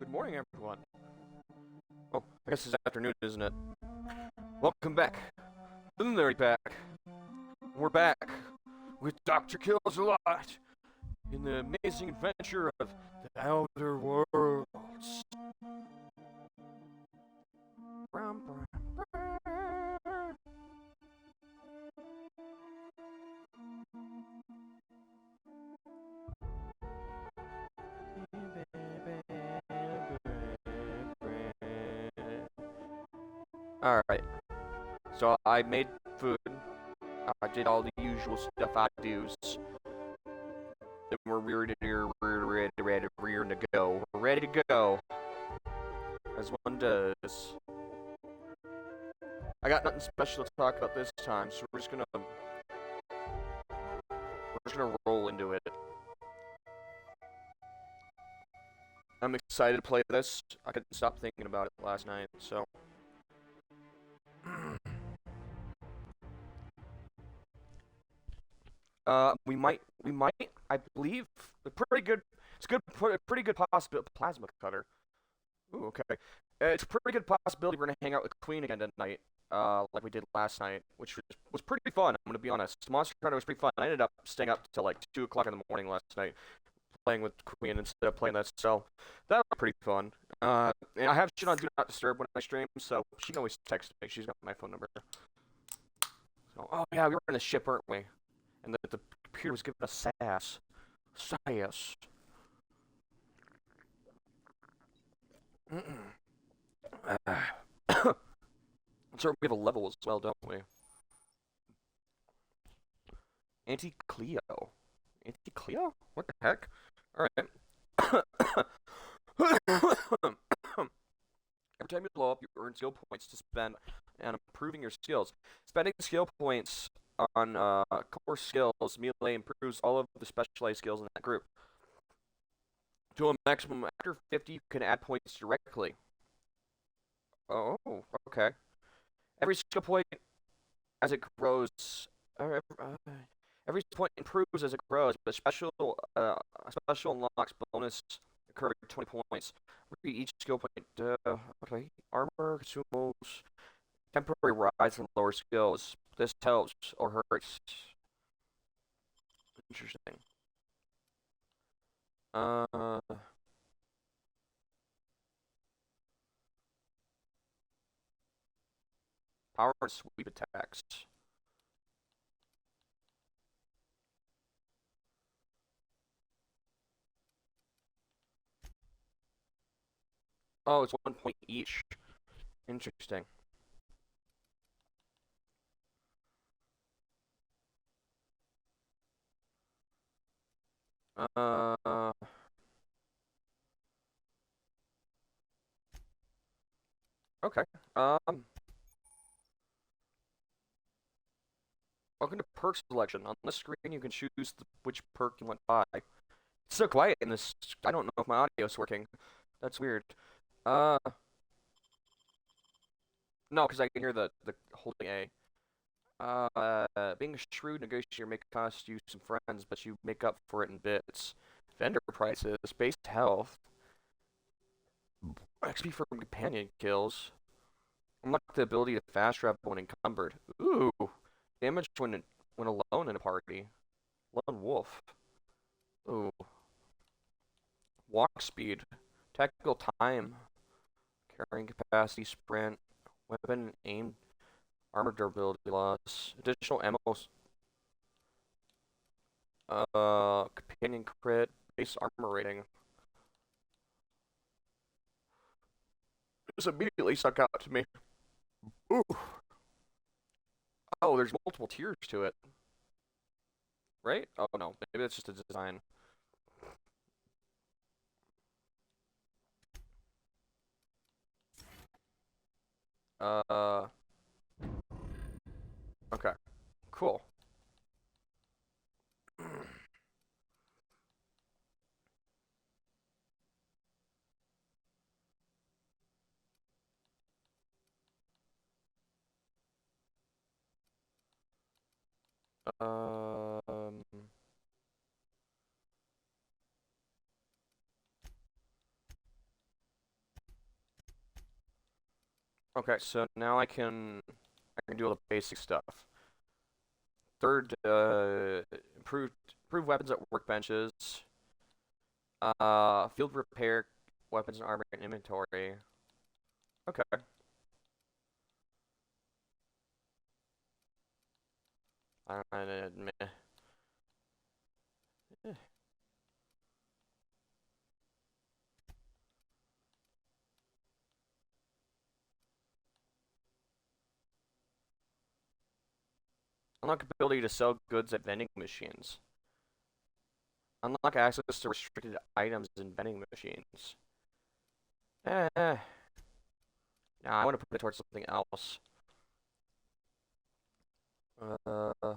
Good morning, everyone. Oh, I guess it's afternoon, isn't it? Welcome back. The Nerdy Pack. We're back with Dr. KillsAlot in the amazing adventure of the Outer Worlds. Alright, so I made food. I did all the usual stuff I do. Then we're ready to go. We're ready to go, as one does. I got nothing special to talk about this time, so we're just gonna roll into it. I'm excited to play this. I couldn't stop thinking about it last night, so. we might, I believe, a pretty good, a pretty good possibility, plasma cutter. Ooh, okay. It's a pretty good possibility we're gonna hang out with Queen again tonight, like we did last night, which was pretty fun, I'm gonna be honest. Monster Hunter was pretty fun. I ended up staying up till like 2 o'clock in the morning last night, playing with Queen instead of playing that, so that was pretty fun. And I have shit on Do Not Disturb when I stream, so she can always text me. She's got my phone number. So, oh yeah, we were in the ship, weren't we? And the computer was giving us sass. Sass. So we have a level as well, don't we? Anti-Cleo. Anti-Cleo? What the heck? Alright. Every time you blow up, you earn skill points to spend on improving your skills. Spending skill points on core skills melee improves all of the specialized skills in that group. To a maximum after 50, you can add points directly. Oh, okay. Every skill point as it grows. Every point improves as it grows, but a special unlocks bonus occurring 20 points. Read each skill point. Okay. Armor, consumables, temporary rise in lower skills. This helps or hurts. Interesting. Uh, Power and sweep attacks. Oh, it's 1 point each. Interesting. Uh, okay. Welcome to perk selection. On this screen, you can choose which perk you want to buy. It's so quiet in this. I don't know if my audio is working. That's weird. Uh, no, because I can hear the holding A. Being a shrewd negotiator may cost you some friends, but you make up for it in bits. Vendor prices, base health, XP for companion kills. Unlock the ability to fast travel when encumbered. Ooh, damage when alone in a party. Lone wolf. Ooh, walk speed, tactical time, carrying capacity, sprint, weapon aim, armor durability loss, additional ammo. Companion crit, base armor rating. This immediately stuck out to me. Ooh. Oh, there's multiple tiers to it, right? Oh no, maybe that's just a design. Uh, okay, cool. Um, Okay, so now I can do all the basic stuff. Third, improve weapons at workbenches. Field repair weapons and armor and inventory. Okay. Meh. Eh. Unlock ability to sell goods at vending machines. Unlock access to restricted items in vending machines. Nah, I want to put it towards something else. Uh,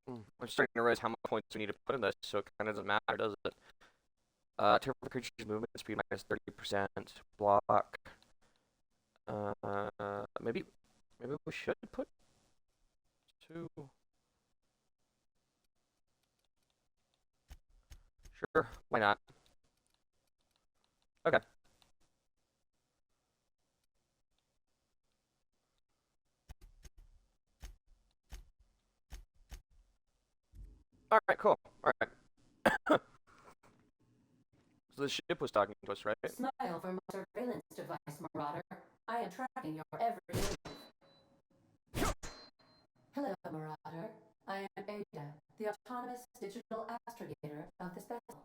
I'm starting to realize how much points we need to put in this, so it kind of doesn't matter, does it? Turn for creature's movement speed minus 30%. Block. Maybe we should put two. Sure, why not? Okay. All right, cool. All right. So the ship was talking to us, right? Smile from my surveillance device, Marauder. I am tracking your every move. Hello, Marauder. I am Ada, the autonomous digital astrogator of this vessel.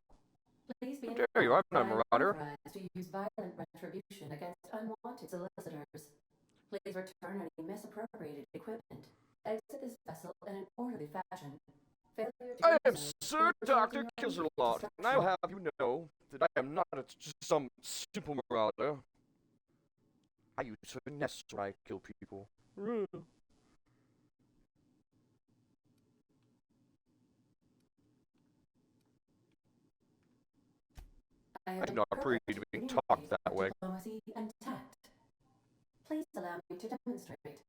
Please be How dare you? I'm informed that not a I am marauder. authorized to use violent retribution against unwanted solicitors. Please return any misappropriated equipment. Exit this vessel in an orderly fashion. Failure to I do am so Sir will result Dr. in your KillsAlot, immediate and I'll destruction. have you know that I am not just some simple marauder. I use finesse when I kill people. I I have do been not privileged appreciate to being talked communicate that with way. diplomacy and tact. Please allow me to demonstrate.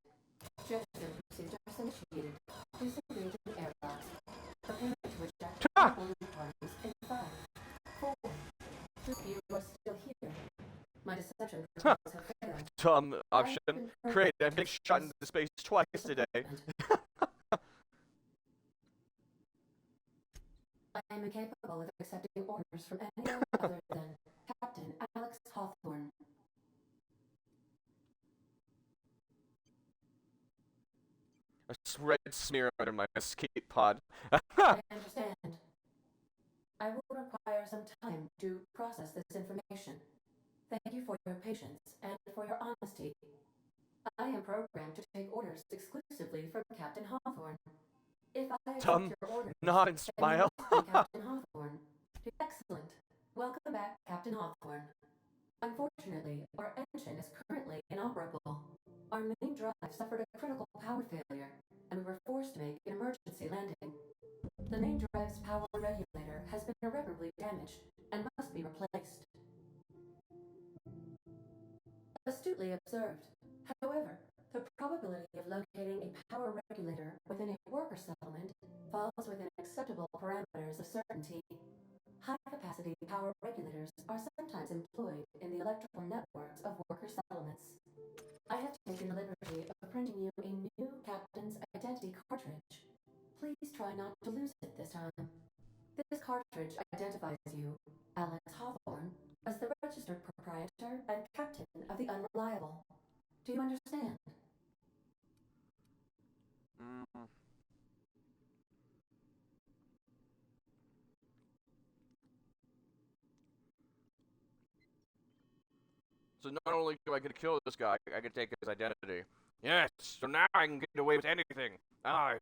Gesture procedures initiated. Disengaging airlocks. Preparing to eject all Ta! balloon parties in 5, 4, 3. You are still here. My deception Huh. protocols have failed. Dumb I have option. been Great, I'm programmed being to shot use into space twice today. disappointment. I am incapable of accepting orders from anyone other than Captain Alex Hawthorne. A red smear under my escape pod. I understand. I will require some time to process this information. Thank you for your patience and for your honesty. I am programmed to take orders exclusively from Captain Hawthorne. If I accept Dumb your orders, nod and then you smile. must be Captain Hawthorne. Excellent. Welcome back, Captain Hawthorne. Unfortunately, our engine is currently inoperable. Our main drive suffered a critical power failure, and we were forced to make an emergency landing. The main drive's power regulator has been irreparably damaged and must be replaced. Astutely observed. However, the probability of locating a power regulator within a worker settlement falls within acceptable parameters of certainty. High-capacity power regulators are sometimes employed in the electrical networks of worker settlements. I have taken the liberty of printing you a new captain's identity cartridge. Please try not to lose it this time. This cartridge identifies you, Alex Hawthorne, as the registered proprietor and captain of the Unreliable. Do you understand? Mm. So not only do I get to kill this guy, I get to take his identity. Yes, so now I can get away with anything. I,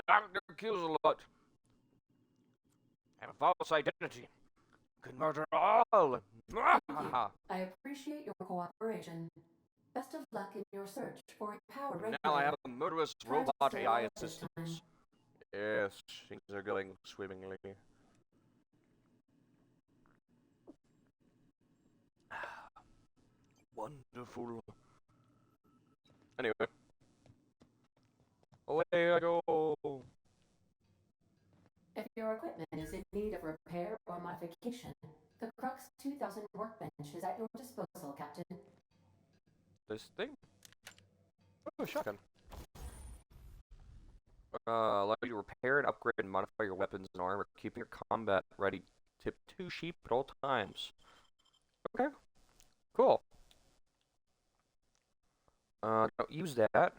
Dr. KillsAlot, have a false identity. Can murder all. Thank you. I appreciate your cooperation. Best of luck in your search for a power regulator. Now I have a murderous Try to robot stay AI alive this time. assistant. Yes, things are going swimmingly. Wonderful. Anyway. Away I go. If your equipment is in need of repair or modification, the Crux 2000 workbench is at your disposal, Captain. This thing? Oh, shotgun. Allow you to repair and upgrade and modify your weapons and armor, keeping your combat ready. Tip 2 sheep at all times. Okay, cool. Don't use that.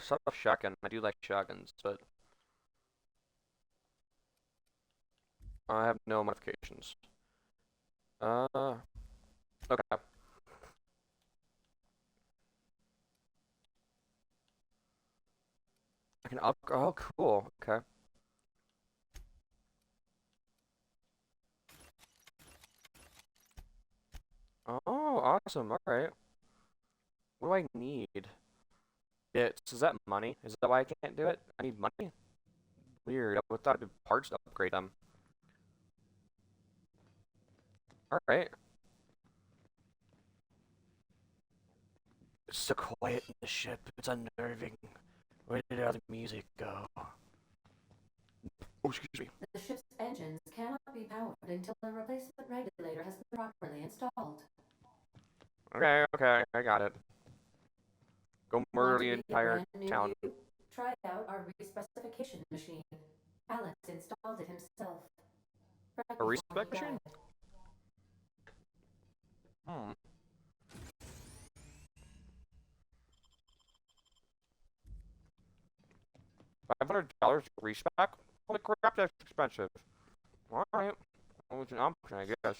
Sort of shotgun. I do like shotguns, but I have no modifications. Okay. I can up. Oh, cool. Okay. Oh, awesome. All right. What do I need? Bits. Is that money? Is that why I can't do it? I need money? Weird. I would thought it'd be parts to upgrade them. All right. It's so quiet in the ship. It's unnerving. Where did all the music go? Oh, excuse me. The ship's engines cannot be powered until the replacement regulator has been properly installed. Okay, okay, I got it. Go murder Want to the be a entire brand new town. view? Try out our respecification machine. Alex installed it himself. Right A before he respec machine? died. Hmm. $500 for respec? Holy crap, that's expensive. Alright. Well, it's an option, I guess.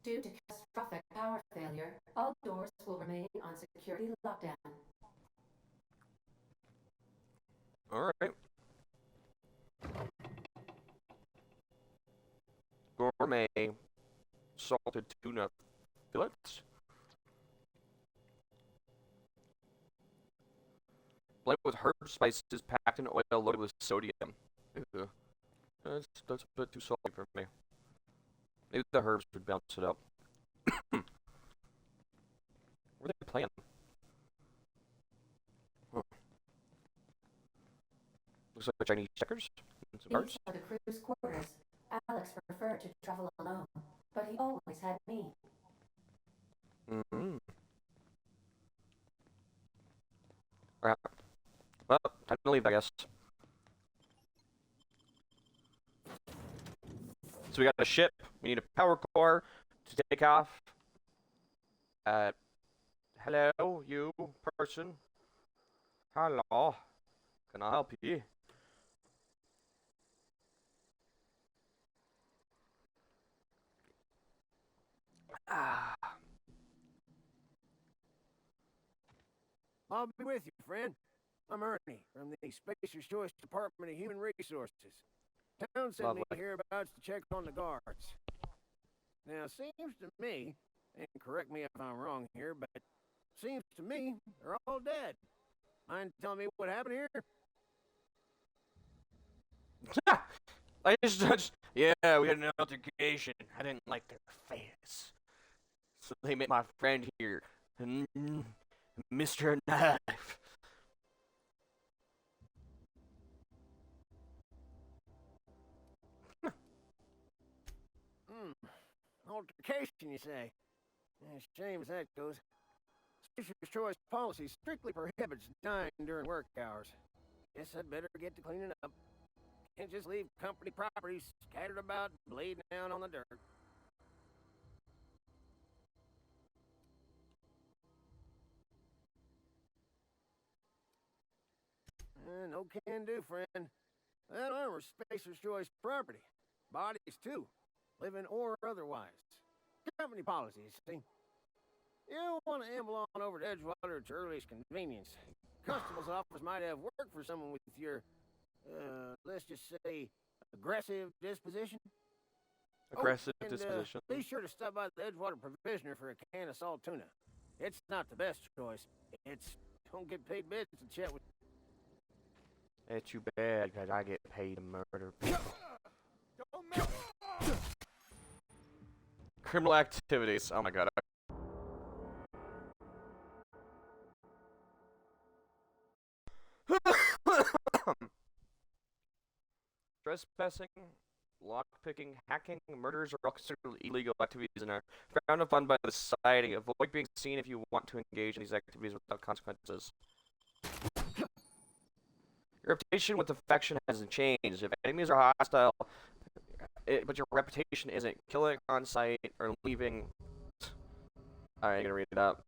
Due to catastrophic power failure, all doors will remain on security lockdown. Alright. Gourmet salted tuna fillets. Blended with herb spices packed in oil loaded with sodium. Ew. That's a bit too salty for me. Maybe the herbs would balance it out. What are they playing? Huh. Looks like Chinese checkers and some cards. Inside the crew's quarters, Alex preferred to travel alone, but he always had me. Mm-hmm. Alright. Well, time to leave, I guess. So we got a ship. We need a power core to take off. Hello, you person. Hello. Can I help you? Ah. I'll be with you, friend. I'm Ernie from the Spacer's Choice Department of Human Resources. Town sent me Lovely. hereabouts to check on the guards. Now, seems to me, and correct me if I'm wrong here, but seems to me they're all dead. Mind telling me what happened here? I just, yeah, we had an altercation. I didn't like their face. So they met my friend here, Mr. Knife. Altercation, you say? Shame as that goes. Spacer's Choice policy strictly prohibits dying during work hours. Guess I'd better get to cleaning up. Can't just leave company property scattered about, bleeding down on the dirt. No can do, friend. That armor's Spacer's Choice property. Bodies, too. Living or otherwise. Company policies, see? You want to amble on over to Edgewater at your earliest convenience. Constable's office might have work for someone with your, let's just say, aggressive disposition. Aggressive and, disposition. Be sure to stop by the Edgewater Provisioner for a can of salt tuna. It's not the best choice. It's don't get paid bits to chat with. It's too bad, because I get paid to murder people. Criminal activities. Oh my god. Trespassing, lockpicking, hacking, murders are all considered illegal activities and are frowned upon by the society. Avoid being seen if you want to engage in these activities without consequences. Your reputation with affection hasn't changed. If enemies are hostile, but your reputation isn't, killing on sight or leaving. Alright, I'm gonna read it up.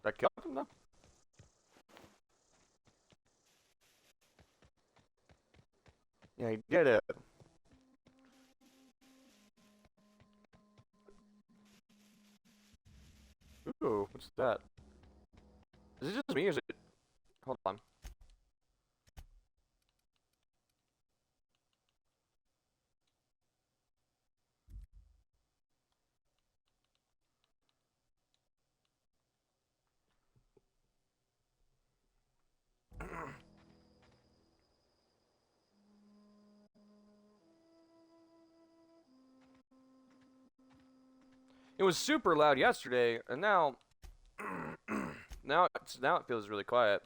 Did I kill him though? Yeah, he did it. Ooh, what's that? Is it just me or is it... Hold on. It was super loud yesterday, and now... now it feels really quiet.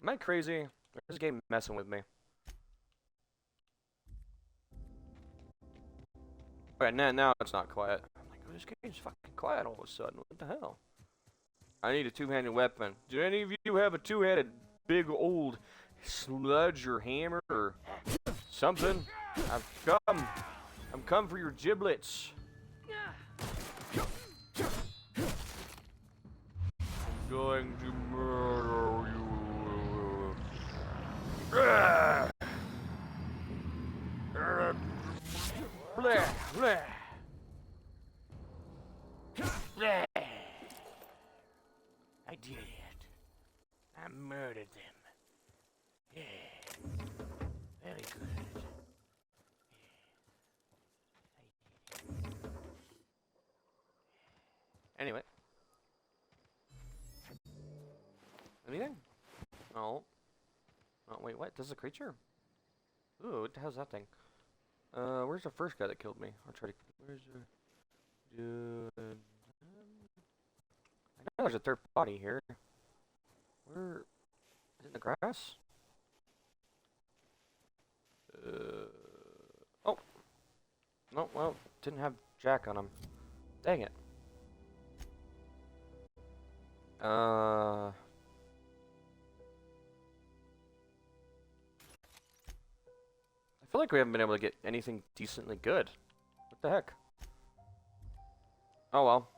Am I crazy? Or is this game messing with me? Alright, now it's not quiet. I'm like, oh, this game's fucking quiet all of a sudden. What the hell? I need a two-handed weapon. Do any of you have a two-handed big old sludge or hammer or something? I'm come for your giblets. I'm going to murder you. Blah, blah. Blah. I did it. I murdered them. Yeah. Very good. Anyway. Anything? No. Oh, wait, what? This is a creature? Ooh, what the hell's that thing? Where's the first guy that killed me? I'll try to... Where's the... Dude... I know there's a third body here. Where... Is it in the grass? Oh! No, well, didn't have Jack on him. Dang it. I feel like we haven't been able to get anything decently good. What the heck? Oh well.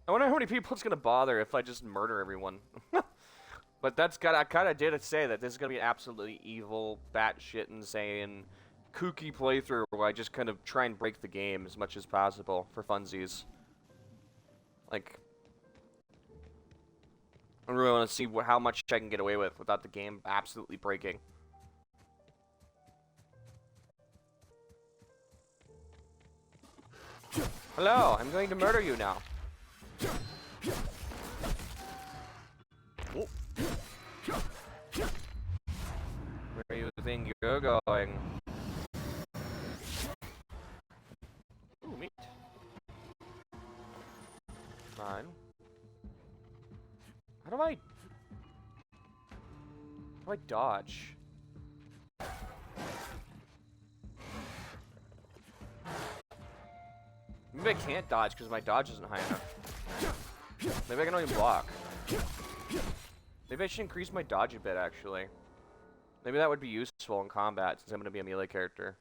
I wonder how many people it's gonna bother if I just murder everyone. But that's I kinda did say that this is gonna be an absolutely evil, batshit insane, kooky playthrough where I just kind of try and break the game as much as possible for funsies. Like, I really want to see how much I can get away with without the game absolutely breaking. Hello, I'm going to murder you now. Oh. Where do you think you're going? Ooh, meat. Fine. How do I dodge? Maybe I can't dodge because my dodge isn't high enough. Maybe I can only block. Maybe I should increase my dodge a bit, actually. Maybe that would be useful in combat since I'm going to be a melee character.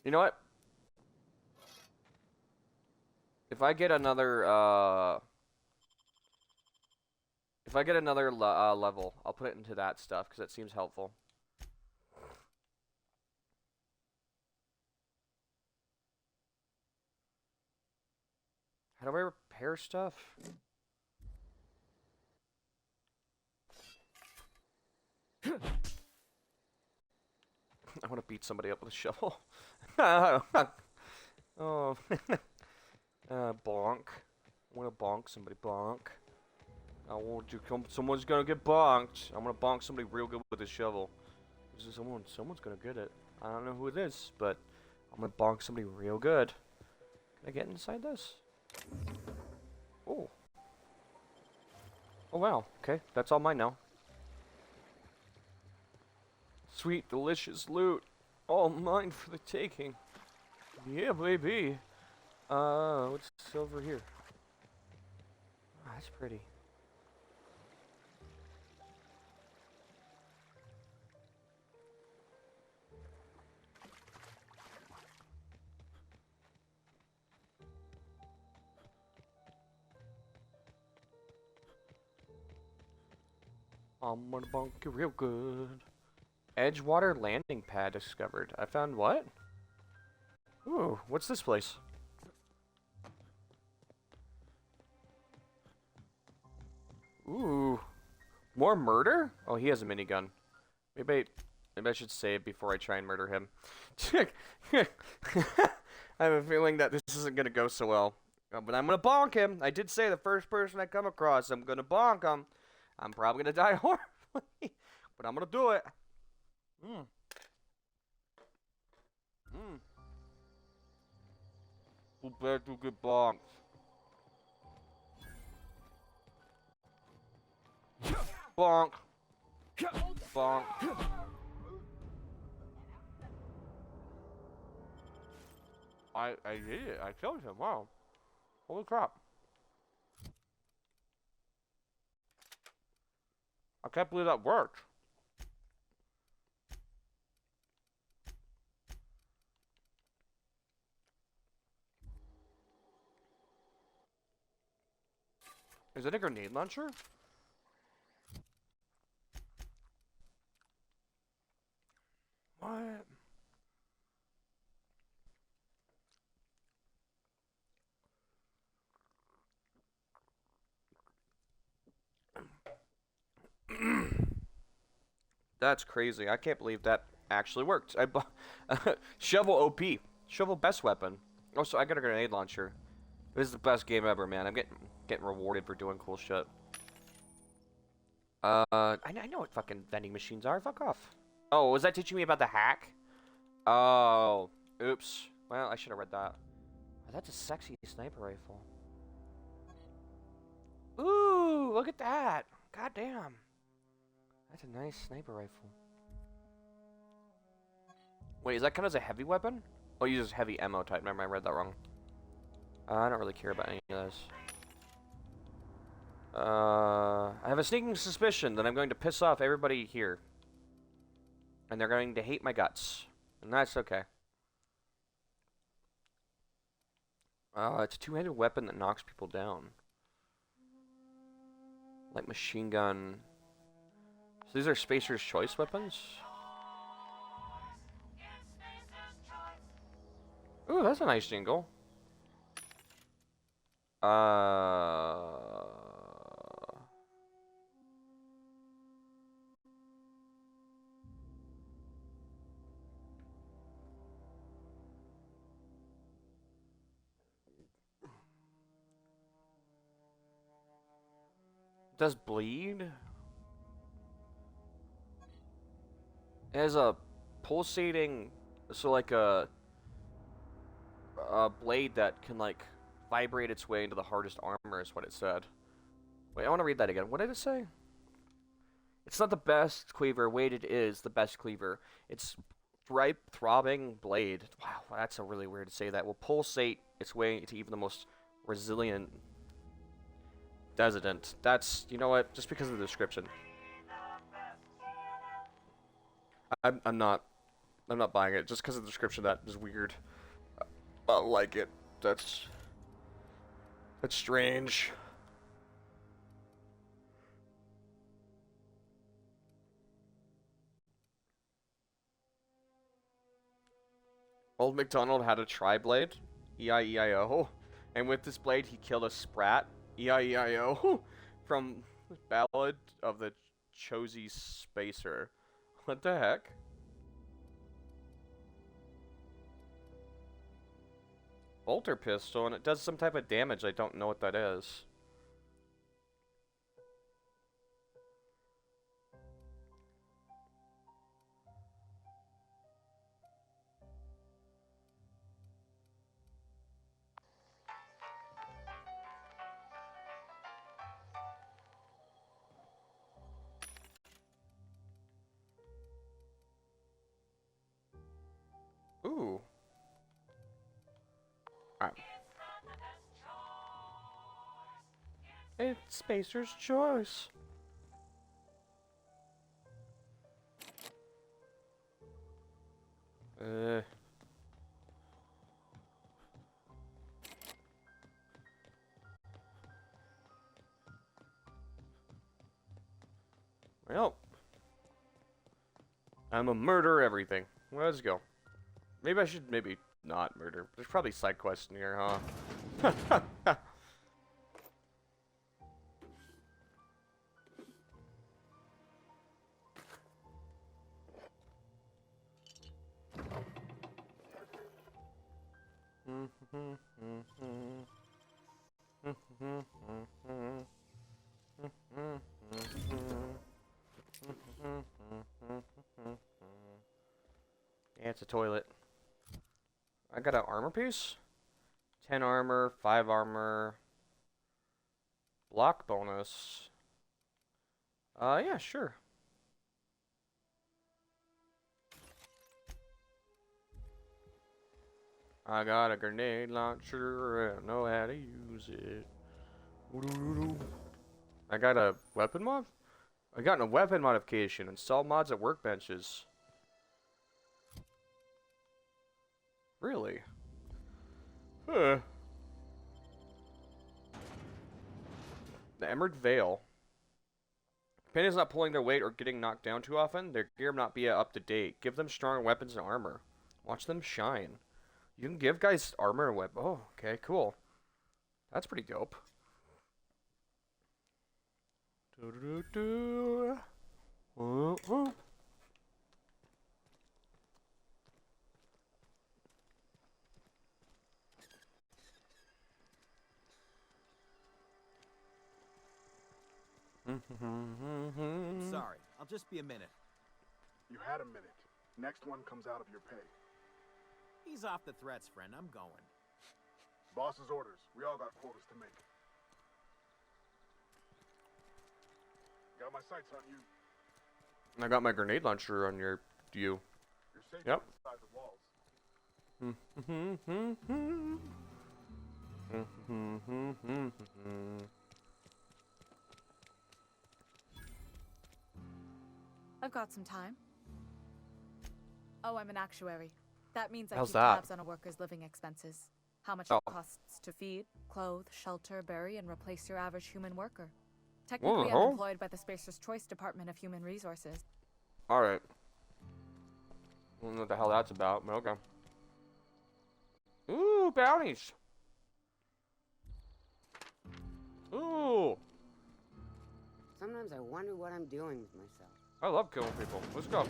You know what? If I get another, level, I'll put it into that stuff, because that seems helpful. How do I repair stuff? I want to beat somebody up with a shovel. Oh. Bonk. I want to bonk somebody. Bonk. I want you come. Someone's gonna get bonked. I'm gonna bonk somebody real good with this shovel. This is someone's gonna get it. I don't know who it is, but I'm gonna bonk somebody real good. Can I get inside this? Oh. Oh wow. Okay, that's all mine now. Sweet, delicious loot. All mine for the taking. Yeah, baby. What's over here? Oh, that's pretty. I'm gonna bonk you real good. Edgewater landing pad discovered. I found what? Ooh, what's this place? Ooh, more murder? Oh, he has a minigun. Maybe I should save before I try and murder him. I have a feeling that this isn't gonna go so well. But I'm gonna bonk him. I did say the first person I come across, I'm gonna bonk him. I'm probably gonna die horribly, but I'm gonna do it. Too bad to get bonked. Bonk. Bonk. I did it. I killed him. Wow. Holy crap. I can't believe that worked. Is it a grenade launcher? What? That's crazy. I can't believe that actually worked. I bought shovel OP. Shovel best weapon. Oh, so I got a grenade launcher. This is the best game ever, man. I'm getting rewarded for doing cool shit. I know what fucking vending machines are. Fuck off. Oh, was that teaching me about the hack? Oh, oops. Well, I should have read that. Oh, that's a sexy sniper rifle. Ooh, look at that. God damn. That's a nice sniper rifle. Wait, is that kind of as a heavy weapon? Oh, it uses heavy ammo type. Remember, I read that wrong. I don't really care about any of this. I have a sneaking suspicion that I'm going to piss off everybody here. And they're going to hate my guts. And that's okay. It's a two-handed weapon that knocks people down. Like machine gun. So these are Spacer's Choice weapons? Ooh, that's a nice jingle. Does bleed? It has a pulsating, so like a blade that can like vibrate its way into the hardest armor is what it said. Wait, I want to read that again. What did it say? It's not the best cleaver. Wait, it is the best cleaver. It's ripe, throbbing blade. Wow, that's a really weird to say that. Will pulsate its way into even the most resilient Desident. That's, you know what? Just because of the description. I'm not buying it. Just because of the description, that is weird. I don't like it. That's strange. Old MacDonald had a tri-blade, E-I-E-I-O, and with this blade he killed a sprat, E-I-E-I-O, from Ballad of the Chosy Spacer. What the heck? bolter pistol, and it does some type of damage. I don't know what that is. Ooh. Alright. It's Spacer's choice. Well, I'm a murder everything. Let's go. Maybe I should not murder. There's probably side quests in here, huh? Yeah, it's a toilet. I got an armor piece. 10 armor, 5 armor. Block bonus. Yeah, sure. I got a grenade launcher and I know how to use it. I got a weapon mod? I got a weapon modification. Install mods at workbenches. Really? Huh. The Emerald Veil. Companions not pulling their weight or getting knocked down too often. Their gear not be up to date. Give them stronger weapons and armor. Watch them shine. You can give guys armor and weapon. Oh, okay, cool. That's pretty dope. Sorry, I'll just be a minute. You had a minute. Next one comes out of your pay. Ease off the threats, friend. I'm going. Boss's orders. We all got quotas to make. Got my sights on you. I got my grenade launcher on you. You're safe Yep. inside the walls. I've got some time. Oh, I'm an actuary. That means I How's keep that? tabs on a worker's living expenses. How much Oh. it costs to feed, clothe, shelter, bury, and replace your average human worker. Technically, I'm Whoa. employed by the Spacer's Choice Department of Human Resources. Alright. I don't know what the hell that's about, but okay. Ooh, bounties! Ooh! Sometimes I wonder what I'm doing with myself. I love killing people. Let's go.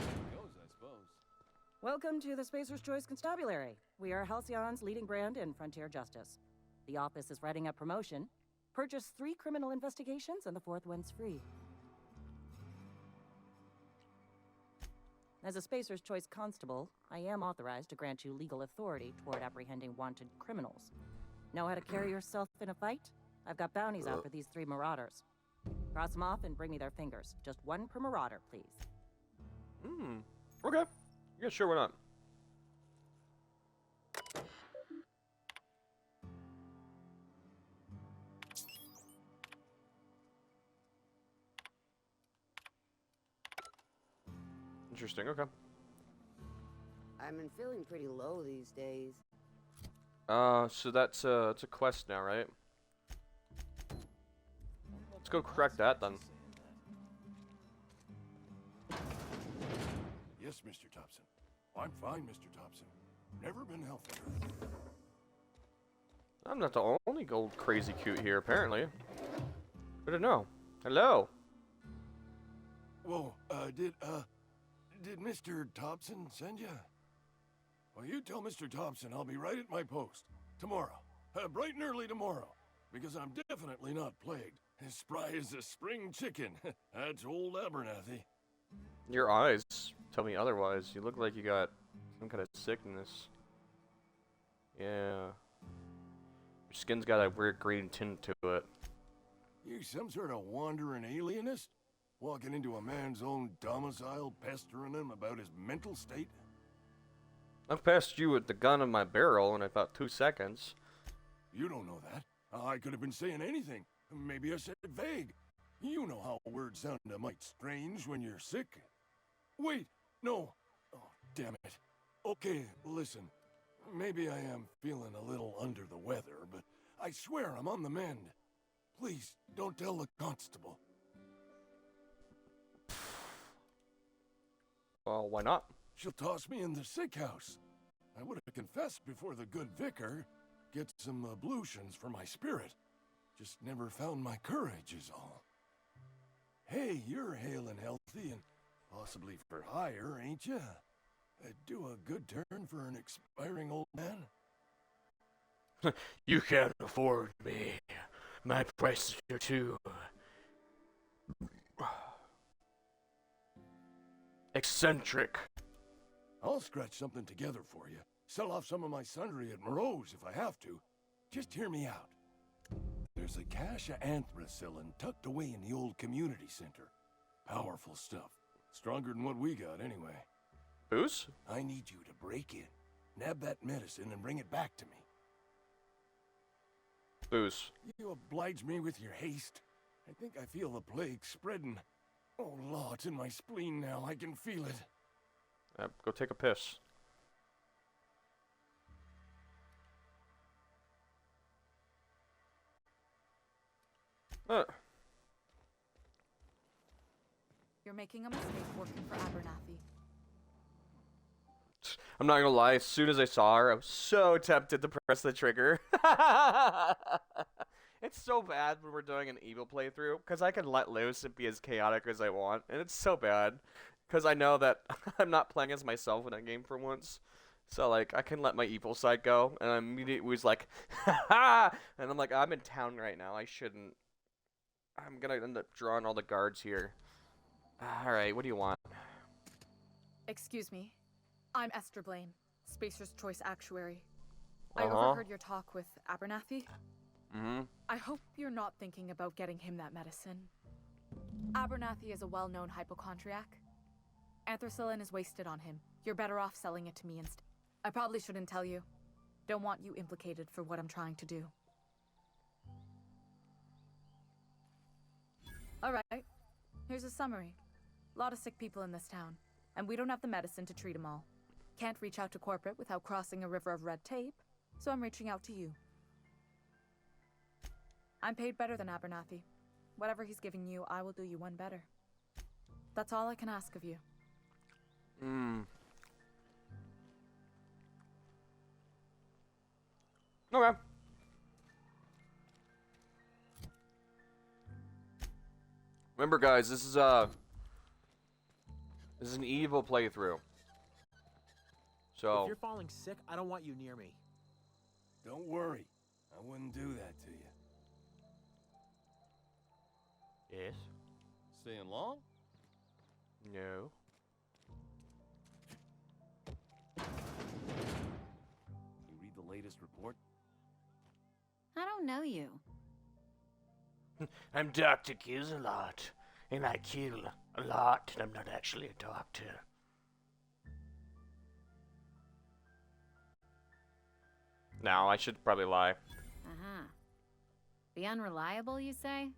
Welcome to the Spacer's Choice Constabulary. We are Halcyon's leading brand in frontier justice. The office is writing up promotion. Purchase 3 criminal investigations and the 4th one's free. As a Spacer's Choice constable, I am authorized to grant you legal authority toward apprehending wanted criminals. Know how to carry yourself in a fight? I've got bounties out for these 3 marauders. Cross them off and bring me their fingers. Just 1 per marauder, please. Okay. Yeah, sure, why not? Interesting, okay. I've been feeling pretty low these days. So that's it's a quest now, right? Let's go crack that then. Yes, Mr. Thompson. I'm fine, Mr. Thompson. Never been healthier. I'm not the only gold crazy cute here, apparently. Good to know. Hello. Whoa, did Mr. Thompson send you? Well, you tell Mr. Thompson I'll be right at my post. Tomorrow. Bright and early tomorrow. Because I'm definitely not plagued. As spry as a spring chicken. That's old Abernathy. Your eyes tell me otherwise. You look like you got some kind of sickness. Yeah. Your skin's got a weird green tint to it. You some sort of wandering alienist? Walking into a man's own domicile, pestering him about his mental state? I've passed you with the gun in my barrel in about 2 seconds. You don't know that. I could have been saying anything. Maybe I said it vague. You know how words sound a mite strange when you're sick. Wait, no. Oh, damn it. Okay, listen. Maybe I am feeling a little under the weather, but I swear I'm on the mend. Please, don't tell the constable. Well, why not? She'll toss me in the sick house. I would have confessed before the good vicar. Get some ablutions for my spirit. Just never found my courage is all. Hey, you're hale and healthy and possibly for hire, ain't ya? Do a good turn for an expiring old man? You can't afford me. My prices are too eccentric. I'll scratch something together for you. Sell off some of my sundry at Moreau's if I have to. Just hear me out. There's a cache of anthracillin tucked away in the old community center. Powerful stuff. Stronger than what we got, anyway. Booze? I need you to break in, nab that medicine, and bring it back to me. Booze. You oblige me with your haste. I think I feel the plague spreading. Oh, Law, it's in my spleen now. I can feel it. Go take a piss. You're making a mistake working for Abernathy. I'm not gonna lie, as soon as I saw her, I was so tempted to press the trigger. It's so bad when we're doing an evil playthrough, because I can let loose and be as chaotic as I want, and it's so bad, because I know that I'm not playing as myself in that game for once. So, like, I can let my evil side go, and I immediately was like, ha! And I'm like, I'm in town right now, I shouldn't. I'm gonna end up drawing all the guards here. Alright, what do you want? Excuse me. I'm Esther Blaine, Spacer's Choice Actuary. I overheard your talk with Abernathy. I hope you're not thinking about getting him that medicine. Abernathy is a well-known hypochondriac. Anthracillin is wasted on him. You're better off selling it to me instead. I probably shouldn't tell you. Don't want you implicated for what I'm trying to do. Alright, here's a summary. A lot of sick people in this town, and we don't have the medicine to treat them all. Can't reach out to corporate without crossing a river of red tape, so I'm reaching out to you. I'm paid better than Abernathy. Whatever he's giving you, I will do you one better. That's all I can ask of you. Okay. Remember, guys, this is an evil playthrough. So If you're falling sick, I don't want you near me. Don't worry. I wouldn't do that to you. yes, Staying long? no. You read the latest report? I don't know you. I'm Dr. KillsAlot, and I kill a lot, and I'm not actually a doctor. No, I should probably lie. Uh-huh. The Unreliable, you say?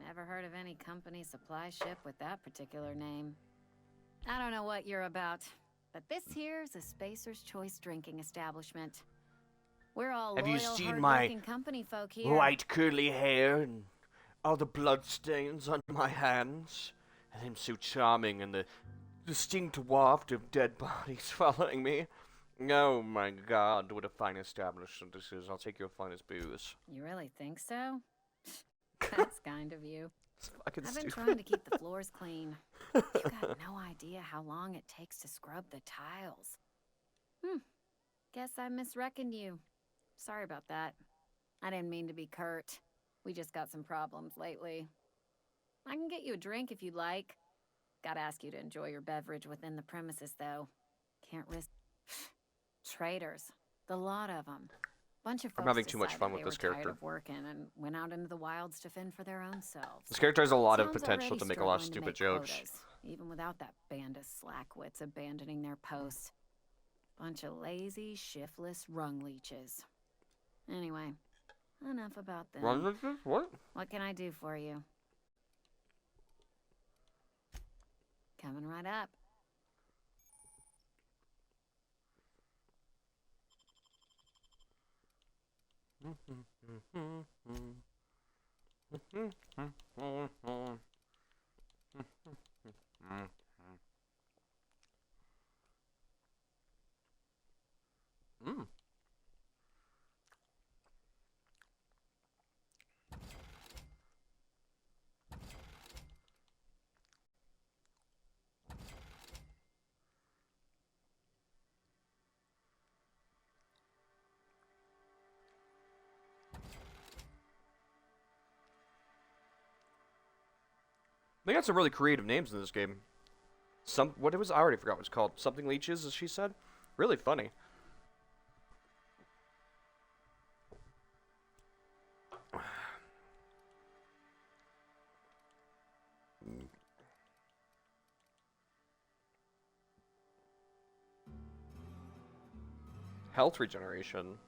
Never heard of any company supply ship with that particular name. I don't know what you're about, but this here's a Spacer's Choice drinking establishment. We're all Have you loyal, seen my hard-working company folk here. white curly hair and all the bloodstains on my hands? And I'm so charming, and the distinct waft of dead bodies following me. Oh my god, what a fine establishment this is. I'll take your finest booze. You really think so? That's kind of you. It's fucking I've been stupid. trying to keep the floors clean. You got no idea how long it takes to scrub the tiles. Guess I misreckoned you. Sorry about that. I didn't mean to be curt. We just got some problems lately. I can get you a drink if you'd like. Gotta ask you to enjoy your beverage within the premises, though. Can't risk... Traitors. The lot of them. Bunch of folks I'm having too much decided fun with they this were tired character. of working and went out into the wilds to fend for their own selves. This character has a lot of Sounds potential already to make a lot of struggling to stupid make jokes. quotas, even without that band of slackwits abandoning their posts. Bunch of lazy, shiftless rung leeches. Anyway, enough about them. Run with this? What? What can I do for you? Coming right up. They got some really creative names in this game. What it was, I already forgot what it's called. Something leeches, as she said. Really funny. Health regeneration.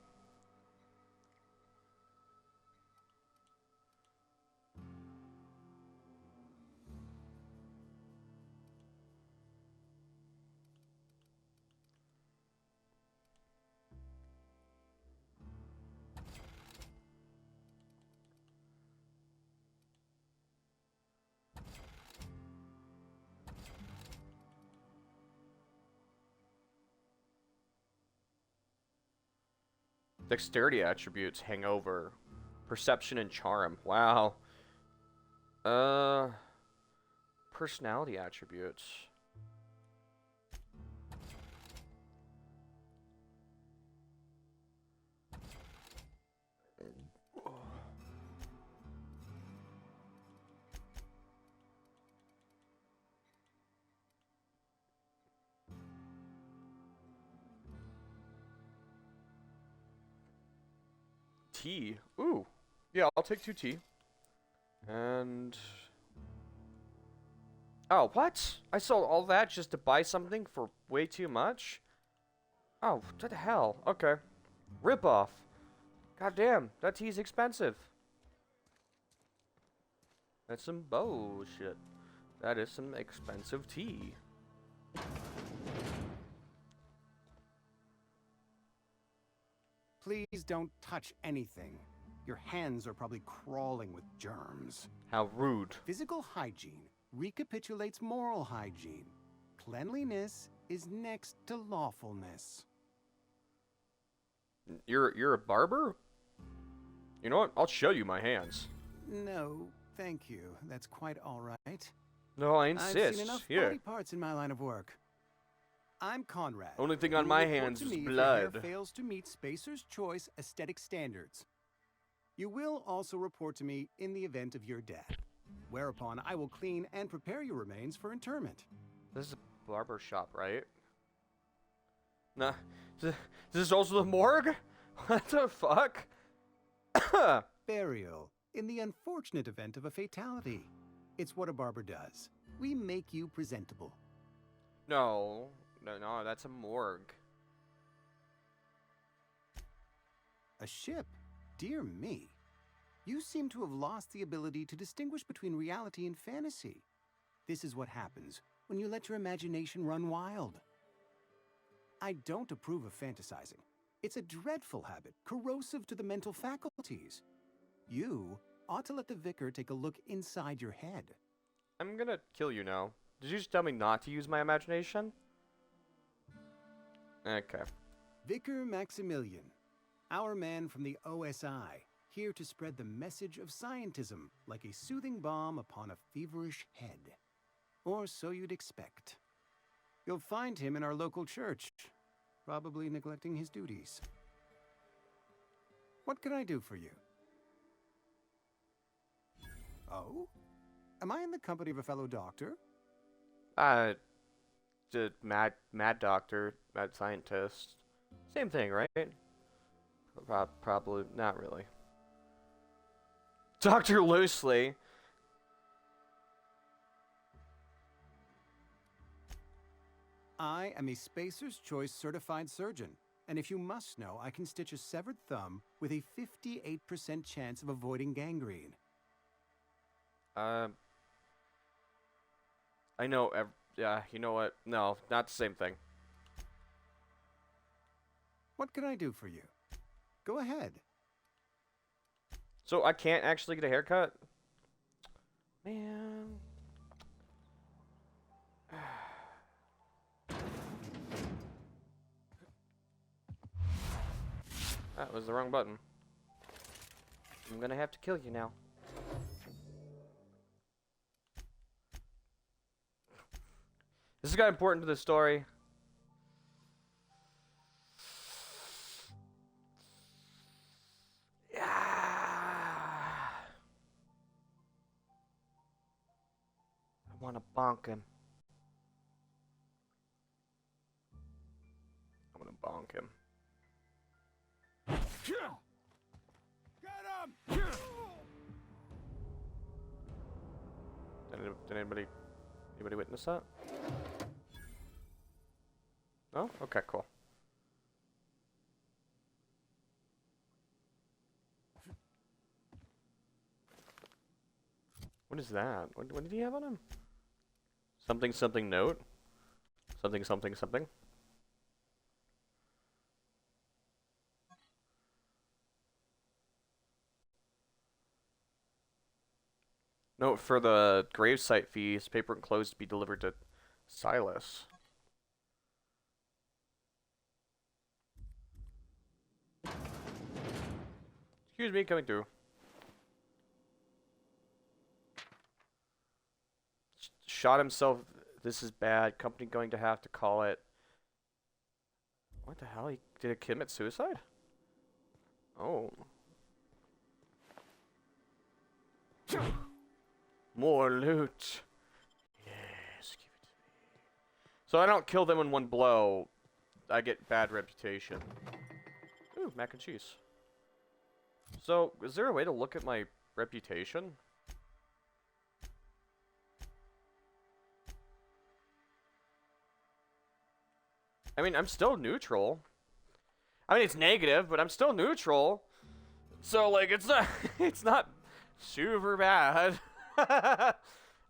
Dexterity attributes, hangover, perception and charm. Wow. Personality attributes. Tea. Ooh. Yeah, I'll take 2 tea. And... Oh, what? I sold all that just to buy something for way too much? Oh, what the hell? Okay. Rip off. God damn, that tea's expensive. That's some bullshit. That is some expensive tea. Please don't touch anything. Your hands are probably crawling with germs. How rude. Physical hygiene recapitulates moral hygiene. Cleanliness is next to lawfulness. You're a barber? You know what? I'll show you my hands. No, thank you. That's quite all right. No, I insist. I've seen enough Here. body parts in my line of work. I'm Conrad. Only thing on You my report hands to is me if your blood. hair fails to meet Spacer's Choice aesthetic standards. You will also report to me in the event of your death, whereupon I will clean and prepare your remains for interment. This is a barber shop, right? Nah. This is also the morgue? What the fuck? Burial, in the unfortunate event of a fatality. It's what a barber does. We make you presentable. No, that's a morgue. A ship? Dear me. You seem to have lost the ability to distinguish between reality and fantasy. This is what happens when you let your imagination run wild. I don't approve of fantasizing. It's a dreadful habit, corrosive to the mental faculties. You ought to let the vicar take a look inside your head. I'm gonna kill you now. Did you just tell me not to use my imagination? Okay. Vicar Maximilian, our man from the OSI, here to spread the message of scientism like a soothing balm upon a feverish head. Or so you'd expect. You'll find him in our local church, probably neglecting his duties. What can I do for you? Oh? Am I in the company of a fellow doctor? The mad doctor, mad scientist. Same thing, right? Probably not really. Dr. Loosely. I am a Spacer's Choice certified surgeon, and if you must know, I can stitch a severed thumb with a 58% chance of avoiding gangrene. I know. Yeah, you know what? No, not the same thing. What can I do for you? Go ahead. So I can't actually get a haircut? Man. That was the wrong button. I'm gonna have to kill you now. This got important to the story. Yeah. I want to bonk him. I want to bonk him. Get him! Did anybody witness that? No? Okay, cool. What is that? What did he have on him? Something something note? Something something something? Note for the gravesite fees, paper enclosed to be delivered to Silas. Excuse me, coming through. Shot himself. This is bad. Company going to have to call it. What the hell? He did he commit suicide? Oh. More loot. Yes, give it to me. So I don't kill them in one blow. I get bad reputation. Ooh, mac and cheese. So, is there a way to look at my reputation? I mean, I'm still neutral. I mean, it's negative, but I'm still neutral. So, like, it's not super bad. I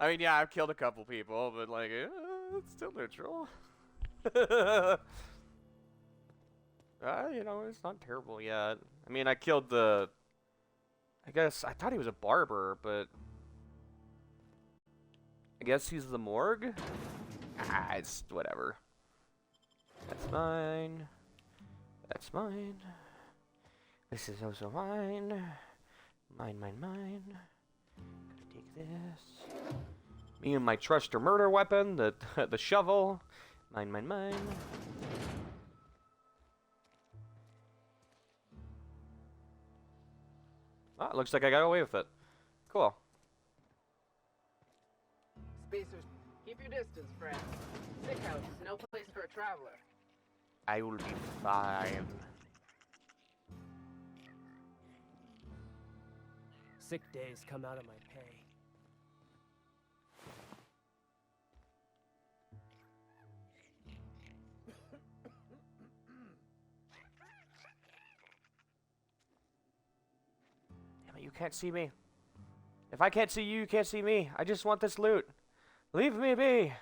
mean, yeah, I've killed a couple people, but, like, it's still neutral. You know, it's not terrible yet. I mean, I killed the... I guess, I thought he was a barber, but... I guess he's the morgue? Ah, it's whatever. That's mine. That's mine. This is also mine. Mine, mine, mine. Gotta take this. Me and my trust or murder weapon, the shovel. Mine, mine, mine. Ah, looks like I got away with it. Cool. Spacers, keep your distance, friend. Sick house is no place for a traveler. I will be fine. Sick days come out of my pay. Damn it, you can't see me. If I can't see you, you can't see me. I just want this loot. Leave me be.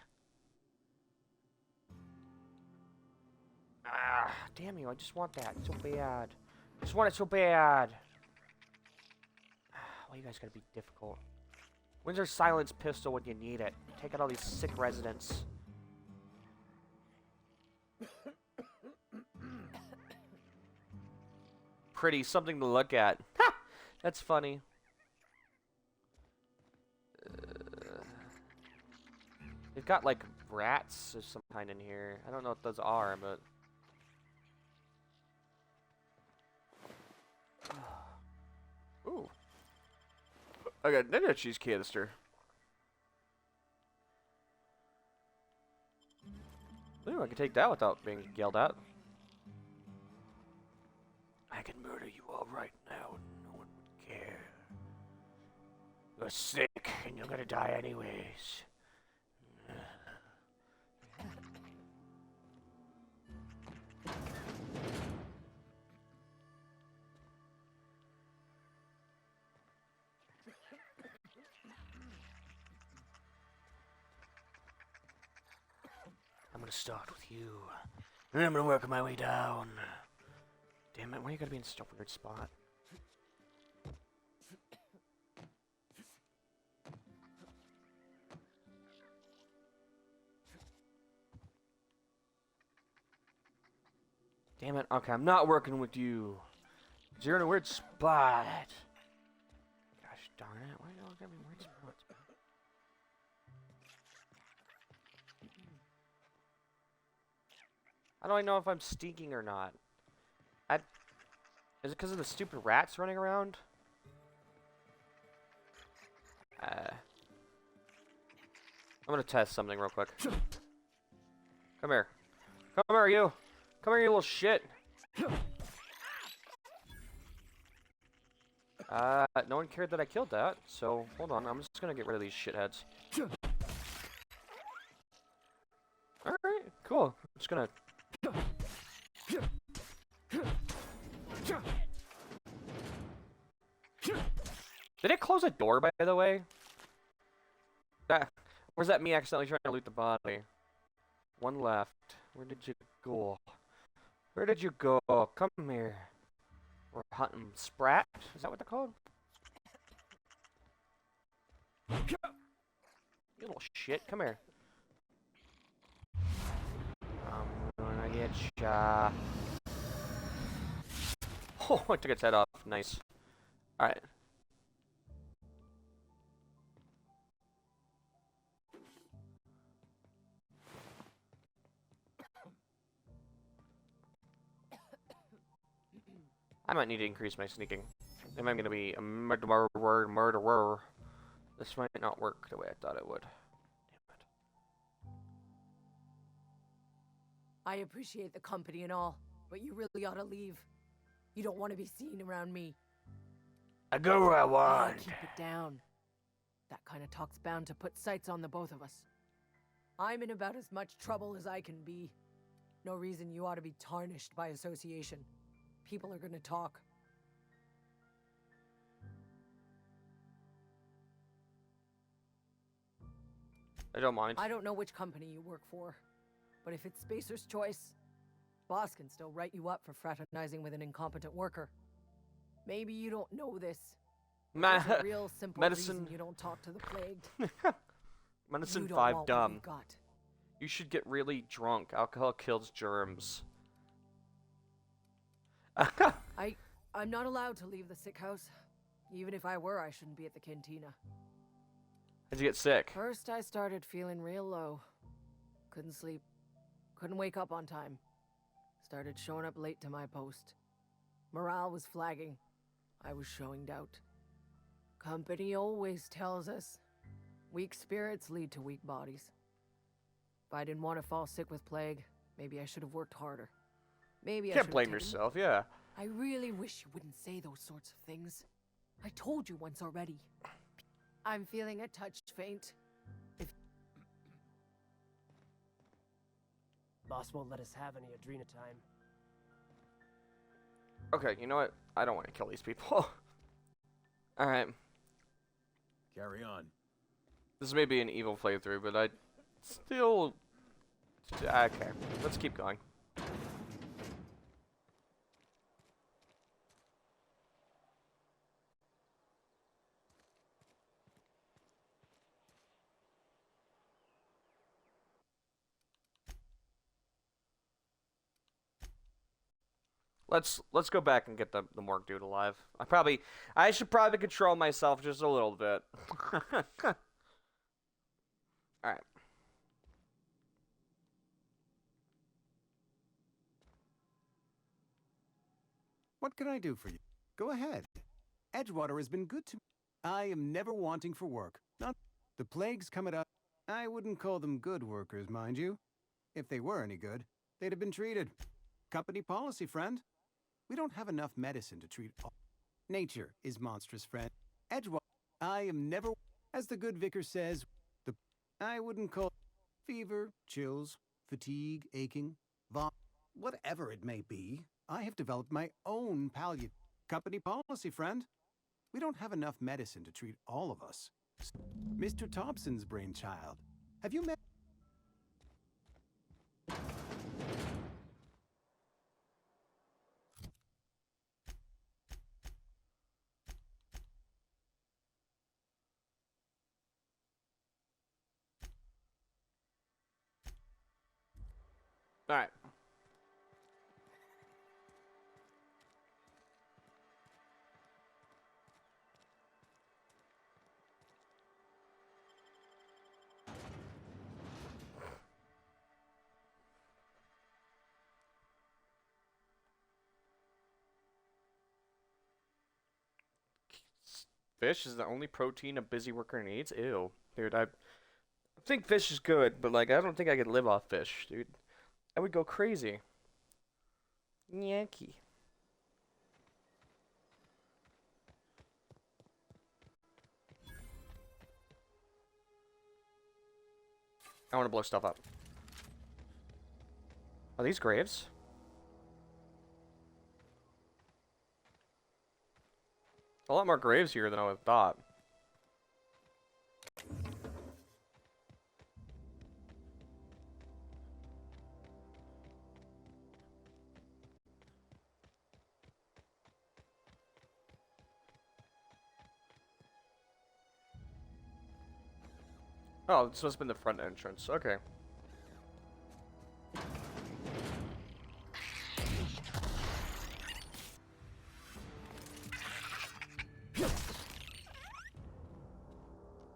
Ah, damn you, I just want that so bad. I just want it so bad. Why you guys gotta be difficult? When's our silence pistol when you need it? Take out all these sick residents. Pretty, something to look at. Ha! That's funny. They've got like rats of some kind in here. I don't know what those are, but... Okay, then a cheese canister. Ooh, I can take that without being yelled at. I can murder you all right now and no one would care. You're sick and you're gonna die anyways. I'm gonna start with you, and I'm gonna work my way down. Damn it, why you gotta be in such a weird spot? Damn it, okay, I'm not working with you. You're in a weird spot. Gosh darn it, why are you all gotta be in weird spots? How do I know if I'm stinking or not? Is it because of the stupid rats running around? I'm gonna test something real quick. Come here. Come here, you. Come here, you little shit. No one cared that I killed that, so hold on. I'm just gonna get rid of these shitheads. Alright, cool. I'm just gonna... Did it close a door, by the way? Or was that me accidentally trying to loot the body? One left. Where did you go? Where did you go? Come here. We're hunting Sprat? Is that what they're called? You little shit. Come here. I'm gonna get ya. Oh, I took its head off. Nice. Alright. I might need to increase my sneaking. If I'm gonna be a murderer. This might not work the way I thought it would. Damn it. I appreciate the company and all, but you really ought to leave. You don't want to be seen around me. I go where I want. Keep it down. That kind of talk's bound to put sights on the both of us. I'm in about as much trouble as I can be. No reason you ought to be tarnished by association. People are gonna talk. I don't mind. I don't know which company you work for, but if it's Spacer's choice, boss can still write you up for fraternizing with an incompetent worker. Maybe you don't know this. There's a real simple reason you don't talk to the plagued. Medicine You don't 5 want what dumb. we've got. You should get really drunk. Alcohol kills germs. I'm not allowed to leave the sick house. Even if I were, I shouldn't be at the cantina. How'd you get sick? First, I started feeling real low. Couldn't sleep. Couldn't wake up on time. Started showing up late to my post. Morale was flagging. I was showing doubt. Company always tells us, weak spirits lead to weak bodies. If I didn't want to fall sick with plague, maybe I should have worked harder. Maybe I Can't blame yourself, yeah. I really wish you wouldn't say those sorts of things. I told you once already. I'm feeling a touch faint. Boss won't let us have any Adrena time. Okay, you know what? I don't want to kill these people. Alright. Carry on. This may be an evil playthrough, but I still... Okay, let's keep going. Let's go back and get the morgue dude alive. I should probably control myself just a little bit. Alright. What can I do for you? Go ahead. Edgewater has been good to me. I am never wanting for work. Not the plagues come at us. I wouldn't call them good workers, mind you. If they were any good, they'd have been treated. Company policy, friend. We don't have enough medicine to treat all. Nature is monstrous, friend. Edgewater. I am never, as the good vicar says, the I wouldn't call fever, chills, fatigue, aching, whatever it may be. I have developed my own palliative company policy, friend. We don't have enough medicine to treat all of us. Mr. Thompson's brainchild. Have you met? All right. Fish is the only protein a busy worker needs? Ew. Dude, I think fish is good, but like I don't think I could live off fish, dude. I would go crazy. Yucky. I want to blow stuff up. Are these graves? A lot more graves here than I would have thought. Oh, this must have been the front entrance. Okay.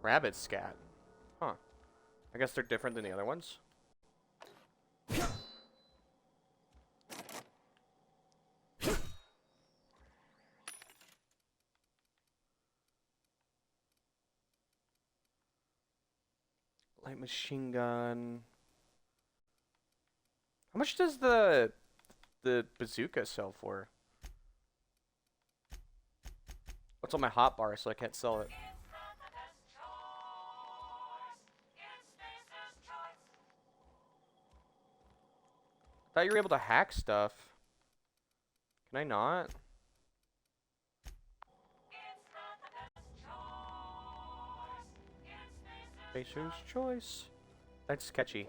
Rabbit scat. Huh. I guess they're different than the other ones. Light machine gun. How much does the bazooka sell for? What's on my hotbar so I can't sell it? I thought you were able to hack stuff. Can I not? Spacer's choice. That's sketchy.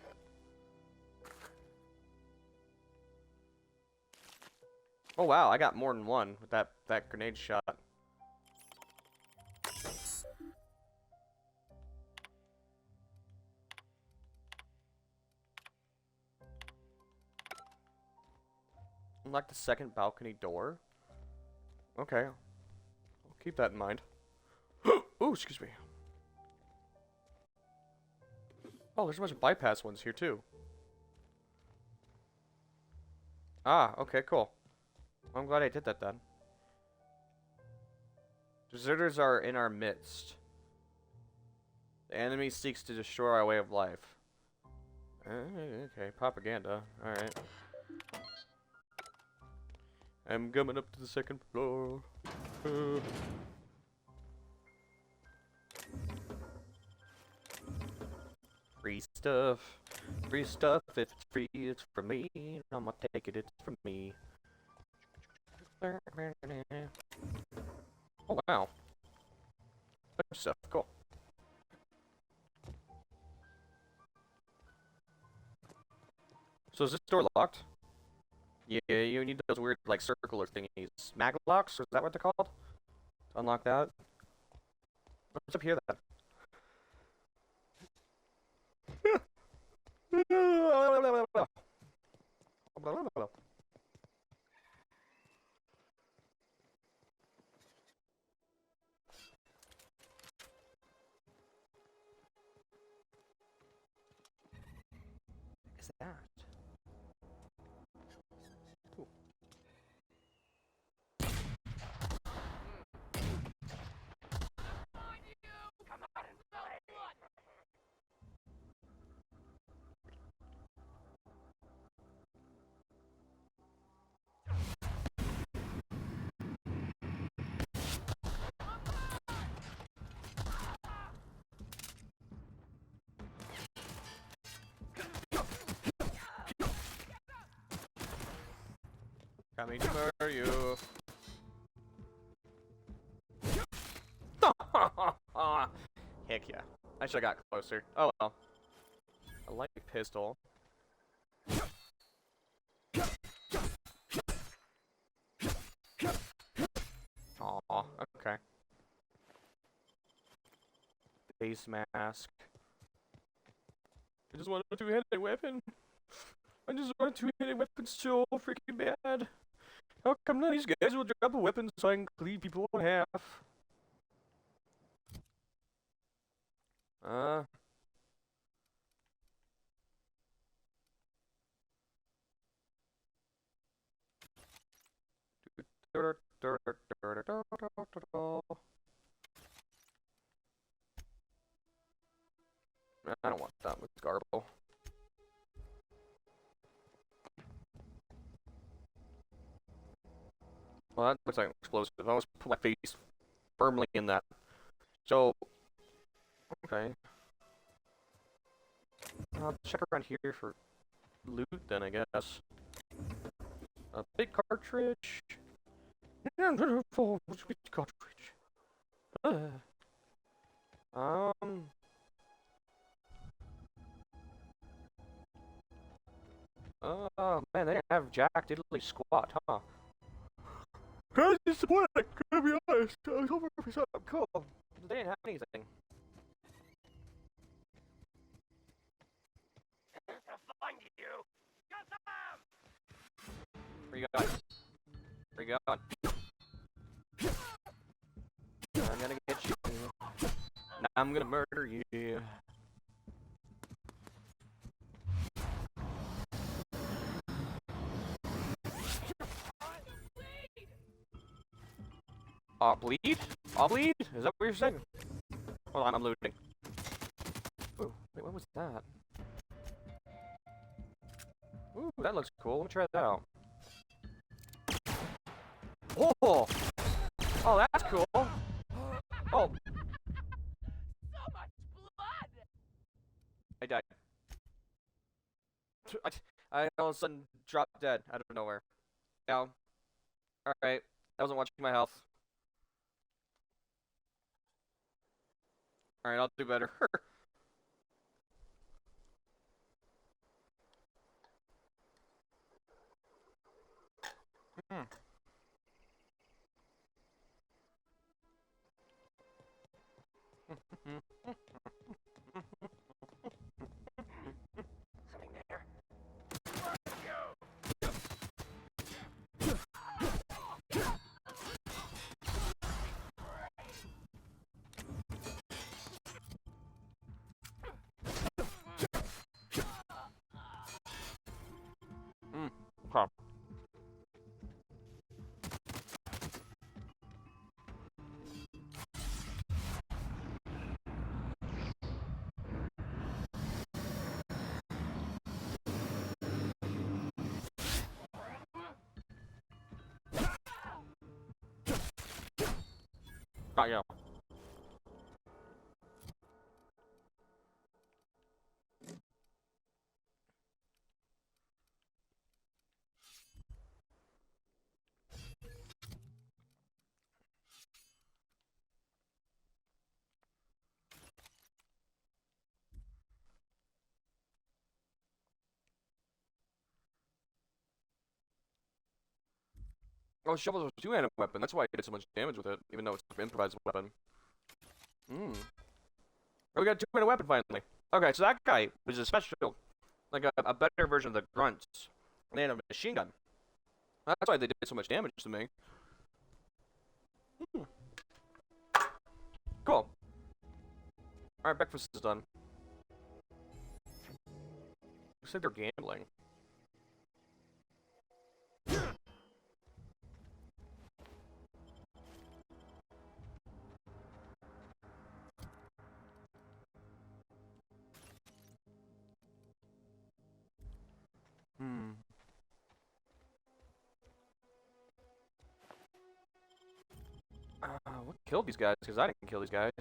Oh wow, I got more than one with that grenade shot. Unlock the second balcony door. Okay. I'll keep that in mind. Oh, excuse me. Oh, there's a bunch of bypass ones here too. Ah, okay, cool. I'm glad I did that then. Deserters are in our midst. The enemy seeks to destroy our way of life. Okay, propaganda. Alright. I'm coming up to the second floor. Free stuff. Free stuff. If it's free, it's for me. I'm gonna take it, it's for me. Oh, wow. Stuff. Cool. So is this door locked? Yeah, you need those weird, like, circular thingies. Mag locks? Or is that what they're called? To unlock that? What's up here, then? What is that? Ooh. Coming to murder you. Heck yeah. I should have got closer. Oh well. A light pistol. Aw, okay. Face mask. I just want a two-handed weapon. I just want a two-handed weapon so freaking bad. How come none of these guys will drop a weapon so I can cleave people in half? I don't want that with Garbo. Well, that looks like an explosive. I almost put my face firmly in that. So, okay. I'll check around here for loot then, I guess. A big cartridge. Which cartridge? Oh man, they didn't have Jack Diddley squat, huh? Kind of disappointed, to be honest. I was hoping for something cool. They didn't have anything. Find you. Got some. Where you going? Where you going? I'm gonna get you. Now I'm gonna murder you. Bleed? I'll bleed? Is that what you're saying? Hold on, I'm looting. Ooh, wait, what was that? Ooh, that looks cool. Let me try that out. Oh! Oh, that's cool! Oh! So much blood! I died. I all of a sudden dropped dead out of nowhere. Now, alright. I wasn't watching my health. Alright, I'll do better. Okay. Got you. Oh, Shovel's a two-handed weapon. That's why I did so much damage with it, even though it's an improvised weapon. Oh, we got a two-handed weapon finally. Okay, so that guy was a special, like a better version of the grunts. They had a machine gun. That's why they did so much damage to me. Cool. Alright, breakfast is done. Looks like they're gambling. What killed these guys? Because I didn't kill these guys.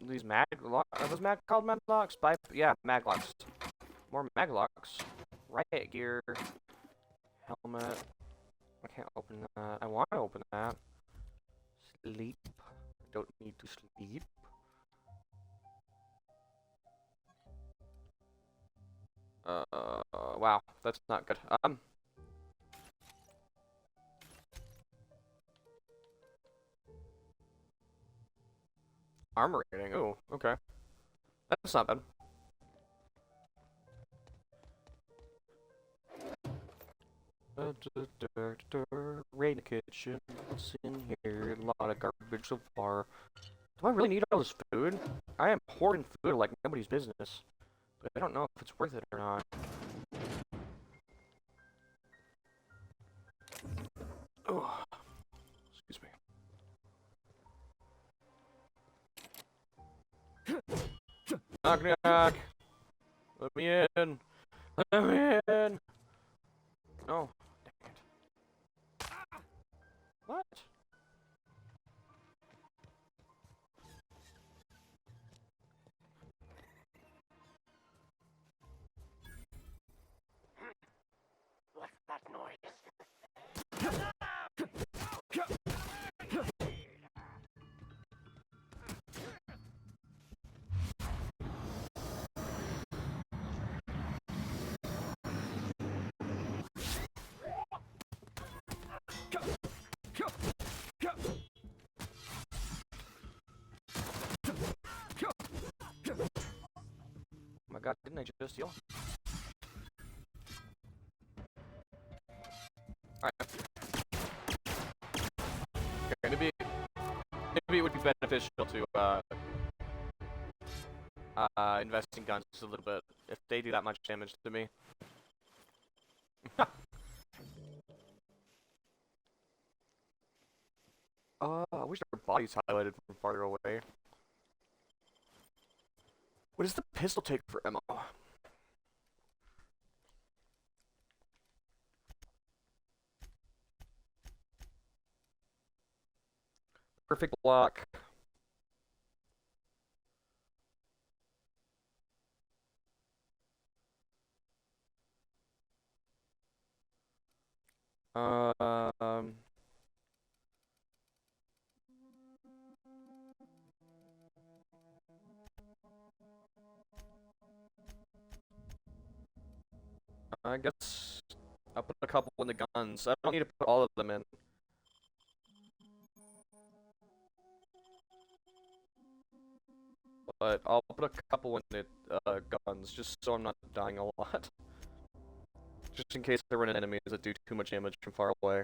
These are those called maglocks? Yeah, maglocks. More maglocks. Riot gear. Helmet. I can't open that. I want to open that. Sleep. I don't need to sleep. Wow, that's not good. Armor rating. Oh, okay. That's not bad. Raid the kitchen. What's in here? A lot of garbage so far. Do I really need all this food? I am hoarding food like nobody's business. But I don't know if it's worth it or not. Oh, excuse me. Knock knock. Let me in. Let me in. No. Dang it. What? What's that noise? Oh my god, didn't I just heal? Alright. Okay, maybe it would be beneficial to invest in guns a little bit if they do that much damage to me. I wish our body's highlighted from farther away. What does the pistol take for ammo? Perfect block. I guess I'll put a couple in the guns. I don't need to put all of them in. But I'll put a couple in the guns, just so I'm not dying a lot. Just in case I run into enemies that do too much damage from far away.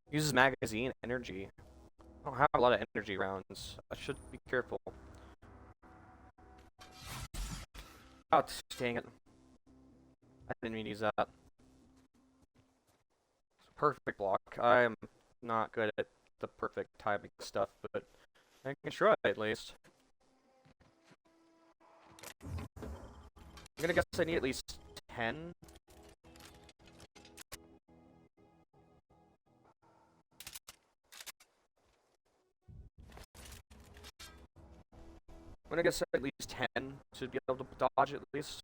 Uses magazine energy. I don't have a lot of energy rounds. I should be careful. Oh, dang it. I didn't mean to use that. It's a perfect block. I am not good at the perfect timing stuff, but I can try at least. I'm gonna guess I need at least 10. I'm gonna guess at least 10 to be able to dodge at least.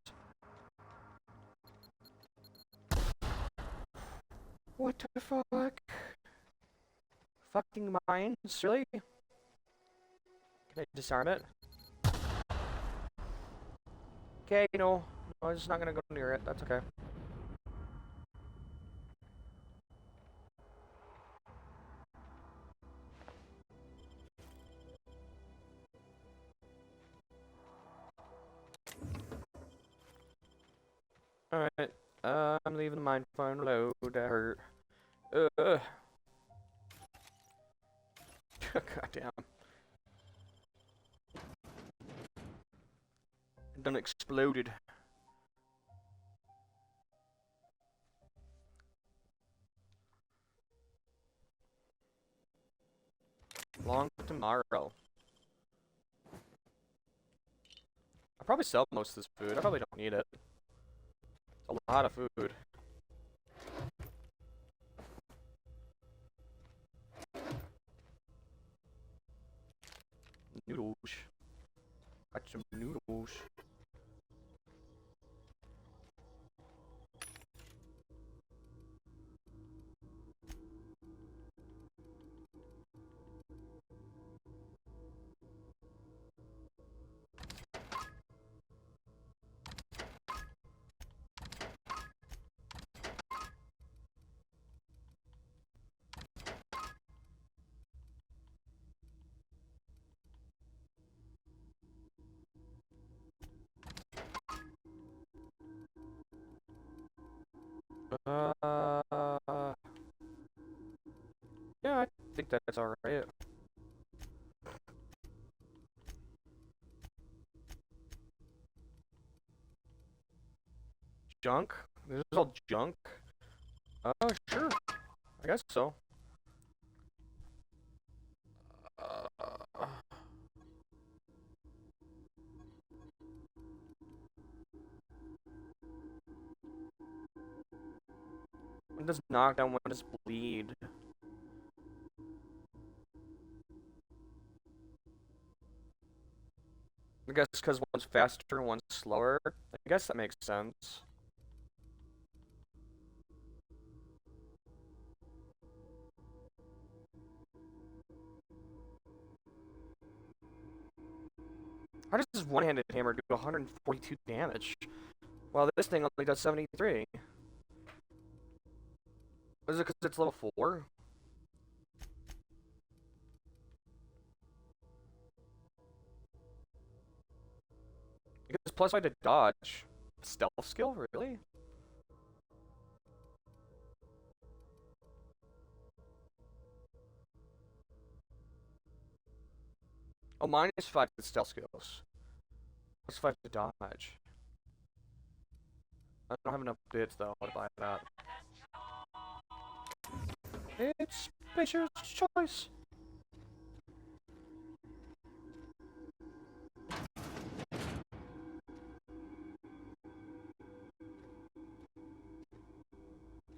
What the fuck? Fucking mines? Really? Can I disarm it? Okay, no. I'm just not gonna go near it. That's okay. Alright. I'm leaving the mine farm low. That hurt. Goddamn. It done exploded. Long tomorrow. I'll probably sell most of this food. I probably don't need it. It's a lot of food. noodles. Got some noodles. Yeah, I think that's alright. Junk? This is all junk? Sure. I guess so. When does knockdown, when does bleed? I guess because one's faster and one's slower. I guess that makes sense. How does this one-handed hammer do 142 damage? While this thing only does 73. Is it because it's level 4? Because plus 5 to dodge. Stealth skill, really? Oh, minus 5 to stealth skills. Plus 5 to dodge. I don't have enough bits though to buy that. It's Spacer's choice.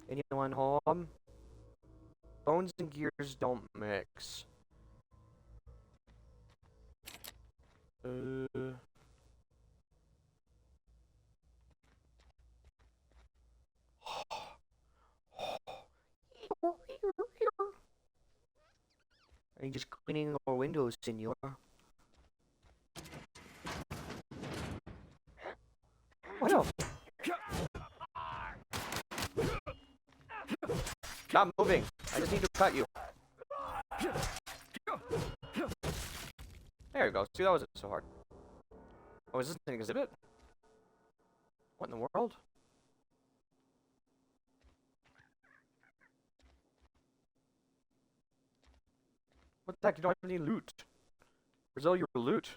Anyone home? Bones and gears don't mix. I'm just cleaning our windows, senor. What? Stop moving! I just need to cut you. There you go. See, that wasn't so hard. Oh, is this an exhibit? What in the world? What the heck? You don't have any loot. Where's all your loot?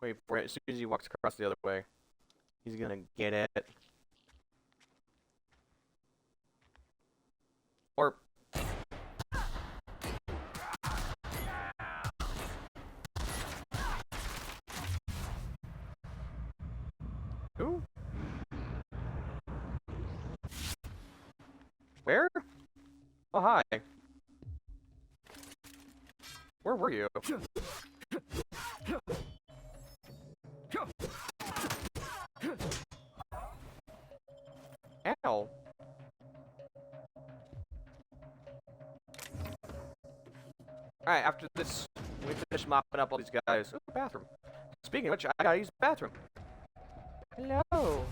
Wait for it. As soon as he walks across the other way, he's gonna get it. Or... Who? Where? Oh, hi. Where were you? Ow. Alright, after this, we finish mopping up all these guys. Ooh, bathroom. Speaking of which, I gotta use the bathroom. Hello.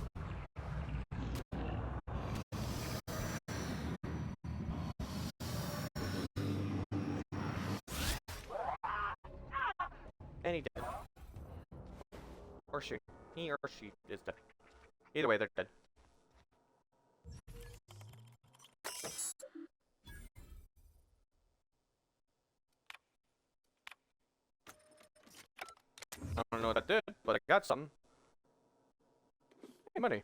And he dead. Or she. He or she is dead. Either way, they're dead. I don't know what that did, but I got something. Hey, money.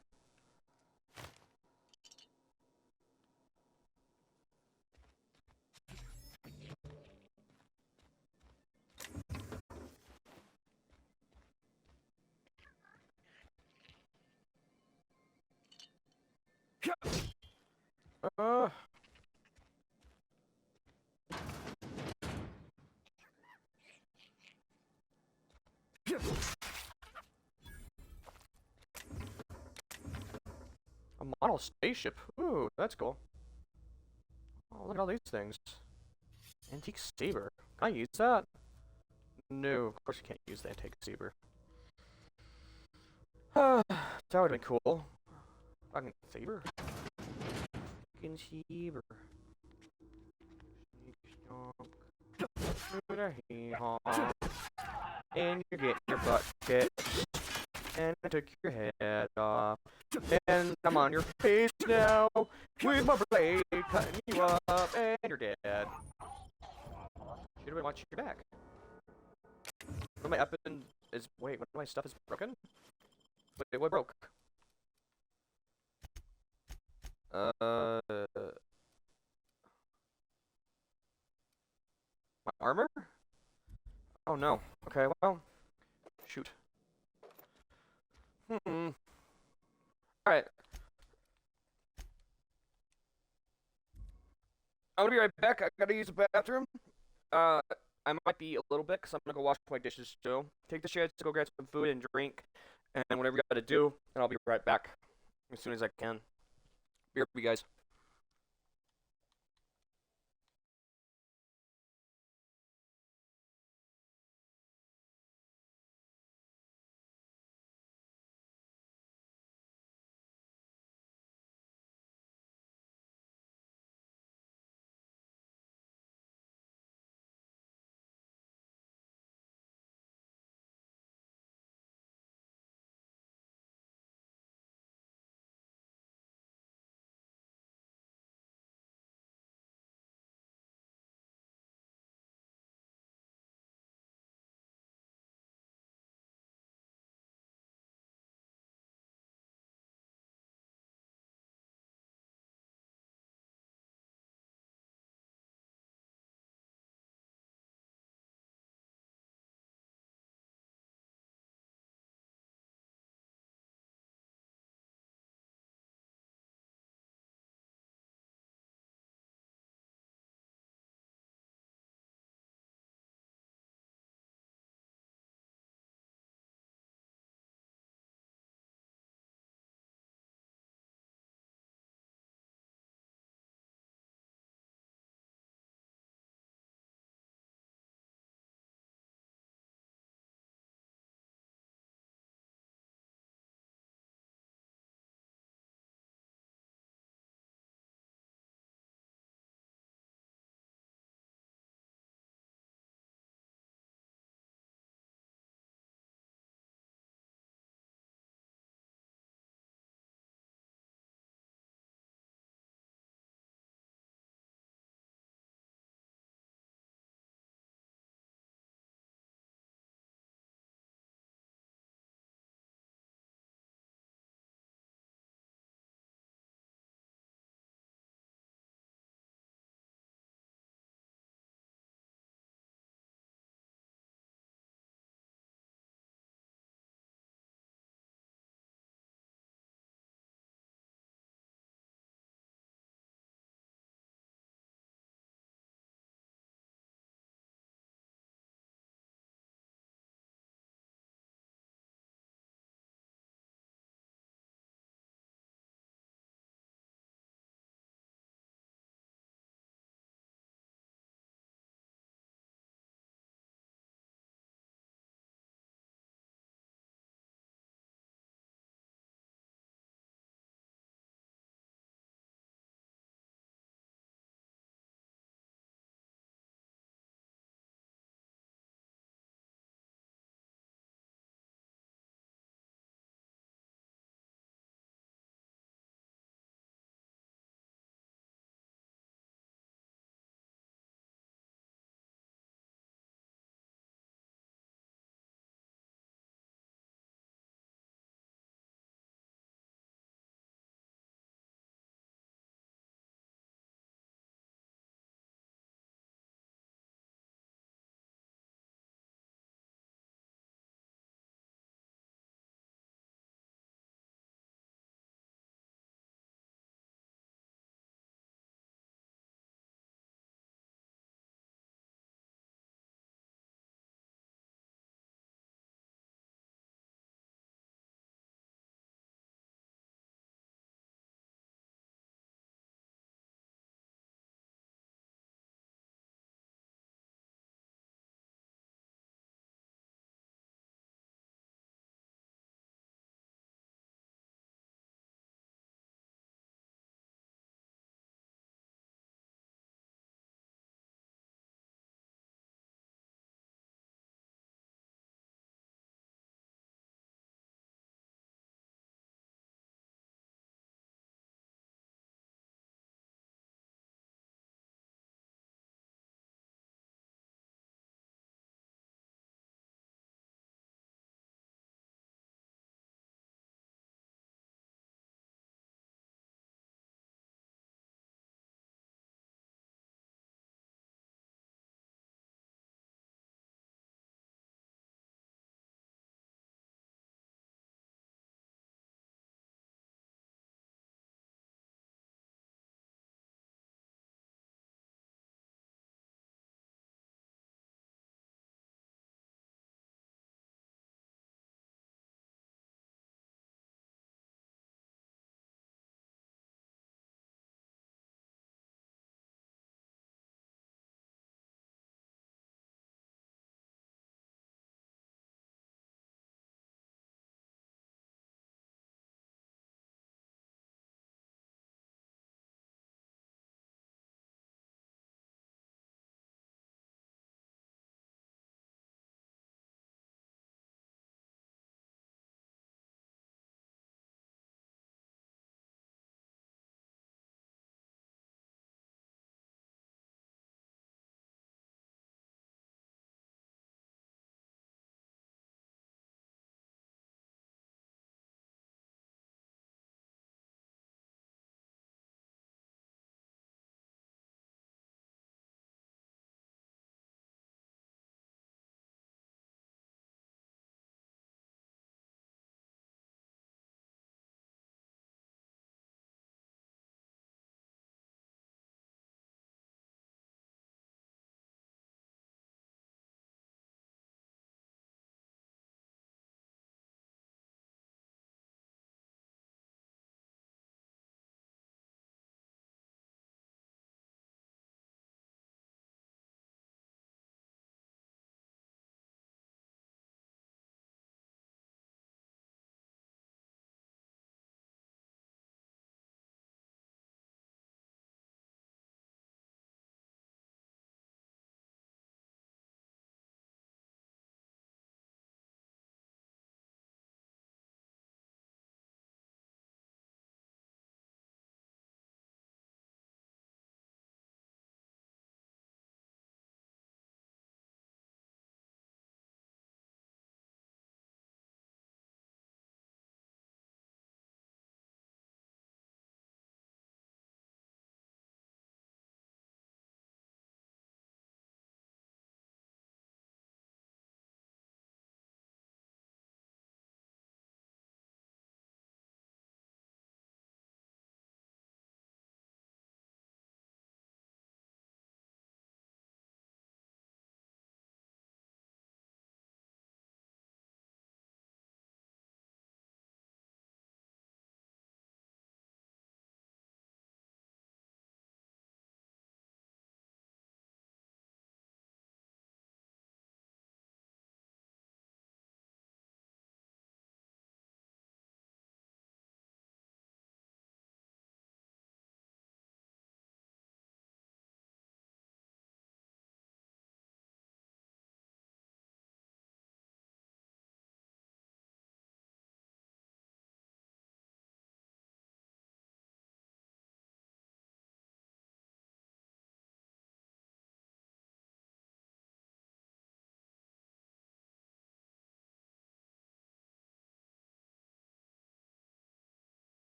Uh. A model spaceship. Ooh, that's cool. Oh, look at all these things. Antique saber. Can I use that? No, of course you can't use the antique saber. That would have been cool. Fucking saber. Fucking saber. And you're getting your butt kicked. And I took your head off. And I'm on your face now with my blade cutting you up, and you're dead. Should have been watching your back. What my Apon is. Wait, what my stuff is broken? Wait, what broke? My armor? Oh no. Okay, well. Shoot. Alright. I'm gonna be right back. I gotta use the bathroom. I might be a little bit because I'm gonna go wash my dishes too. Take the chance to go get some food and drink, and whatever you gotta do, and I'll be right back as soon as I can. Be right with you guys.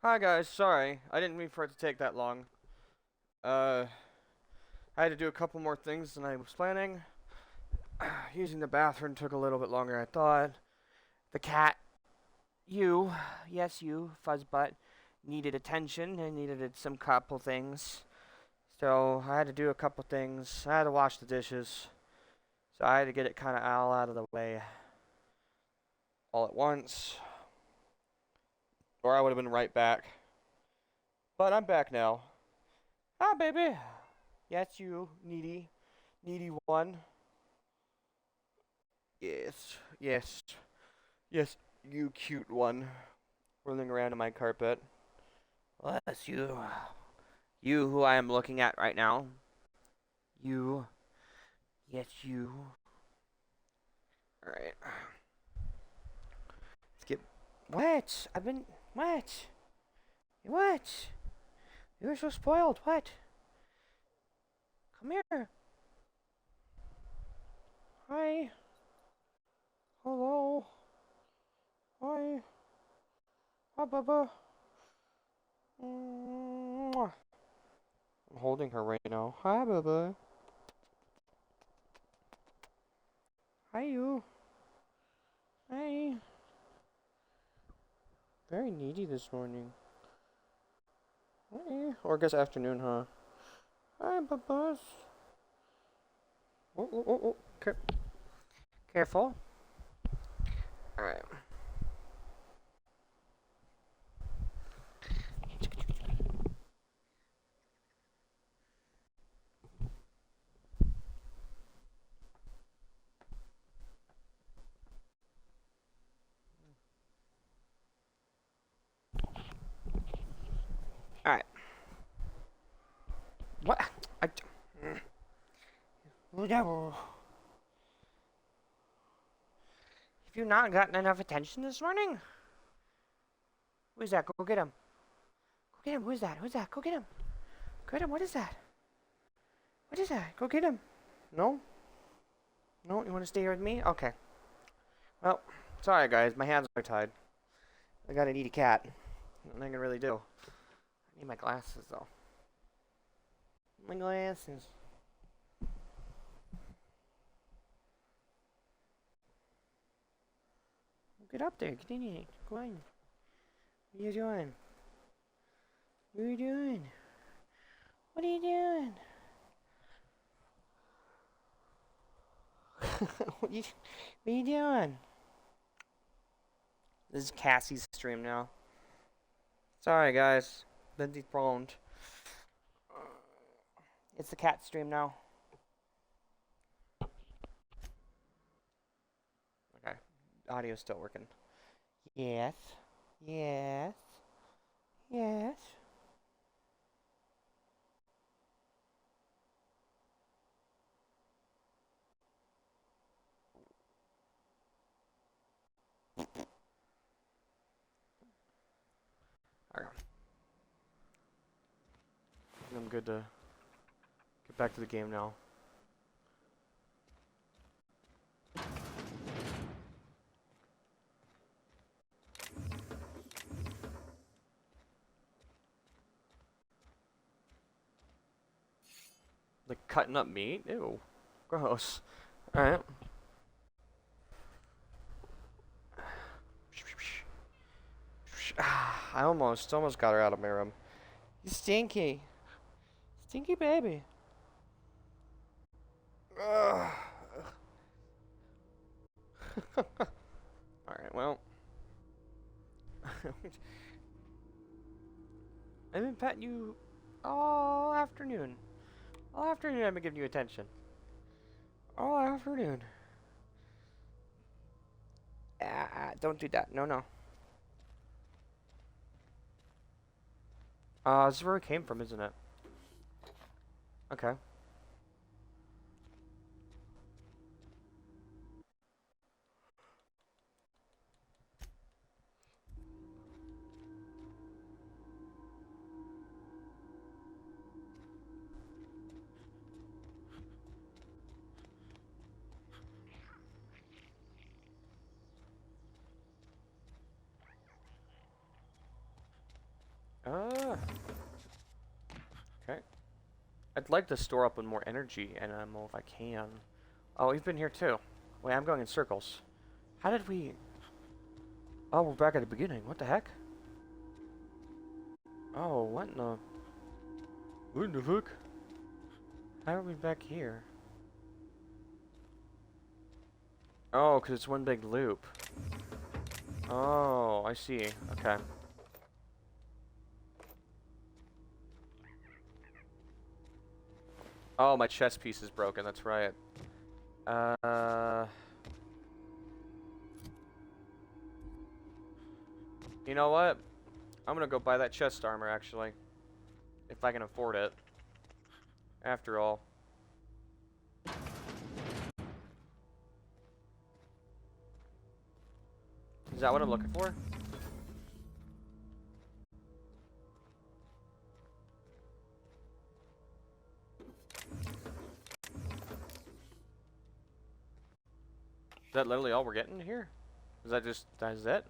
Hi guys, sorry. I didn't mean for it to take that long. I had to do a couple more things than I was planning. Using the bathroom took a little bit longer than I thought. The cat, yes you, Fuzzbutt, needed attention and needed some couple things. So I had to do a couple things. I had to wash the dishes. So I had to get it kind of all out of the way all at once. Or I would have been right back. But I'm back now. Ah, baby. Yes, you, needy one. Yes, yes, yes, you cute one. Rolling around on my carpet. Yes, you. You who I am looking at right now. You. Yes, you. Alright. Let's get... What? I've been... What? What? You were so spoiled. What? Come here. Hi. Hello. Hi. Hi, Bubba. Mwah. I'm holding her right now. Hi, Bubba. Hi, you. Hi. Very needy this morning. Hi. Or I guess afternoon, huh? Hi, Bubba. Oh. Careful. Alright. Alright. What? Have you not gotten enough attention this morning? Who's that? Go get him. Go get him. Who's that? Who's that? Go get him. Go get him. What is that? What is that? Go get him. No? No? You want to stay here with me? Okay. Well, sorry guys. My hands are tied. I got a needy cat. Nothing I can really do. I need my glasses though. My glasses. Get up there. Get in here. Go on. What are you doing? What are you doing? What are you doing? what are you doing? This is Cassie's stream now. Sorry guys. Been dethroned. It's the cat stream now. Okay. Audio's still working. Yes. Yes. Yes. Okay. I'm good to get back to the game now. Like cutting up meat? Ew. Gross. Alright. I almost got her out of my room. You stinky. Stinky baby. Alright, well. I've been petting you all afternoon. All afternoon I've been giving you attention. All afternoon. Don't do that. No. This is where it came from, isn't it? Okay. Okay. I'd like to store up with more energy and ammo if I can. Oh, we've been here too. Wait, I'm going in circles. How did we... Oh, we're back at the beginning. What the heck? Oh, what in the... What in the fuck? How are we back here? Oh, because it's one big loop. Oh, I see. Okay. Oh, my chess piece is broken. That's right. You know what? I'm gonna go buy that chest armor, actually. If I can afford it. After all. Is that what I'm looking for? Is that literally all we're getting here? Is that just, that is it?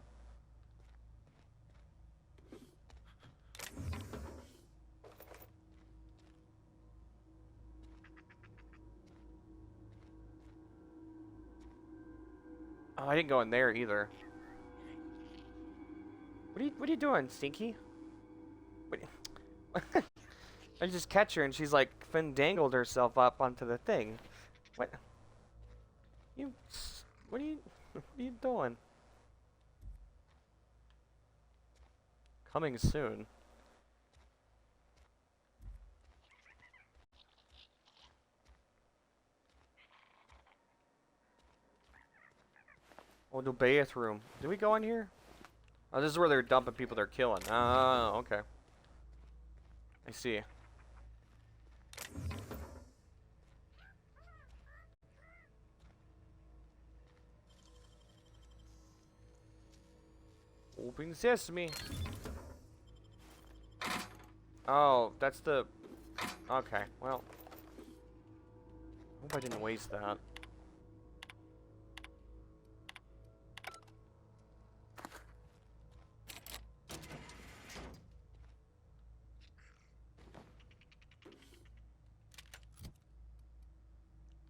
Oh, I didn't go in there either. What are you doing, Stinky? What I just catch her and she's like fandangled herself up onto the thing. What? What are you doing? Coming soon. Oh, the bathroom. Did we go in here? Oh, this is where they're dumping people they're killing. Oh, okay. I see. Open sesame. Oh, that's the... Okay, well. Hope I didn't waste that.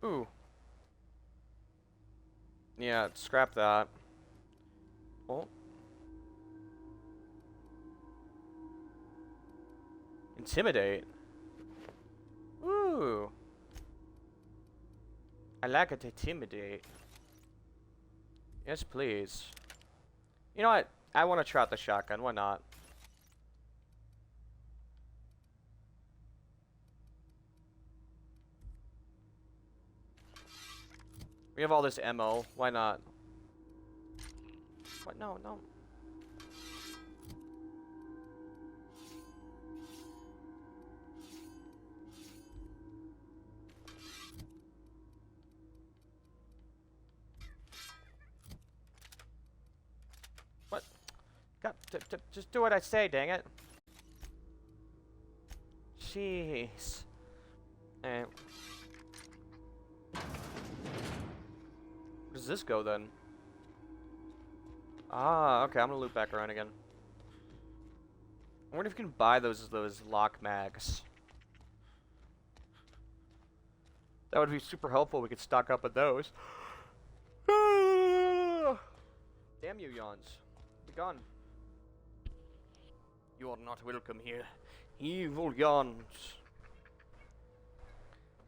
Ooh. Yeah, scrap that. Oh. Intimidate. Ooh. I like it to intimidate. Yes, please. You know what? I want to try out the shotgun. Why not? We have all this ammo. Why not? What? No, no. What? God, just do what I say, dang it. Jeez. Where does this go then? Ah, okay, I'm gonna loop back around again. I wonder if you can buy those lock mags. That would be super helpful. We could stock up with those. Damn you, yawns. Be gone. You are not welcome here. Evil yawns.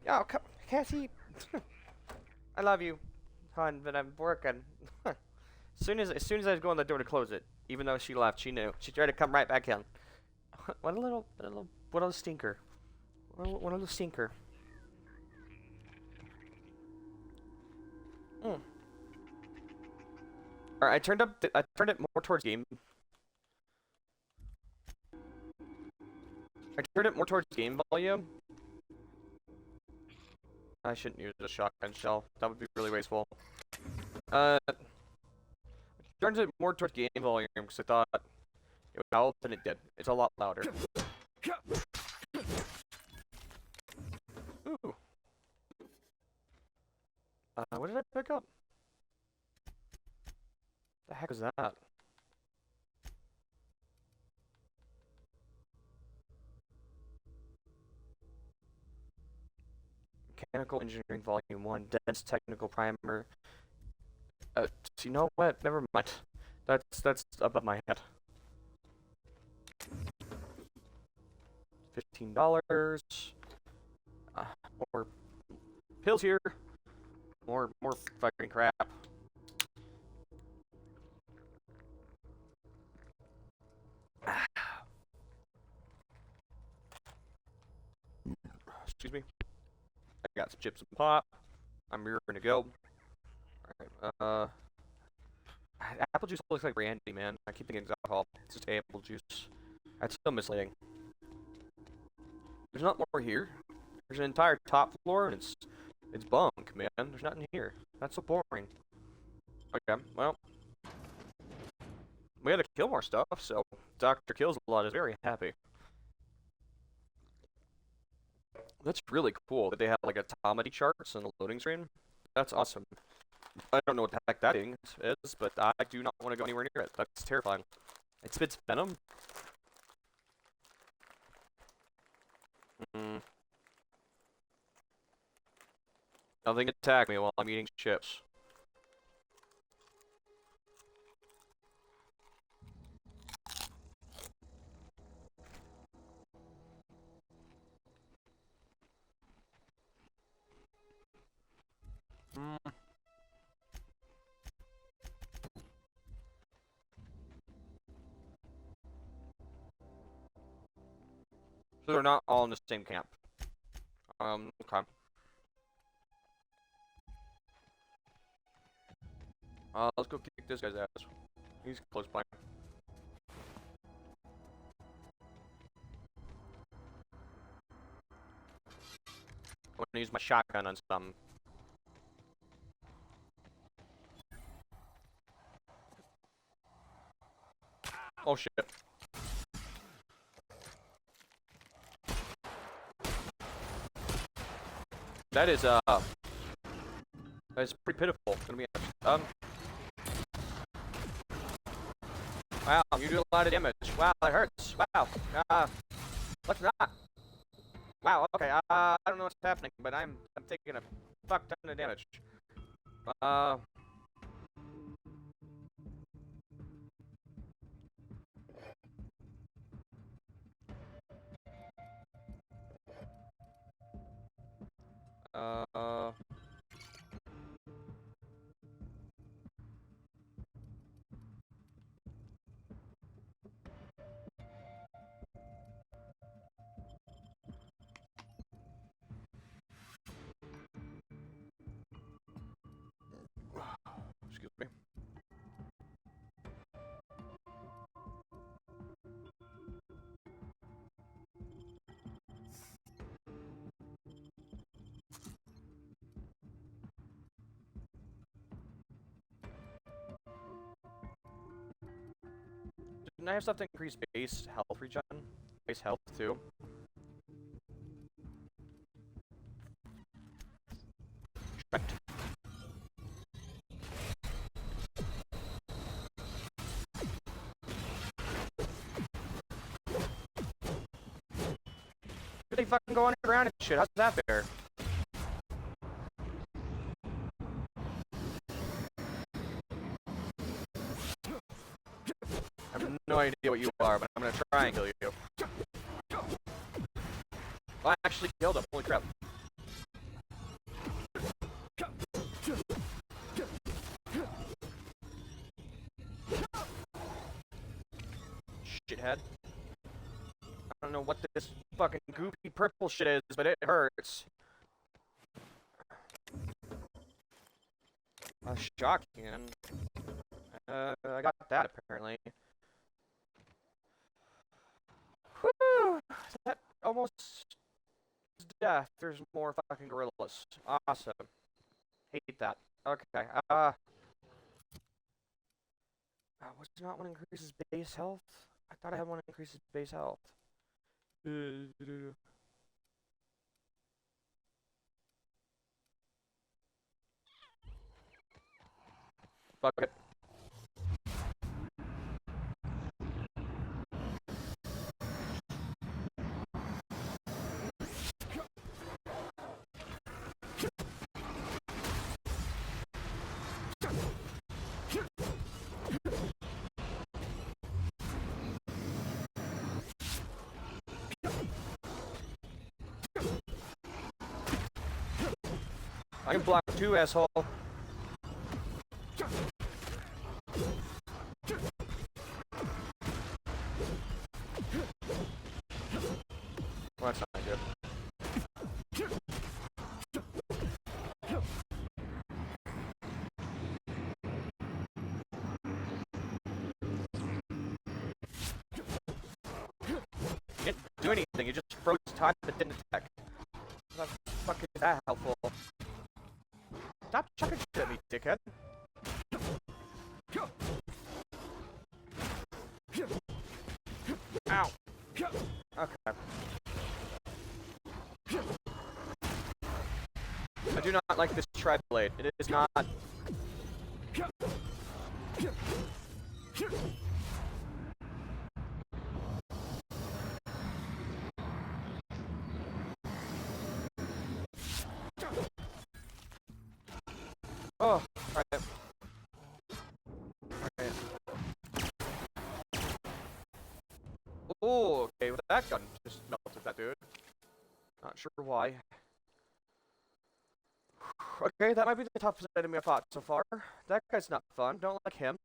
Oh, come, Cassie. I love you, hon, but I'm working. as soon as I go in the door to close it, even though she left, she knew. She tried to come right back in. What a little stinker. What a little stinker. Mm. Alright, I turned it more towards game. I turned it more towards game volume. I shouldn't use a shotgun shell. That would be really wasteful. Turned it more towards game volume because I thought it would help, and it did. It's a lot louder. Ooh. What did I pick up? The heck is that? Mechanical Engineering Volume 1, Dense Technical Primer. You know what? Never mind. That's above my head. $15. More pills here. More fucking crap. Excuse me. I got some chips and pop. I'm rearing to go. Alright, apple juice looks like brandy, man. I keep thinking it's alcohol. It's just apple juice. That's so misleading. There's not more here. There's an entire top floor, and it's bunk, man. There's nothing here. That's so boring. Okay, well. We had to kill more stuff, so Dr. KillsAlot is very happy. That's really cool that they have like automata charts on the loading screen. That's awesome. I don't know what the heck that thing is, but I do not want to go anywhere near it. That's terrifying. It spits venom? Nothing attack me while I'm eating chips. So they're not all in the same camp. Okay. Let's go kick this guy's ass. He's close by. I'm gonna use my shotgun on some. Oh shit. That's pretty pitiful, gonna be honest. Wow, you do a lot of damage. Wow, that hurts. Wow. Let's not. Wow, okay, I don't know what's happening, but I'm taking a fuck ton of damage. Excuse me. Didn't I have stuff to increase base health regen? Base health too? Correct. They fucking go underground and shit. How's that fair? I have no idea what you are, but I'm gonna try and kill you. Well, I actually killed him. Holy crap. Shithead. I don't know what this fucking goopy purple shit is, but it hurts. A shotgun. I got that apparently. Whew! That almost is death. There's more fucking gorillas. Awesome. Hate that. Okay. Was there not one increases base health? I thought I had one increases base health. Fuck it. I can block too, asshole. Well, that's not good. You didn't do anything, you just froze time but didn't attack. How the fuck is that helpful? Stop chucking shit at me, dickhead. Ow. Okay. I do not like this tri-blade. It is not... Oh, alright. Alright. Oh, okay, with that gun just melted that dude. Not sure why. Okay, that might be the toughest enemy I've fought so far. That guy's not fun, don't like him.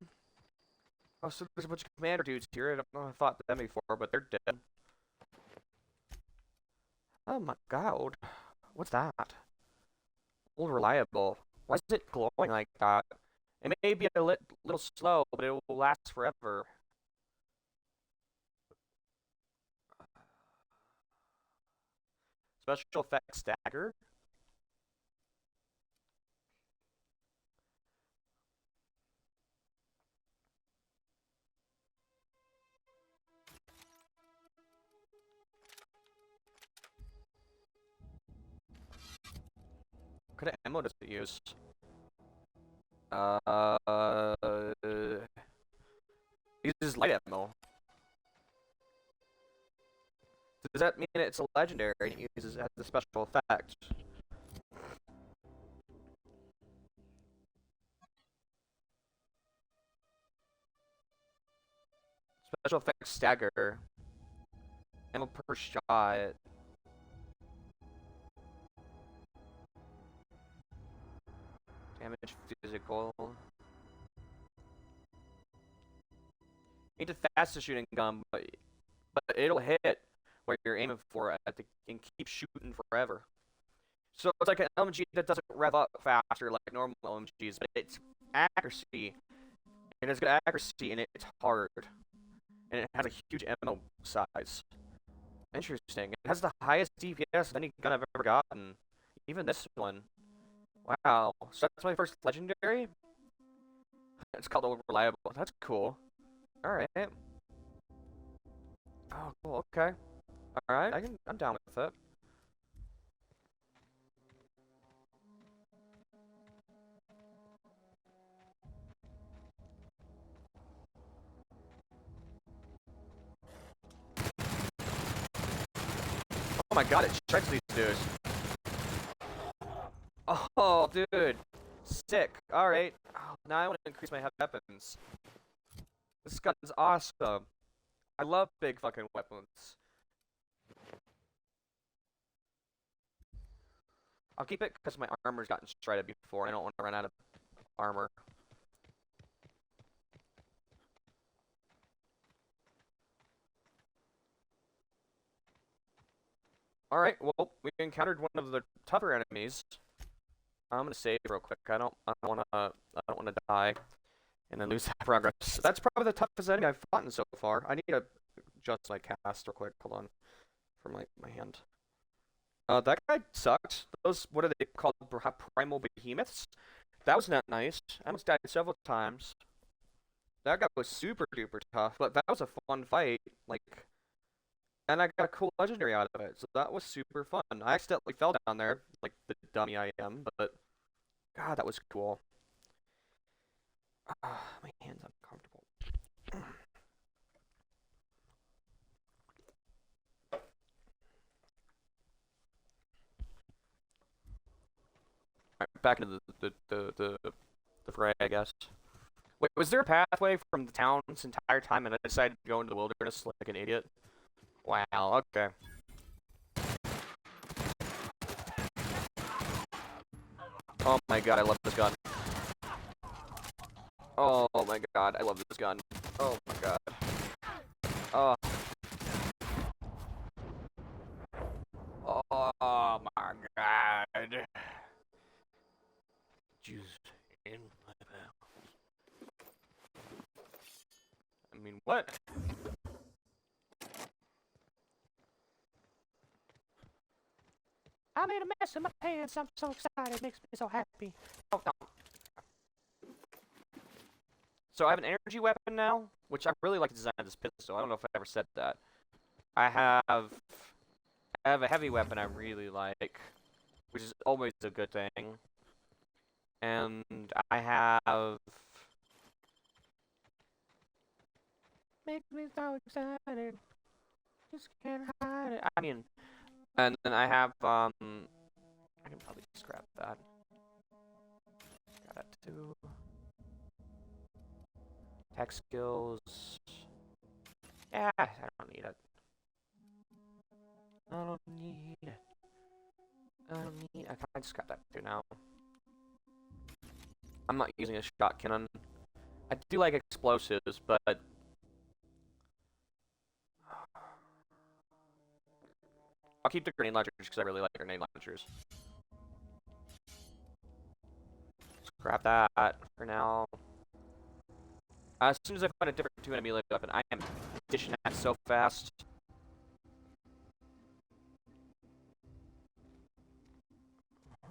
Oh, so there's a bunch of commander dudes here. I don't know if I fought them before, but they're dead. Oh my god. What's that? Old reliable. Why is it glowing like that? It may be a little slow, but it will last forever. Special effects dagger. What kind of ammo does it use? It uses light ammo. Does that mean it's a legendary and it uses the special effect? Special effects stagger. Ammo per shot. Damage physical. Need a faster shooting gun, but it'll hit what you're aiming for and keep shooting forever. So it's like an LMG that doesn't rev up faster like normal LMGs, but it's accuracy. And it's good accuracy and it's hard. And it has a huge ammo size. Interesting. It has the highest DPS of any gun I've ever gotten. Even this one. Wow. So that's my first legendary? It's called Old Reliable. That's cool. Alright. Oh, cool. Okay. Alright. I'm down with it. Oh my god, it strikes these dudes. Oh, dude. Sick. Alright. Oh, now I want to increase my weapons. This gun is awesome. I love big fucking weapons. I'll keep it because my armor's gotten shredded before. I don't want to run out of armor. Alright, well, we encountered one of the tougher enemies. I'm gonna save real quick. I don't wanna die and then lose that progress. That's probably the toughest enemy I've fought so far. I need to adjust my cast real quick. Hold on. From my hand. That guy sucked. Those, what are they called? Primal behemoths? That was not nice. I almost died several times. That guy was super duper tough, but that was a fun fight. Like, and I got a cool legendary out of it, so that was super fun. I accidentally fell down there, like the dummy I am, but God, that was cool. My hand's uncomfortable. Alright, back into the fray, I guess. Wait, was there a pathway from the town this entire time and I decided to go into the wilderness like an idiot? Wow, okay. Oh my god, I love this gun. Oh my god, I love this gun. Oh my god. Oh. Oh my god. Juice in my mouth. I mean, what? I made a mess in my pants. I'm so excited. It makes me so happy. Oh, no. So I have an energy weapon now, which I really like the design of this pistol. I don't know if I ever said that. I have a heavy weapon I really like, which is always a good thing. And I have... Makes me so excited. Just can't hide it. I mean, and then I have, I can probably scrap that. Got that too. Tech skills. Yeah, I don't need it. I don't need it. I can scrap that too now. I'm not using a shot cannon. I do like explosives, but I'll keep the grenade launchers because I really like grenade launchers. Scrap that for now. As soon as I find a different two-handed melee weapon, I am dishing that so fast.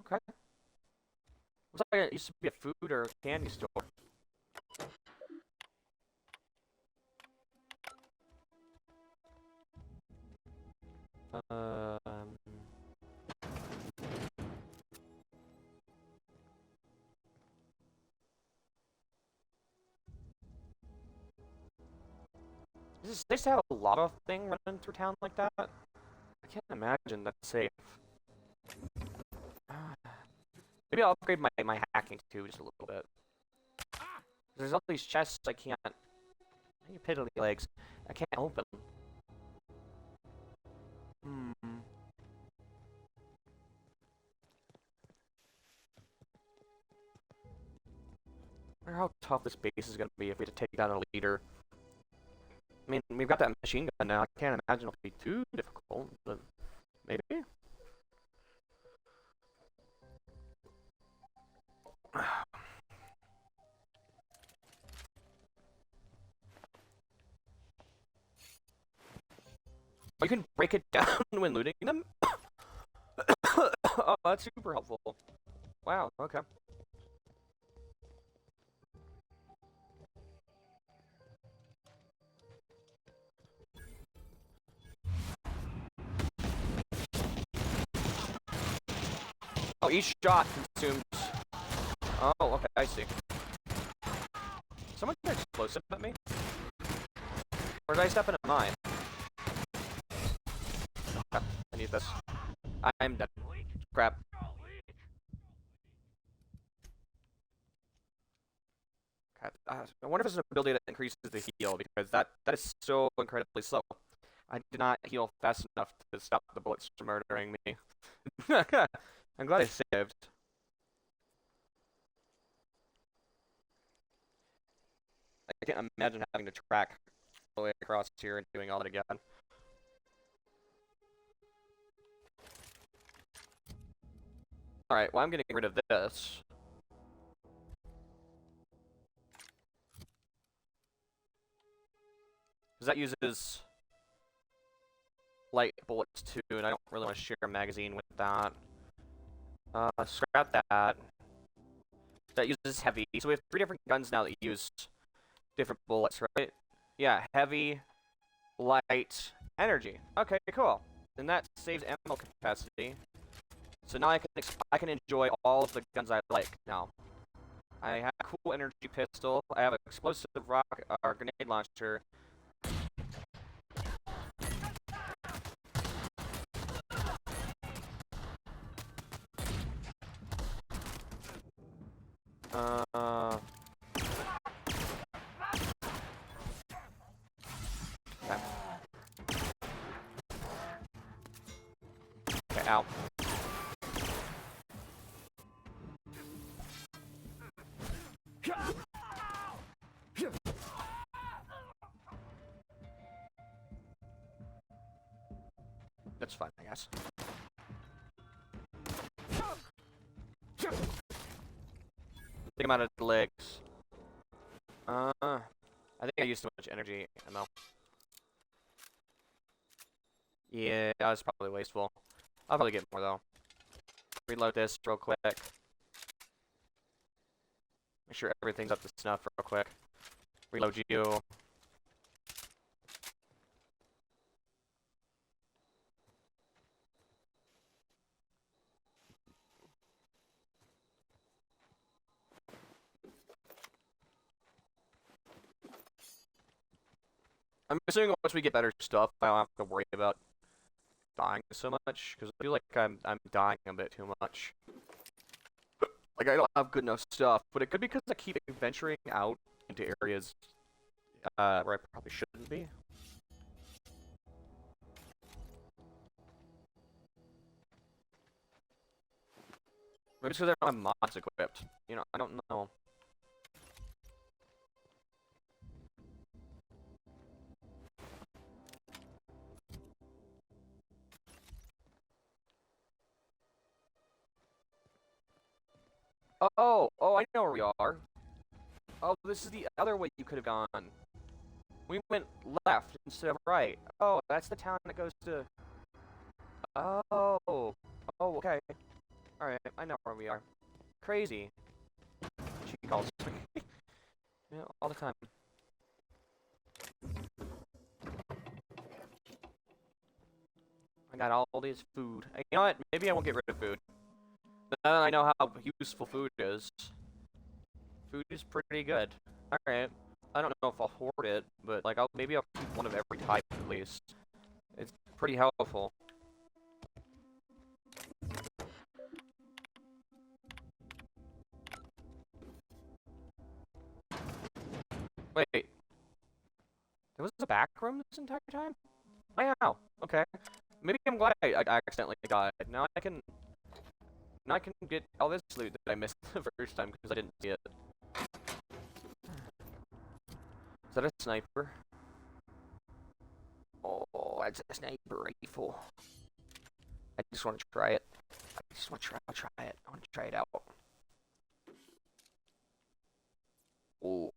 Okay. Looks like it used to be a food or a candy store. Is it nice to have a lava thing running through town like that? I can't imagine that's safe. Maybe I'll upgrade my hacking too just a little bit. There's all these chests I can't... You piddly legs. I can't open. I wonder how tough this base is going to be if we have to take down a leader. I mean, we've got that machine gun now. I can't imagine it'll be too difficult, but maybe. You can break it down when looting them? Oh, that's super helpful. Wow, okay. Oh, each shot consumes... Oh, okay, I see. Someone threw an explosive at me? Or did I step into mine? Okay, I need this. I'm dead. Crap. Okay, I wonder if it's an ability that increases the heal, because that is so incredibly slow. I did not heal fast enough to stop the bullets from murdering me. I'm glad I saved. I can't imagine having to track all the way across here and doing all that again. Alright, well I'm getting rid of this. Because that uses light bullets too, and I don't really want to share a magazine with that. Scrap that. That uses heavy. So we have 3 different guns now that use different bullets, right? Yeah, heavy, light, energy. Okay, cool. And that saves ammo capacity. So now I can enjoy all of the guns I like now. I have a cool energy pistol. I have an explosive rock or grenade launcher. Okay, ow. That's fine, I guess. Take him out of the legs. I think I used too much energy ammo. Yeah, that was probably wasteful. I'll probably get more though. Reload this real quick. Make sure everything's up to snuff real quick. Reload you. I'm assuming once we get better stuff, I don't have to worry about dying so much, because I feel like I'm dying a bit too much. Like, I don't have good enough stuff, but it could be because I keep venturing out into areas where I probably shouldn't be. Maybe it's because I don't have mods equipped. You know, I don't know. Oh, I know where we are. Oh, this is the other way you could have gone. We went left instead of right. Oh, that's the town that goes to... Oh, okay. Alright, I know where we are. Crazy. She calls me. Yeah, all the time. I got all this food. You know what? Maybe I won't get rid of food. But now that I know how useful food is. Food is pretty good. Alright. I don't know if I'll hoard it, but like maybe I'll keep one of every type at least. It's pretty helpful. Wait. There was a back room this entire time? Wow. Okay. Maybe I'm glad I accidentally died. Now I can get all this loot that I missed the first time because I didn't see it. Is that a sniper? Oh, that's a sniper rifle. I just want to try it. I just want to try it. I want to try it out. Oh.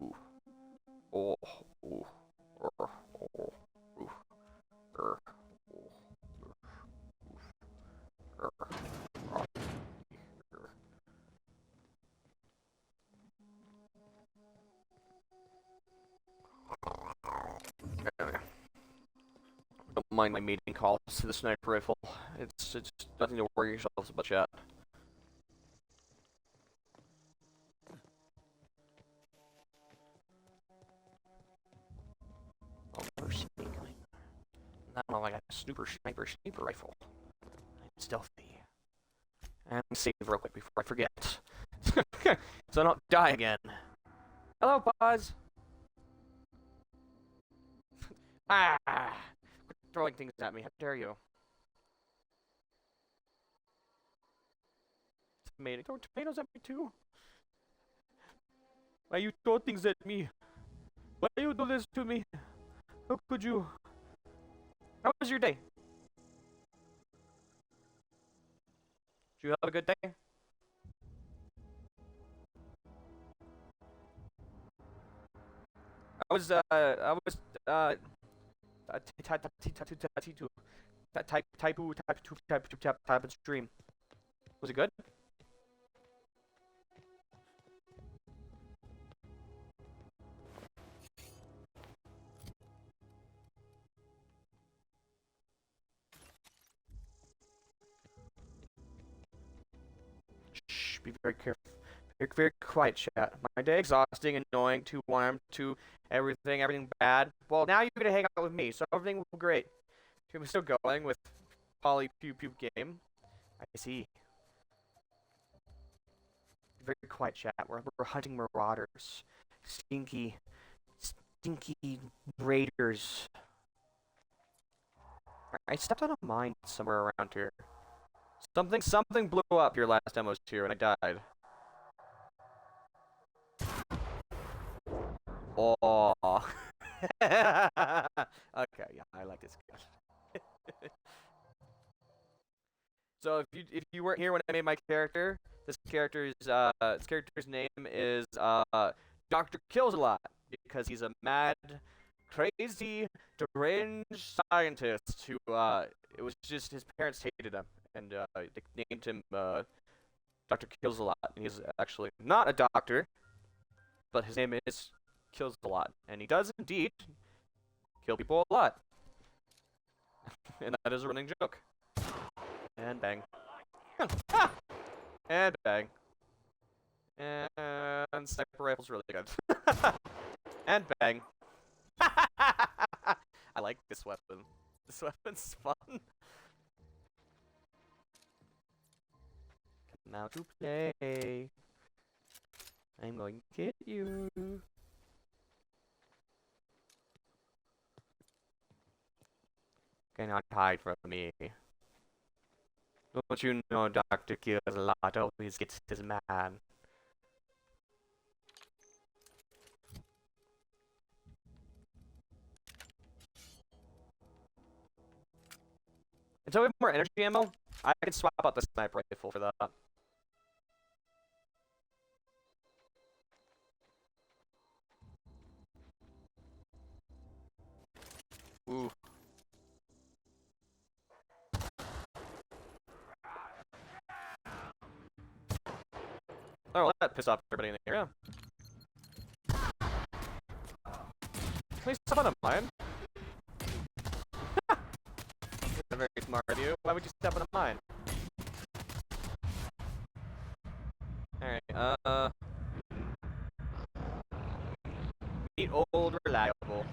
Ooh. Oh. Ooh. Oh. Oh. Ooh. Don't mind my meeting calls to the sniper rifle. It's nothing to worry yourselves about yet. Oh, we're sneaking. Now I got a sniper rifle. I'm stealthy. And save real quick before I forget. So I don't die again. Hello, Paz. Ah! Quit throwing things at me. How dare you? Tomato. Throw tomatoes at me too. Why you throw things at me? Why you do this to me? How could you? How was your day? Did you have a good day? I was type stream. Was it good? Shh, be very careful. Very quiet, chat. My day exhausting, annoying, too warm, too everything bad. Well, now you're gonna hang out with me, so everything will be great. We're still going with Polly Pew Pew game. I see. Very quiet, chat. We're hunting marauders, stinky raiders. I stepped on a mine somewhere around here. Something blew up your last demo's here, and I died. Oh. Okay, yeah, I like this guy. So if you weren't here when I made my character, this character's name is Dr. KillsAlot because he's a mad, crazy, deranged scientist who it was just his parents hated him and they named him Dr. KillsAlot. And he's actually not a doctor, but his name is KillsAlot, and he does indeed kill people a lot. And that is a running joke. And bang. And bang. And sniper rifle's really good. And bang. I like this weapon. This weapon's fun. Now to play. I'm going to get you. Cannot hide from me. Don't you know Dr. KillsAlot always gets his man? And so we have more energy ammo. I can swap out the sniper rifle for that. Ooh. Oh, well, that pissed off everybody in the area. Please step on a mine. That's very smart of you. Why would you step on a mine? Alright, meet old reliable.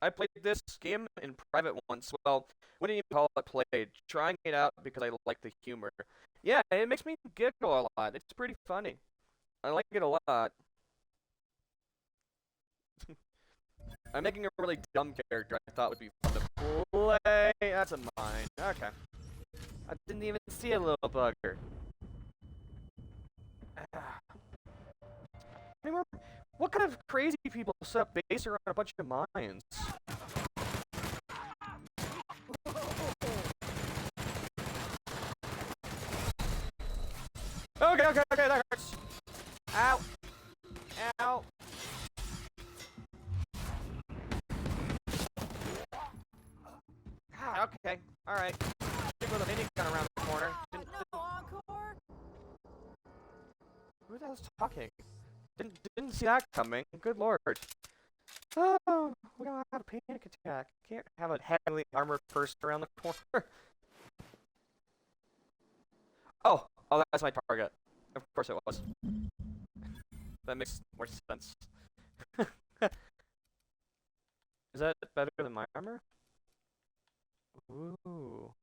I played this game in private once. Well, what do you call it? Played, trying it out because I like the humor. Yeah, it makes me giggle a lot. It's pretty funny. I like it a lot. I'm making a really dumb character I thought would be fun to play. That's a mine. Okay. I didn't even see a little bugger. Anymore? What kind of crazy people set up base around a bunch of mines? Okay, that hurts. Ow. Ow. God, okay, alright. Stick with a minigun around the corner. Who the hell's talking? Didn't see that coming. Good lord. Oh, we don't have a panic attack. Can't have a heavily armored person around the corner. Oh, that's my target. Of course it was. That makes more sense. Is that better than my armor? Ooh.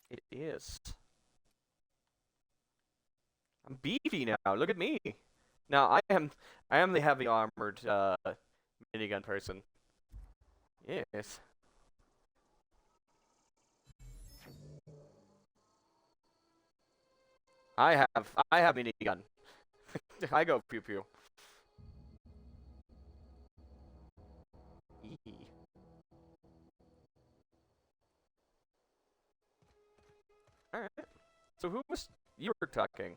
It is. I'm beefy now. Look at me. Now I am the heavy armored minigun person. Yes. I have minigun. I go pew pew. Eee. All right. So who was you were talking?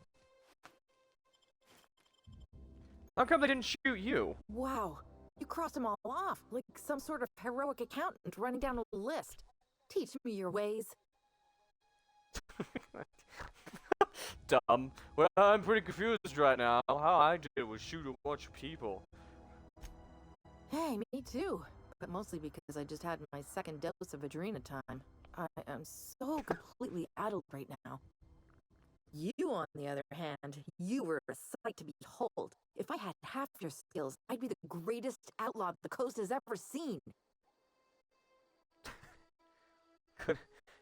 How come they didn't shoot you? Wow, you crossed them all off, like some sort of heroic accountant running down a list. Teach me your ways. Dumb. Well, I'm pretty confused right now. All I did was shoot a bunch of people. Hey, me too. But mostly because I just had my second dose of Adrenatime. I am so completely addled right now. You, on the other hand, you were a sight to behold. If I had half your skills, I'd be the greatest outlaw the coast has ever seen.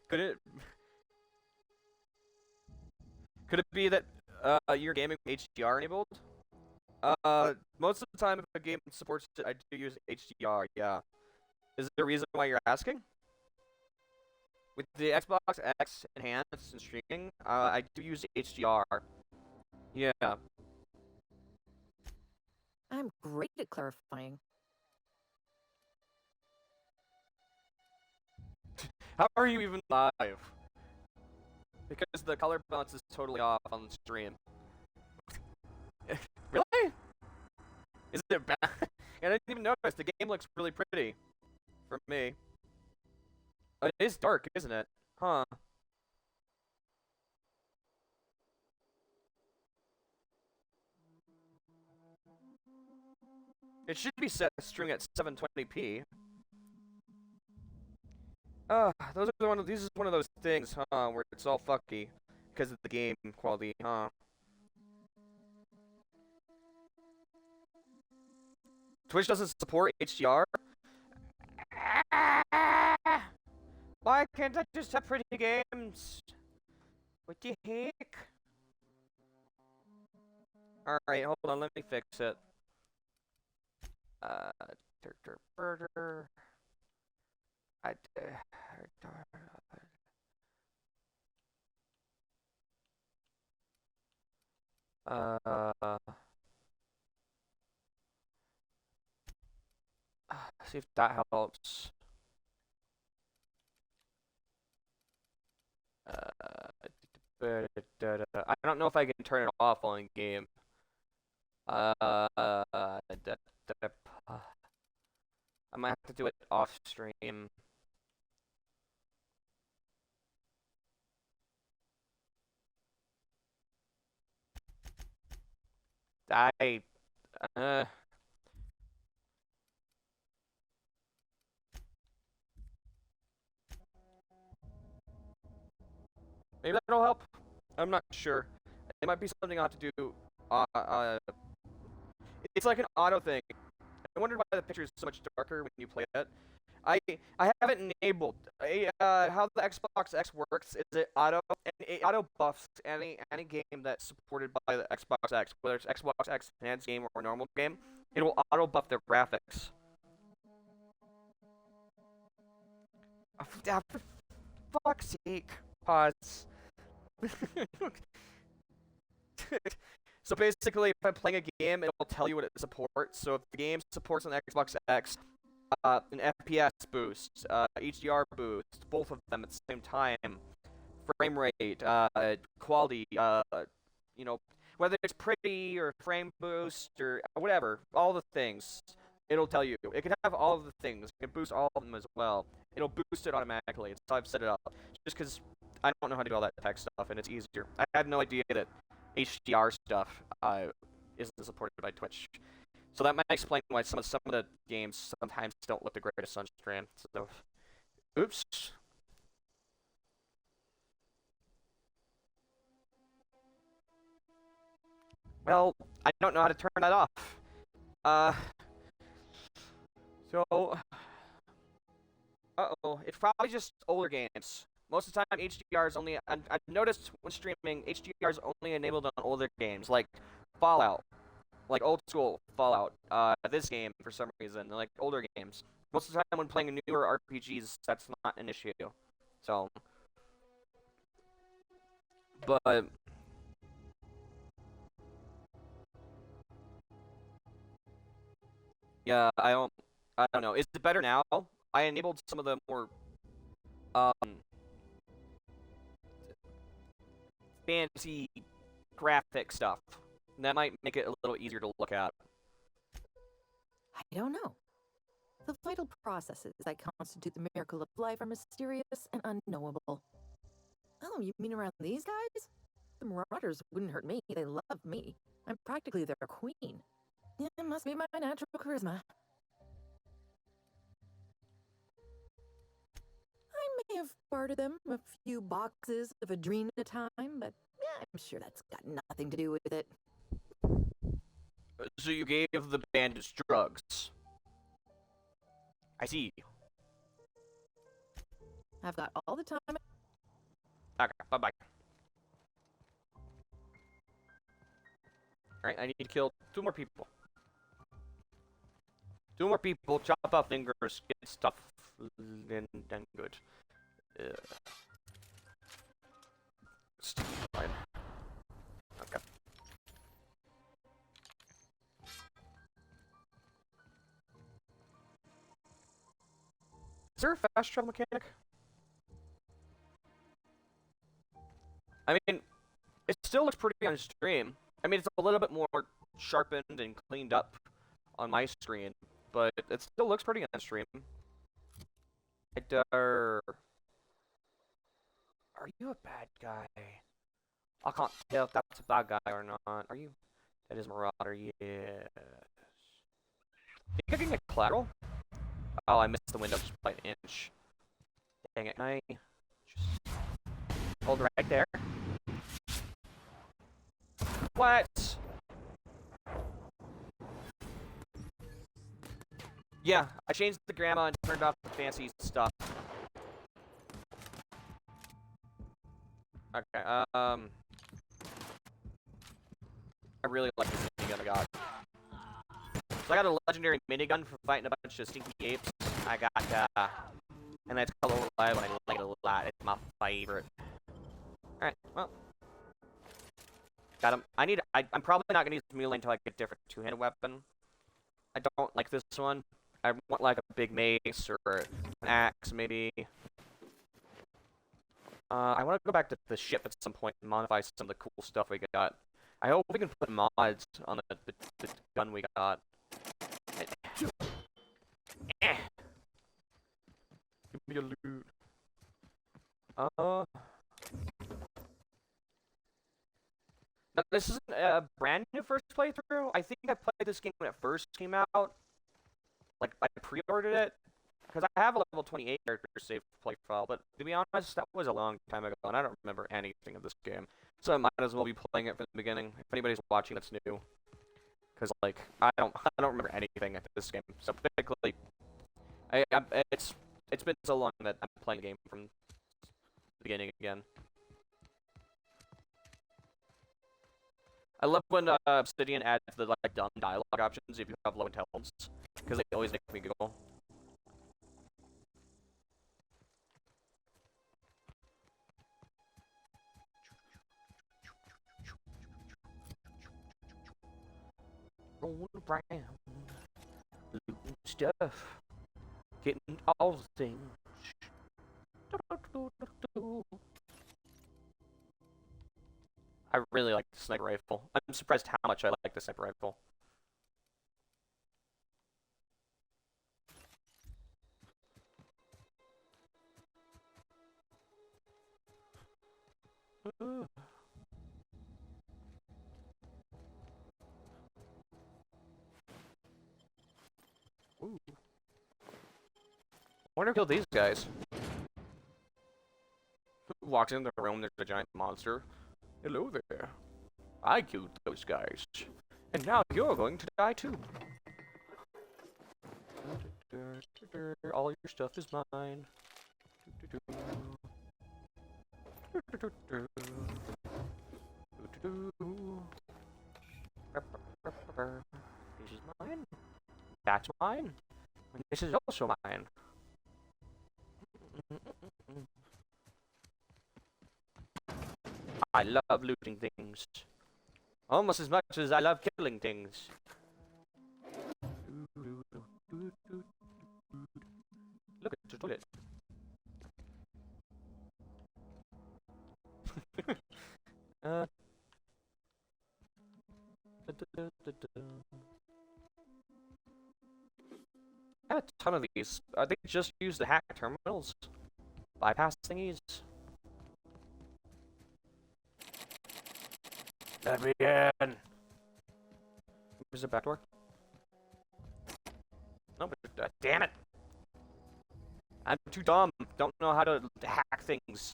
Could it be that your gaming HDR enabled? Most of the time, if a game supports it, I do use HDR. Yeah. Is there a reason why you're asking? With the Xbox X enhanced and streaming, I do use HDR. Yeah. I'm great at clarifying. How are you even live? Because the color balance is totally off on the stream. Really? Is it bad? And I didn't even notice. The game looks really pretty. For me. It is dark, isn't it? Huh. It should be set streaming at 720p. Those are these is one of those things, huh, where it's all fucky because of the game quality, huh? Twitch doesn't support HDR? Why can't I just have pretty games? What the heck? Alright, hold on, let me fix it. Burger. See if that helps. I don't know if I can turn it off on game. I might have to do it off stream. Maybe that'll help. I'm not sure. It might be something I have to do. It's like an auto thing. I wonder why the picture is so much darker when you play it. I have it enabled. How the Xbox X works is it auto buffs any game that's supported by the Xbox X, whether it's Xbox X Enhanced game or a normal game. It will auto buff their graphics. For fuck's sake, pause. So basically, if I'm playing a game, it will tell you what it supports. So if the game supports an Xbox X, an FPS boost, HDR boost, both of them at the same time, frame rate, quality, you know, whether it's pretty or frame boost or whatever, all the things, it'll tell you. It can have all of the things. It can boost all of them as well. It'll boost it automatically. It's how I've set it up. Just because I don't know how to do all that tech stuff, and it's easier. I had no idea that HDR stuff isn't supported by Twitch. So that might explain why some of the games sometimes don't look the greatest on stream. So, oops. Well, I don't know how to turn that off. Uh-oh, it's probably just older games. Most of the time, HDR is only. I've noticed when streaming, HDR is only enabled on older games, like Fallout, like old school Fallout. This game for some reason, like older games. Most of the time, when playing newer RPGs, that's not an issue. So, but yeah, I don't know. Is it better now? I enabled some of the more fancy graphic stuff. That might make it a little easier to look at. I don't know. The vital processes that constitute the miracle of life are mysterious and unknowable. Oh, you mean around these guys? The Marauders wouldn't hurt me. They love me. I'm practically their queen. Yeah, it must be my natural charisma. I may have bartered them a few boxes of Adrena at a time, but yeah, I'm sure that's got nothing to do with it. So you gave the bandits drugs. I see. I've got all the time. Okay, bye-bye. Alright, I need to kill 2 more people. 2 more people, chop off fingers, get stuff, and good. Fine. Okay. Is there a fast travel mechanic? I mean, it still looks pretty on stream. I mean, it's a little bit more sharpened and cleaned up on my screen, but it still looks pretty on stream. Are you a bad guy? I can't tell if that's a bad guy or not. Are you? That is Marauder, yes. Think I can get collateral? Oh, I missed the window just by an inch. Dang it, can I just hold right there? What? Yeah, I changed the grandma and turned off the fancy stuff. Okay, I really like this minigun I got. So I got a legendary minigun for fighting a bunch of stinky apes. I got, and it's called Alive, and I like it a lot. It's my favorite. Alright, well. Got him. I'm probably not gonna use melee until I get a different two-handed weapon. I don't like this one. I want like a big mace or an axe, maybe. I want to go back to the ship at some point and modify some of the cool stuff we got. I hope we can put mods on the gun we got. Eh. Give me a loot. Now, this isn't a brand new first playthrough. I think I played this game when it first came out. Like, I pre-ordered it. Because I have a level 28 character saved play file, but to be honest, that was a long time ago, and I don't remember anything of this game. So I might as well be playing it from the beginning, if anybody's watching that's new. Because, like, I don't remember anything of this game. So basically, it's been so long that I'm playing the game from the beginning again. I love when Obsidian adds the like dumb dialogue options if you have low intelligence, because they always make me giggle. Rolling around, looting stuff, getting all the things. I really like the sniper rifle. I'm surprised how much I like the sniper rifle. Ooh. I wonder who killed these guys. Walks into the room, there's a giant monster. Hello there. I killed those guys. And now you're going to die too. All your stuff is mine. This is mine. That's mine. And this is also mine. I love looting things. Almost as much as I love killing things. Look at the toilet. I have a ton of these. I think just use the hack terminals. Bypass thingies. Let me in. Where's the back door? No, but damn it! I'm too dumb. Don't know how to hack things.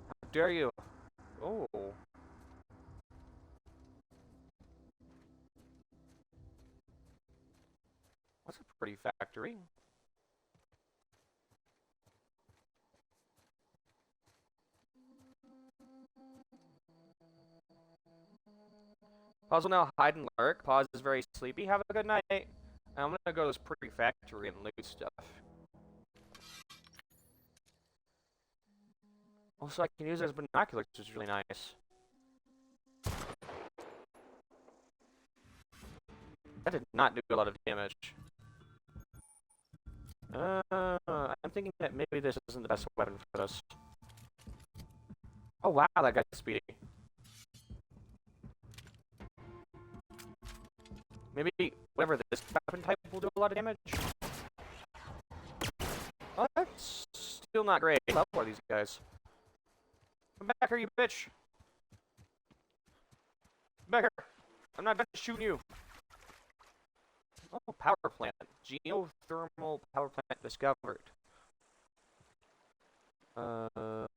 How dare you? Oh. That's a pretty factory. Pause will now hide and lurk. Pause is very sleepy. Have a good night. I'm gonna go to this pretty factory and loot stuff. Also, I can use it as binoculars, which is really nice. That did not do a lot of damage. I'm thinking that maybe this isn't the best weapon for this. Oh wow, that guy's speedy. Maybe whatever this weapon type will do a lot of damage. Oh, that's still not great. I love one of these guys. Come back here, you bitch. Come back here. I'm not done shooting you. Oh, power plant. Geothermal power plant discovered. I'm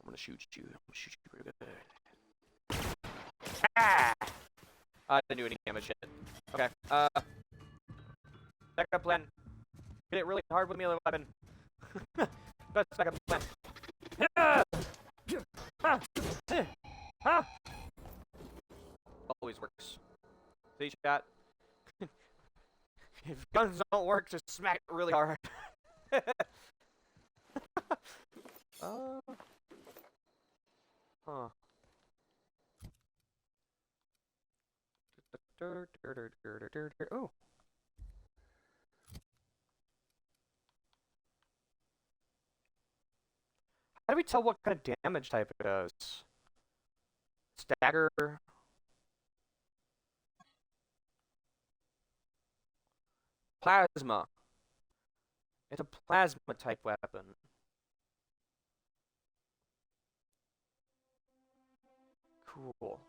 gonna shoot you. I'm gonna shoot you real good. Ah! I didn't do any damage yet. Okay. Backup plan. Hit it really hard with a melee weapon. Best backup plan. Always works. See, chat? If guns don't work, just smack it really hard. Huh. Oh. How do we tell what kind of damage type it is? Stagger. Plasma. It's a plasma type weapon. Cool.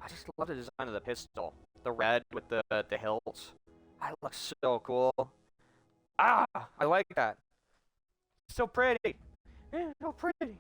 I just love the design of the pistol. The red with the hilts. That looks so cool. Ah, I like that. So pretty. So pretty.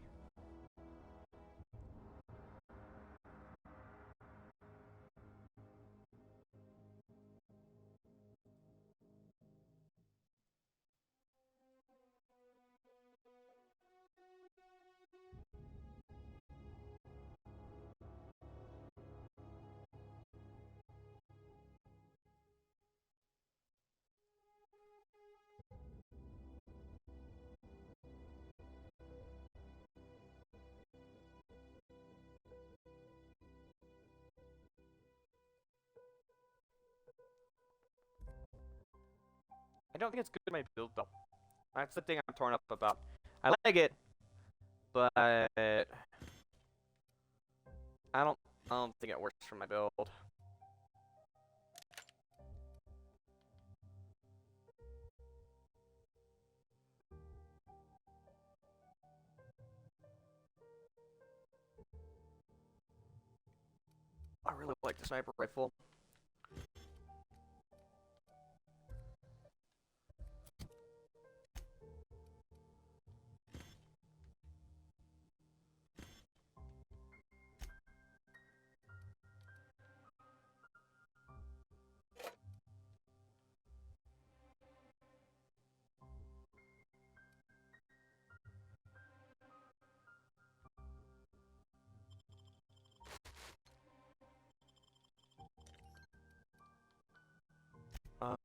I don't think it's good in my build though. That's the thing I'm torn up about. I like it, but I don't think it works for my build. I really like the sniper rifle. I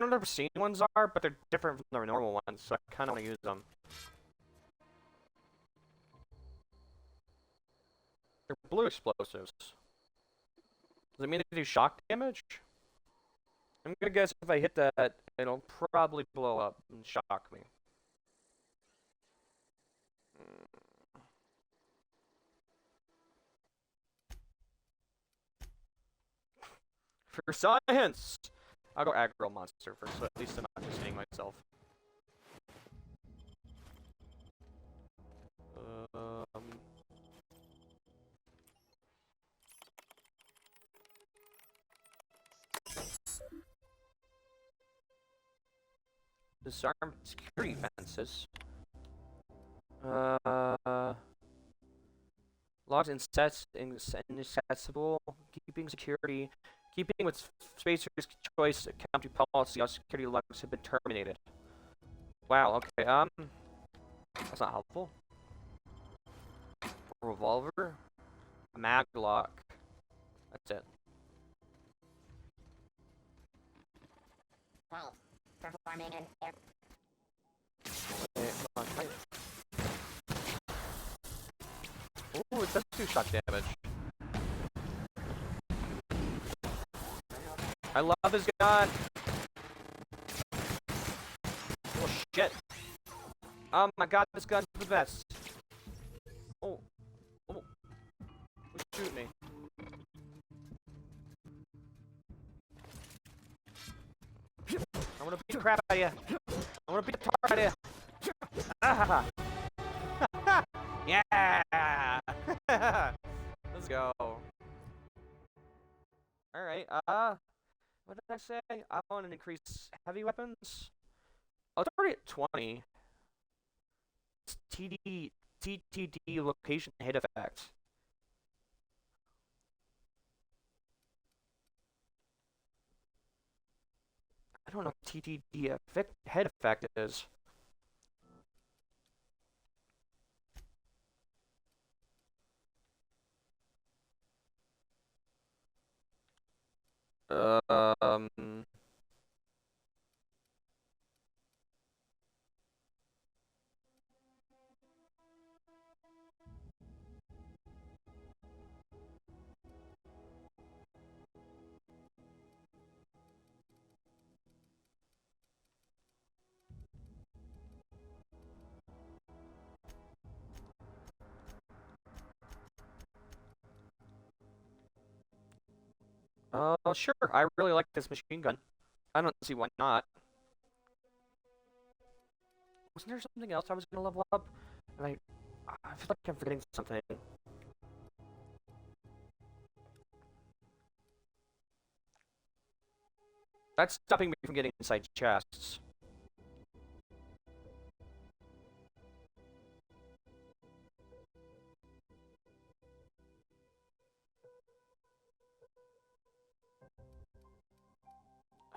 don't know what obscene ones are, but they're different from the normal ones, so I kind of want to use them. They're blue explosives. Does it mean they do shock damage? I'm gonna guess if I hit that, it'll probably blow up and shock me. For science! I'll go aggro monster first, so at least I'm not just hitting myself. Disarm security fences. Logs inaccessible. Keeping security. Keeping with Spacer's choice county policy, all security logs have been terminated. Wow, okay, that's not helpful. A revolver. A mag lock. That's it. Hey, performing an air. Wait, come on, ooh, it does 2 shock damage. I love this gun! Oh shit! Oh my god, this gun's the best! Oh. Oh. Who's shooting me? I'm gonna beat the crap out of you! I'm gonna beat the tar out of you! Ah! Yeah! Let's go. Alright, what did I say? I want to increase heavy weapons. Oh, it's already at 20. It's TTD location hit effect. I don't know what TTD head effect is. Um. Sure. I really like this machine gun. I don't see why not. Wasn't there something else I was gonna level up? And I feel like I'm forgetting something. That's stopping me from getting inside chests.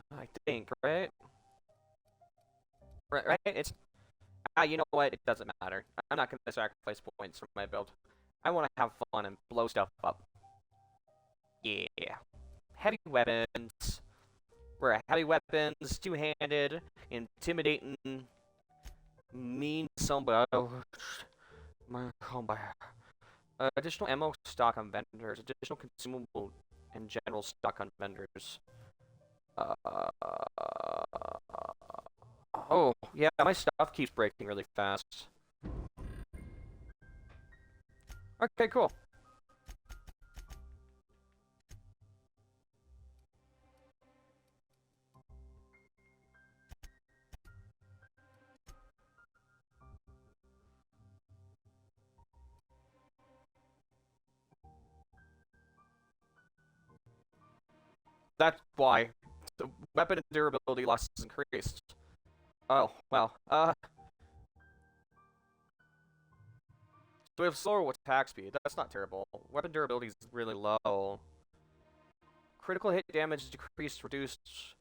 I think, right? Right? It's... you know what? It doesn't matter. I'm not gonna sacrifice points from my build. I want to have fun and blow stuff up. Yeah. Heavy weapons. We're heavy weapons, two-handed, intimidating, mean somebody. Additional ammo stock on vendors. Additional consumable and general stock on vendors. Oh, yeah, my stuff keeps breaking really fast. Okay, cool. That's why the weapon durability loss is increased. Oh, well, so we have slower attack speed. That's not terrible. Weapon durability is really low. Critical hit damage decreased, reduced.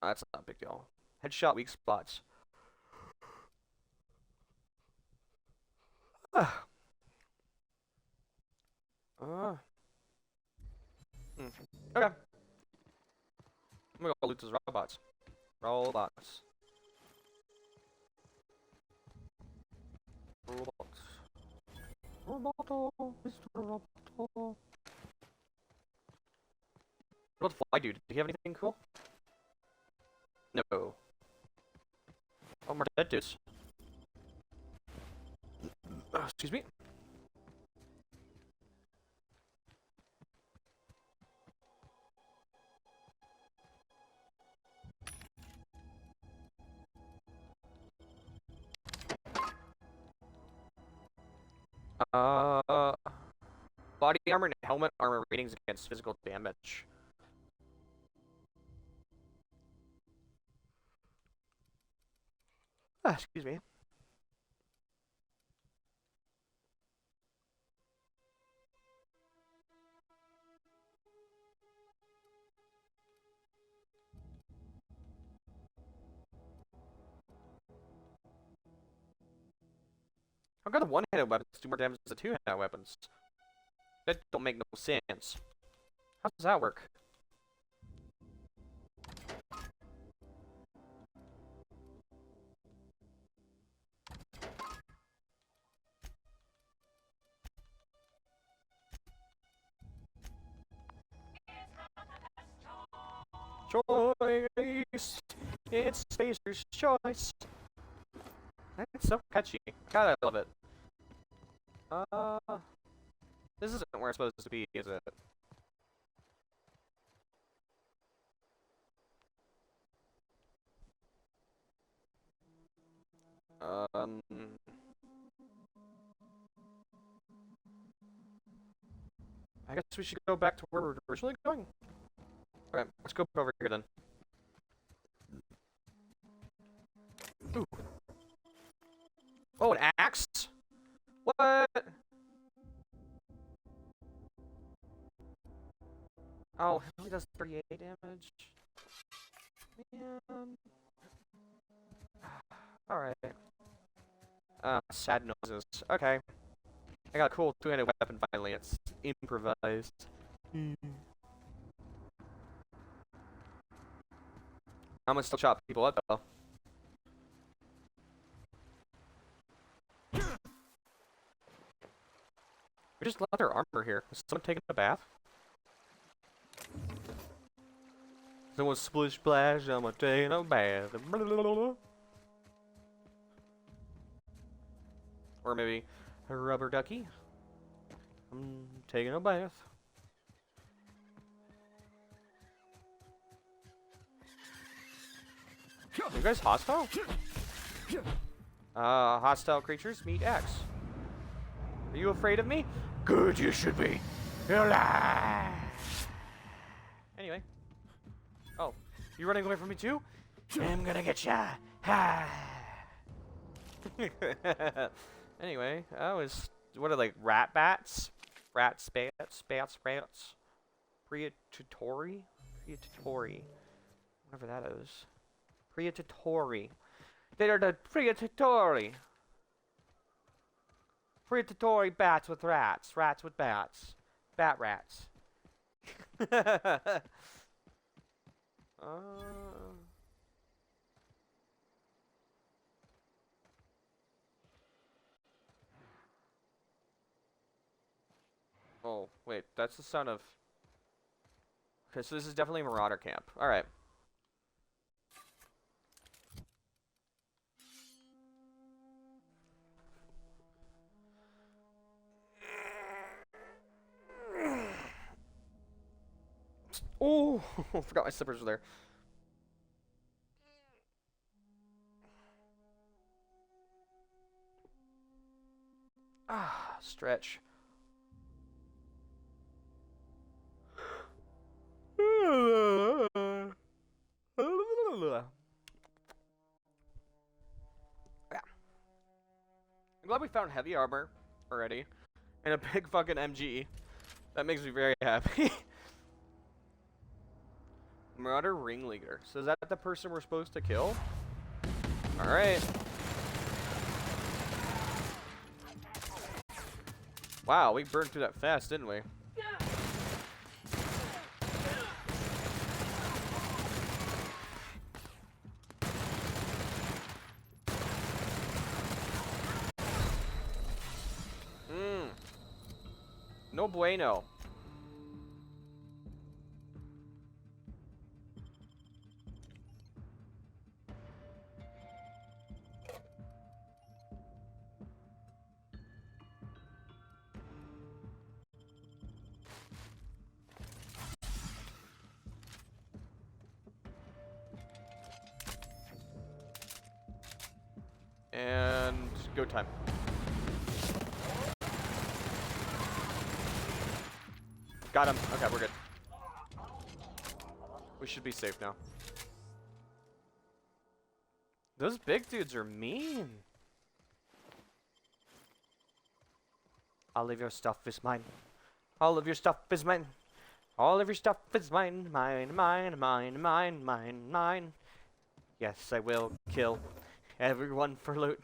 That's not a big deal. Headshot weak spots. Okay. I'm gonna go loot those robots. Robots. Roboto, Mr. Roboto. What did Fly do? Did he have anything cool? No. Oh, more dead dudes. Excuse me. Body armor and helmet armor ratings against physical damage. Excuse me. How come the one-handed weapons do more damage than the two-handed weapons? That don't make no sense. How does that work? choice. It's Spacer's choice. That's so catchy. God, I love it. This isn't where it's supposed to be, is it? I guess we should go back to where we were originally going. Alright, let's go over here then. Ooh. Oh, an axe? What? Oh, it only does 38 damage. Man. Alright. Sad noises. Okay. I got a cool two-handed weapon finally. It's improvised. I'm gonna still chop people up though. We just left our armor here. Is someone taking a bath? Someone splish splash, I'm taking a bath. Or maybe a rubber ducky. I'm taking a bath. You guys hostile? Hostile creatures meet X. Are you afraid of me? Good, you should be. Anyway. Oh, you running away from me too? I'm gonna get ya. Ha. Anyway, what are like rat bats? Rat spats? Bats? Priatatori? Priatatori. Whatever that is. Priatatori. They are the Priatatori. Priatatori bats with rats. Rats with bats. Bat rats. Oh, wait, that's the sound of... Okay, so this is definitely Marauder Camp. Alright. Oh, I forgot my slippers were there. Ah, stretch. Yeah. I'm glad we found heavy armor already. And a big fucking MG. That makes me very happy. Marauder Ringleader. So is that the person we're supposed to kill? Alright. Wow, we burned through that fast, didn't we? No bueno. And go time. Got him. Okay, we're good. We should be safe now. Those big dudes are mean. All of your stuff is mine. All of your stuff is mine. All of your stuff is mine. Mine, mine, mine, mine, mine, mine. Yes, I will kill everyone for loot.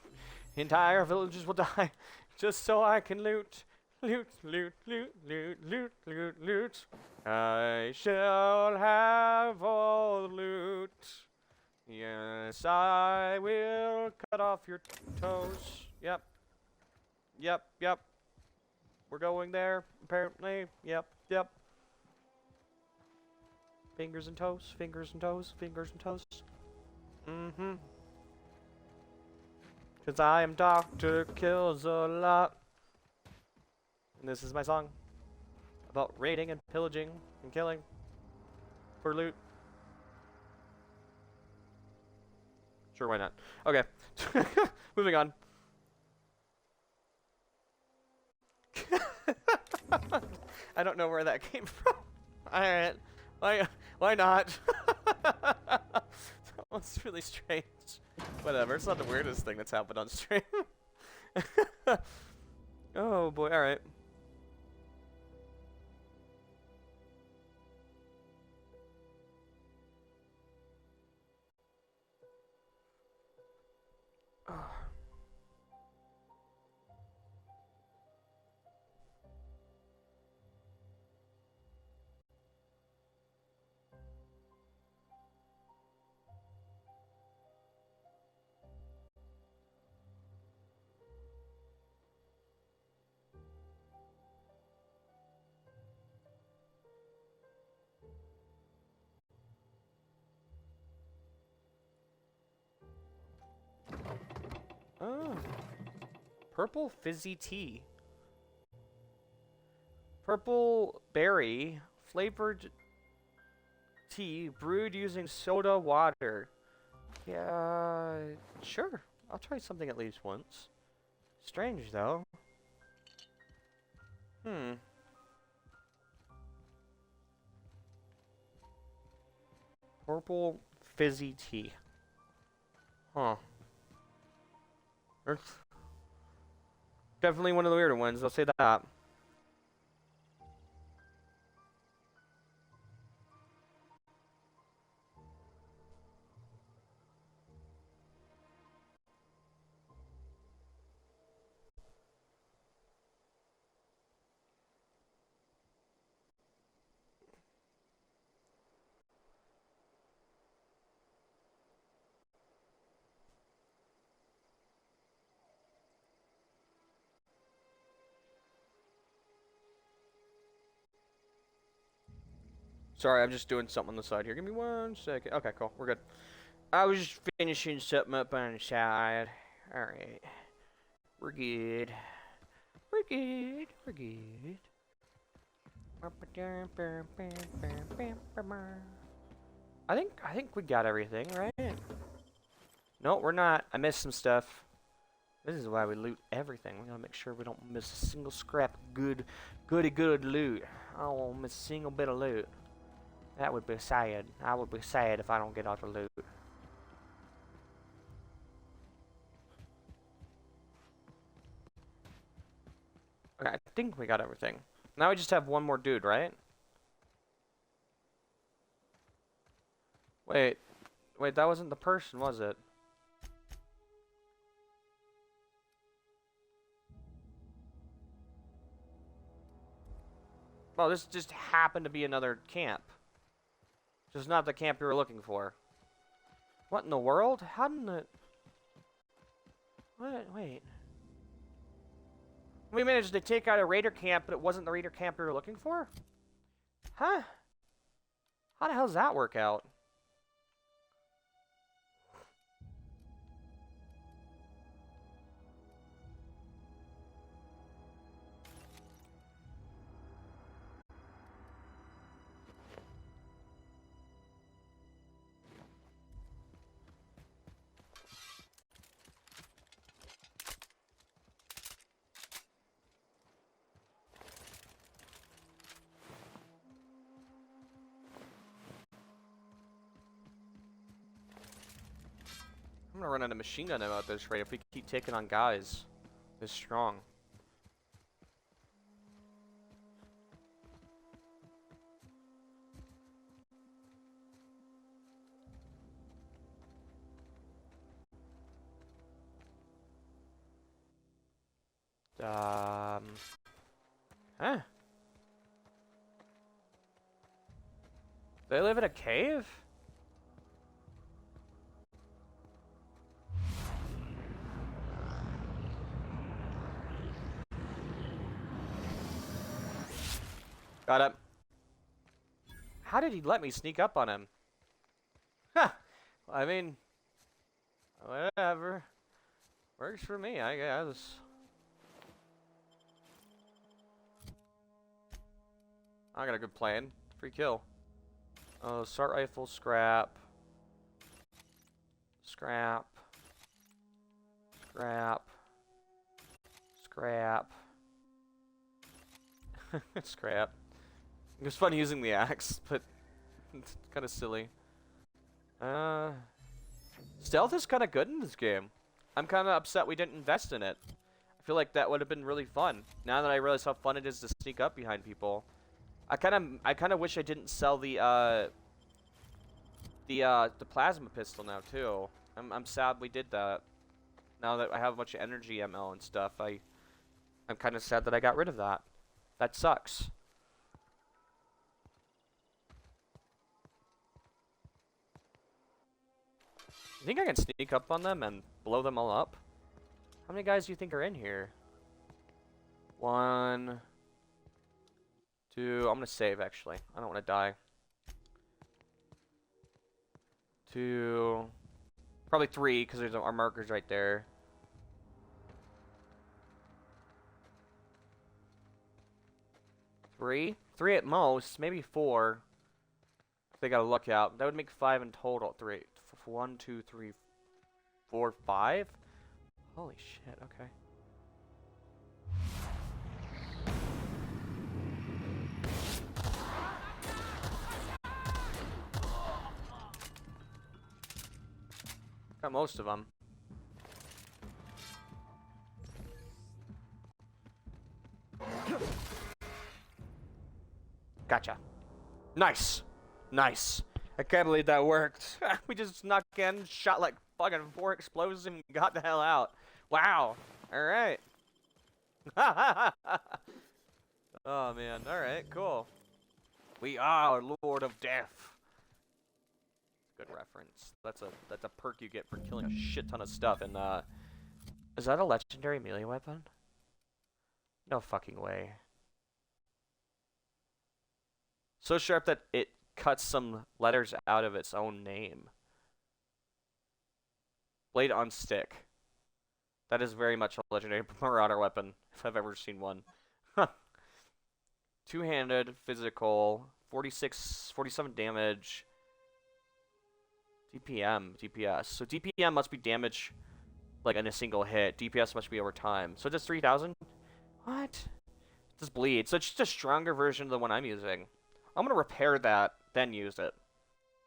Entire villages will die just so I can loot. Loot, loot, loot, loot, loot, loot, loot. I shall have all the loot. Yes, I will cut off your toes. Yep. Yep, yep. We're going there, apparently. Yep, yep. Fingers and toes, fingers and toes, fingers and toes. Mm-hmm. 'Cause I am Dr. KillsAlot. And this is my song about raiding and pillaging and killing for loot. Sure, why not? Okay. Moving on. I don't know where that came from. Alright. Why not? That was really strange. Whatever, it's not the weirdest thing that's happened on stream. Oh boy, alright. Oh. Purple fizzy tea. Purple berry flavored tea brewed using soda water. Yeah, sure. I'll try something at least once. Strange though. Purple fizzy tea. Huh. It's definitely one of the weirder ones, I'll say that. Sorry, I'm just doing something on the side here. Give me 1 second. Okay, cool. We're good. I was just finishing something up on the side. Alright. We're good. We're good. We're good. I think we got everything, right? No, we're not. I missed some stuff. This is why we loot everything. We gotta make sure we don't miss a single scrap of good loot. I don't want to miss a single bit of loot. That would be sad. I would be sad if I don't get all the loot. Okay, I think we got everything. Now we just have one more dude, right? Wait, that wasn't the person, was it? Well, this just happened to be another camp. Just not the camp you were looking for. What in the world? How did it... What? Wait. We managed to take out a raider camp, but it wasn't the raider camp we were looking for? Huh? How the hell does that work out? I'm gonna run out of machine gun ammo at this rate if we keep taking on guys this strong. Huh? They live in a cave? Got it. How did he let me sneak up on him? Huh. I mean, whatever. Works for me, I guess. I got a good plan. Free kill. Oh, assault rifle, scrap. Scrap. Scrap. Scrap. Scrap. It was fun using the axe, but it's kind of silly. Stealth is kind of good in this game. I'm kind of upset we didn't invest in it. I feel like that would have been really fun. Now that I realize how fun it is to sneak up behind people. I kind of wish I didn't sell the plasma pistol now too. I'm sad we did that. Now that I have a bunch of energy ammo and stuff, I'm kind of sad that I got rid of that. That sucks. You think I can sneak up on them and blow them all up? How many guys do you think are in here? 1, 2. I'm gonna save actually. I don't want to die. 2. Probably 3 because there's our markers right there. 3 at most, maybe 4. If they got a lookout, that would make 5 in total. 3, 1, 2, 3, 4, 5. Holy shit! Okay. Got most of them. Gotcha. Nice. Nice. I can't believe that worked. We just snuck in, shot like fucking 4 explosives and got the hell out. Wow. Alright. Oh man. Alright, cool. We are Lord of Death. Good reference. That's a perk you get for killing a shit ton of stuff. And is that a legendary melee weapon? No fucking way. So sharp that it cuts some letters out of its own name. Blade on stick. That is very much a legendary marauder weapon, if I've ever seen one. Two-handed, physical, 47 damage. DPS. So DPM must be damage like in a single hit. DPS must be over time. So it does 3,000? What? It does bleed. So it's just a stronger version of the one I'm using. I'm gonna repair that, then use it.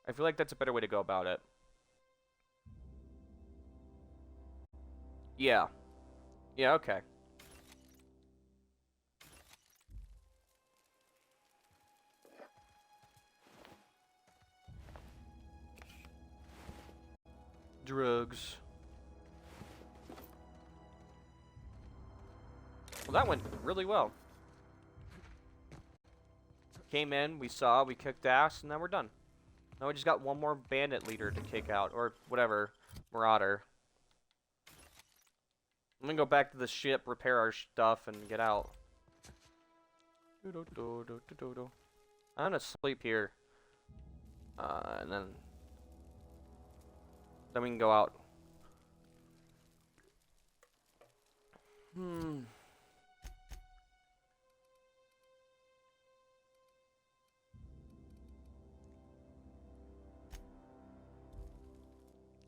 I feel like that's a better way to go about it. Yeah. Yeah, okay. Drugs. Well, that went really well. Came in, we saw, we kicked ass, and now we're done. Now we just got one more bandit leader to kick out, or whatever, marauder. I'm gonna go back to the ship, repair our stuff, and get out. I'm gonna sleep here. And then we can go out.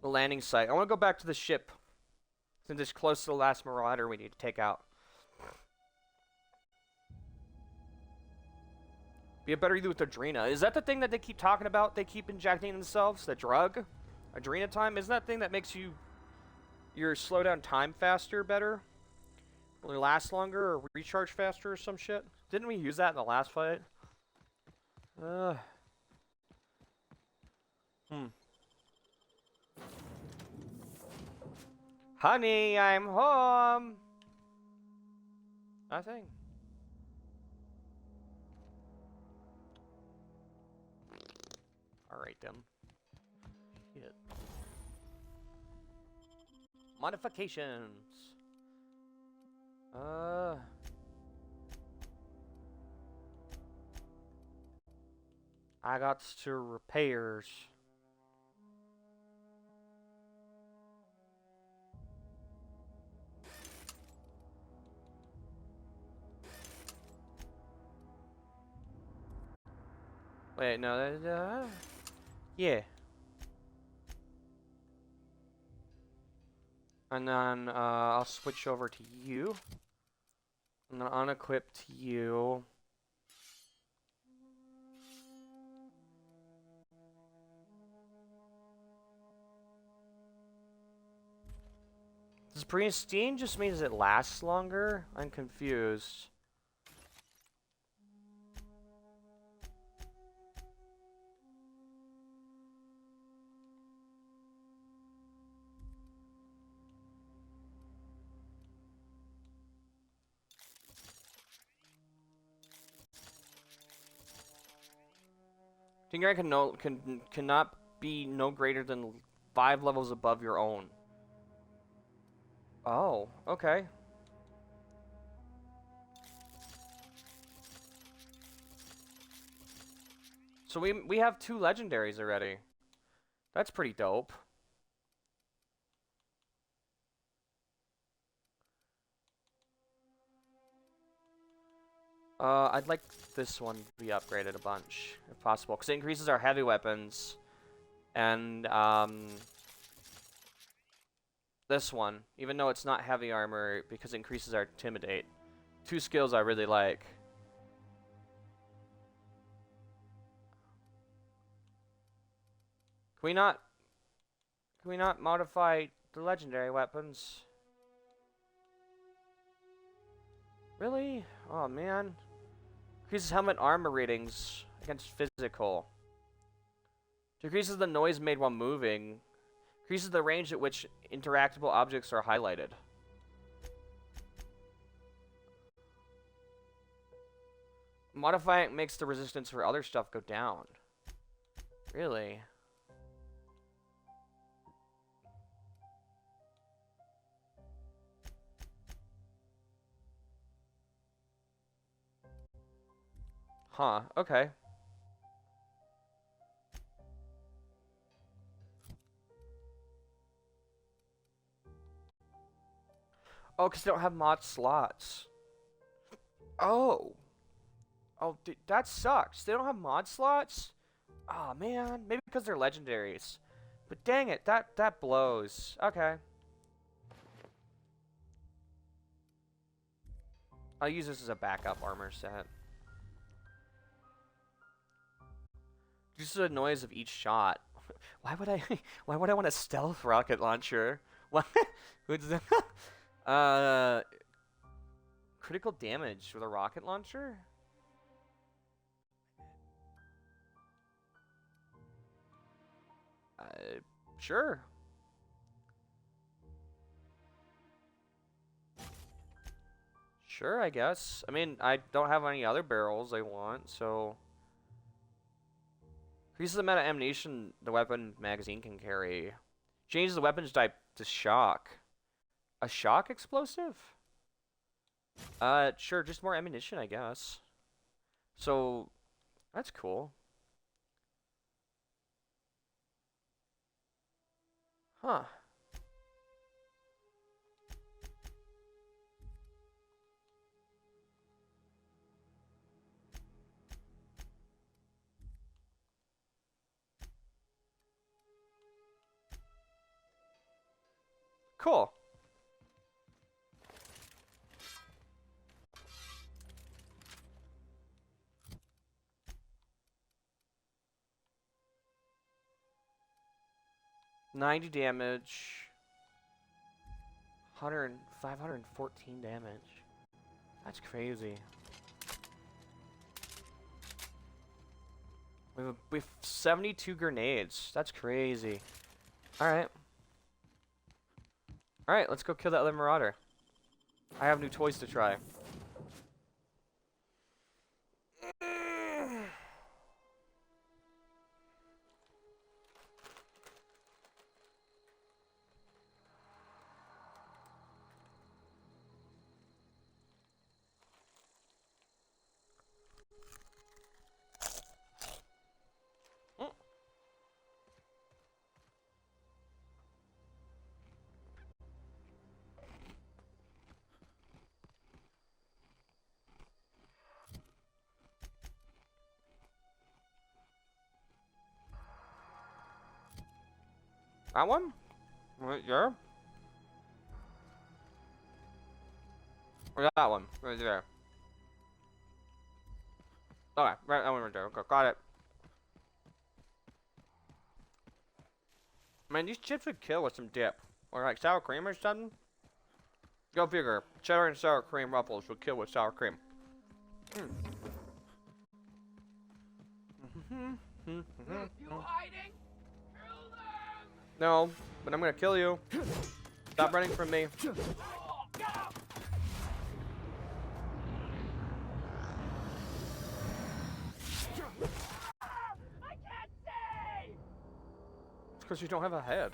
The landing site. I want to go back to the ship. Since it's close to the last marauder we need to take out. Be a better you with Adrena. Is that the thing that they keep talking about? They keep injecting themselves? The drug? Adrena time? Isn't that thing that makes your slow down time faster better? Will it last longer or recharge faster or some shit? Didn't we use that in the last fight? Honey, I'm home. Nothing. Alright then. Shit. Modifications. I got to repairs. Wait, no, yeah. And then I'll switch over to you. And then unequip to you. Does pristine just means it lasts longer? I'm confused. Tingray cannot be no greater than 5 levels above your own. Oh, okay. So we have 2 legendaries already. That's pretty dope. I'd like this one to be upgraded a bunch, if possible, because it increases our heavy weapons. And, this one, even though it's not heavy armor, because it increases our intimidate. 2 skills I really like. Can we not modify the legendary weapons? Really? Oh, man. Increases helmet armor ratings against physical. Decreases the noise made while moving. Increases the range at which interactable objects are highlighted. Modifying makes the resistance for other stuff go down. Really? Huh, okay. Oh, because they don't have mod slots. Oh. Oh, dude, that sucks. They don't have mod slots? Oh, man. Maybe because they're legendaries. But dang it, that blows. Okay. I'll use this as a backup armor set. Just the noise of each shot. Why would I want a stealth rocket launcher? What? Critical damage with a rocket launcher? Sure. Sure, I guess. I mean, I don't have any other barrels I want, so... Increases the amount of ammunition the weapon magazine can carry. Changes the weapon's type to shock. A shock explosive? Sure, just more ammunition, I guess. So, that's cool. Huh. Cool. $90 damage. 514 damage. That's crazy. We have 72 grenades. That's crazy. Alright. Alright, let's go kill that other marauder. I have new toys to try. That one? Right there? Or that one? Right there. Okay, right, that one right there. Okay, got it. Man, these chips would kill with some dip. Or like sour cream or something. Go figure. Cheddar and sour cream ruffles would kill with sour cream. You hiding? Kill them! No, but I'm gonna kill you. Stop running from me. I can't see! It's because you don't have a head.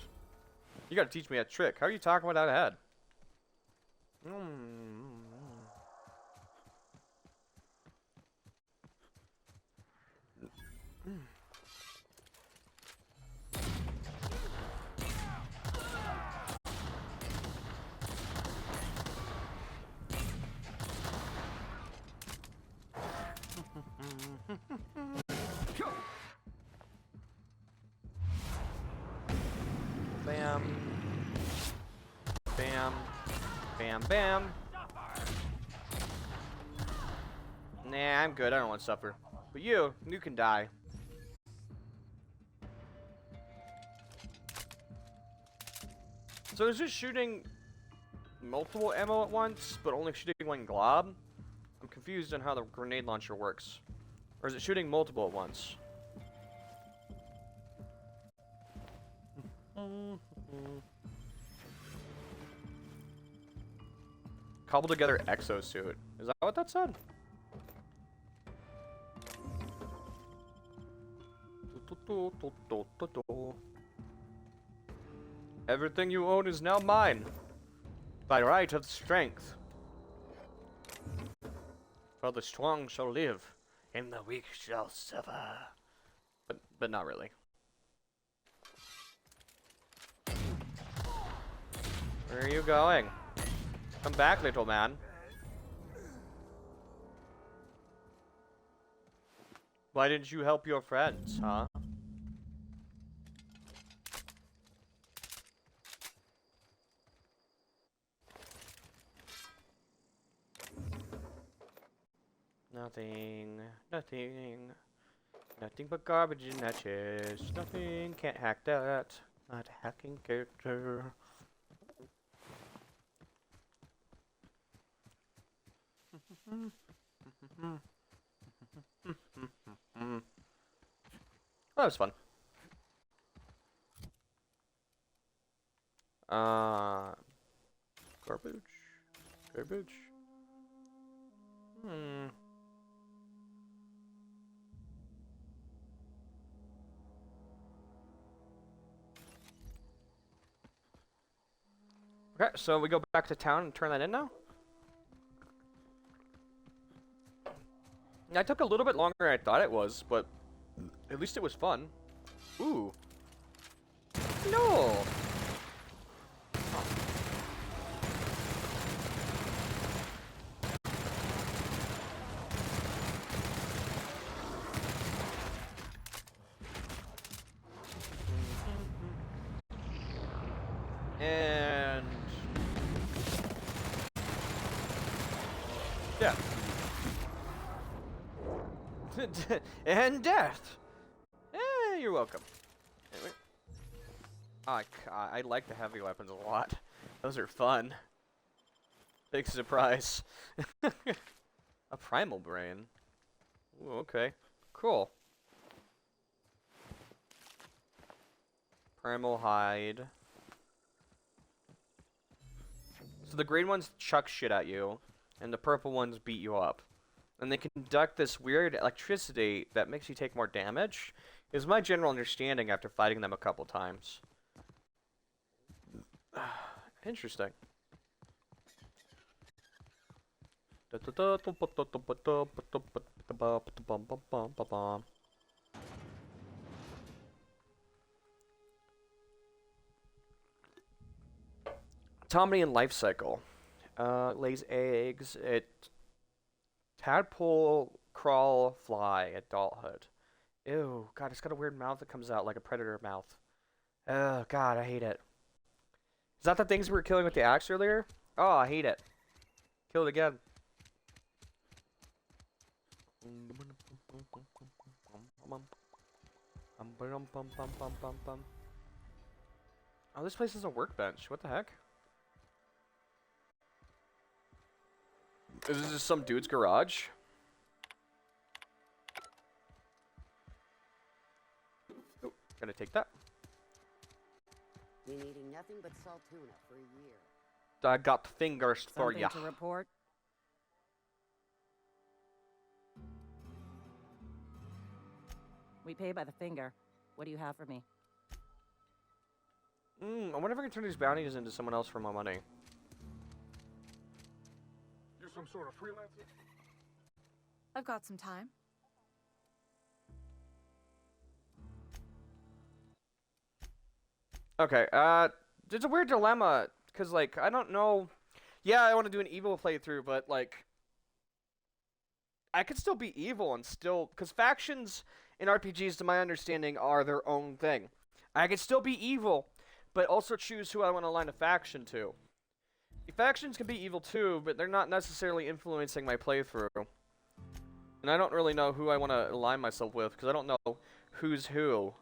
You gotta teach me a trick. How are you talking without a head? Bam. Bam. Bam, bam. Nah, I'm good. I don't want to suffer. But you can die. So is it shooting multiple ammo at once, but only shooting one glob? I'm confused on how the grenade launcher works. Or is it shooting multiple at once? Cobble together exosuit. Is that what that said? Everything you own is now mine. By right of strength. For the strong shall live, and the weak shall suffer. But not really. Where are you going? Come back, little man. Why didn't you help your friends, huh? Nothing. Nothing. Nothing but garbage in that chest. Nothing. Can't hack that. Not a hacking character. That was fun. Garbage. Garbage. Okay, so we go back to town and turn that in now? I took a little bit longer than I thought it was, but at least it was fun. Ooh. No! And... death. And death! You're welcome. Anyway. I like the heavy weapons a lot. Those are fun. Big surprise. A primal brain. Ooh, okay. Cool. Primal hide. So the green ones chuck shit at you, and the purple ones beat you up. And they conduct this weird electricity that makes you take more damage, is my general understanding after fighting them a couple times. Interesting. Ptomaine life cycle. Lays eggs. Tadpole, crawl, fly, adulthood. Ew, God, it's got a weird mouth that comes out like a predator mouth. Oh god, I hate it. Is that the things we were killing with the axe earlier? Oh, I hate it. Kill it again. Oh, this place is a workbench. What the heck? Is this just some dude's garage? Oh, gonna take that. Been eating nothing but salt tuna for a year. I got fingers for ya. Something to report? We pay by the finger. What do you have for me? I wonder if I can turn these bounties into someone else for my money. You're some sort of freelancer? I've got some time. Okay, it's a weird dilemma, because, like, I don't know. Yeah, I want to do an evil playthrough, but, like, I could still be evil and still, because factions in RPGs, to my understanding, are their own thing. I could still be evil, but also choose who I want to align a faction to. The factions can be evil too, but they're not necessarily influencing my playthrough. And I don't really know who I want to align myself with, because I don't know who's who.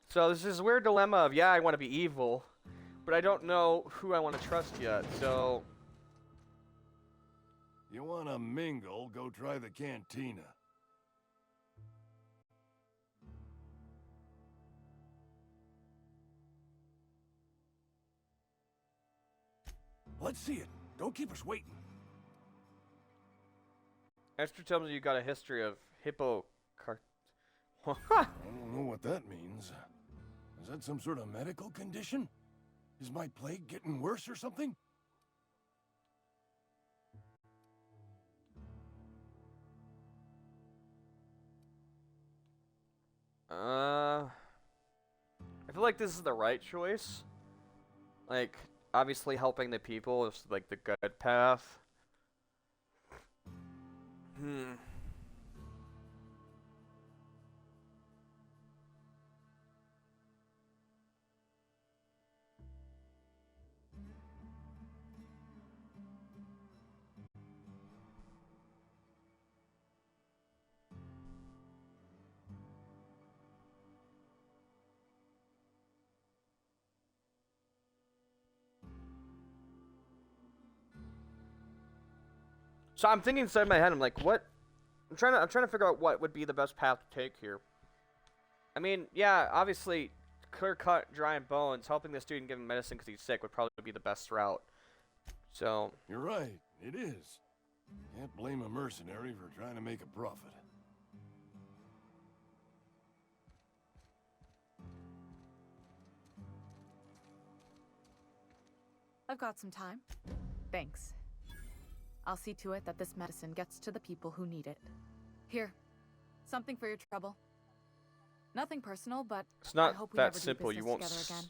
So there's this weird dilemma of, yeah, I want to be evil, but I don't know who I want to trust yet, so... You wanna mingle, go try the cantina. Let's see it. Don't keep us waiting. Esther tells me you got a history of hippo... I don't know what that means. Is that some sort of medical condition? Is my plague getting worse or something? I feel like this is the right choice. Like, obviously helping the people is, like, the good path. So I'm thinking inside my head, I'm like, what? I'm trying to figure out what would be the best path to take here. I mean, yeah, obviously, clear cut, drying bones, helping this dude and giving him medicine because he's sick would probably be the best route. So. You're right, it is. Can't blame a mercenary for trying to make a profit. I've got some time. Thanks. I'll see to it that this medicine gets to the people who need it. Here, something for your trouble. Nothing personal, but It's not I hope we that never simple. do You business won't. together again.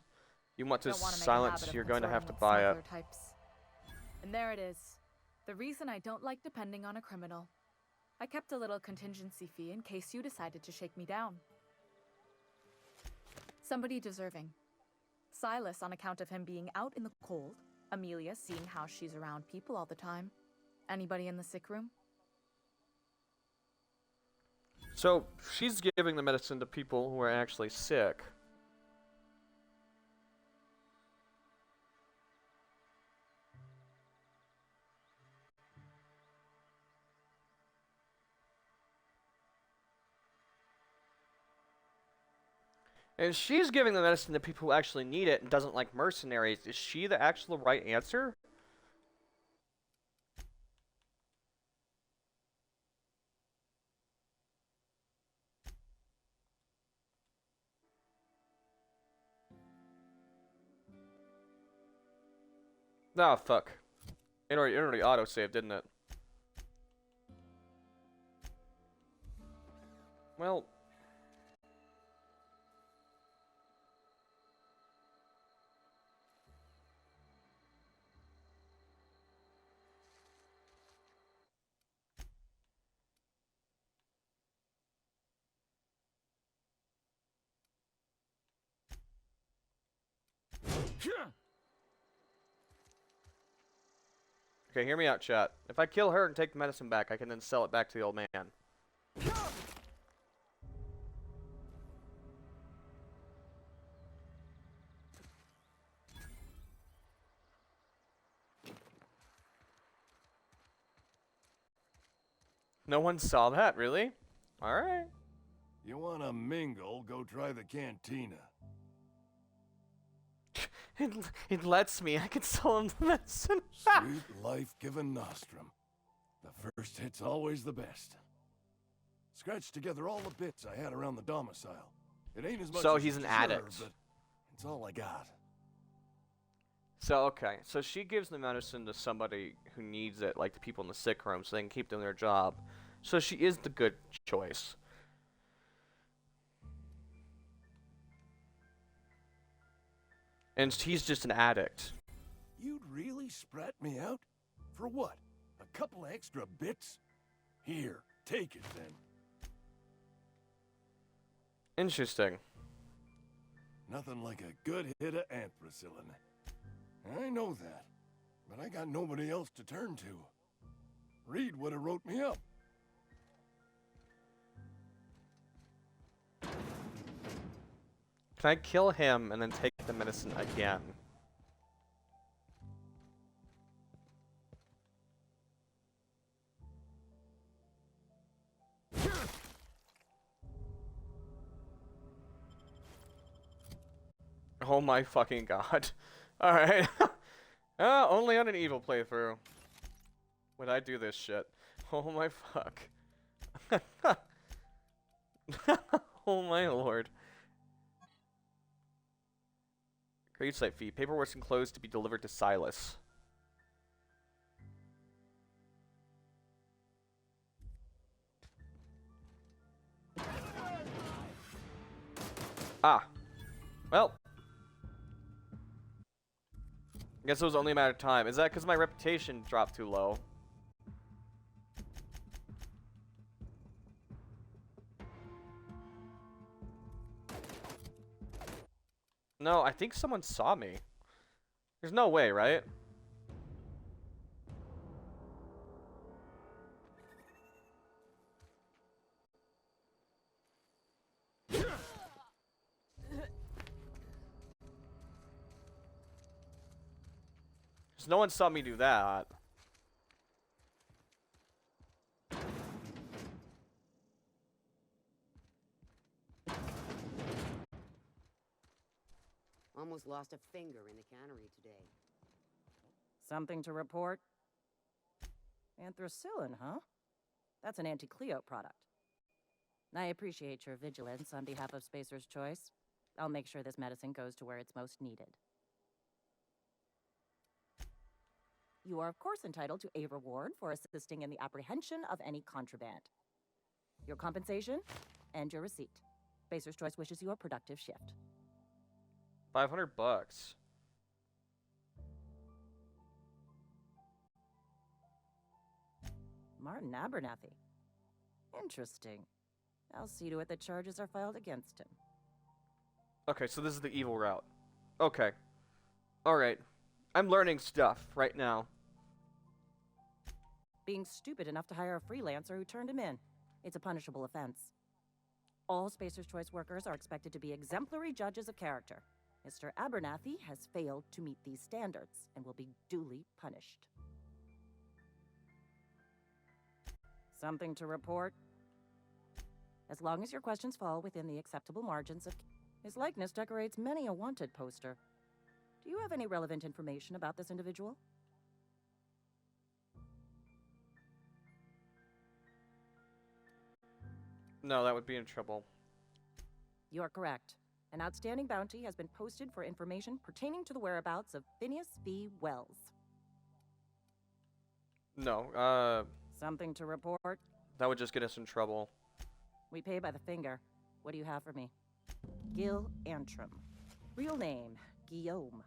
You want to Don't wanna make a silence. habit of You're going to have to consorting buy with it. smuggler types. And there it is. The reason I don't like depending on a criminal. I kept a little contingency fee in case you decided to shake me down. Somebody deserving. Silas on account of him being out in the cold. Amelia seeing how she's around people all the time. Anybody in the sick room? So she's giving the medicine to people who are actually sick. And she's giving the medicine to people who actually need it and doesn't like mercenaries. Is she the actual right answer? Oh, fuck. It already auto-saved, didn't it? Well... Okay, hear me out, chat. If I kill her and take the medicine back, I can then sell it back to the old man. No one saw that, really? Alright. You wanna mingle, go try the cantina. It lets me. I can sell him the medicine. Sweet life-giving nostrum. The first hit's always the best. Scratched together all the bits I had around the domicile. It ain't as much So as he's you an deserve, addict. but it's all I got. So, okay. So she gives the medicine to somebody who needs it, like the people in the sick room, so they can keep doing their job. So she is the good choice. And he's just an addict. You'd really sprat me out? For what? A couple of extra bits? Here, take it then. Interesting. Nothing like a good hit of ampicillin. I know that, but I got nobody else to turn to. Reed would have wrote me up. Can I kill him and then take the medicine again? Oh my fucking god. Alright. Only on an evil playthrough would I do this shit. Oh my fuck. Oh my lord. Gravesite fee. Paperwork enclosed to be delivered to Silas. Ah. Well. I guess it was only a matter of time. Is that because my reputation dropped too low? No, I think someone saw me. There's no way, right? No one saw me do that. Almost lost a finger in the cannery today. Something to report? Anthracillin, huh? That's an anti-Cleo product. I appreciate your vigilance on behalf of Spacer's Choice. I'll make sure this medicine goes to where it's most needed. You are, of course, entitled to a reward for assisting in the apprehension of any contraband. Your compensation and your receipt. Spacer's Choice wishes you a productive shift. $500. Martin Abernathy. Interesting. I'll see to it that charges are filed against him. Okay, so this is the evil route. Okay. Alright. I'm learning stuff right now. Being stupid enough to hire a freelancer who turned him in. It's a punishable offense. All Spacer's Choice workers are expected to be exemplary judges of character. Mr. Abernathy has failed to meet these standards and will be duly punished. Something to report? As long as your questions fall within the acceptable margins of... His likeness decorates many a wanted poster. Do you have any relevant information about this individual? No, that would be in trouble. You're correct. An outstanding bounty has been posted for information pertaining to the whereabouts of Phineas V. Wells. No, Something to report? that would just get us in trouble. We pay by the finger. What do you have for me? Gil Antrim. Real name, Guillaume.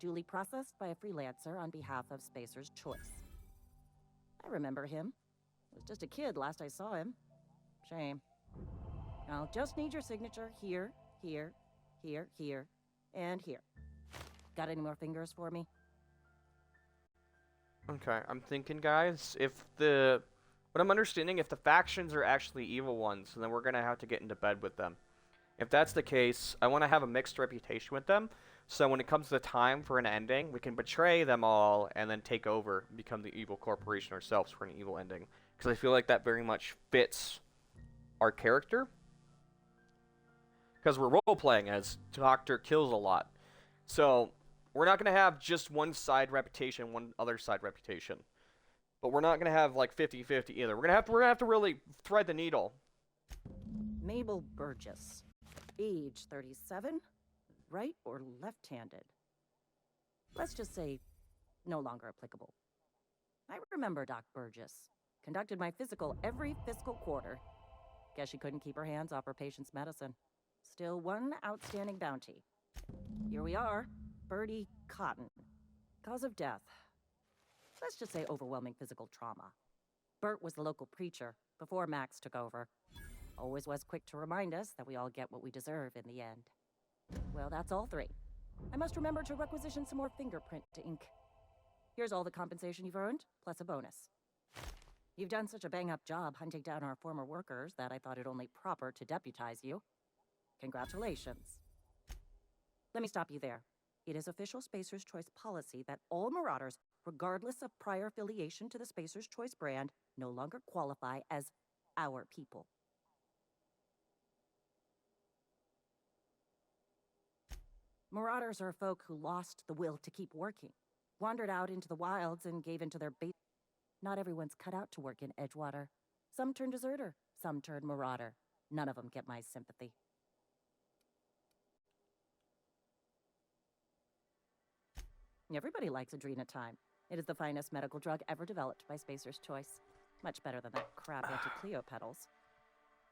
Duly processed by a freelancer on behalf of Spacer's Choice. I remember him. Was just a kid last I saw him. Shame. I'll just need your signature here, here, here, here, and here. Got any more fingers for me? Okay, I'm thinking, guys, what I'm understanding, if the factions are actually evil ones, then we're gonna have to get into bed with them. If that's the case, I want to have a mixed reputation with them, so when it comes to the time for an ending, we can betray them all and then take over, and become the evil corporation ourselves for an evil ending. Because I feel like that very much fits our character. Because we're role-playing as Dr. KillsAlot. So, we're not going to have just one side reputation, one other side reputation. But we're not going to have like 50-50 either. We're gonna have to really thread the needle. Mabel Burgess. Age 37? Right or left-handed? Let's just say no longer applicable. I remember Doc Burgess. Conducted my physical every fiscal quarter. Guess she couldn't keep her hands off her patient's medicine. Still one outstanding bounty. Here we are. Birdie Cotton. Cause of death. Let's just say overwhelming physical trauma. Bert was the local preacher before Max took over. Always was quick to remind us that we all get what we deserve in the end. Well, that's all three. I must remember to requisition some more fingerprint to ink. Here's all the compensation you've earned, plus a bonus. You've done such a bang-up job hunting down our former workers that I thought it only proper to deputize you. Congratulations. Let me stop you there. It is official Spacer's Choice policy that all Marauders, regardless of prior affiliation to the Spacer's Choice brand, no longer qualify as our people. Marauders are folk who lost the will to keep working, wandered out into the wilds and gave into their bait. Not everyone's cut out to work in Edgewater. Some turn deserter, some turn marauder. None of them get my sympathy. Everybody likes Adrenatime. It is the finest medical drug ever developed by Spacer's Choice. Much better than that crap anti-Cleo pedals.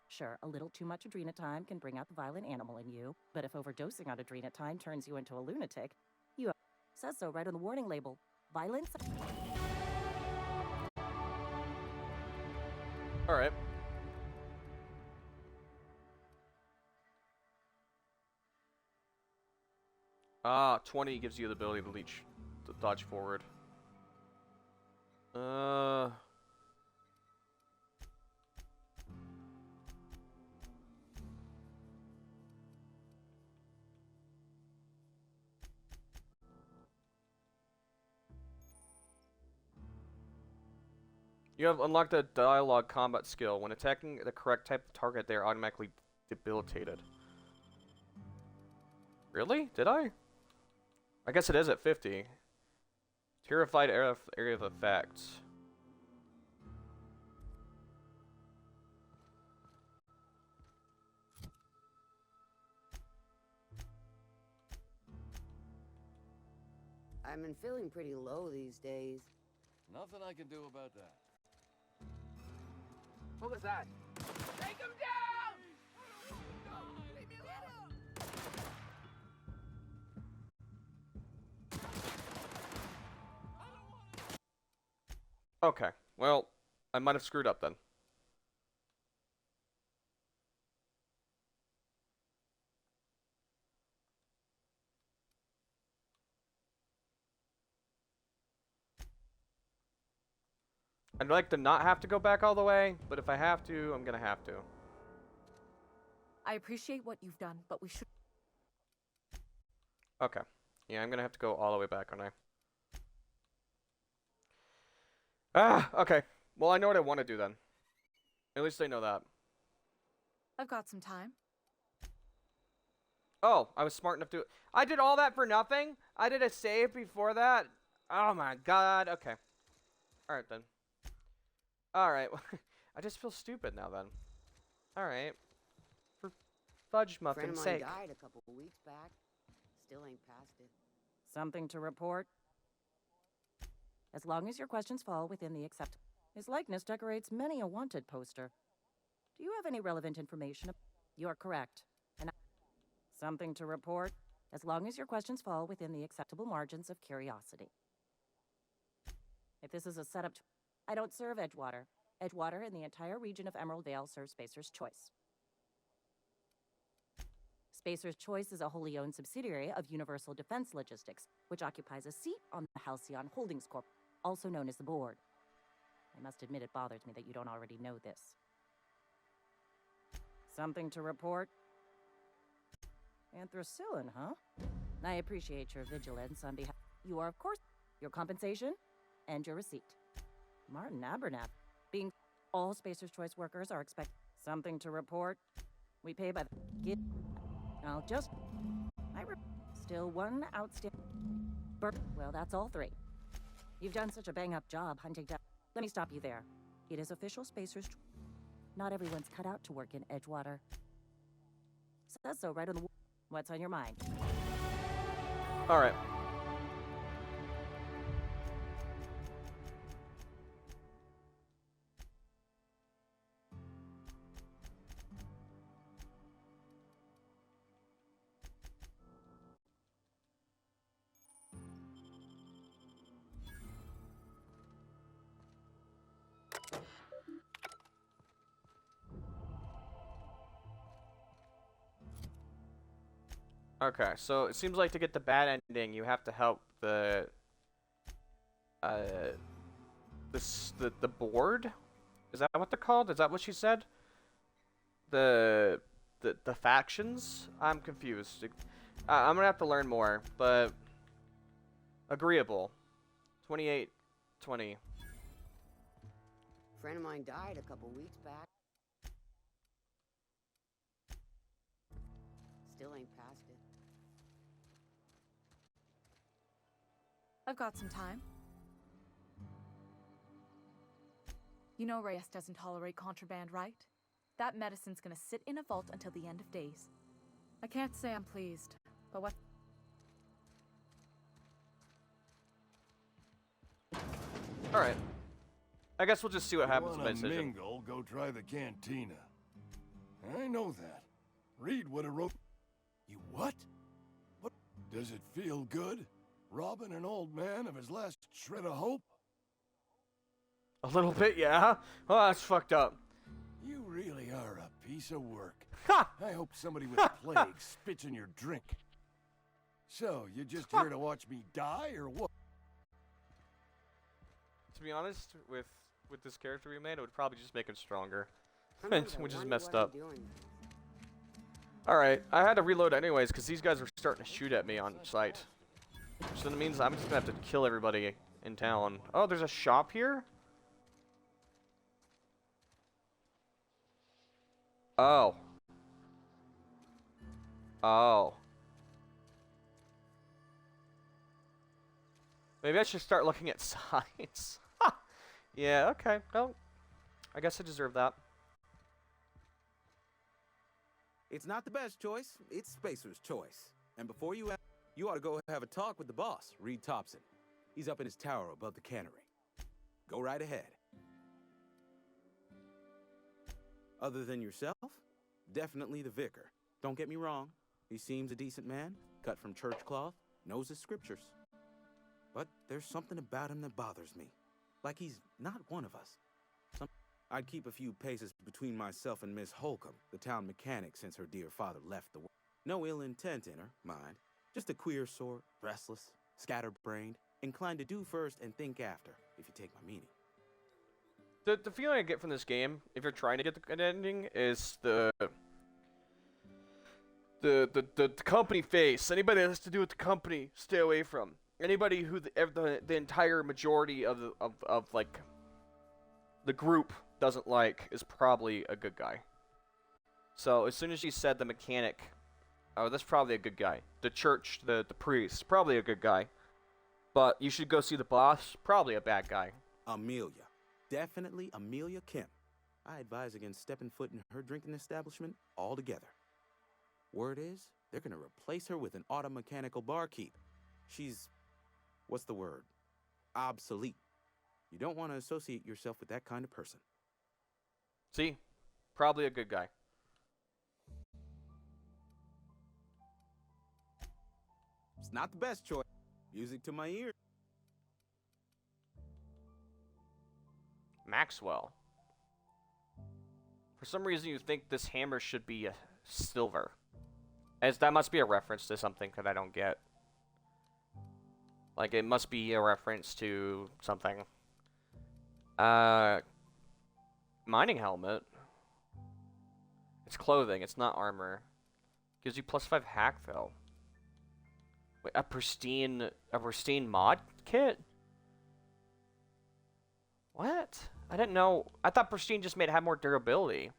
Sure, a little too much Adrenatime can bring out the violent animal in you, but if overdosing on Adrenatime turns you into a lunatic, you says so right on the warning label. Violence. All right. Ah, 20 gives you the ability to dodge forward. You have unlocked a dialogue combat skill. When attacking the correct type of target, they are automatically debilitated. Really? Did I? I guess it is at 50. Terrified area of effect. I've been feeling pretty low these days. Nothing I can do about that. What was that? Take him down! Leave me alone! Okay, well, I might have screwed up then. I'd like to not have to go back all the way, but if I have to, I'm gonna have to. I appreciate what you've done, but we should... Okay. Yeah, I'm gonna have to go all the way back, aren't I? Ah, okay. Well, I know what I want to do then. At least I know that. I've got some time. Oh, I was smart enough to... I did all that for nothing? I did a save before that? Oh my god, okay. Alright then. Alright, I just feel stupid now then. Alright. For fudge muffin's sake. Friend of mine died a couple of weeks back. Still ain't past it. Something to report? As long as your questions fall within the acceptable. His likeness decorates many a wanted poster. Do you have any relevant information? You're correct. And something to report? As long as your questions fall within the acceptable margins of curiosity. If this is a setup to... I don't serve Edgewater. Edgewater and the entire region of Emerald Vale serve Spacer's Choice. Spacer's Choice is a wholly owned subsidiary of Universal Defense Logistics, which occupies a seat on the Halcyon Holdings Corp., also known as the board. I must admit it bothers me that you don't already know this. Something to report? Anthracillin, huh? I appreciate your vigilance on behalf. You are, of course, your compensation and your receipt. Martin Abernathy. Being all Spacer's Choice workers are expected. Something to report? We pay by the... I'll just... Still one outstanding... Well, that's all three. You've done such a bang-up job hunting down... Let me stop you there. It is official Spacer's Choice. Not everyone's cut out to work in Edgewater. Says so right on the... What's on your mind? Alright. Okay, so it seems like to get the bad ending, you have to help the the board. Is that what they're called? Is that what she said? The factions? I'm confused. I'm gonna have to learn more, but agreeable. 2820. Friend of mine died a couple weeks back. Still ain't past it. I've got some time. You know Reyes doesn't tolerate contraband, right? That medicine's gonna sit in a vault until the end of days. I can't say I'm pleased, but what... Alright. I guess we'll just see what happens with my decision. Mingle, go try the cantina. I know that. Read what it wrote. You what? What? Does it feel good? Robbing an old man of his last shred of hope? A little bit, yeah. Oh, that's fucked up. You really are a piece of work. Ha! I hope somebody with a plague spits in your drink. So, you just here to watch me die, or what? To be honest, with this character we made, it would probably just make him stronger. Which is messed up. Alright, I had to reload anyways, because these guys were starting to shoot at me on sight. Which then means I'm just going to have to kill everybody in town. Oh, there's a shop here? Oh. Oh. Maybe I should start looking at signs. Yeah, okay. Well, I guess I deserve that. It's not the best choice. It's Spacer's Choice. And before you ought to go have a talk with the boss, Reed Thompson. He's up in his tower above the cannery. Go right ahead. Other than yourself, definitely the vicar. Don't get me wrong. He seems a decent man, cut from church cloth, knows his scriptures. But there's something about him that bothers me. Like he's not one of us. I'd keep a few paces between myself and Miss Holcomb, the town mechanic, since her dear father left the world. No ill intent in her, mind. Just a queer sort, restless, scatterbrained, inclined to do first and think after, if you take my meaning. The feeling I get from this game, if you're trying to get the good ending, is the company face. Anybody that has to do with the company, stay away from. Anybody who the entire majority of like the group doesn't like is probably a good guy. So as soon as you said the mechanic, oh, that's probably a good guy. The church, the priest, probably a good guy. But you should go see the boss, probably a bad guy. Amelia. Definitely Amelia Kim. I advise against stepping foot in her drinking establishment altogether. Word is, they're gonna replace her with an auto-mechanical barkeep. She's, what's the word? Obsolete. You don't want to associate yourself with that kind of person. See? Probably a good guy. It's not the best choice. Music to my ear. Maxwell. For some reason you think this hammer should be a silver. That must be a reference to something that I don't get. Like, it must be a reference to something. Mining helmet. It's clothing, it's not armor. Gives you +5 hack, though. Wait, a pristine mod kit? What? I didn't know. I thought pristine just made it have more durability.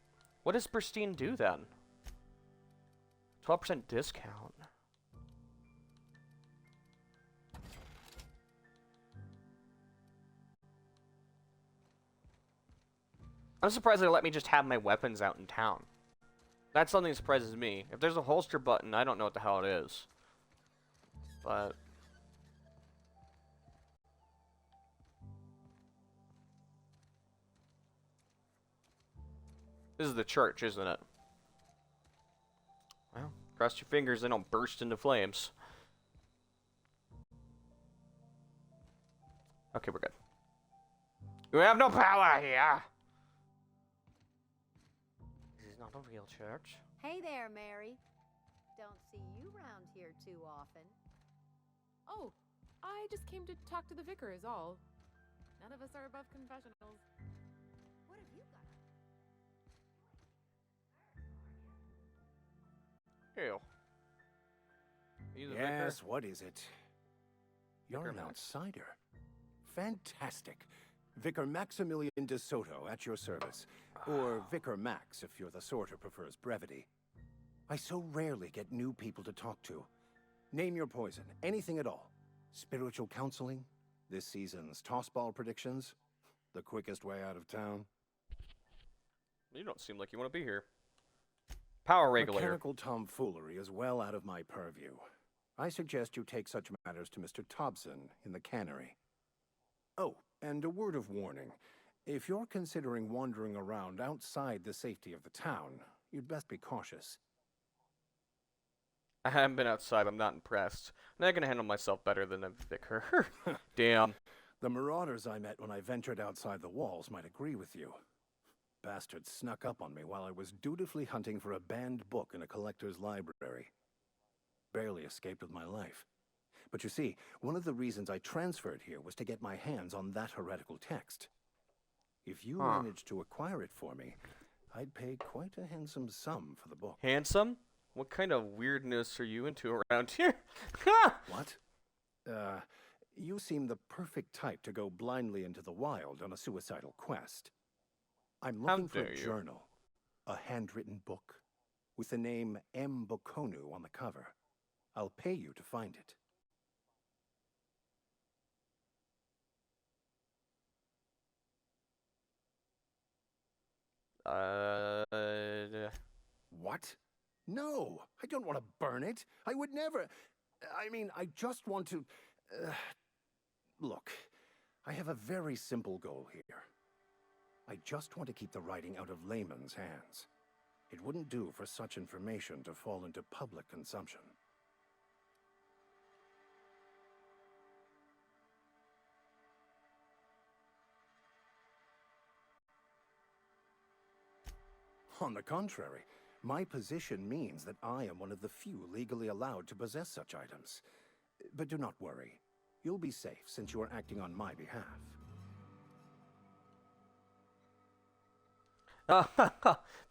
What does pristine do, then? 12% discount. I'm surprised they let me just have my weapons out in town. That's something that surprises me. If there's a holster button, I don't know what the hell it is. But... this is the church, isn't it? Well, cross your fingers they don't burst into flames. Okay, we're good. We have no power here! This is not a real church. Hey there, Mary. Don't see you round here too often. Oh, I just came to talk to the vicar is all. None of us are above confessionals. What have you got? Ew. Are you the Yes, vicar? what is it? You're Vicar an Max. outsider. Fantastic. Vicar Maximilian de Soto at your service. Or Vicar Max if you're the sort who prefers brevity. I so rarely get new people to talk to. Name your poison, anything at all. Spiritual counseling, this season's tossball predictions, the quickest way out of town. You don't seem like you want to be here. Power regulator. Mechanical tomfoolery is well out of my purview. I suggest you take such matters to Mr. Thompson in the cannery. Oh, and a word of warning. If you're considering wandering around outside the safety of the town, you'd best be cautious. I haven't been outside, I'm not impressed. I'm not gonna handle myself better than a vicar. Damn. The marauders I met when I ventured outside the walls might agree with you. Bastards snuck up on me while I was dutifully hunting for a banned book in a collector's library. Barely escaped with my life. But you see, one of the reasons I transferred here was to get my hands on that heretical text. If you managed to acquire it for me, I'd pay quite a handsome sum for the book. Handsome? What kind of weirdness are you into around here? What? You seem the perfect type to go blindly into the wild on a suicidal quest. I'm looking for a journal, a handwritten book, with the name M. Bokonu on the cover. I'll pay you to find it. What? No, I don't want to burn it. I would never. I mean, I just want to. Look, I have a very simple goal here. I just want to keep the writing out of layman's hands. It wouldn't do for such information to fall into public consumption. On the contrary, my position means that I am one of the few legally allowed to possess such items. But do not worry. You'll be safe since you are acting on my behalf.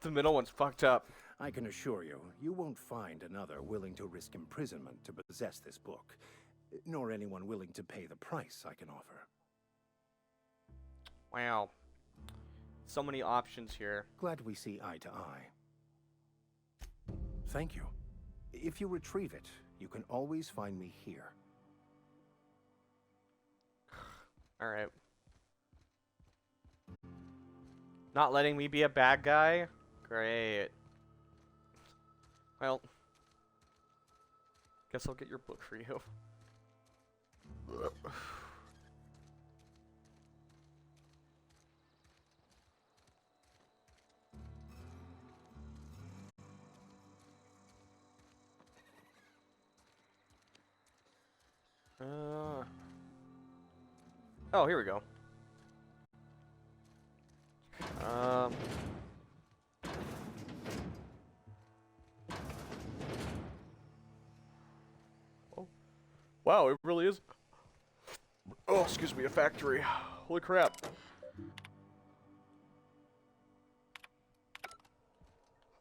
The middle one's fucked up. I can assure you, you won't find another willing to risk imprisonment to possess this book, nor anyone willing to pay the price I can offer. Wow. So many options here. Glad we see eye to eye. Thank you. If you retrieve it, you can always find me here. Alright. Not letting me be a bad guy? Great. Well, guess I'll get your book for you. Oh, here we go. Wow, it really is. Oh, excuse me, a factory. Holy crap.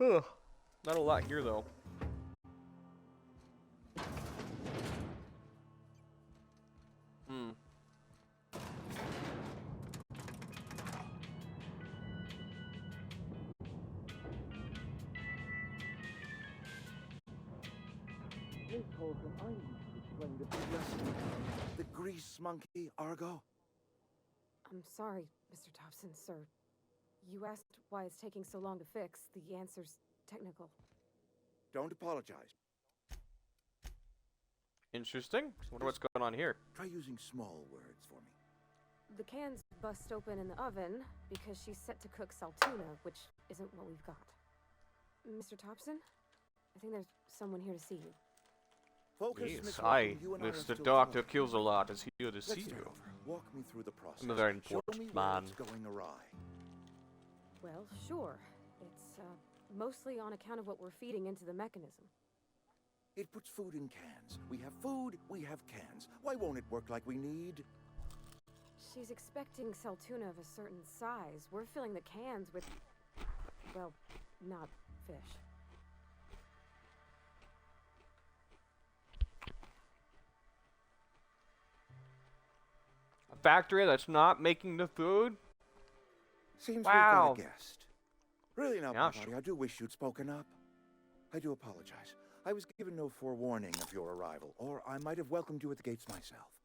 Huh. Not a lot here, though. Hmm. Please, Holcomb, I need to explain the big lesson. The grease monkey, Argo. I'm sorry, Mr. Thompson, sir. You asked why it's taking so long to fix. The answer's technical. Don't apologize. Interesting. Wonder what's going on here. Try using small words for me. The cans bust open in the oven because she's set to cook saltuna, which isn't what we've got. Mr. Thompson, I think there's someone here to see you. Focus, Yes, Miss hi, Holcomb, you and I are Mr. still Doctor talking. KillsAlot is here to Let's see start you. over. Walk me through the process. I'm a very Show me important where man. it's going awry. Well, sure. It's mostly on account of what we're feeding into the mechanism. It puts food in cans. We have food, we have cans. Why won't it work like we need? She's expecting saltuna of a certain size. We're filling the cans with, well, not fish. A factory that's not making the food? Seems Wow. we've got a guest. Really now, Yeah, Peabody, I do wish you'd spoken up. I do apologize. I was given no forewarning of your arrival, or I might have welcomed you at the gates myself.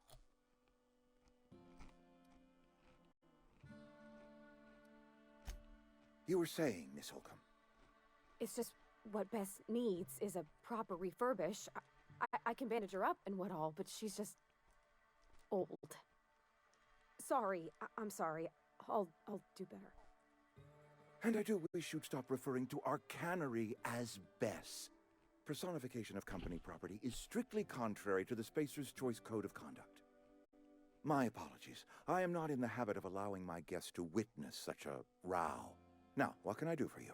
You were saying, Miss Holcomb. It's just what Bess needs is a proper refurbish. I can bandage her up and what all, but she's just old. Sorry, I'm sorry. I'll do better. And I do wish you'd stop referring to our cannery as Bess. Personification of company property is strictly contrary to the Spacer's Choice Code of Conduct. My apologies. I am not in the habit of allowing my guests to witness such a row. Now, what can I do for you?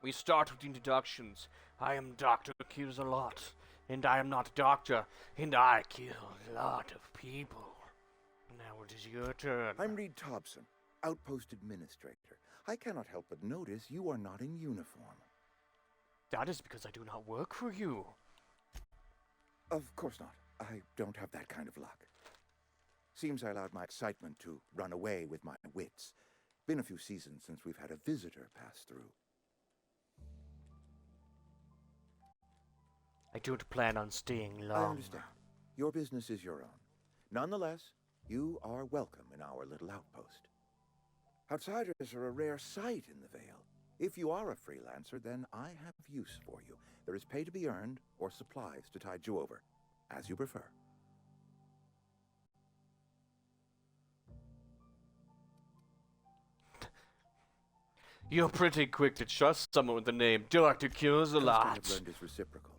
We start with introductions. I am Dr. KillsAlot, and I am not a doctor, and I kill a lot of people. Now it is your turn. I'm Reed Thompson, Outpost Administrator. I cannot help but notice you are not in uniform. That is because I do not work for you. Of course not. I don't have that kind of luck. Seems I allowed my excitement to run away with my wits. Been a few seasons since we've had a visitor pass through. I don't plan on staying long. I understand. Your business is your own. Nonetheless, you are welcome in our little outpost. Outsiders are a rare sight in the Vale. If you are a freelancer, then I have use for you. There is pay to be earned or supplies to tide you over, as you prefer. You're pretty quick to trust someone with the name Dr. KillsAlot. I've learned is reciprocal.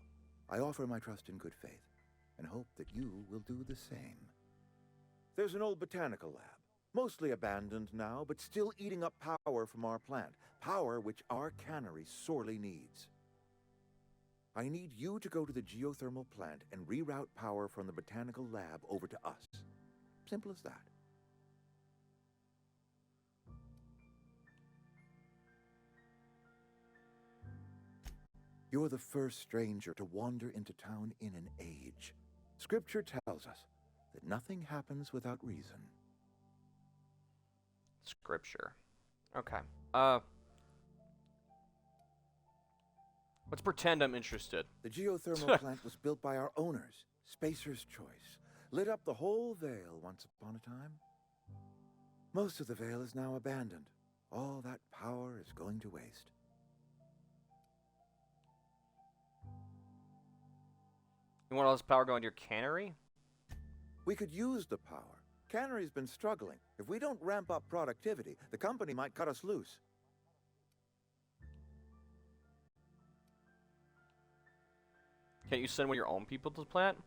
I offer my trust in good faith, and hope that you will do the same. There's an old botanical lab, mostly abandoned now, but still eating up power from our plant, power which our cannery sorely needs. I need you to go to the geothermal plant and reroute power from the botanical lab over to us. Simple as that. You're the first stranger to wander into town in an age. Scripture tells us that nothing happens without reason. Scripture. Okay. Let's pretend I'm interested. The geothermal plant was built by our owners, Spacer's Choice. Lit up the whole Vale once upon a time. Most of the Vale is now abandoned. All that power is going to waste. You want all this power going to your cannery? We could use the power. Cannery's been struggling. If we don't ramp up productivity, the company might cut us loose. Can't you send one of your own people to the plant?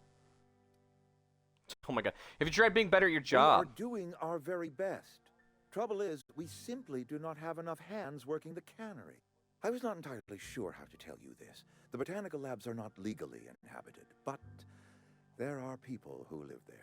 Oh my god. Have you tried being better at your job? We are doing our very best. Trouble is, we simply do not have enough hands working the cannery. I was not entirely sure how to tell you this. The botanical labs are not legally inhabited, but there are people who live there.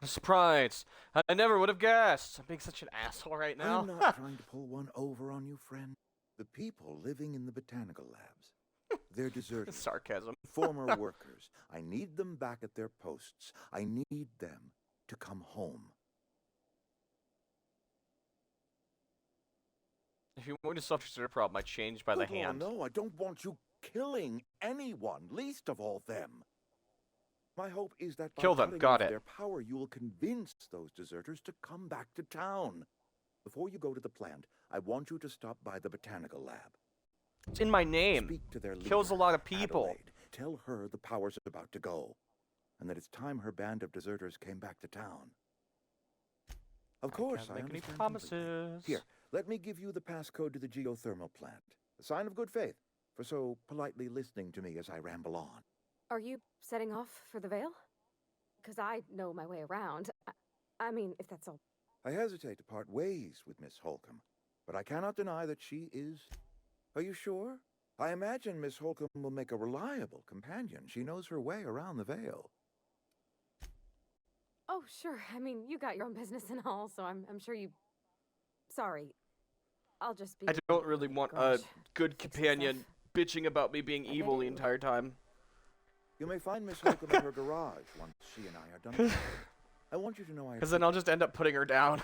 A surprise! I never would have guessed. I'm being such an asshole right now. I'm not trying to pull one over on you, friend. The people living in the botanical labs, they're deserters. Sarcasm. Former workers. I need them back at their posts. I need them to come home. If you want to solve your problem, I change by the hand. No, I don't want you killing anyone, least of all them. My hope is that by Kill them. cutting Got off it. their power, you will convince those deserters to come back to town. Before you go to the plant, I want you to stop by the botanical lab. It's in my name. Speak to their leader, Kills a lot of people. Adelaide. Tell her the power's about to go, and that it's time her band of deserters came back to town. Of course, I can't make any understand promises. completely. Here, let me give you the passcode to the geothermal plant. A sign of good faith for so politely listening to me as I ramble on. Are you setting off for the Vale? Because I know my way around. I mean, if that's all. I hesitate to part ways with Miss Holcomb, but I cannot deny that she is... Are you sure? I imagine Miss Holcomb will make a reliable companion. She knows her way around the Vale. Oh, sure. I mean, you got your own business and all, so I'm sure you... Sorry. I'll just be... I don't really want a good companion bitching about me being evil the entire time. You may find Miss Holcomb in her garage once she and I are done. I want you to know I... Because then I'll just end up putting her down.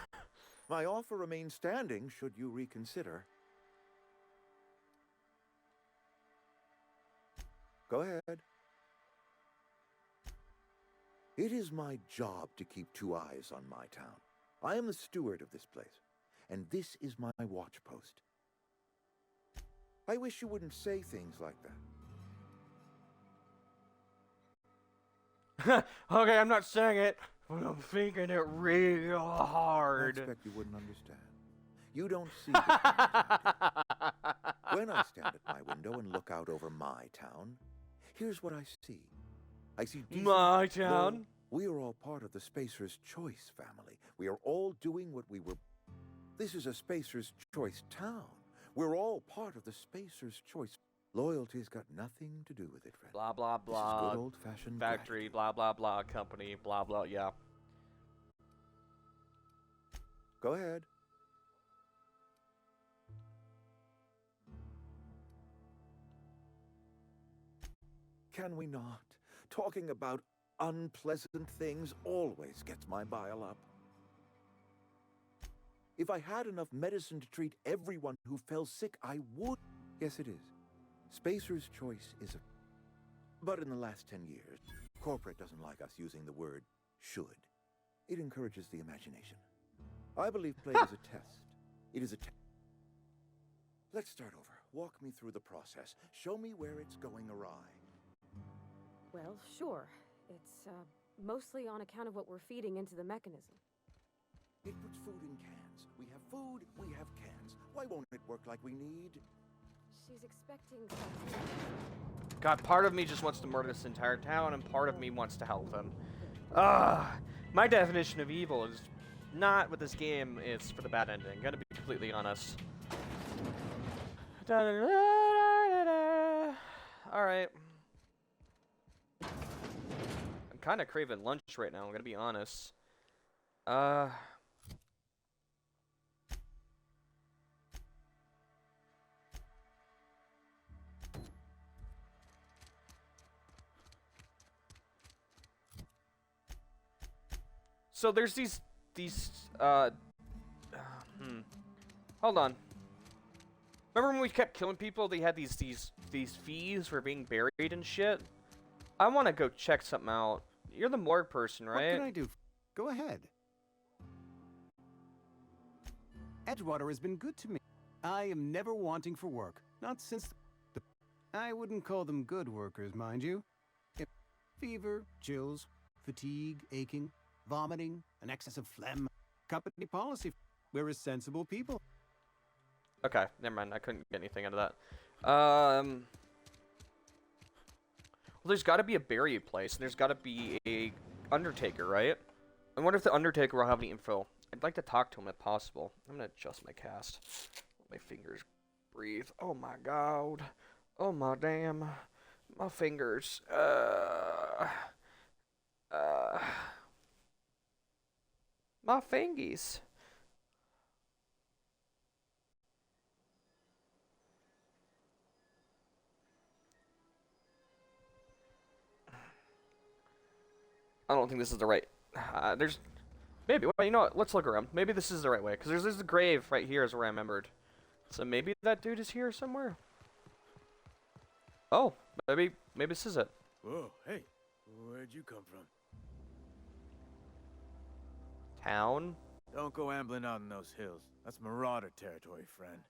My offer remains standing should you reconsider. Go ahead. It is my job to keep two eyes on my town. I am the steward of this place, and this is my watch post. I wish you wouldn't say things like that. Okay, I'm not saying it, but I'm thinking it real hard. I expect you wouldn't understand. You don't see the When I stand at my window and look out over my town, here's what I see. I see decent, my town. low, we are all part of the Spacer's Choice family. We are all doing what we were... This is a Spacer's Choice town. We're all part of the Spacer's Choice. Loyalty's got nothing to do with it, friend. Blah, blah, blah. This is good old-fashioned factory, blah, blah, blah, company, blah, blah, yeah. Go ahead. Can we not? Talking about unpleasant things always gets my bile up. If I had enough medicine to treat everyone who fell sick, I would. Yes, it is. Spacer's Choice is a... But in the last 10 years, corporate doesn't like us using the word should. It encourages the imagination. I believe plague is a test. It is a test. Let's start over. Walk me through the process. Show me where it's going awry. Well, sure. It's, mostly on account of what we're feeding into the mechanism. It puts food in cans. We have food, we have cans. Why won't it work like we need? She's expecting something. God, part of me just wants to murder this entire town, and part of me wants to help them. My definition of evil is not what this game is for the bad ending. I'm gonna be completely honest. Alright. I'm kind of craving lunch right now, I'm gonna be honest. So there's these, hold on. Remember when we kept killing people, they had these fees for being buried and shit? I want to go check something out. You're the morgue person, right? What can I do? Go ahead. Edgewater has been good to me. I am never wanting for work. Not since the... I wouldn't call them good workers, mind you. Fever, chills, fatigue, aching, vomiting, an excess of phlegm. Company policy. We're a sensible people. Okay, never mind. I couldn't get anything out of that. Well, there's got to be a burial place, and there's got to be a undertaker, right? I wonder if the Undertaker will have any info. I'd like to talk to him if possible. I'm gonna adjust my cast. Let my fingers breathe. Oh my god. Oh my damn. My fingers. My fingies. I don't think this is the right. There's maybe. Well, you know what? Let's look around. Maybe this is the right way. Because there's a grave right here is where I remembered. So maybe that dude is here somewhere. Oh, maybe this is it. Whoa, hey, where'd you come from? Town? Don't go ambling out in those hills. That's marauder territory, friend.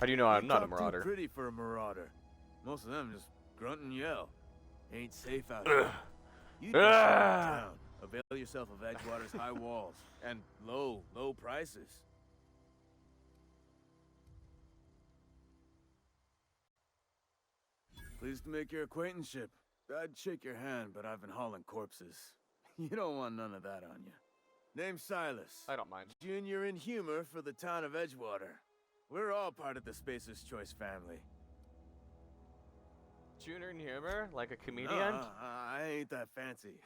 How do you know I'm not a Too marauder? pretty for a marauder. Most of them just grunt and yell. Ain't safe out here. You just down. Avail yourself of Edgewater's high walls and low prices. Pleased to make your acquaintanceship. I'd shake your hand, but I've been hauling corpses. You don't want none of that on you. Name's Silas. I don't mind. Junior in humor for the town of Edgewater. We're all part of the Spacer's Choice family. Junior in humor? Like a comedian? I ain't that fancy.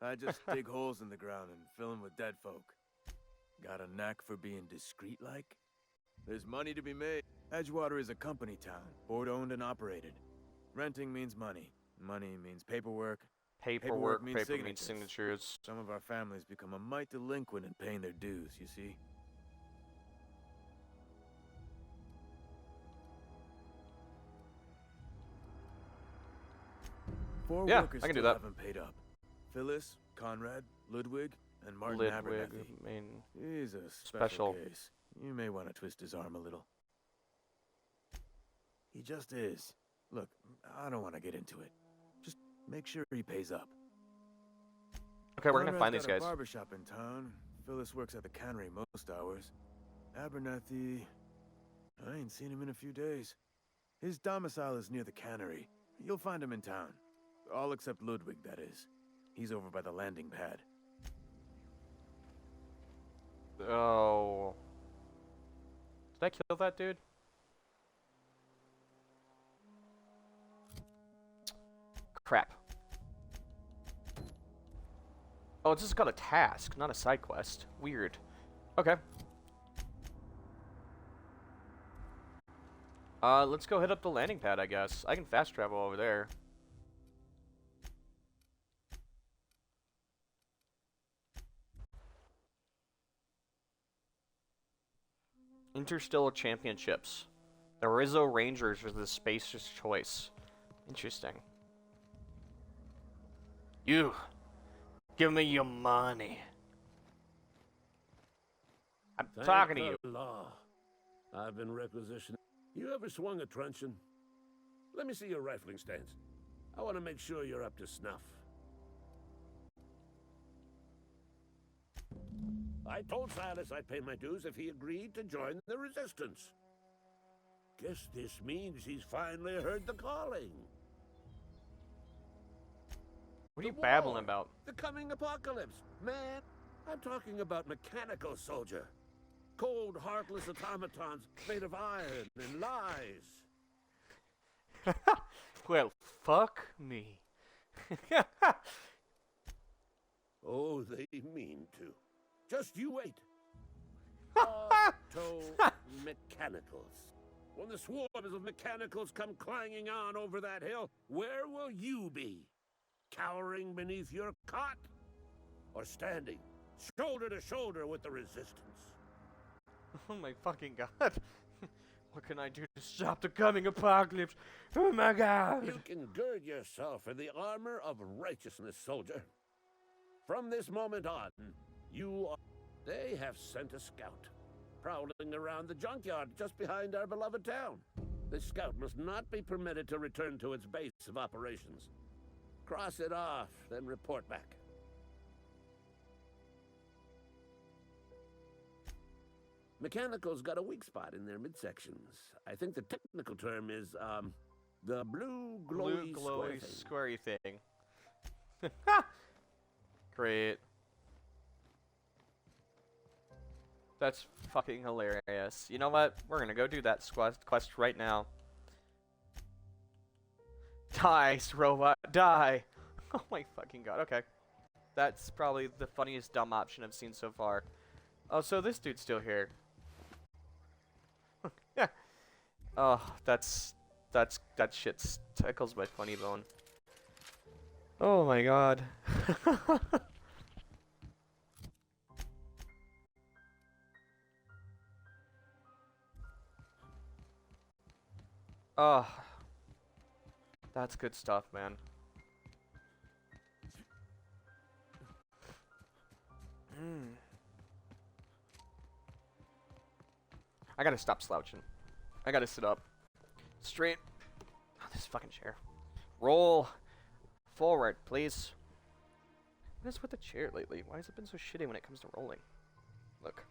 I just dig holes in the ground and fill them with dead folk. Got a knack for being discreet-like? There's money to be made. Edgewater is a company town, board-owned and operated. Renting means money. Money means paperwork. Paper means means signatures. Some of our families become a mite delinquent in paying their dues, you see? Four workers I can do still that. haven't paid up. Phyllis, Conrad, Ludwig, and Martin Ludwig, Abernathy. He's a special case. You may want to twist his arm a little. He just is. Look, I don't want to get into it. Just make sure he pays up. Okay, we're gonna find Conrad's these got a guys. barbershop in town. Phyllis works at the cannery most hours. Abernathy, I ain't seen him in a few days. His domicile is near the cannery. You'll find him in town. All except Ludwig, that is. He's over by the landing pad. Oh. Did I kill that dude? Crap. Oh, it's just got a task, not a side quest. Weird. Okay. Let's go hit up the landing pad, I guess. I can fast travel over there. Interstellar Championships. The Rizzo Rangers are the Spacer's Choice. Interesting. You. Give me your money. I'm talking to you. Law. I've been requisitioned. You ever swung a truncheon? Let me see your rifling stance. I want to make sure you're up to snuff. I told Silas I'd pay my dues if he agreed to join the resistance. Guess this means he's finally heard the calling. What are you babbling about? The coming apocalypse. Man, I'm talking about mechanical soldier. Cold, heartless automatons made of iron and lies. Well, fuck me. Oh, they mean to. Just you wait. Auto-mechanicals. When the swarms of mechanicals come clanging on over that hill, where will you be? Cowering beneath your cot? Or standing, shoulder to shoulder with the resistance? Oh my fucking god. What can I do to stop the coming apocalypse? Oh my god. You can gird yourself in the armor of righteousness, soldier. From this moment on, you are... They have sent a scout, prowling around the junkyard just behind our beloved town. This scout must not be permitted to return to its base of operations. Cross it off, then report back. Mechanicals got a weak spot in their midsections. I think the technical term is, the blue glowy, Blue glowy squarey thing. Great. That's fucking hilarious. You know what? We're gonna go do that quest right now. Die, robot, die! Oh my fucking god, okay. That's probably the funniest dumb option I've seen so far. Oh, so this dude's still here. Yeah. Oh, that shit tickles my funny bone. Oh my god. Oh. That's good stuff, man. I gotta stop slouching. I gotta sit up. Straight. Oh, this fucking chair. Roll forward, please. What is with the chair lately? Why has it been so shitty when it comes to rolling? Look.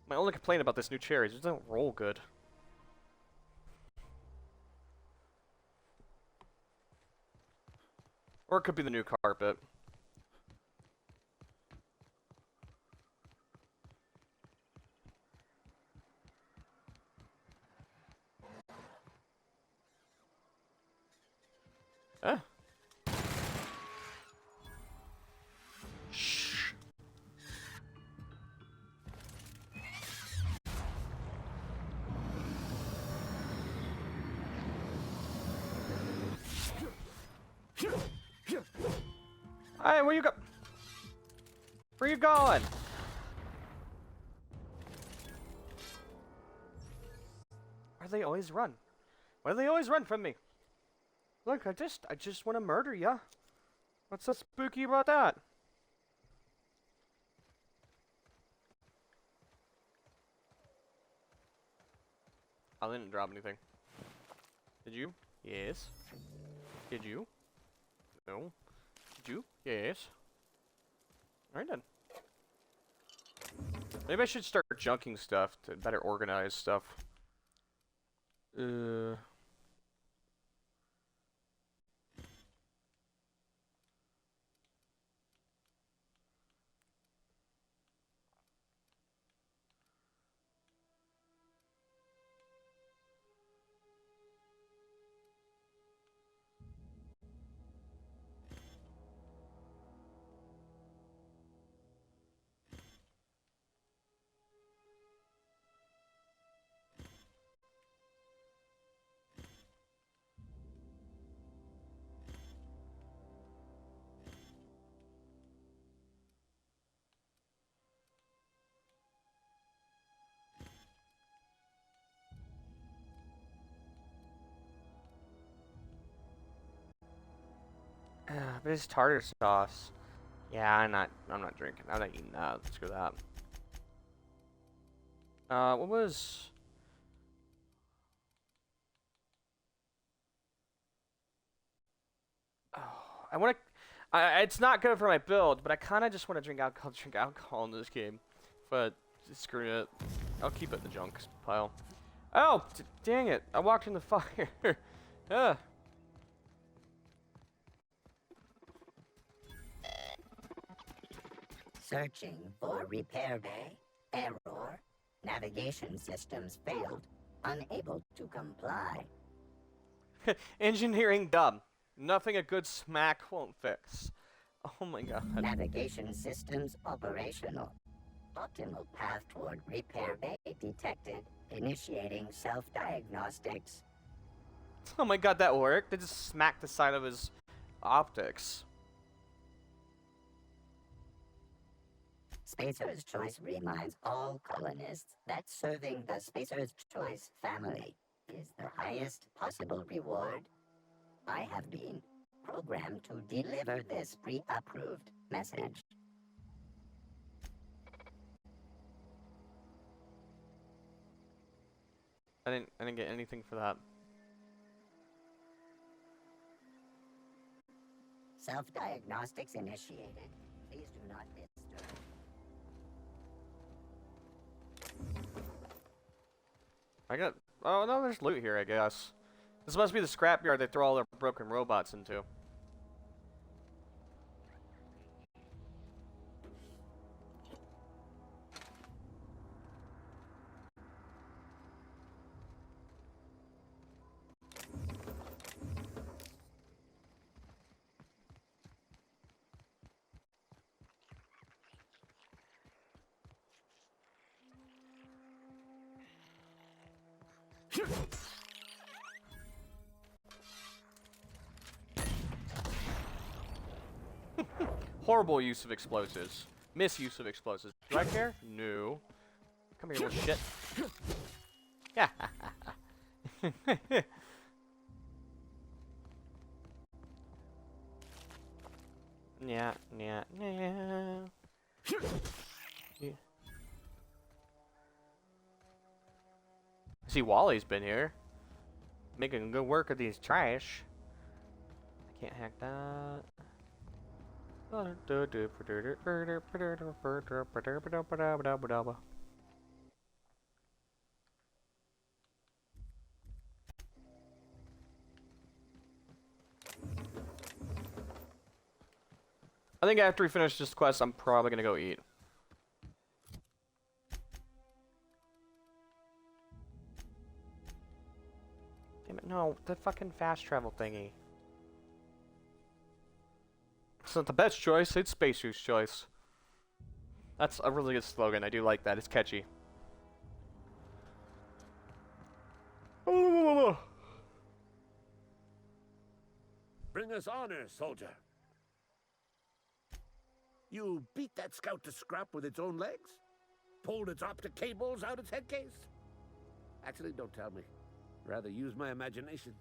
My only complaint about this new chair is it doesn't roll good. Or it could be the new carpet. Ah. Shh. Hey, where you go? Where you going? Why do they always run? Why do they always run from me? Look, I just want to murder ya. What's so spooky about that? I didn't drop anything. Did you? Yes. Did you? No. Did you? Yes. Alright then. Maybe I should start junking stuff to better organize stuff. But it's tartar sauce. Yeah, I'm not drinking. I'm not eating that. Screw that. What was... Oh, I want to... it's not good for my build, but I kind of just want to drink alcohol in this game. But, screw it. I'll keep it in the junk pile. Oh, dang it. I walked in the fire. Ugh. Searching for repair bay. Error. Navigation systems failed. Unable to comply. Engineering dumb. Nothing a good smack won't fix. Oh my god. Navigation systems operational. Optimal path toward repair bay detected. Initiating self-diagnostics. Oh my god, that worked. They just smacked the side of his optics. Spacer's Choice reminds all colonists that serving the Spacer's Choice family is the highest possible reward. I have been programmed to deliver this pre-approved message. I didn't get anything for that. Self-diagnostics initiated. Please do not disturb. I got... Oh, no, there's loot here, I guess. This must be the scrapyard they throw all their broken robots into. Horrible use of explosives. Misuse of explosives. Do I care? No. Come here, little shit. Yeah. Yeah, yeah, yeah. See, Wally's been here. Making good work of these trash. I can't hack that. I think after we finish this quest, I'm probably gonna go eat. Damn it, no, the fucking fast travel thingy. It's not the best choice, it's Spacer's choice. That's a really good slogan, I do like that, it's catchy. Bring us honor, soldier. You beat that scout to scrap with its own legs? Pulled its optic cables out its head case? Actually, don't tell me. Rather use my imagination.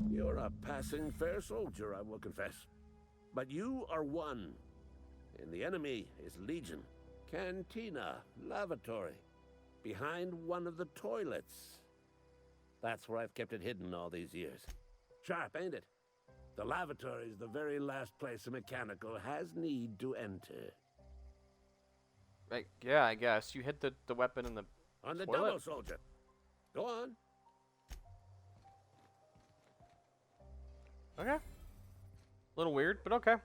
You're a passing fair soldier, I will confess. But you are one. And the enemy is Legion. Cantina, lavatory. Behind one of the toilets. That's where I've kept it hidden all these years. Sharp, ain't it? The lavatory is the very last place a mechanical has need to enter. Right, yeah, I guess. You hit the weapon in the On the toilet? double, soldier. Go on. Okay. Little weird, but okay.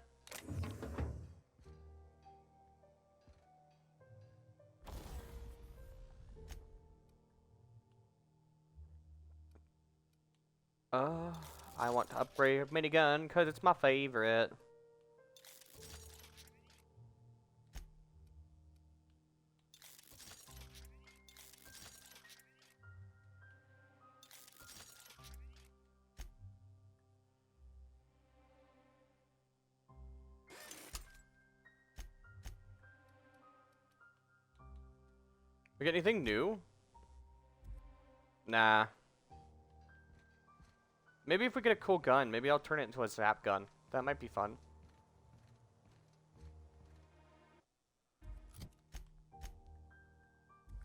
I want to upgrade minigun because it's my favorite. We get anything new? Nah. Maybe if we get a cool gun, maybe I'll turn it into a zap gun. That might be fun.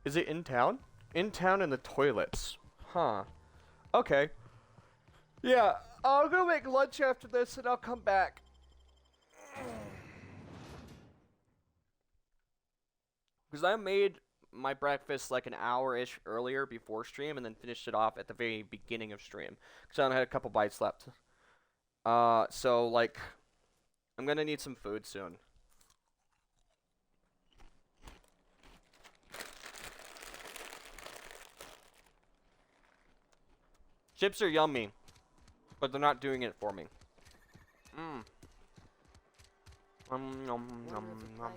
Is it in town? In town in the toilets. Huh. Okay. Yeah, I'll go make lunch after this and I'll come back. Because I made my breakfast like an hour-ish earlier before stream and then finished it off at the very beginning of stream. Because I only had a couple bites left. So, like, I'm going to need some food soon. Chips are yummy, but they're not doing it for me. Mmm. Nom, nom, nom.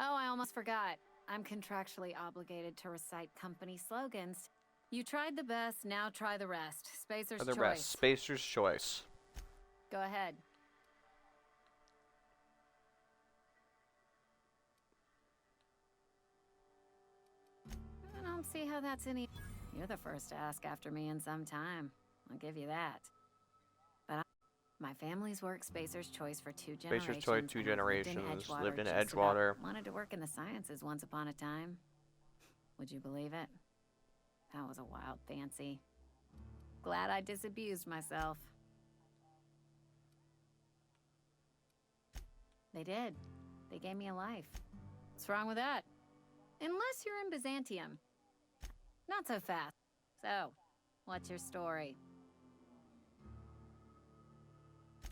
Oh, I almost forgot. I'm contractually obligated to recite company slogans. You tried the best, now try the rest. Spacer's The choice. rest. Spacer's choice. Go ahead. I don't see how that's any... You're the first to ask after me in some time. I'll give you that. But my family's worked Spacer's Choice for 2 generations. Spacer's Choice, 2 and I've generations. Lived in just about. Edgewater. Wanted to work in the sciences once upon a time. Would you believe it? That was a wild fancy. Glad I disabused myself. They did. They gave me a life. What's wrong with that? Unless you're in Byzantium. Not so fast. So, what's your story?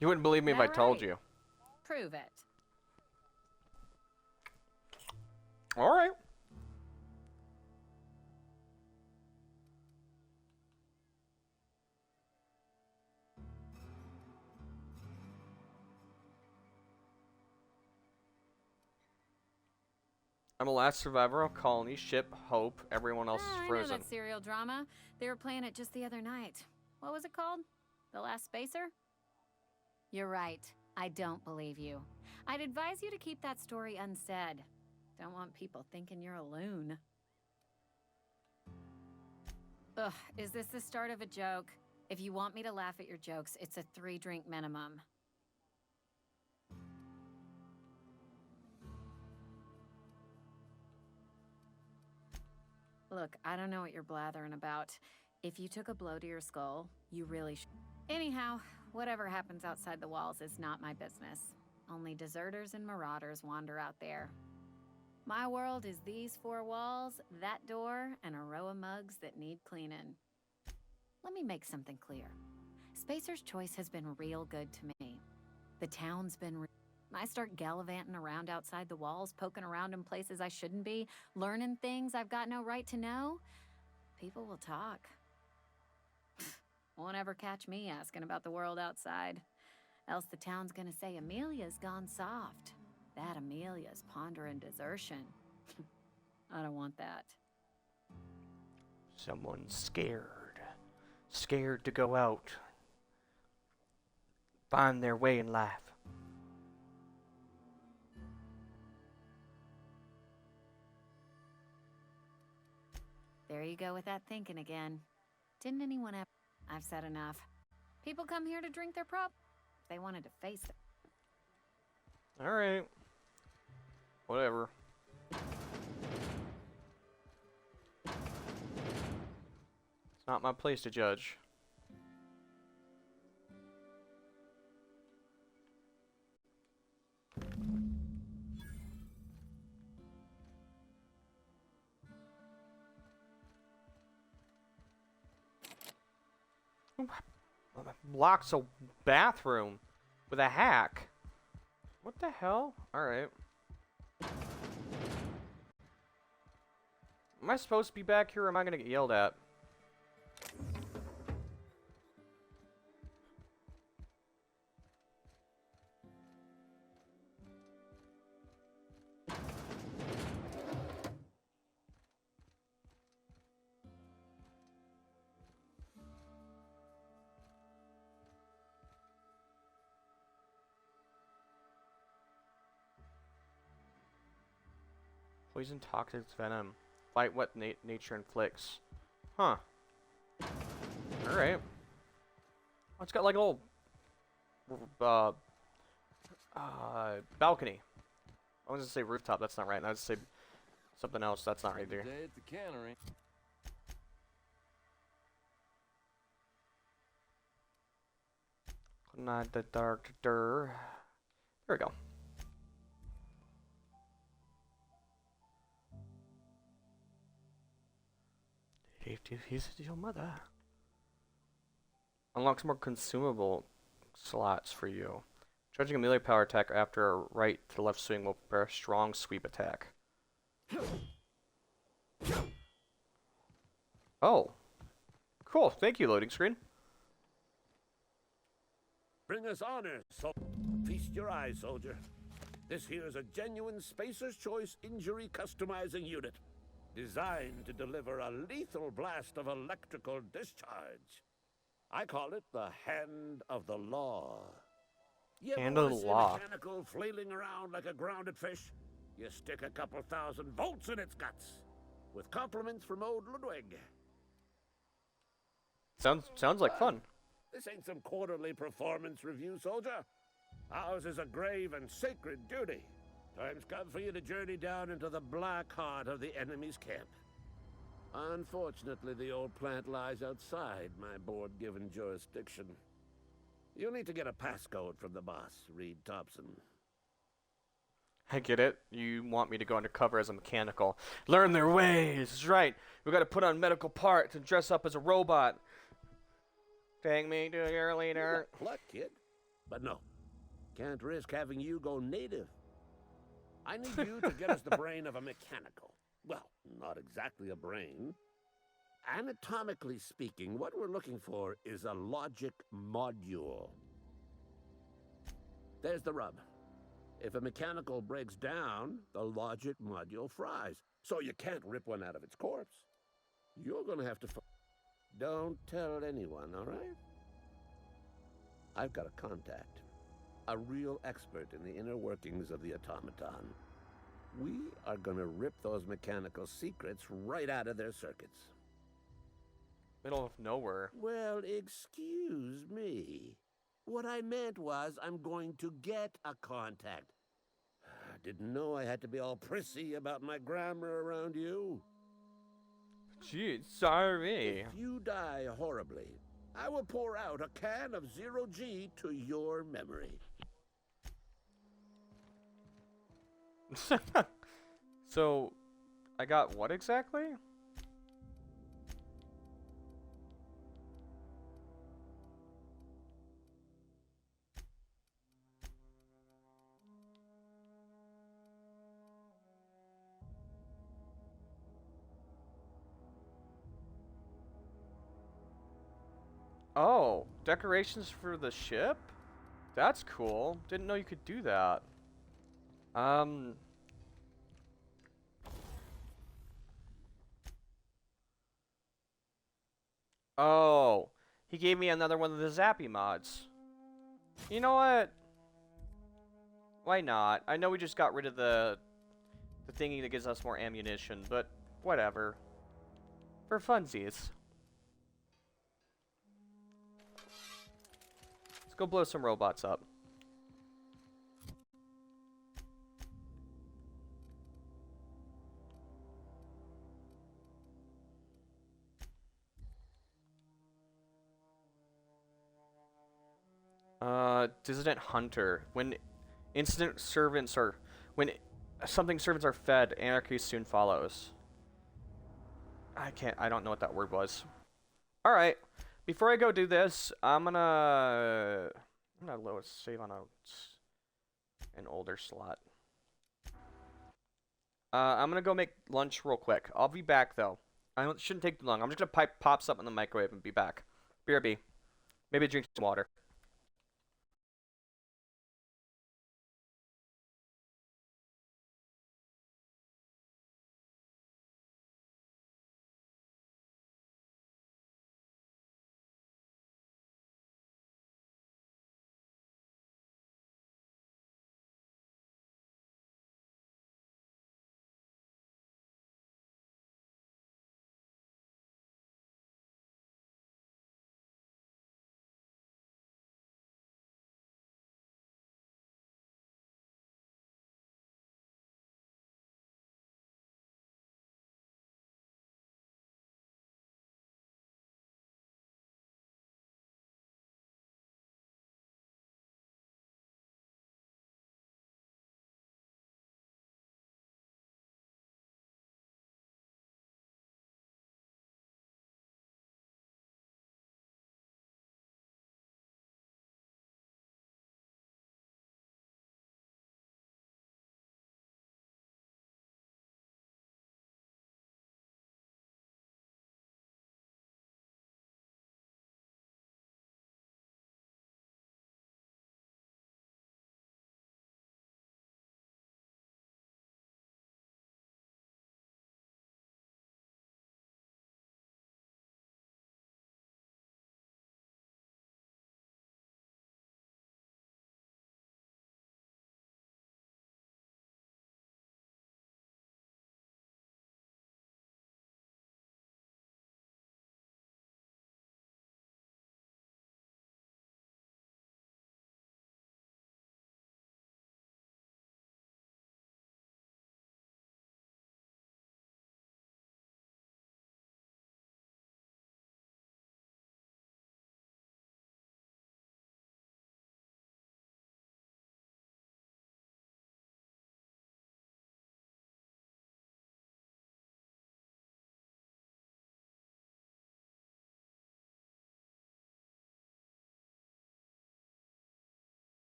You wouldn't believe me if I told you. Prove it. Alright. I'm the last survivor of colony ship Hope. Everyone else is I know frozen. that serial drama. They were playing it just the other night. What was it called? The Last Spacer? You're right. I don't believe you. I'd advise you to keep that story unsaid. Don't want people thinking you're a loon. Ugh, is this the start of a joke? If you want me to laugh at your jokes, it's a 3-drink minimum. Look, I don't know what you're blathering about. If you took a blow to your skull, you really should. Anyhow, whatever happens outside the walls is not my business. Only deserters and marauders wander out there. My world is these 4 walls, that door, and a row of mugs that need cleaning. Let me make something clear. Spacer's Choice has been real good to me. The town's been I start gallivanting around outside the walls, poking around in places I shouldn't be, learning things I've got no right to know. People will talk. Won't ever catch me asking about the world outside. Else the town's gonna say Amelia's gone soft. That Amelia's pondering desertion. I don't want that. Someone's scared. Scared to go out. Find their way in life. There you go with that thinking again. Didn't anyone ever... I've said enough. People come here to drink their prop. They wanted to face it. Alright. Whatever. It's not my place to judge. Locks a bathroom with a hack. What the hell? Alright. Am I supposed to be back here or am I gonna get yelled at? Poison, toxic, venom. Fight what nature inflicts. Huh. Alright. Oh, it's got like a little... balcony. I was gonna say rooftop, that's not right. I was gonna say something else, that's not right there. Day at the cannery. Not the dark There we go. He's your mother. Unlocks more consumable slots for you. Charging a melee power attack after a right to left swing will prepare a strong sweep attack. Oh. Cool. Thank you, loading screen. Bring us honor, so feast your eyes, soldier. This here is a genuine Spacer's Choice injury customizing unit, designed to deliver a lethal blast of electrical discharge. I call it the Hand of the Law. You Hand of the see Law. mechanical flailing around like a grounded fish? You stick a couple thousand volts in its guts. With compliments from old Ludwig. Sounds like fun. This ain't some quarterly performance review, soldier. Ours is a grave and sacred duty. Time's come for you to journey down into the black heart of the enemy's camp. Unfortunately, the old plant lies outside my board-given jurisdiction. You'll need to get a passcode from the boss, Reed Thompson. I get it. You want me to go undercover as a mechanical. Learn their ways. That's right. We gotta put on medical parts and dress up as a robot. Take me to your leader. You got pluck, kid. But no. Can't risk having you go native. I need you to get us the brain of a mechanical. Well, not exactly a brain. Anatomically speaking, what we're looking for is a logic module. There's the rub. If a mechanical breaks down, the logic module fries, so you can't rip one out of its corpse. You're gonna have to Don't tell anyone, all right? I've got a contact. A real expert in the inner workings of the automaton. We are gonna rip those mechanical secrets right out of their circuits. Middle of nowhere. Well, excuse me. What I meant was I'm going to get a contact. I didn't know I had to be all prissy about my grammar around you. Gee, sorry. If you die horribly, I will pour out a can of 0G to your memory. So, I got what exactly? Oh, decorations for the ship? That's cool. Didn't know you could do that. Oh, he gave me another one of the Zappy mods. You know what? Why not? I know we just got rid of the thingy that gives us more ammunition, but whatever. For funsies. Let's go blow some robots up. Dissident Hunter. When something servants are fed, anarchy soon follows. I don't know what that word was. Alright. Before I go do this, I'm gonna load save on an older slot. I'm gonna go make lunch real quick. I'll be back though. Shouldn't take too long. I'm just gonna pop something in the microwave and be back. BRB. Maybe drink some water.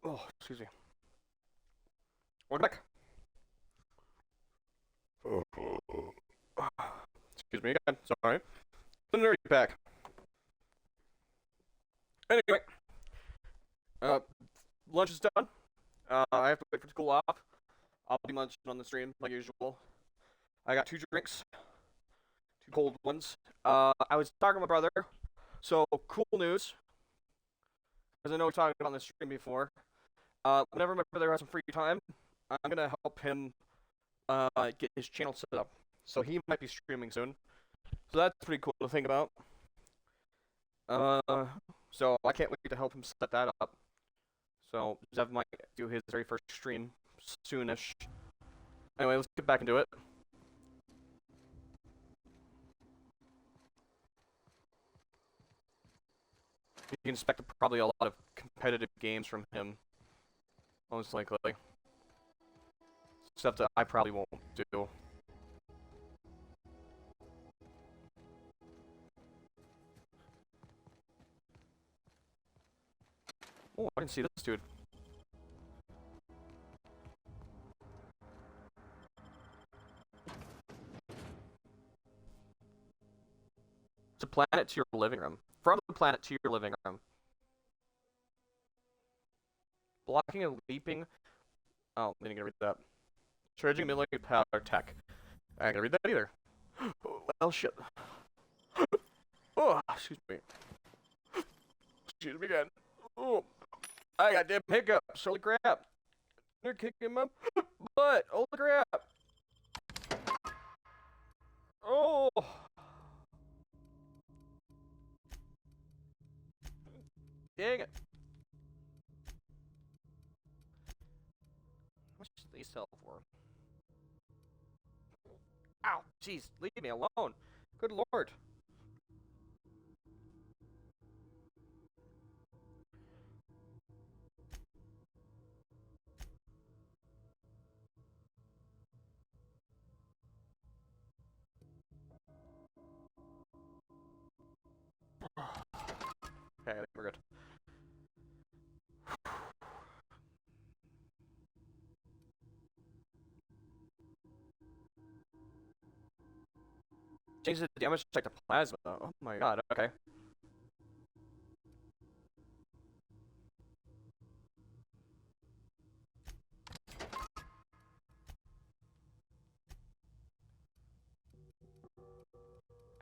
Oh, excuse me. Welcome back. Excuse me again. Sorry. The nerdy pack. Anyway, lunch is done. I have to wait for it to cool off. I'll be munching on the stream like usual. I got 2 drinks, 2 cold ones. I was talking to my brother. So cool news, because I know we talked about on the stream before. Whenever my brother has some free time, I'm gonna help him get his channel set up. So he might be streaming soon. So that's pretty cool to think about. So I can't wait to help him set that up. So Zev might do his very first stream soonish. Anyway, let's get back into it. You can expect probably a lot of competitive games from him, most likely. Stuff that I probably won't do. Oh, I didn't see this dude. It's a planet to your living room. From the planet to your living room. Blocking and leaping. Oh, I didn't read that. Charging military power tech. I ain't gonna read that either. Well, shit. Oh, excuse me. Excuse me again. Oh, I got damn hiccups. Holy crap. They're kicking my butt. Holy crap. Oh. Dang it. How much do these sell for? Ow, jeez, leave me alone. Good lord. Okay, I think we're good. Change the damage check to plasma. Oh my god, okay.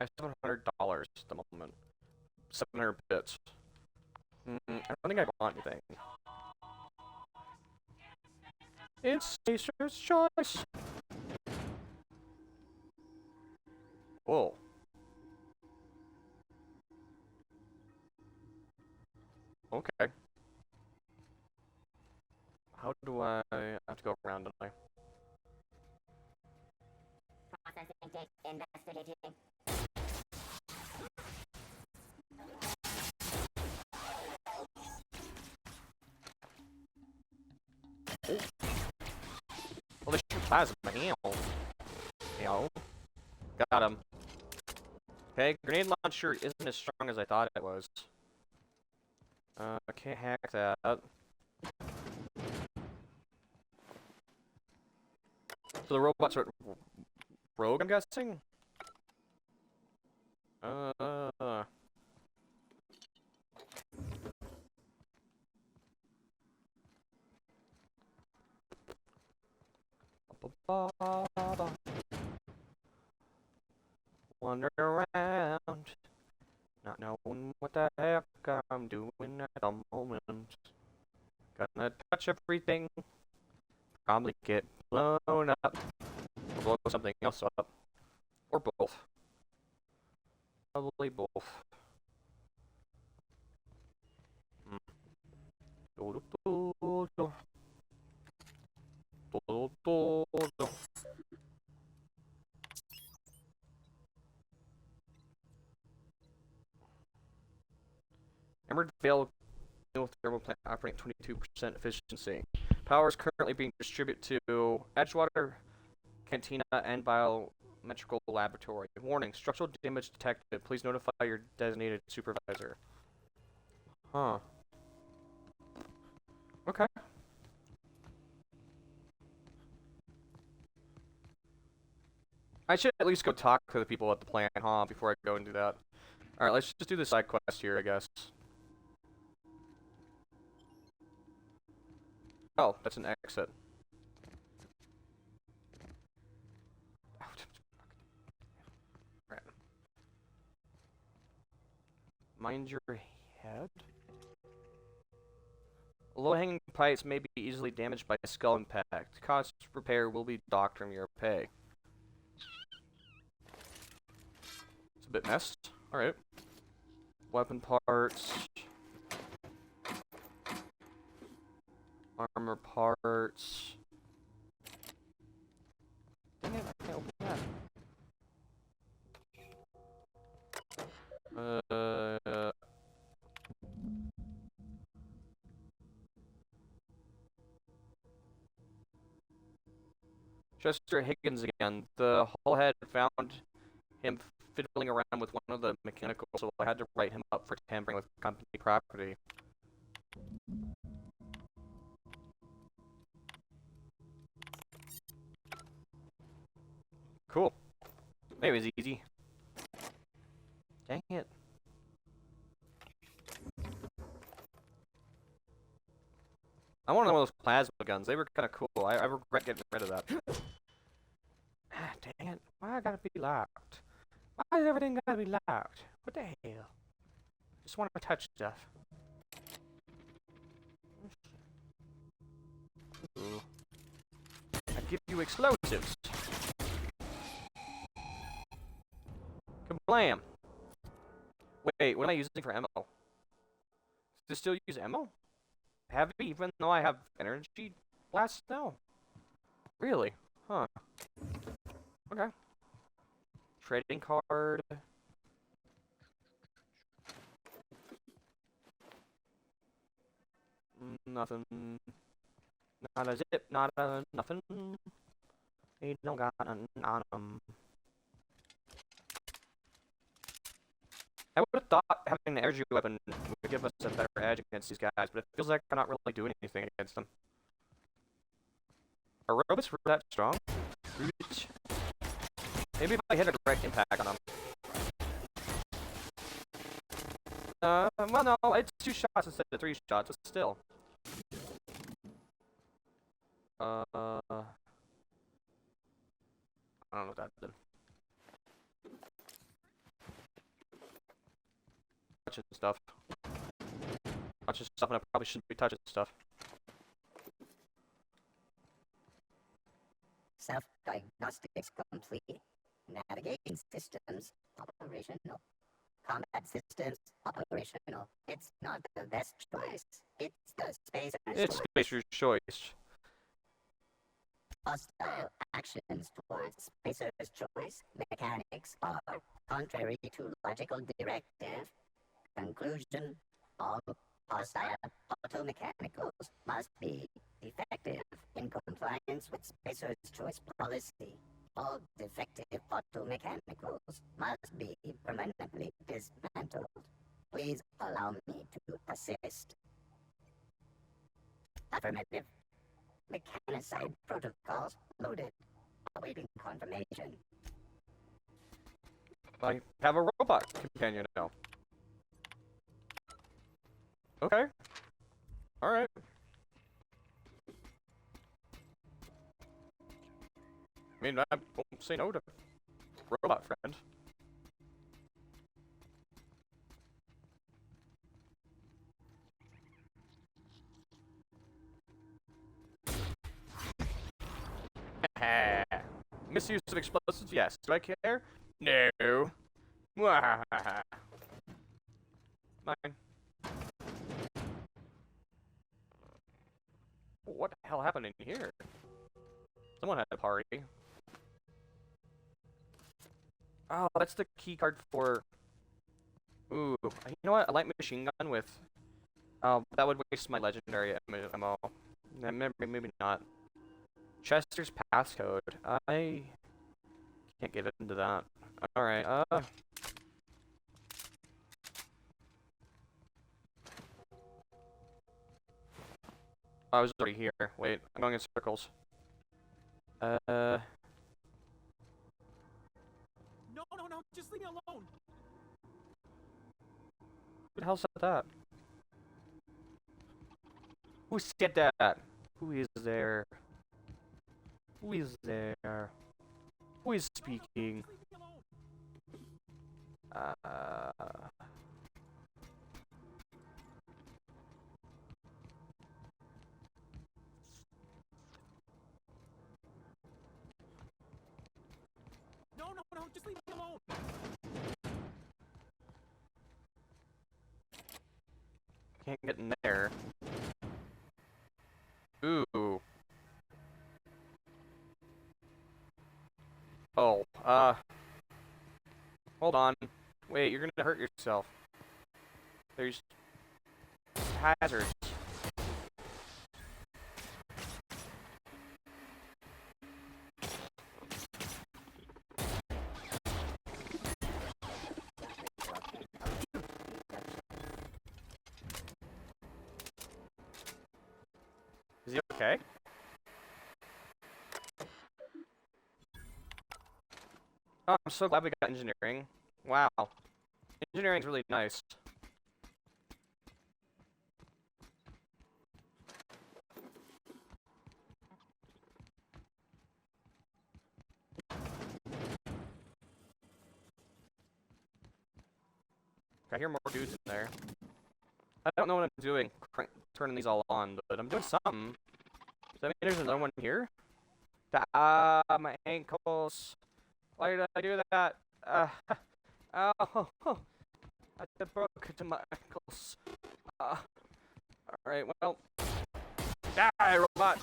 I have $700 at the moment. 700 bits. I don't think I want anything. It's Spacer's choice. Whoa. Okay. How do I have to go around, don't I? Processing tape, investigating. Oh. Well, they shoot plasma. Yo. Got him. Okay, grenade launcher isn't as strong as I thought it was. I can't hack that. So the robots are rogue, I'm guessing? Wander around, not knowing what the heck I'm doing at the moment. Gonna touch everything, probably get blown up, or blow something else up, or both. Probably both. Emerald Vale thermal plant operating 22% efficiency. Power is currently being distributed to Edgewater, Cantina, and Biometrical Laboratory. Warning, structural damage detected. Please notify your designated supervisor. Huh. Okay. I should at least go talk to the people at the plant, huh, before I go and do that. Alright, let's just do the side quest here, I guess. Oh, that's an exit. Right. Mind your head? Low-hanging pipes may be easily damaged by a skull impact. Cost repair will be docked from your pay. It's a bit messed. Alright. Weapon parts. Armor parts. Dang it, I can't open that. Chester Higgins again. The Hull head found him fiddling around with one of the mechanicals, so I had to write him up for tampering with company property. Cool. Maybe it was easy. Dang it. I want one of those plasma guns. They were kind of cool. I regret getting rid of that. Ah, dang it. Why I gotta be locked? Why is everything gotta be locked? What the hell? Just want to touch stuff. Ooh. I give you explosives. Kablam! Wait, what am I using for ammo? Does this still use ammo? Heavy, even though I have energy blast now? Really? Huh. Okay. Trading card. Nothing. Not a zip, not a nothing. Ain't no got nothing on 'em. I would have thought having an energy weapon would give us a better edge against these guys, but it feels like I'm not really doing anything against them. Are robots really that strong? Maybe if I hit a direct impact on them. Well no, it's 2 shots instead of 3 shots, but still. I don't know what that did. Touching stuff. Touching stuff, and I probably shouldn't be touching stuff. Self-diagnostics complete. Navigation systems operational. Combat systems operational. It's not the best choice. It's the Spacer's It's Spacer's choice. Hostile actions towards Spacer's choice mechanics are contrary to logical directive. Conclusion: all hostile automechanicals must be effective in compliance with Spacer's choice policy. All defective automechanicals must be permanently dismantled. Please allow me to assist. Affirmative. Mechanicide protocols loaded. Awaiting confirmation. I have a robot companion now. Okay. Alright. I mean, I won't say no to robot friend. Misuse of explosives? Yes. Do I care? No. Mine. What the hell happened in here? Someone had a party. Oh, that's the key card for... Ooh, you know what? A light machine gun with... Oh, that would waste my legendary ammo. Maybe not. Chester's passcode. I can't get into that. Alright, I was already here. Wait, I'm going in circles. no, just leave me alone. Who the hell said that? Who said that? Who is there? Who is there? Who is speaking? No, just leave me alone. Can't get in there. Ooh. Oh, hold on. Wait, you're gonna hurt yourself. There's hazards. Is he okay? Oh, I'm so glad we got engineering. Wow. Engineering's really nice. I hear more dudes in there. I don't know what I'm doing, turning these all on, but I'm doing something. Does that mean there's another one here? My ankles. Why did I do that? Ow. I broke to my ankles. Alright, well. Die, robot!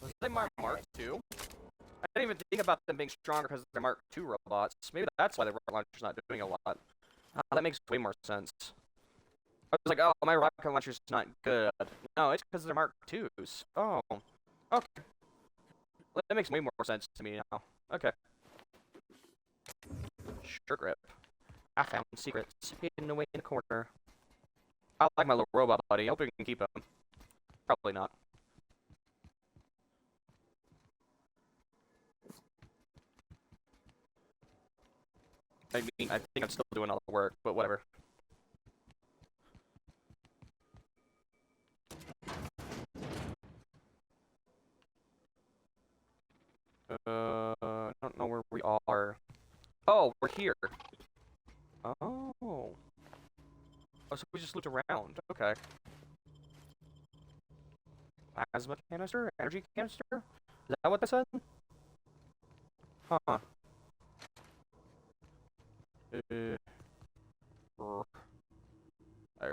Was they Mark 2? I didn't even think about them being stronger because they're Mark 2 robots. Maybe that's why the rocket launcher's not doing a lot. That makes way more sense. I was like, oh, my rocket launcher's not good. No, it's because they're Mark 2s. Oh. Okay. That makes way more sense to me now. Okay. Sure grip. I found secrets hidden away in the corner. I like my little robot buddy. I hope we can keep him. Probably not. I mean, I think I'm still doing all the work, but whatever. I don't know where we are. Oh, we're here. Oh. Oh, so we just looked around. Okay. Plasma canister? Energy canister? Is that what they said? Huh. There. I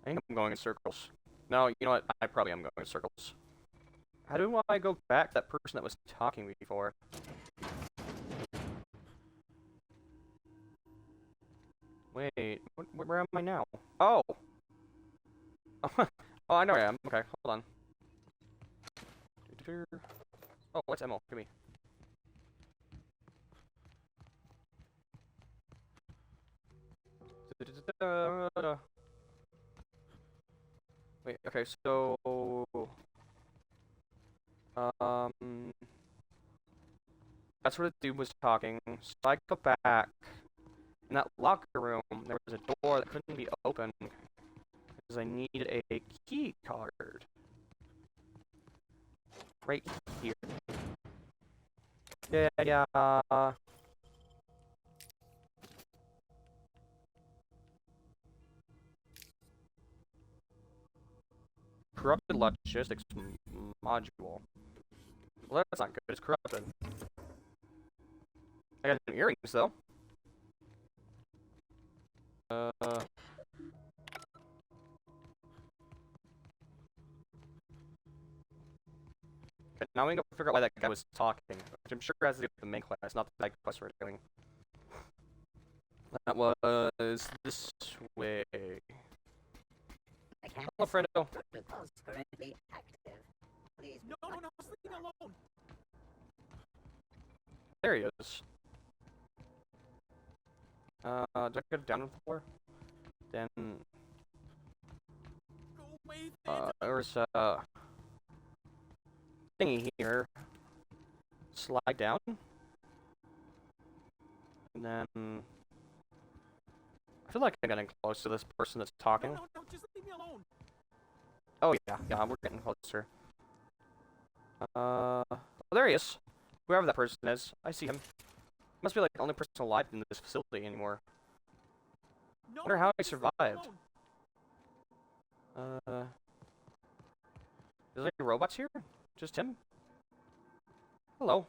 think I'm going in circles. No, you know what? I probably am going in circles. How do I go back to that person that was talking before? Wait, where am I now? Oh! Oh, I know where I am. Okay, hold on. Oh, what's ammo? Give me. Wait, okay, so... That's where the dude was talking. So I go back. In that locker room, there was a door that couldn't be opened because I needed a key card. Right here. Yeah. Corrupted logistics module. Well, that's not good. It's corrupted. I got some earrings though. Okay, now we can go figure out why that guy was talking, which I'm sure has to do with the main quest, not the side quest we're doing. That was this way. Hello, Fredo. Protocols currently active. Please. No, leave me alone. There he is. Do I go down with the floor? Then. Go away, There's a thingy here. Slide down. And then. I feel like I'm getting close to this person that's talking. No, just leave me alone. Oh, yeah, we're getting closer. Well, there he is. Whoever that person is, I see him. Must be like the only person alive in this facility anymore. No, Wonder how he survived. Is there any robots here? Just him? Hello.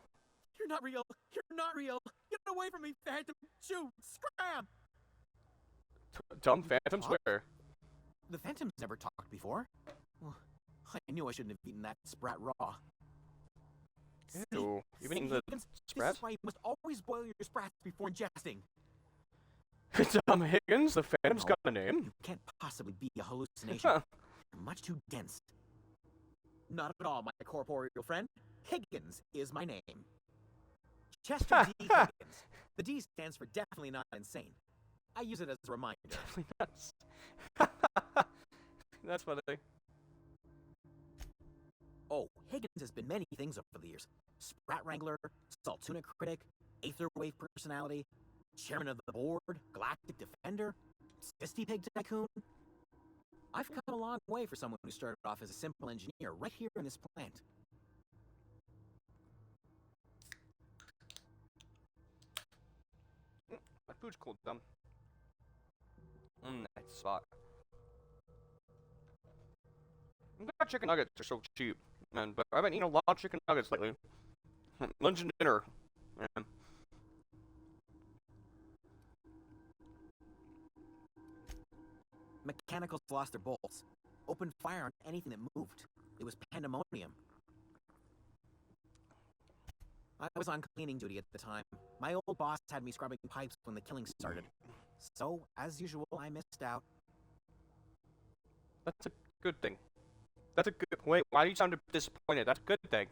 You're not real. You're not real. Get away from me, Phantom. Shoot. Scram. Dumb Phantoms? Where? The Phantoms never talked before. Well, I knew I shouldn't have eaten that sprat raw. Ew. You've been eating the sprat? This is why you must always boil your sprats before ingesting. Dumb Higgins? The Phantom's got a name? You can't possibly be a hallucination. You're much too dense. Not at all, my corporeal friend. Higgins is my name. Chester D. Higgins. The D stands for definitely not insane. I use it as a reminder. Definitely not. That's funny. Oh, Higgins has been many things over the years. Sprat Wrangler, Saltuna Critic, Aetherwave Personality, Chairman of the Board, Galactic Defender, Sisty Pig Tycoon. I've come a long way for someone who started off as a simple engineer right here in this plant. My food's cold, dumb. Nice spot. I'm glad chicken nuggets are so cheap, man, but I've been eating a lot of chicken nuggets lately. Lunch and dinner, man. Mechanicals lost their bolts. Opened fire on anything that moved. It was pandemonium. I was on cleaning duty at the time. My old boss had me scrubbing pipes when the killing started. So, as usual, I missed out. That's a good thing. That's a good... Wait, why do you sound disappointed? That's a good thing.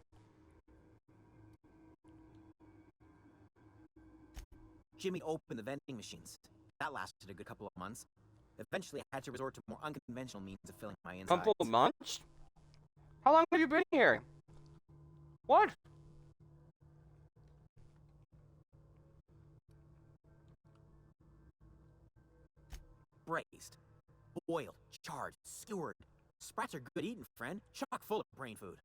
Jimmy opened the vending machines. That lasted a good couple of months. Eventually, I had to resort to more unconventional means of filling my insides. Couple of months? How long have you been here? What? Braised, boiled, charred, skewered. Sprats are good eating, friend. Chock full of brain food.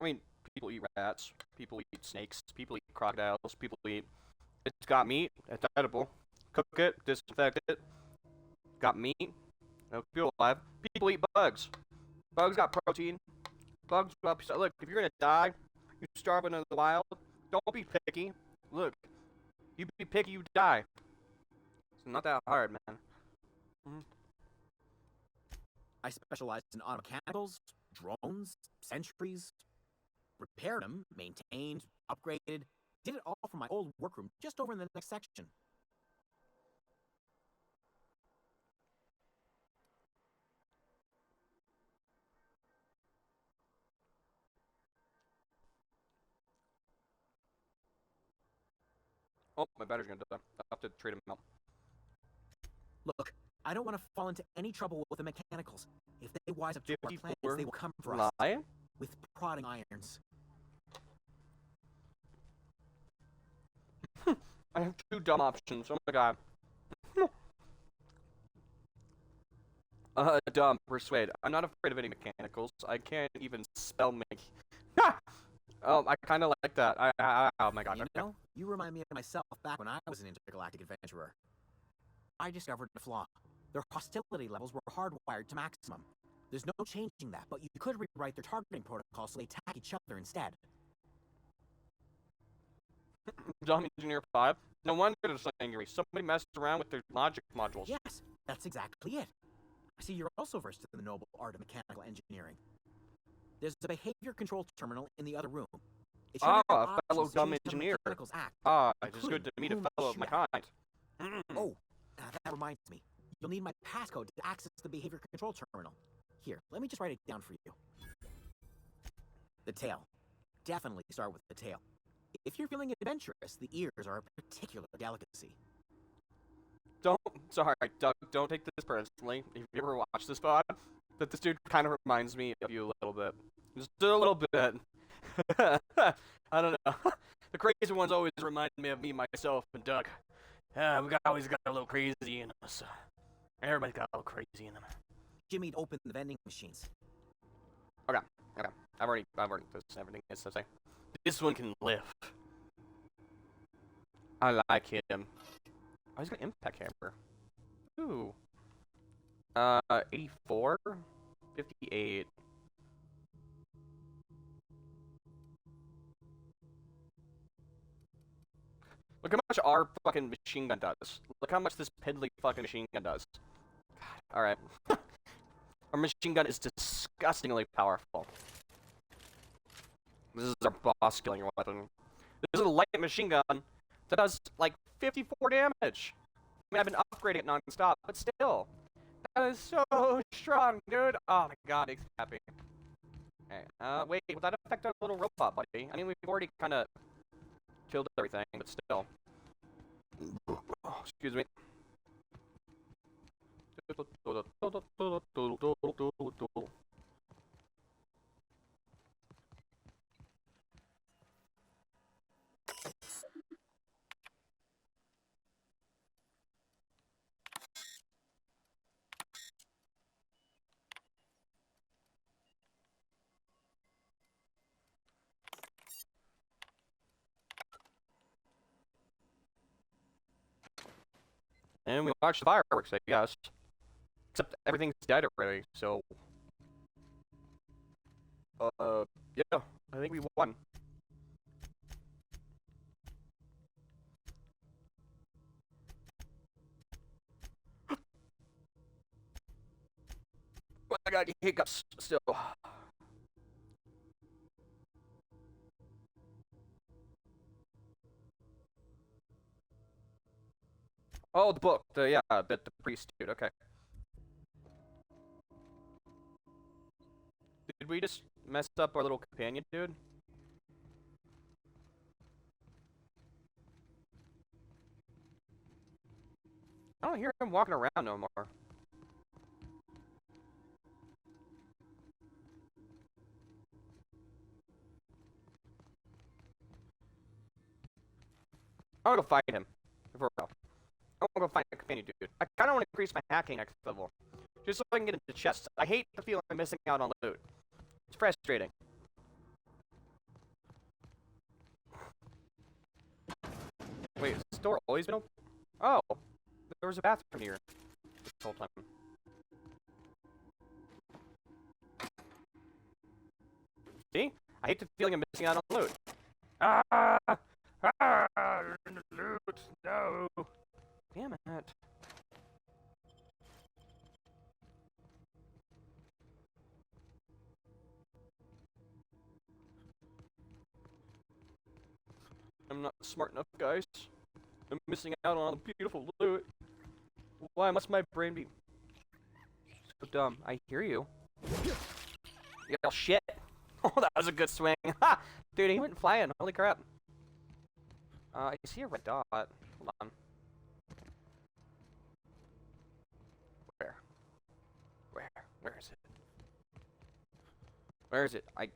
I mean, people eat rats, people eat snakes, people eat crocodiles, people eat... It's got meat, it's edible. Cook it, disinfect it. Got meat, it'll feel alive. People eat bugs. Bugs got protein. Bugs got... Look, if you're gonna die, you're starving in the wild, don't be picky. Look, you be picky, you die. It's not that hard, man. I specialized in auto mechanicals, drones, sentries. Repaired them, maintained, upgraded. Did it all from my old workroom just over in the next section. Oh, my battery's gonna die. I'll have to trade him out. Look, I don't want to fall into any trouble with the mechanicals. If they wise up to our plans, they will come for us. With prodding irons. I have two dumb options. Oh my god. Dumb. Persuade. I'm not afraid of any mechanicals. I can't even spell make. Oh, I kind of like that. Oh my god. You know, you remind me of myself back when I was an intergalactic adventurer. I discovered a flaw. Their hostility levels were hardwired to maximum. There's no changing that, but you could rewrite their targeting protocol so they attack each other instead. Dumb Engineer 5? No wonder they're so angry. Somebody messed around with their logic modules. Yes, that's exactly it. I see you're also versed in the noble art of mechanical engineering. There's a behavior control terminal in the other room. Ah, a fellow dumb engineer. Ah, it is good to meet a fellow of my kind. Oh, that reminds me. You'll need my passcode to access the behavior control terminal. Here, let me just write it down for you. The tail. Definitely start with the tail. If you're feeling adventurous, the ears are a particular delicacy. Sorry, Doug, don't take this personally. If you ever watch this VOD, but this dude kind of reminds me of you a little bit. Just a little bit. I don't know. The crazy ones always remind me of me, myself, and Doug. Always got a little crazy in us. Everybody's got a little crazy in them. Jimmy, open the vending machines. Okay. I've already this everything is to say. This one can live. I like him. Oh, he's got impact hammer. Ooh. 84? 58. Look how much our fucking machine gun does. Look how much this piddly fucking machine gun does. God, alright. Our machine gun is disgustingly powerful. This is our boss killing weapon. This is a light machine gun that does like 54 damage. I mean, I've been upgrading it non-stop, but still. That is so strong, dude. Oh my god, it's happy. Okay, wait, will that affect our little robot, buddy? I mean, we've already kind of killed everything, but still. Oh, excuse me. And we watched the fireworks, I guess. Except everything's dead already, so... yeah, I think we won. Oh, I got hiccups still. Oh, the book. Yeah, the priest dude. Okay. Did we just mess up our little companion dude? I don't hear him walking around no more. I wanna go fight him. For real. I wanna go find a companion dude. I kinda wanna increase my hacking next level. Just so I can get into chests. I hate the feeling of missing out on loot. It's frustrating. Wait, has this door always been open? Oh, there was a bathroom here this whole time. See? I hate the feeling of missing out on loot. Loot, no. Damn it. I'm not smart enough, guys. I'm missing out on all the beautiful loot. Why must my brain be so dumb? I hear you. Oh, shit. Oh, that was a good swing. Ha! Dude, he went flying. Holy crap. I see a red dot. Hold on. Where? Where is it? Where is it? I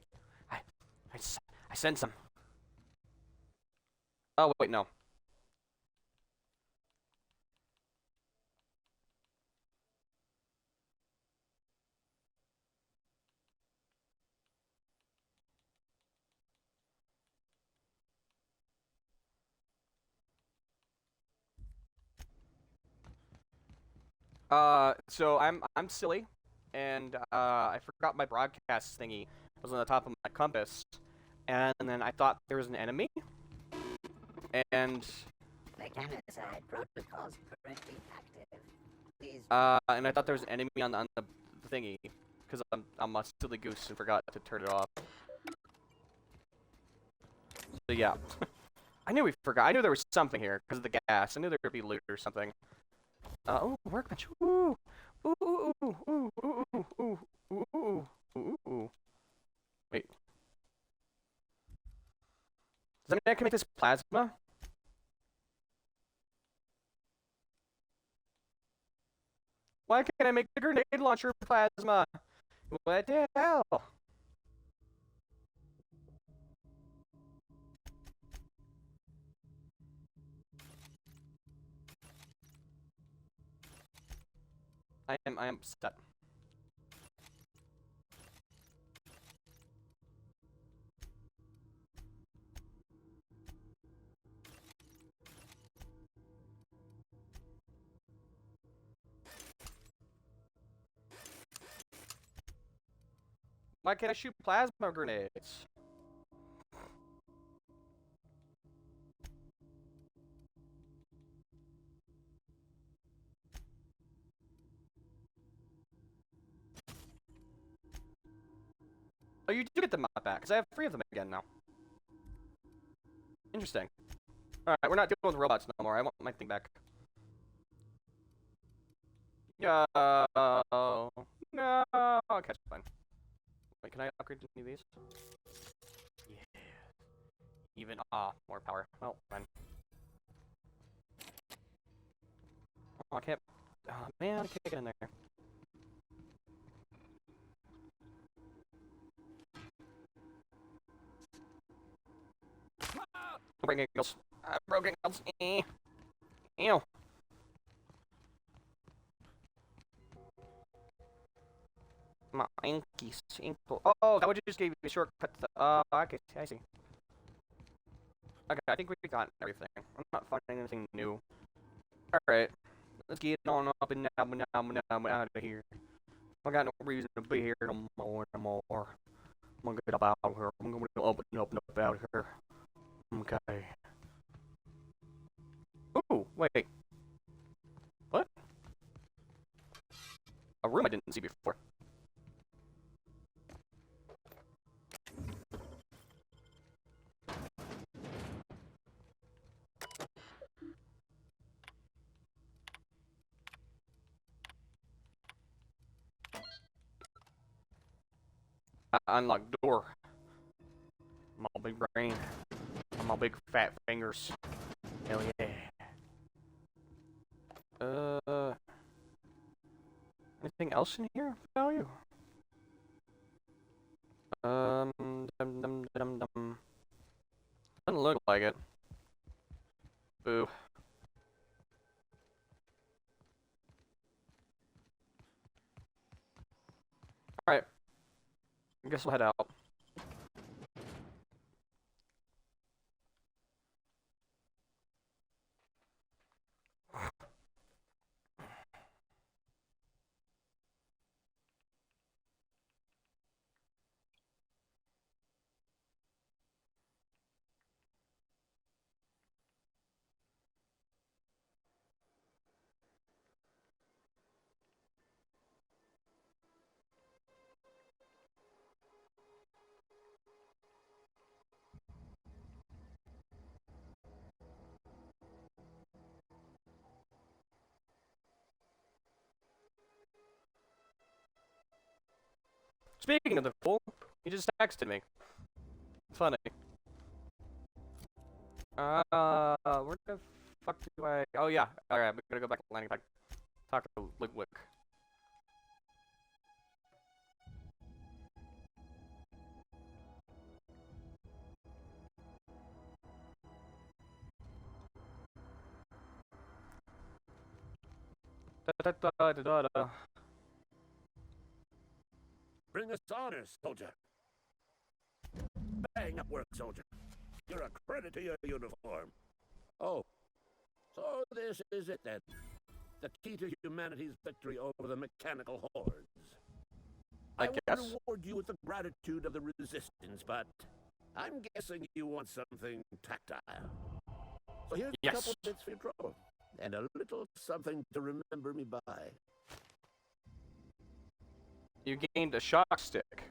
sense him. Oh, wait, no. So I'm silly, and I forgot my broadcast thingy was on the top of my compass, and then I thought there was an enemy, and Mechanicide protocols currently active. Please. And I thought there was an enemy on the thingy, because I'm a silly goose and forgot to turn it off. So yeah, I knew we forgot. I knew there was something here because of the gas. I knew there would be loot or something. Oh, workbench. Ooh. Ooh, ooh, ooh, ooh, ooh, ooh, ooh, ooh, ooh, ooh. Wait. Does that mean I can make this plasma? Why can't I make the grenade launcher plasma? What the hell? I am upset. Why can't I shoot plasma grenades? Oh, you do get the map back, because I have 3 of them again now. Interesting. Alright, we're not dealing with robots no more. I want my thing back. No. No. Okay, fine. Wait, can I upgrade to any of these? Yeah. Even, more power. Well, fine. Oh, I can't. Oh, man, I can't get in there. Broken ankles. Broken ankles. Ew. My ankles. Oh, that would just give you a shortcut to okay, I see. Okay, I think we got everything. I'm not finding anything new. Alright. Let's get on up and down out of here. I got no reason to be here no more. I'm gonna get up out of here. I'm gonna open up out of here. Okay. Ooh, wait. What? A room I didn't see before. Unlocked door. My big brain. My big fat fingers. Hell yeah. Anything else in here of value? Doesn't look like it. Boo. Alright. I guess we'll head out. Speaking of the fool, he just texted me. Funny. Where the fuck do I... Oh yeah, alright, we're gonna go back to the landing pad. Talk to Lickwick. Bring us honor, soldier. Bang up work, soldier. You're a credit to your uniform. Oh, so this is it then. The key to humanity's victory over the mechanical hordes. I guess. would reward you with the gratitude of the resistance, but I'm guessing you want something tactile. So here's a couple bits for your trouble, and a little something to remember me by. You gained a shock stick.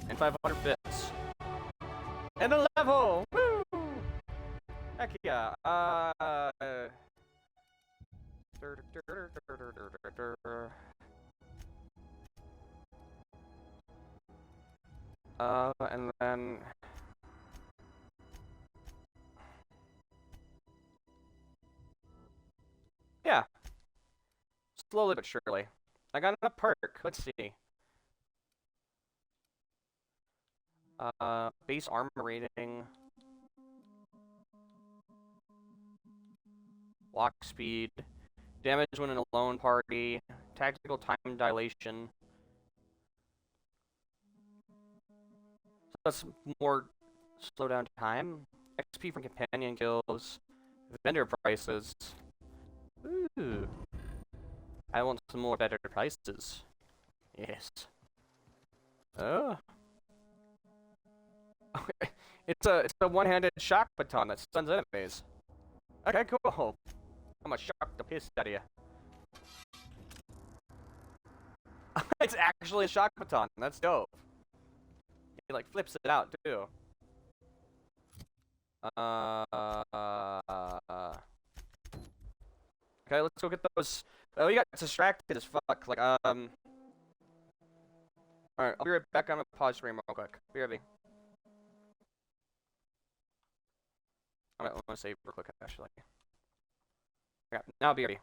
And 500 bits. And a level! Woo! Heck yeah. And then yeah, slowly but surely. I got a perk. Let's see. Base armor rating, walk speed, damage when in a lone party, tactical time dilation. So that's more slowdown time. XP from companion kills, vendor prices. Ooh, I want some more better prices. Yes. Oh. It's a one-handed shock baton that stuns enemies. Okay, cool. I'm gonna shock the piss out of you. It's actually a shock baton. That's dope. He like flips it out too. Okay, let's go get those. Oh, we got distracted as fuck. Like Alright, I'll be right back. I'm gonna pause stream real quick. Be right back. I'm gonna save real quick actually. Yeah, now I'll be ready.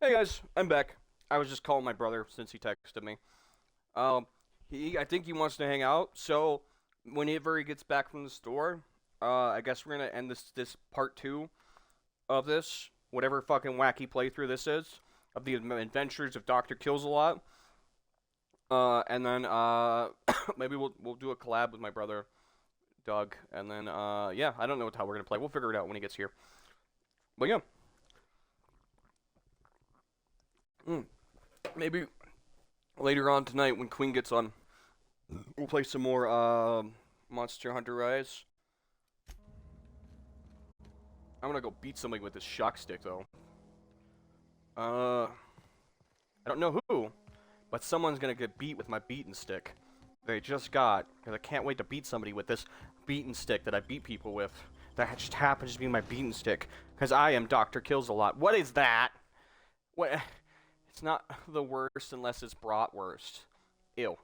Hey guys, I'm back. I was just calling my brother since he texted me. I think he wants to hang out, so whenever he gets back from the store, I guess we're gonna end this part 2 of this, whatever fucking wacky playthrough this is, of the adventures of Dr. KillsAlot. And then, maybe we'll do a collab with my brother, Doug, and then, yeah, I don't know how we're gonna play. We'll figure it out when he gets here. But yeah. Maybe later on tonight when Queen gets on, we'll play some more, Monster Hunter Rise. I'm gonna go beat somebody with this shock stick, though. I don't know who, but someone's gonna get beat with my beaten stick. They just got, because I can't wait to beat somebody with this beaten stick that I beat people with. That just happens to be my beaten stick, because I am Dr. KillsAlot. What is that? What? It's not the worst unless it's bratwurst. Ew.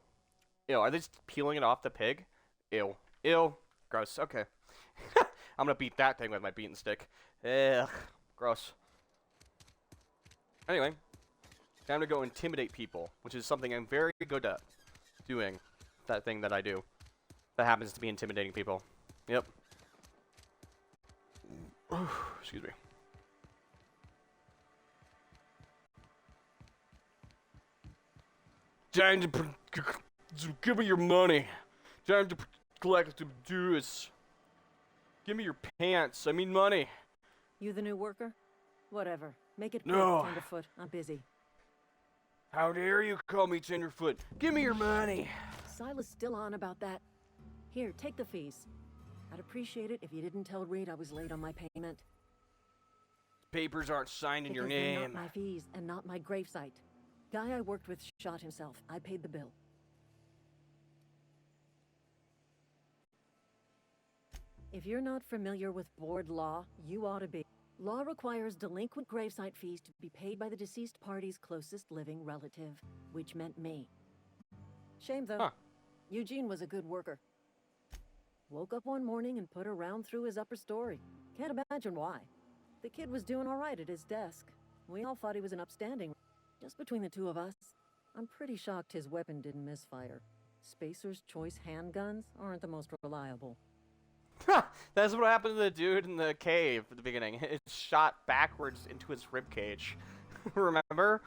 Ew, are they just peeling it off the pig? Ew. Ew. Gross. Okay. I'm gonna beat that thing with my beaten stick. Ugh. Gross. Anyway. Time to go intimidate people, which is something I'm very good at doing. That thing that I do. That happens to be intimidating people. Yep. Excuse me. Time to give me your money. Time to collect the dues. Give me your pants. I mean money. You the new worker? Whatever. Make it No. quick, Tenderfoot. I'm busy. How dare you call me Tenderfoot? Give me your money. Silas still on about that. Here, take the fees. I'd appreciate it if you didn't tell Reed I was late on my payment. Papers aren't signed in your Because they're name. not my fees and not my gravesite. Guy I worked with shot himself. I paid the bill. If you're not familiar with board law, you ought to be. Law requires delinquent gravesite fees to be paid by the deceased party's closest living relative, which meant me. Shame, though. Huh. Eugene was a good worker. Woke up one morning and put a round through his upper story. Can't imagine why. The kid was doing all right at his desk. We all thought he was an upstanding. Just between the two of us, I'm pretty shocked his weapon didn't misfire. Spacer's Choice handguns aren't the most reliable. That's what happened to the dude in the cave at the beginning. It shot backwards into his ribcage. Remember?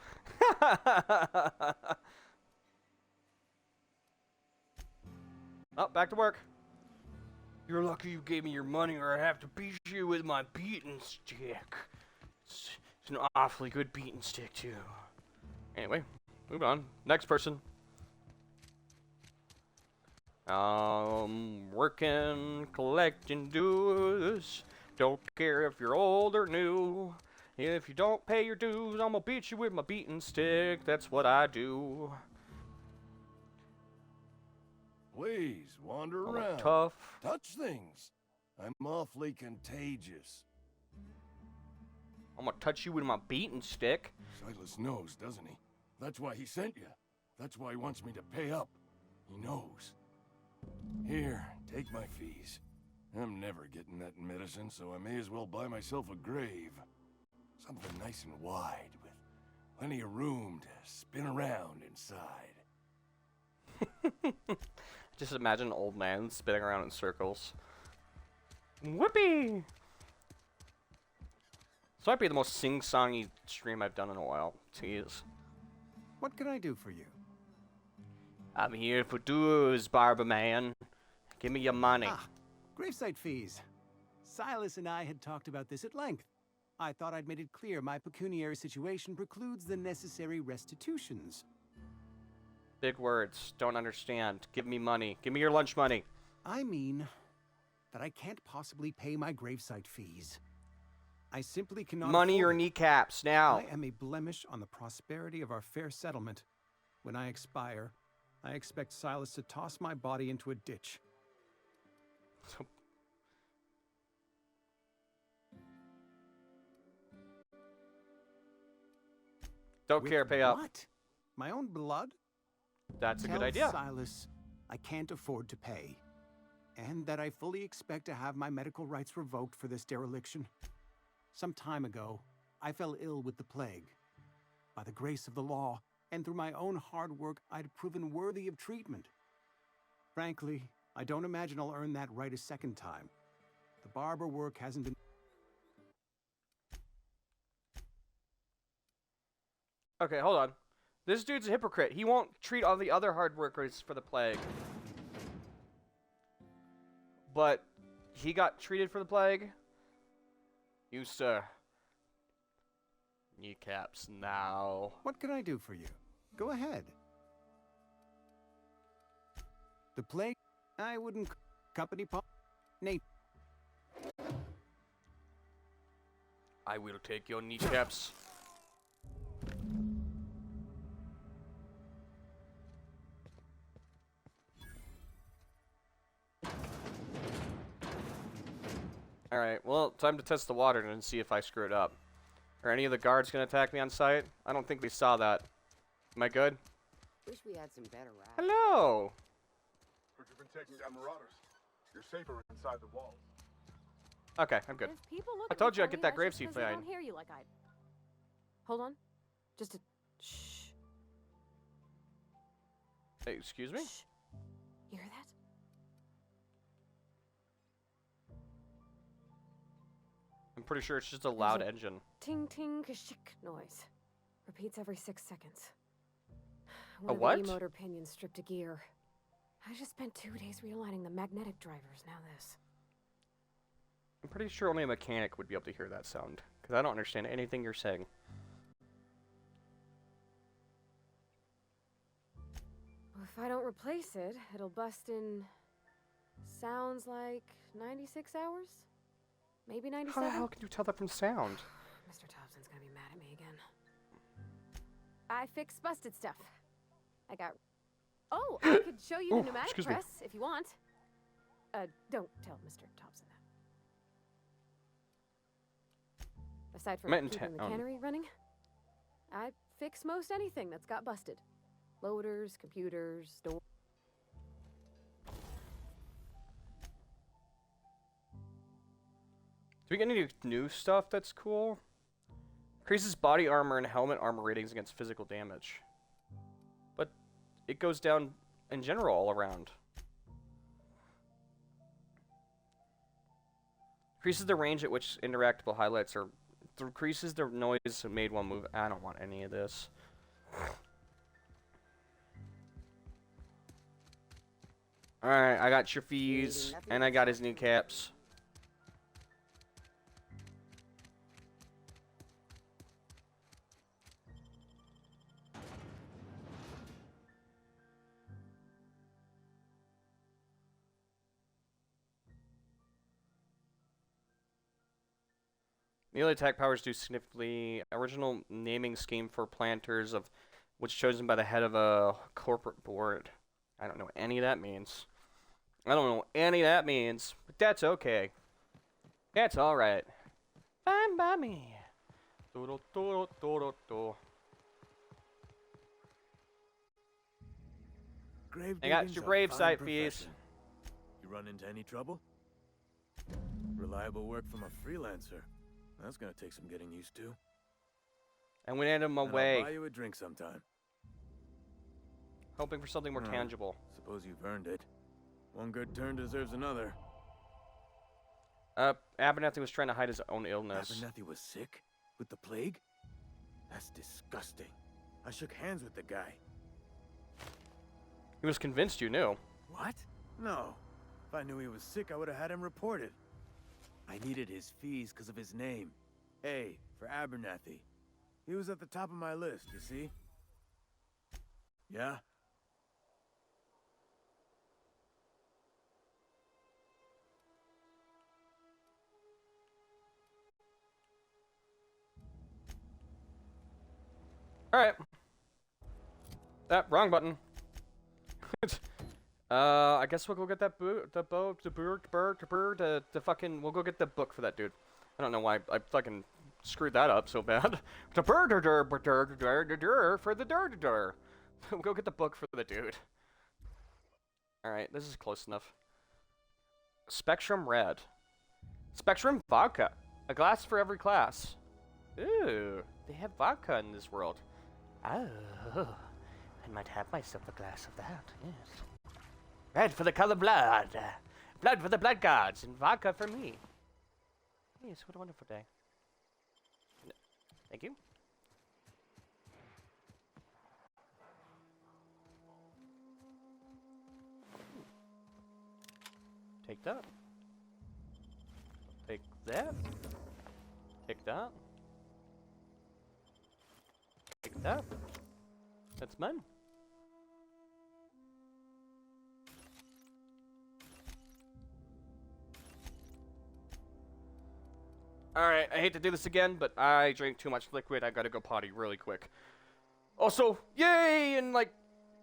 Oh, back to work. You're lucky you gave me your money or I'd have to beat you with my beaten stick. It's an awfully good beaten stick, too. Anyway, move on. Next person. Working, collecting dues. Don't care if you're old or new. If you don't pay your dues, I'm gonna beat you with my beaten stick. That's what I do. Please, wander I'm around. tough. Touch things. I'm awfully contagious. I'm gonna touch you with my beaten stick. Silas knows, doesn't he? That's why he sent you. That's why he wants me to pay up. He knows. Here, take my fees. I'm never getting that medicine, so I may as well buy myself a grave. Something nice and wide, with plenty of room to spin around inside. Just imagine an old man spinning around in circles. Whoopee! This might be the most sing-songy stream I've done in a while. Jeez. What can I do for you? I'm here for dues, barber man. Give me your money. Ah, gravesite fees. Silas and I had talked about this at length. I thought I'd made it clear my pecuniary situation precludes the necessary restitutions. Big words. Don't understand. Give me money. Give me your lunch money. I mean that I can't possibly pay my gravesite fees. I simply cannot Money afford or it. kneecaps, now. I am a blemish on the prosperity of our fair settlement. When I expire, I expect Silas to toss my body into a ditch. Don't care, pay up. What? My own blood? That's a good Tell idea. Silas I can't afford to pay, and that I fully expect to have my medical rights revoked for this dereliction. Some time ago, I fell ill with the plague. By the grace of the law, and through my own hard work, I'd proven worthy of treatment. Frankly, I don't imagine I'll earn that right a second time. The barber work hasn't been... Okay, hold on. This dude's a hypocrite. He won't treat all the other hard workers for the plague. But he got treated for the plague? You, sir. Kneecaps now. What can I do for you? Go ahead. The plague? I wouldn't... Company pop... Nate. I will take your kneecaps. Alright, well, time to test the water and see if I screw it up. Are any of the guards gonna attack me on sight? I don't think we saw that. Am I good? Wish we had some better rap. Hello! Heard you've been taking down marauders. You're safer inside the walls. Okay, I'm good. If people look I at told me you I'd funny, get that that's just grapeseed 'cause they fine. don't hear you like I... Hold on. Just a... Shh. Hey, excuse me? Shh. You hear that? I'm pretty sure it's just a loud There's a engine. Ting ting kashik noise. Repeats every 6 seconds. A One of what? the e-motor pinions stripped of gear. I just spent 2 days realigning the magnetic drivers, now this. I'm pretty sure only a mechanic would be able to hear that sound, because I don't understand anything you're saying. Well, if I don't replace it, it'll bust in... Sounds like 96 hours? Maybe How 97? the hell can you tell that from sound? Mr. Thompson's gonna be mad at me again. I fixed busted stuff. I got... Oh, I could show you the Ooh, pneumatic excuse me. press if you want. Don't tell Mr. Thompson that. Aside from Meant in keeping the town. cannery running, I fix most anything that's got busted. Loaders, computers, doors. Do we get any new stuff that's cool? Increases body armor and helmet armor ratings against physical damage. But it goes down in general all around. Increases the range at which interactable highlights are... Decreases the noise made while moving. I don't want any of this. Alright, I got your fees, and I got his kneecaps. Melee attack powers do significantly. Original naming scheme for planters of which chosen by the head of a corporate board. I don't know what any of that means. I don't know what any of that means, but that's okay. That's alright. Fine by me. Grave I got digging's your a grave fine site fees. profession. You run into any trouble? Reliable work from a freelancer. That's gonna take some getting used to. And we handed him And away, I'll buy you a drink sometime. hoping for something more tangible. Suppose you've earned it. One good turn deserves another. Abernathy was trying to hide his own illness. Abernathy was sick? With the plague? That's disgusting. I shook hands with the guy. He was convinced you knew. What? No. If I knew he was sick, I would have had him reported. I needed his fees because of his name. A for Abernathy. He was at the top of my list, you see? Yeah? Alright. That wrong button. I guess we'll go get that we'll go get the book for that dude. I don't know why I fucking screwed that up so bad. For the We'll go get the book for the dude. Alright, this is close enough. Spectrum Red. Spectrum Vodka. A glass for every class. Ooh, they have vodka in this world. Oh, I might have myself a glass of that, yes. Red for the color blood. Blood for the blood gods, and vodka for me. Yes, what a wonderful day. Thank you. Take that. Take that. Take that. Take that. That's mine. Alright, I hate to do this again, but I drank too much liquid. I gotta go potty really quick. Also, yay! In like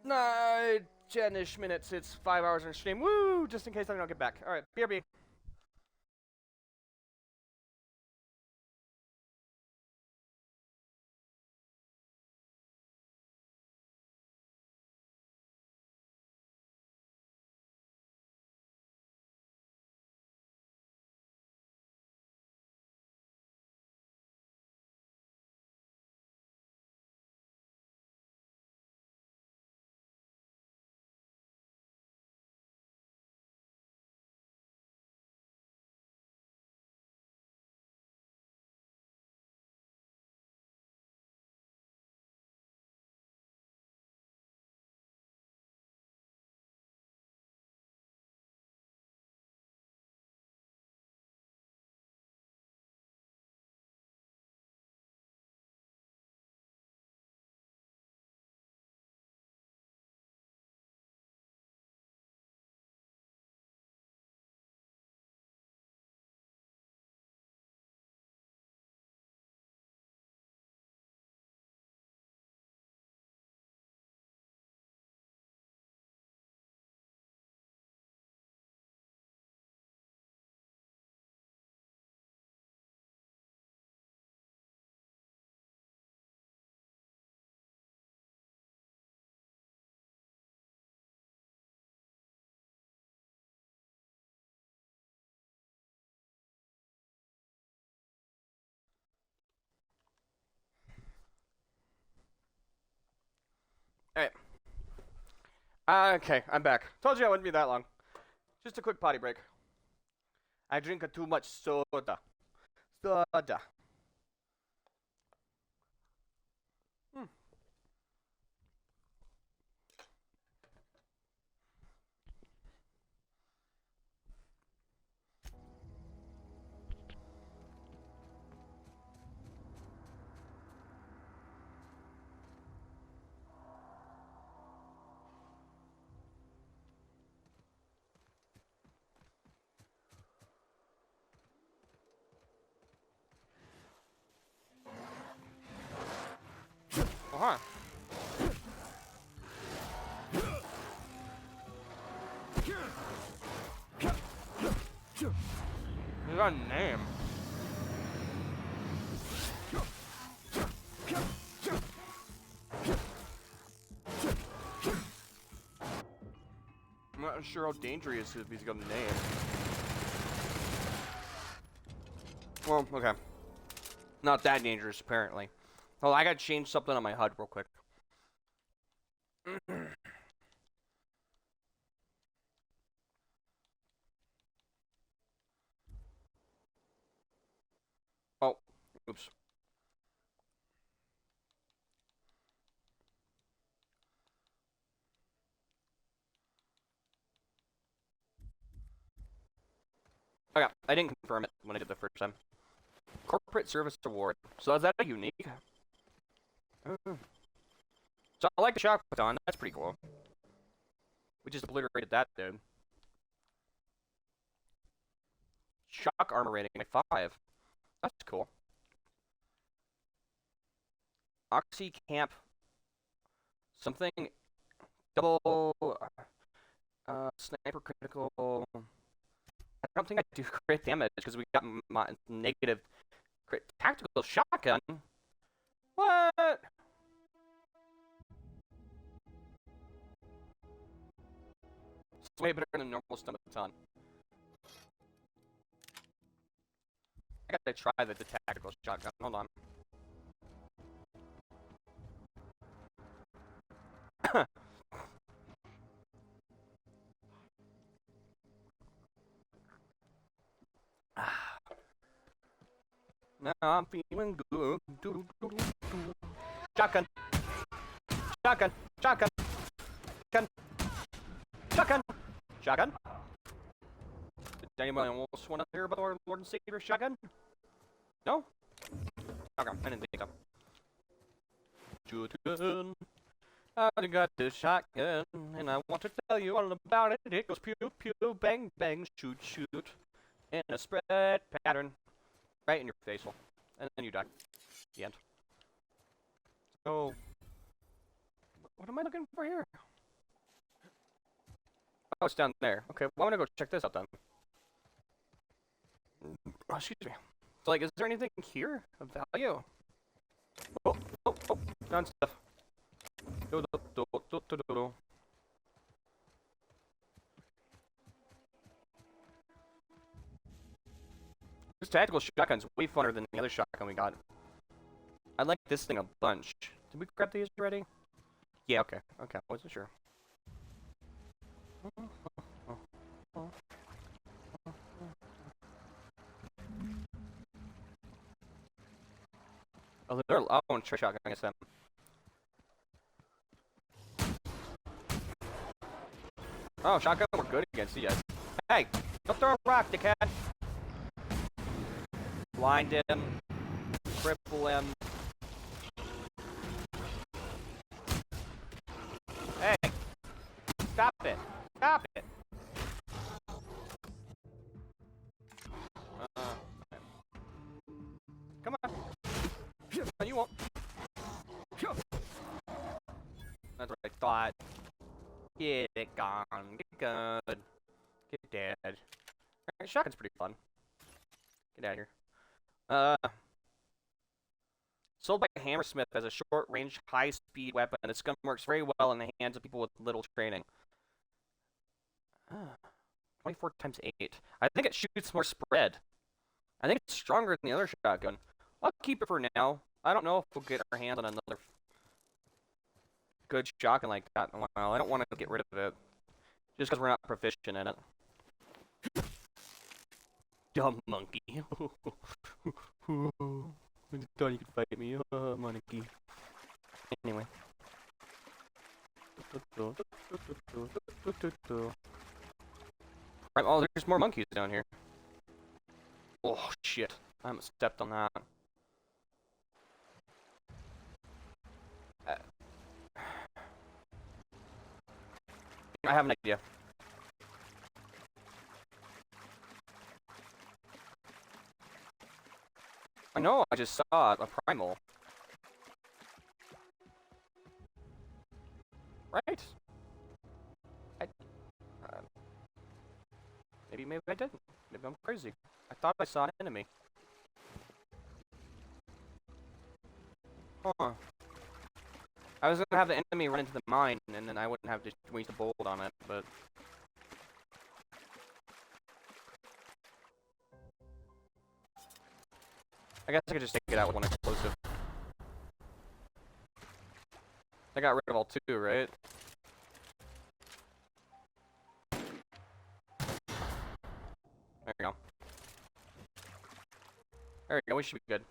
10-ish minutes, it's 5 hours in stream. Woo! Just in case I don't get back. Alright, BRB. Alright. Okay, I'm back. Told you I wouldn't be that long. Just a quick potty break. I drink too much soda. Soda. Uh-huh. He's got a name. I'm not sure how dangerous he is if he's got a name. Well, okay. Not that dangerous, apparently. Oh, I gotta change something on my HUD real quick. Oh, oops. Okay, I didn't confirm it when I did the first time. Corporate Service Award. So is that unique? So I like the shock baton. That's pretty cool. We just obliterated that, dude. Shock armor rating by 5. That's cool. Oxy Camp. Something. Double. Sniper critical. I don't think I do crit damage because we got my negative crit. Tactical shotgun? What? It's way better than normal stun baton. I gotta try the tactical shotgun. Hold on. Now I'm feeling good. Shotgun. Shotgun. Shotgun. Shotgun. Shotgun. Shotgun. Did anybody else want to hear about our Lord and Savior shotgun? No? Okay, I didn't think so. Shotgun. I got this shotgun, and I want to tell you all about it. It goes pew, pew, bang, bang, shoot, shoot, in a spread pattern, right in your face hole, and then you die. The end. So, what am I looking for here? Oh, it's down there. Okay, well, I'm gonna go check this out then. Oh, excuse me. So, like, is there anything here of value? Oh, oh, oh, found stuff. This tactical shotgun's way funner than the other shotgun we got. I like this thing a bunch. Did we grab these already? Yeah, okay. Okay, I wasn't sure. Oh, they're I want to try shotgun against them. Oh, shotgun, we're good against you guys. Hey, don't throw a rock, dickhead. Blind him. Cripple him. Hey! Stop it! Stop it! Come on. No, you won't. That's what I thought. Get it gone. Get good. Get dead. Alright, shotgun's pretty fun. Get out of here. Sold by Hammersmith as a short-range, high-speed weapon. This gun works very well in the hands of people with little training. 24 times 8. I think it shoots more spread. I think it's stronger than the other shotgun. I'll keep it for now. I don't know if we'll get our hands on another good shotgun like that in a while. I don't want to get rid of it. Just because we're not proficient in it. Dumb monkey. I thought you could fight me, monkey. Anyway. Oh, there's more monkeys down here. Oh, shit. I haven't stepped on that. I have an idea. I know, I just saw a primal. Right? Maybe I didn't. Maybe I'm crazy. I thought I saw an enemy. Huh. I was gonna have the enemy run into the mine, and then I wouldn't have to waste a bolt on it, but... I guess I could just take it out with one explosive. I got rid of all two, right? There you go. There you go, we should be good.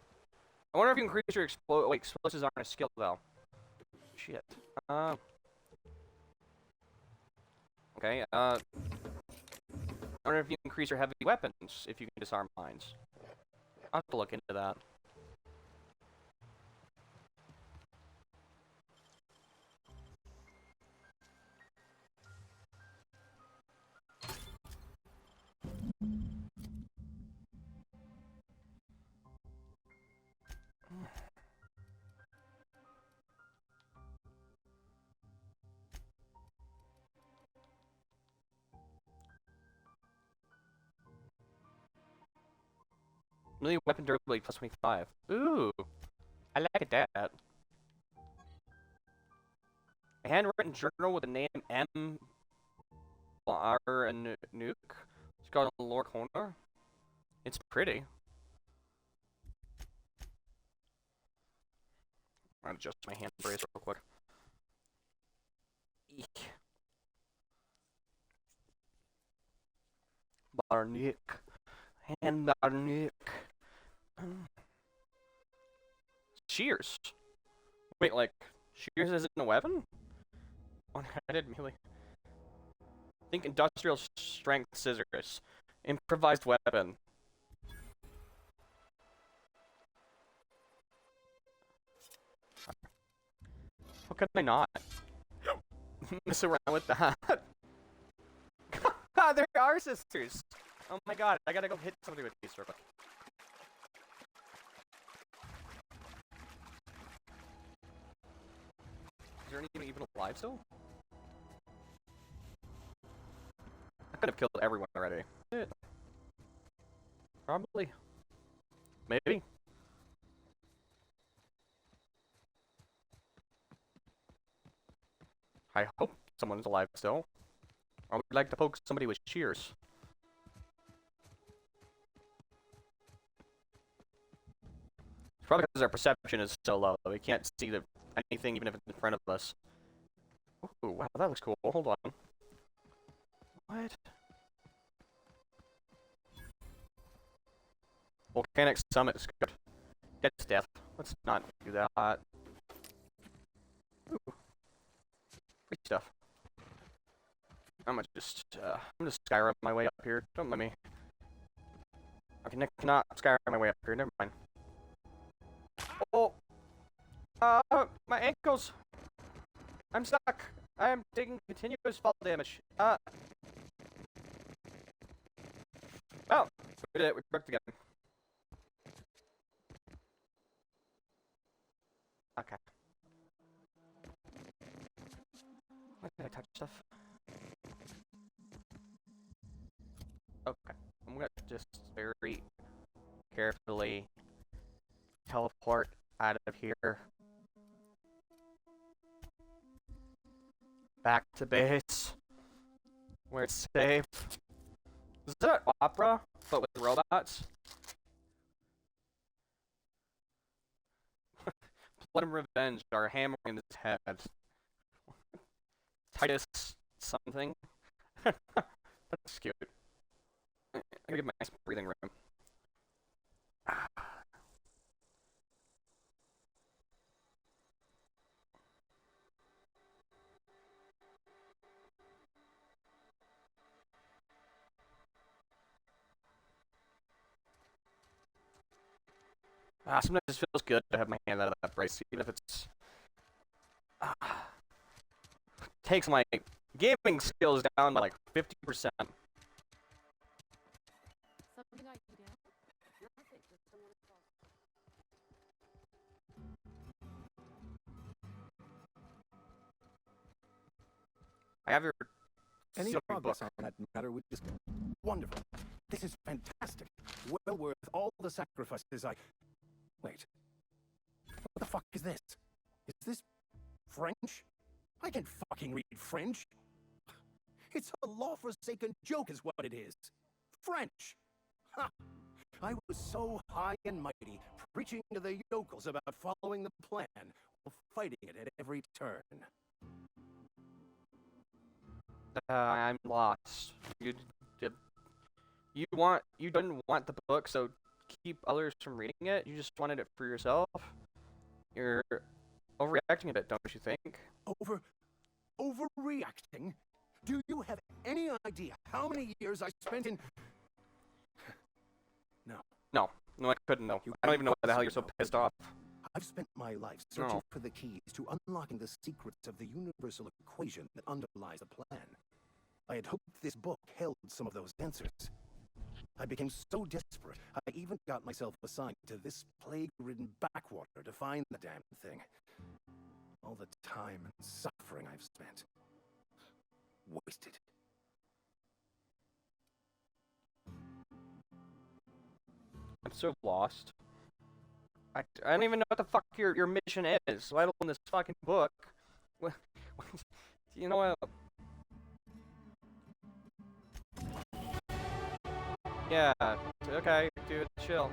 I wonder if you increase your explosives aren't a skill, though. Shit. Okay, I wonder if you increase your heavy weapons if you can disarm mines. I'll have to look into that. Melee weapon durability plus 25. Ooh, I like that. A handwritten journal with the name M. R. and Nuke. It's got on the lower corner. It's pretty. I'll adjust my hand brace real quick. our neck. And our neck. Shears. Wait, like, shears isn't a weapon? One-handed melee. Think industrial strength scissors. Improvised weapon. How could I not mess around with that? There are sisters! Oh my god, I gotta go hit somebody with these real quick. Is there anyone even alive still? I could have killed everyone already. Probably. Maybe. I hope someone's alive still. I would like to poke somebody with shears. It's probably because our perception is so low that we can't see anything even if it's in front of us. Ooh, wow, that looks cool. Hold on. What? Volcanic Summit is good. Get death. Let's not do that. Ooh. Free stuff. I'm gonna just Skyrim my way up here. Don't let me. I cannot Skyrim my way up here. Never mind. Oh! My ankles! I'm stuck! I am taking continuous fall damage. Oh! We did it. We broke together. Okay. Why did I touch stuff? Okay. I'm gonna just very carefully teleport out of here. Back to base. Where it's safe. Is that opera, but with robots? Blood and Revenge are hammering in his head. Titus something. That's cute. I'm gonna give my nice breathing room. Sometimes it just feels good to have my hand out of that brace, even if it's takes my gaming skills down by like 50%. Something got you down? Nothing, just someone else. I have your Any silly progress book. on that matter would just wonderful. This is fantastic. Well worth all the sacrifices I... Wait. What the fuck is this? Is this French? I can fucking read French. It's a law-forsaken joke is what it is. French. Ha! I was so high and mighty, preaching to the yokels about following the plan, while fighting it at every turn. I'm lost. You didn't want the book, so keep others from reading it. You just wanted it for yourself. You're overreacting a bit, don't you think? Overreacting? Do you have any idea how many years I spent in... No, I couldn't know. I don't even know why the hell you're so pissed off. I've spent my life searching for the keys to unlocking the secrets of the universal equation that underlies the plan. I had hoped this book held some of those answers. I became so desperate, I even got myself assigned to this plague-ridden backwater to find the damn thing. All the time and suffering I've spent. Wasted. I'm so lost. I don't even know what the fuck your mission is, let alone this fucking book. You know what? Yeah, okay, dude, chill.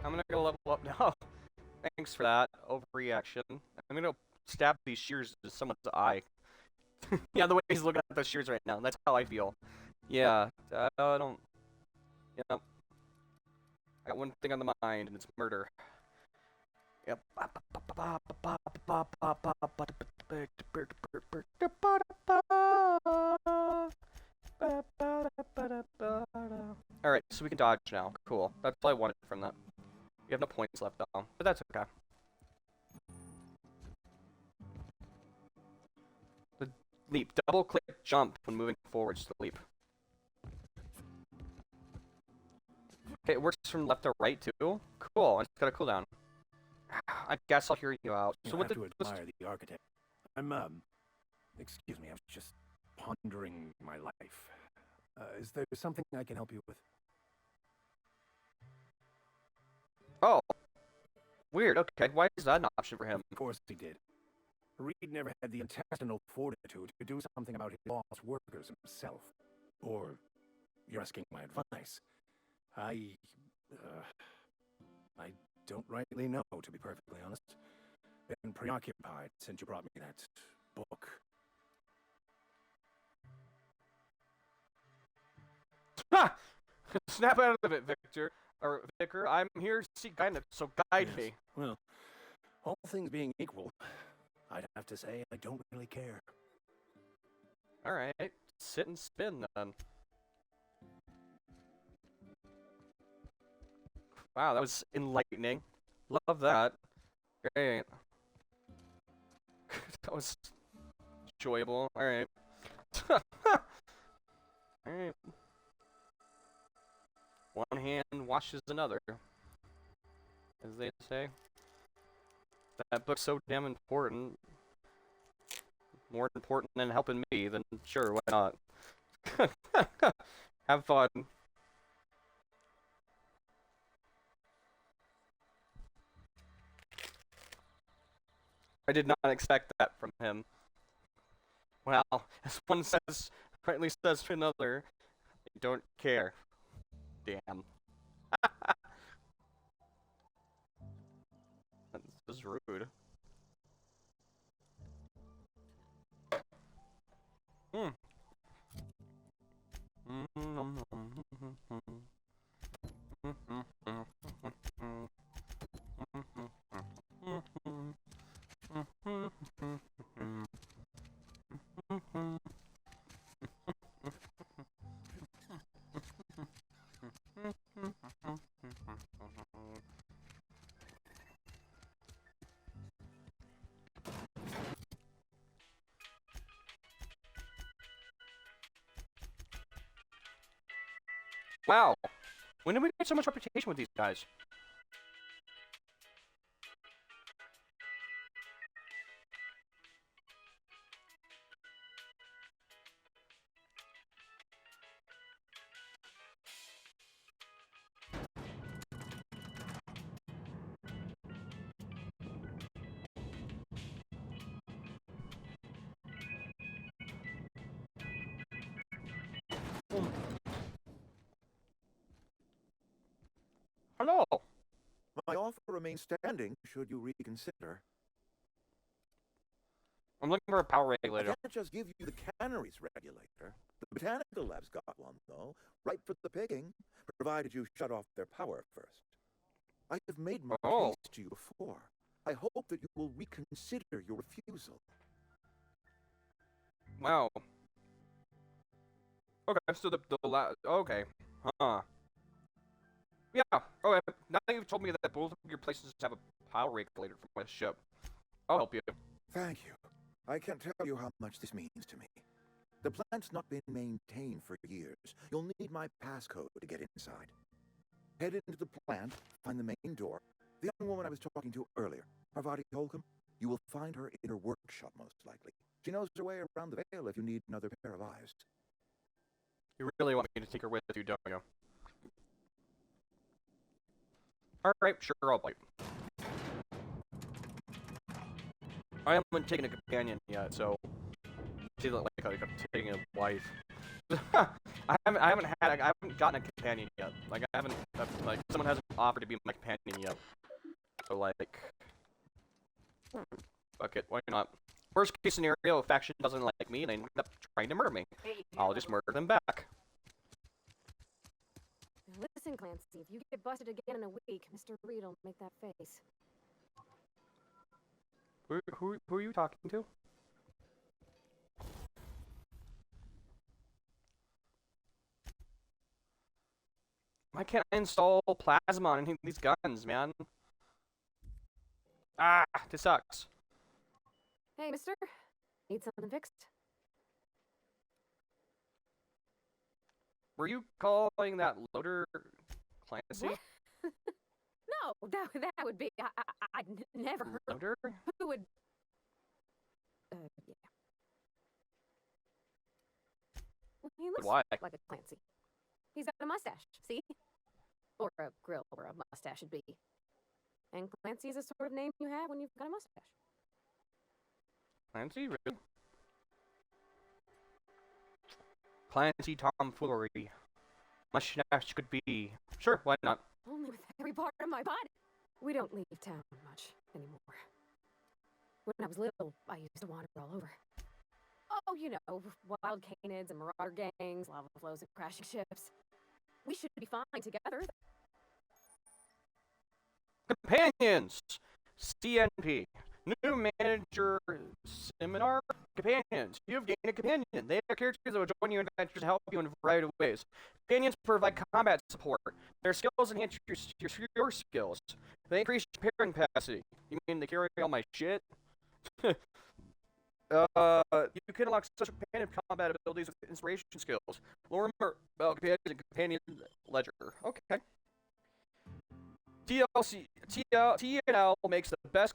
I'm gonna go level up now. Thanks for that overreaction. I'm gonna stab these shears into someone's eye. Yeah, the way he's looking at those shears right now, that's how I feel. Yeah, I don't Yep. I got one thing on the mind, and it's murder. Yep. Alright, so we can dodge now. Cool. That's all I wanted from that. You have no points left though, but that's okay. The leap. Double click jump when moving forwards to leap. Okay, it works from left to right too? Cool, it's got a cooldown. I guess I'll hear you out. You So have what to admire the architect. Excuse me, I was just pondering my life. Is there something I can help you with? Oh. Weird, okay. Why is that an option for him? Of course he did. Reed never had the intestinal fortitude to do something about his lost workers himself. Or, you're asking my advice. I don't rightly know, to be perfectly honest. Been preoccupied since you brought me that book. Ha! Snap out of it, Victor. Or Vicar, I'm here to seek guidance, so guide me. Well, all things being equal, I'd have to say I don't really care. Alright, sit and spin then. Wow, that was enlightening. Love that. Great. That was enjoyable. Alright. Alright. One hand washes another, as they say. That book's so damn important. More important than helping me, then sure, why not? Have fun. I did not expect that from him. Well, as one says, rightly says to another, I don't care. Damn. This is rude. Hmm. Wow. When did we get so much reputation with these guys? Hello. My offer remains standing should you reconsider. I'm looking for a power I regulator. can't just give you the cannery's regulator. The botanical lab's got one, though, right for the picking, provided you shut off their power first. I have made my case to you before. I hope that you will reconsider your refusal. Wow. Okay, so okay. Huh. Yeah, okay. Now that you've told me that both of your places have a power regulator for my ship, I'll help you. Thank you. I can't tell you how much this means to me. The plant's not been maintained for years. You'll need my passcode to get inside. Head into the plant, find the main door. The young woman I was talking to earlier, Parvati Holcomb, you will find her in her workshop most likely. She knows her way around the Vale if you need another pair of eyes. You really want me to take her with you, don't you? Alright, sure, I'll bite. I haven't taken a companion yet, so see that like I'm taking a wife. I haven't gotten a companion yet. Like I haven't like someone hasn't offered to be my companion yet. So like fuck it, why not? Worst case scenario, a faction doesn't like me and they end up trying to murder me. I'll just murder them back. Listen, Clancy, if you get busted again in a week, Mr. Reed will make that face. Who are you talking to? Why can't I install plasma on these guns, man? Ah, this sucks. Hey, mister. Need something fixed? Were you calling that loader Clancy? What? No, that would be... I'd never heard... Loader? Who would... yeah. Well, he looks Why? like a Clancy. He's got a mustache, see? Or a grill where a mustache should be. And Clancy is a sort of name you have when you've got a mustache. Clancy, really? Clancy tomfoolery. Mustache could be. Sure, why not? Only with every part of my body. We don't leave town much anymore. When I was little, I used to wander all over. Oh, you know, wild canids and marauder gangs, lava flows and crashing ships. We should be fine together. Companions! CNP. New manager seminar? Companions. You have gained a companion. They are characters that will join you in adventures to help you in a variety of ways. Companions provide combat support. Their skills enhance your skills. They increase your carrying capacity. You mean they carry all my shit? You can unlock special companion combat abilities with inspiration skills. Learn more about companions and companion ledger. Okay. TNL makes the best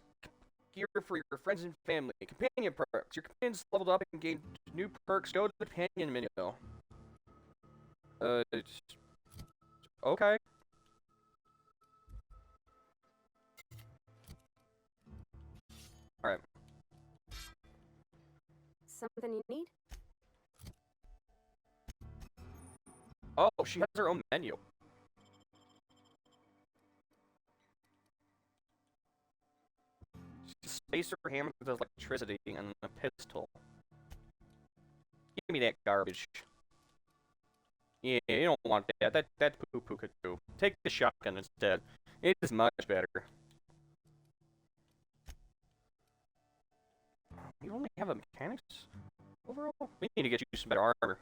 gear for your friends and family. Companion perks. Your companions leveled up and gain new perks. Go to the companion menu. Okay. Alright. Something you need? Oh, she has her own menu. Spacer hammer with electricity and a pistol. Give me that garbage. Yeah, you don't want that. That poo-poo could do. Take the shotgun instead. It is much better. You only have a mechanics overall? We need to get you some better armor.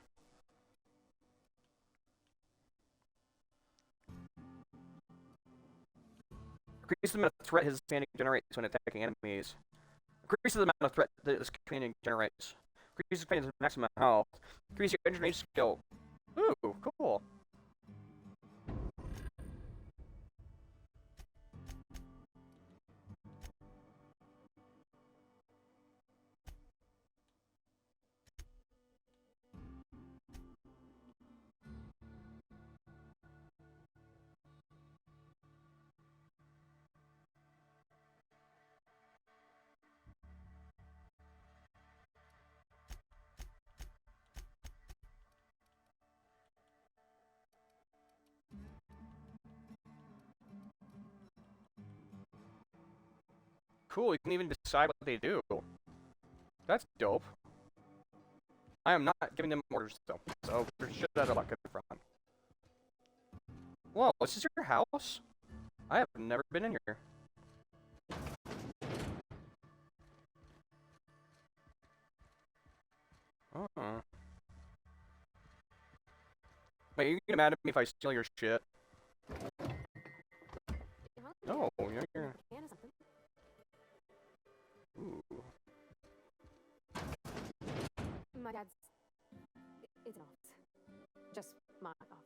Increase the amount of threat his companion generates when attacking enemies. Increase the amount of threat that his companion generates. Increase his companion's maximum health. Increase your engineering skill. Ooh, cool. Cool, you can even decide what they do. That's dope. I am not giving them orders, though. So, they're shit out of luck at the front. Whoa, is this your house? I have never been in here. Wait, you get mad at me if I steal your shit? No, you're... Ooh. My dad's... It's an office. Just my office.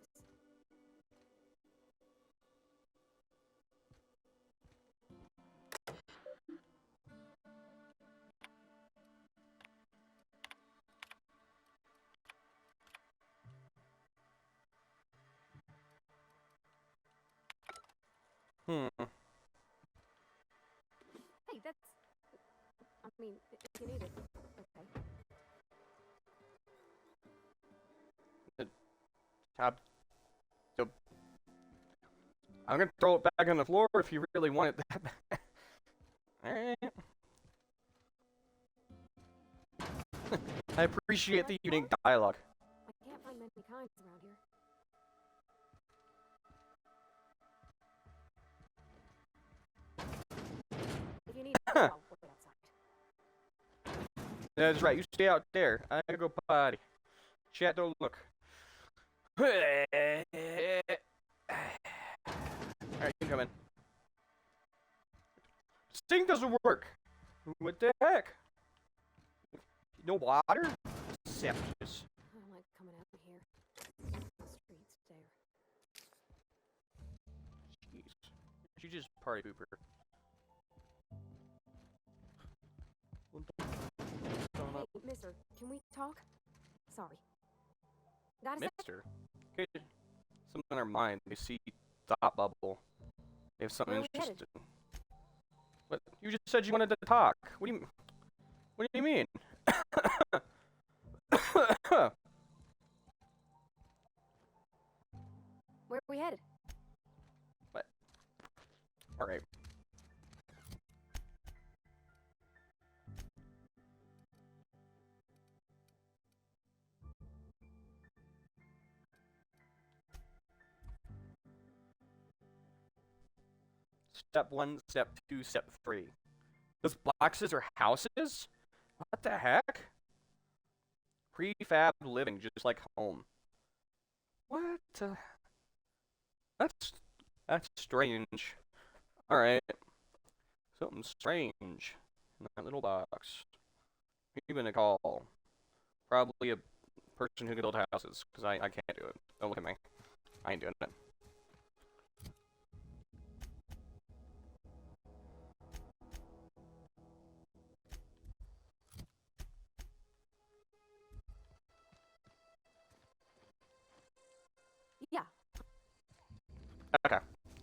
Hey, that's... I mean, if you need it, okay. I'm gonna throw it back on the floor if you really want it that bad. Alright. I appreciate the unique dialogue. I can't find many kinds around here. you need. Oh, wait outside. That's right. You stay out there. I gotta go potty. Chat, don't look. Alright, you come in. This thing doesn't work. What the heck? No water? Savages. I don't like coming out here. Streets there. Jeez. She just party pooper. Hey, mister, can we talk? Sorry. Got a sec? Mister. Okay. Something in our mind. They see thought bubble. They have something Where are we headed? interesting. But you just said you wanted to talk. What do you mean? Where are we headed? What? Alright. Step 1, step 2, step 3. Those boxes are houses? What the heck? Prefab living, just like home. What? That's strange. Alright. Something strange in that little box. Even a call. Probably a person who can build houses, because I can't do it. Don't look at me. I ain't doing it. Yeah. Okay. I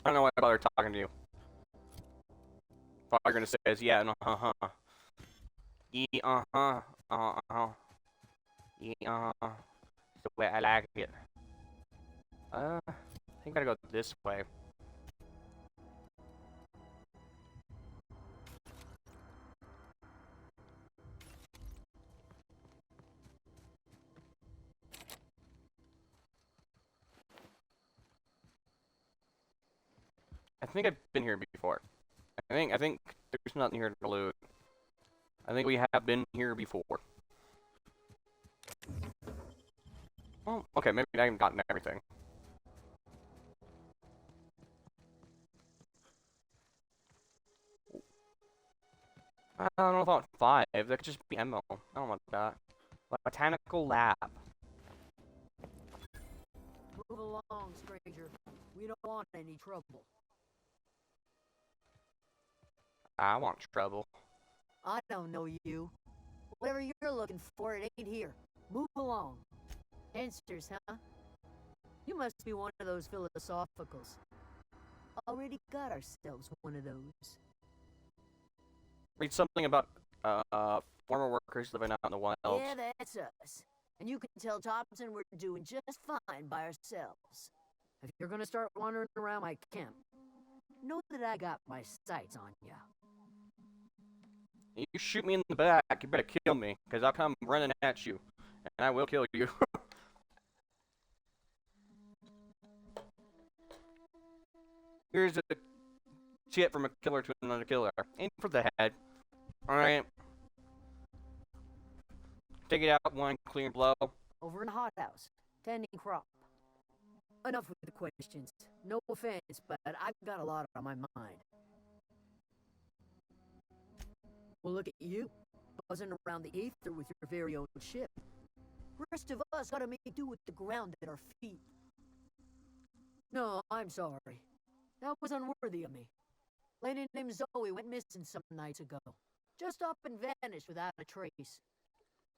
don't know why I bother talking to you. All you're gonna say is yeah and uh-huh. Yeah, uh-huh. Uh-huh. Yeah, uh-huh. It's the way I like it. I think I gotta go this way. I think I've been here before. I think there's nothing here to loot. I think we have been here before. Oh, okay, maybe I haven't gotten everything. I don't know about 5. That could just be ammo. I don't want that. Botanical lab. Move along, stranger. We don't want any trouble. I want trouble. I don't know you. Whatever you're looking for, it ain't here. Move along. Answers, huh? You must be one of those philosophicals. Already got ourselves one of those. Read something about former workers living out in the wild. Yeah, that's us. And you can tell Thompson we're doing just fine by ourselves. If you're gonna start wandering around my camp, know that I got my sights on ya. You shoot me in the back, you better kill me, because I'll come running at you. And I will kill you. Here's a tip from a killer to another killer. Aim for the head. Alright. Take it out, one clean blow. Over in the hothouse, tending crop. Enough with the questions. No offense, but I've got a lot on my mind. Well, look at you, buzzing around the ether with your very own ship. Rest of us gotta make do with the ground at our feet. No, I'm sorry. That was unworthy of me. Lady named Zoe went missing some nights ago. Just up and vanished without a trace.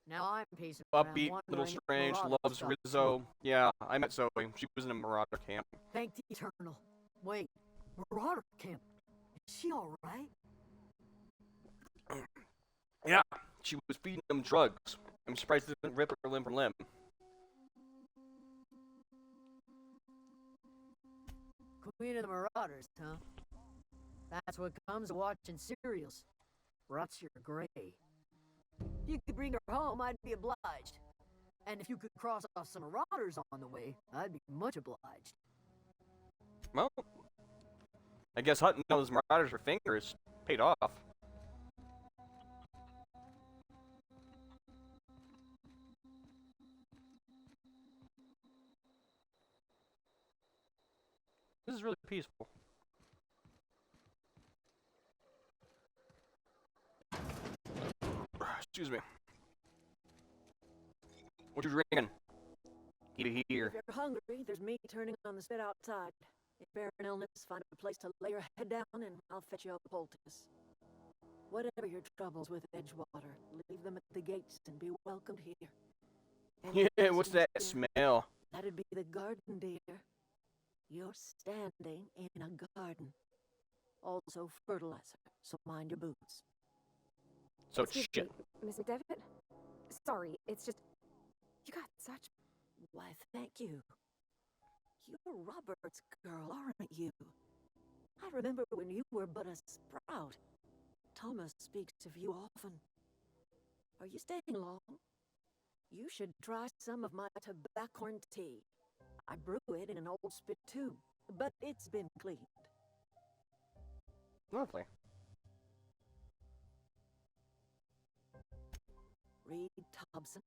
Now I'm pacing around Upbeat, little wondering if strange, Marauder loves stopped Rizzo. Yeah, I met Zoe. She was in a Marauder camp. Thank the Eternal. Wait, Marauder camp. Is she alright? Yeah, she was feeding them drugs. I'm surprised it didn't rip her limb from limb. Queen of the Marauders, huh? That's what comes of watching serials. Rots your gray. If you could bring her home, I'd be obliged. And if you could cross off some Marauders on the way, I'd be much obliged. Well, I guess hunting those Marauders for fingers paid off. peaceful. Excuse me. What you drinking? Eat it here. If you're hungry, there's meat turning on the spit outside. If you're an illness, find a place to lay your head down and I'll fetch you a poultice. Whatever your troubles with Edgewater, leave them at the gates and be welcomed here. And Yeah, what's that smell? That'd be the garden, dear. You're standing in a garden. Also fertilizer, so mind your boots. So Excuse shit. me, Miss McDevitt? Sorry, it's just... You got such... Why, thank you. You're Robert's girl, aren't you? I remember when you were but a sprout. Thomas speaks of you often. Are you staying long? You should try some of my tobaccorn tea. I brew it in an old spittoon, but it's been cleaned. Lovely. Reed Thompson,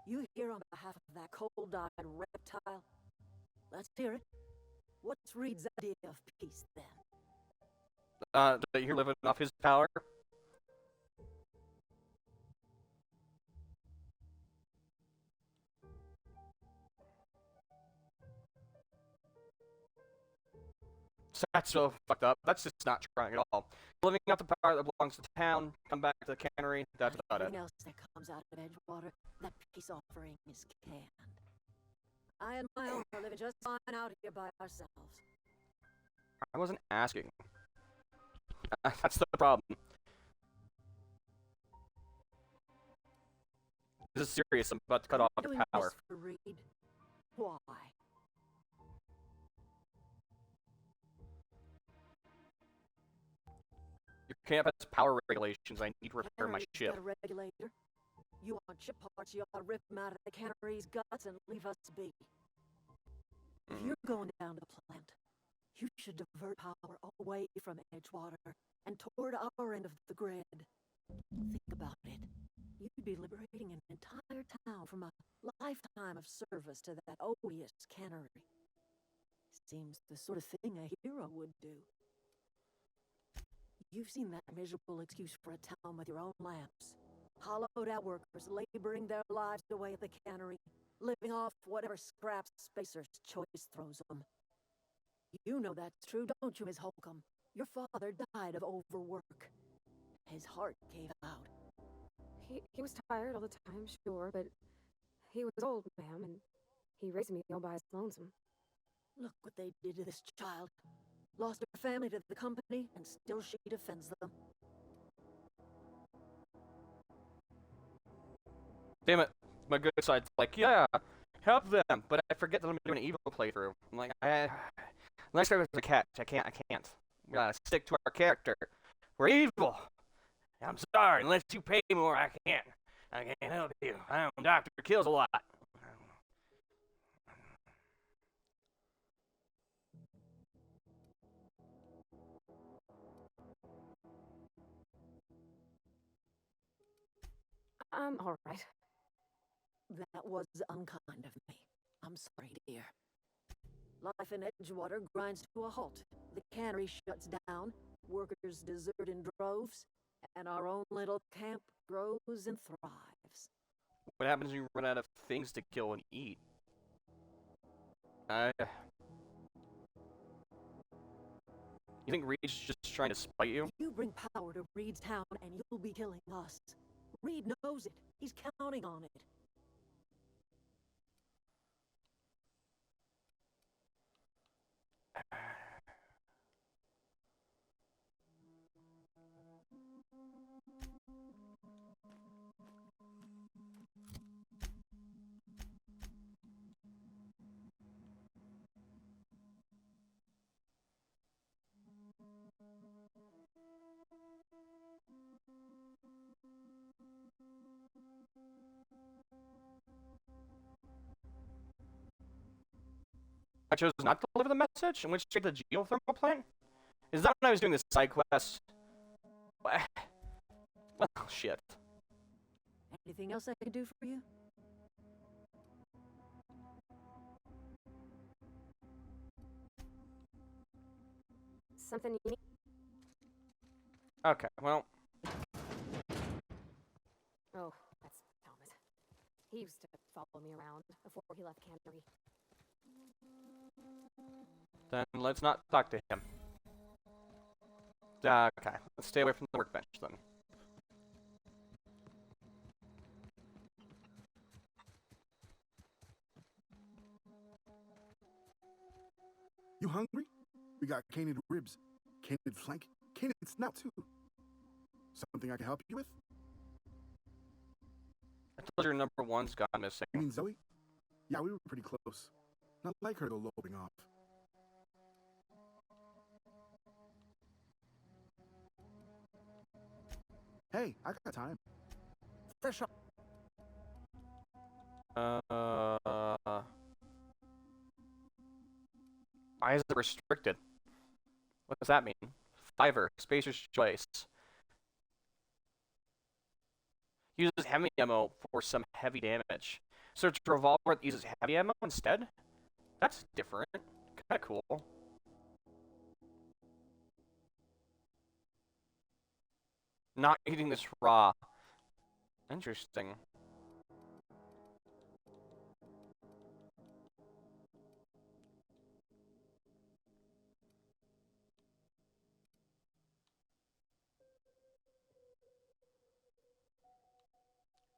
you here on behalf of that cold-eyed reptile? Let's hear it. What's Reed's idea of peace, then? That you're living off his power? So that's so fucked up. That's just not trying at all. Living out the power that belongs to town, come back to the cannery, that's about it. Everything else that comes out of Edgewater, that peace offering is canned. I and my own are living just fine out here by ourselves. I wasn't asking. That's the problem. This is serious. I'm about to cut off the Doing power. this for Reed? Why? Your camp has power regulations. I need to repair my Cannery's ship. got a regulator. You want chip parts, you ought to rip them out of the cannery's guts and leave us be. If you're going down to the plant, you should divert power away from Edgewater and toward our end of the grid. Think about it. You'd be liberating an entire town from a lifetime of service to that odious cannery. Seems the sort of thing a hero would do. You've seen that miserable excuse for a town with your own lamps. Hollowed-out workers laboring their lives away at the cannery, living off whatever scraps Spacer's Choice throws them. You know that's true, don't you, Miss Holcomb? Your father died of overwork. His heart gave out. He was tired all the time, sure, but he was old, ma'am, and he raised me all by his lonesome. Look what they did to this child. Lost her family to the company, and still she defends them. Damn it. My good side's like, yeah, help them, but I forget that I'm doing an evil playthrough. I'm like, unless I was a catch, I can't. We gotta stick to our character. We're evil. I'm sorry, unless you pay more, I can't help you. I'm Dr. KillsAlot. I'm all right. That was unkind of me. I'm sorry, dear. Life in Edgewater grinds to a halt. The cannery shuts down, workers desert in droves, and our own little camp grows and thrives. What happens when you run out of things to kill and eat? You think Reed's just trying to spite you? You bring power to Reed's town and you'll be killing us. Reed knows it. He's counting on it. I chose not to deliver the message and went straight to the geothermal plant? Is that when I was doing the side quest? Well, shit. Anything else I can do for you? Something you need? Okay, well, Oh, that's Thomas. He used to follow me around before he left Canterbury. then let's not talk to him. Okay, let's stay away from the workbench then. You hungry? We got canid ribs, canid flank, canid snout too. Something I can help you with? I told your number one's gone missing. You mean Zoe? Yeah, we were pretty close. Not like her to go loping off. Hey, I got time. Fresh up. Why is it restricted? What does that mean? Fiverr, Spacer's Choice. Uses heavy ammo for some heavy damage. Search a revolver that uses heavy ammo instead? That's different. Kinda cool. Not eating this raw. Interesting.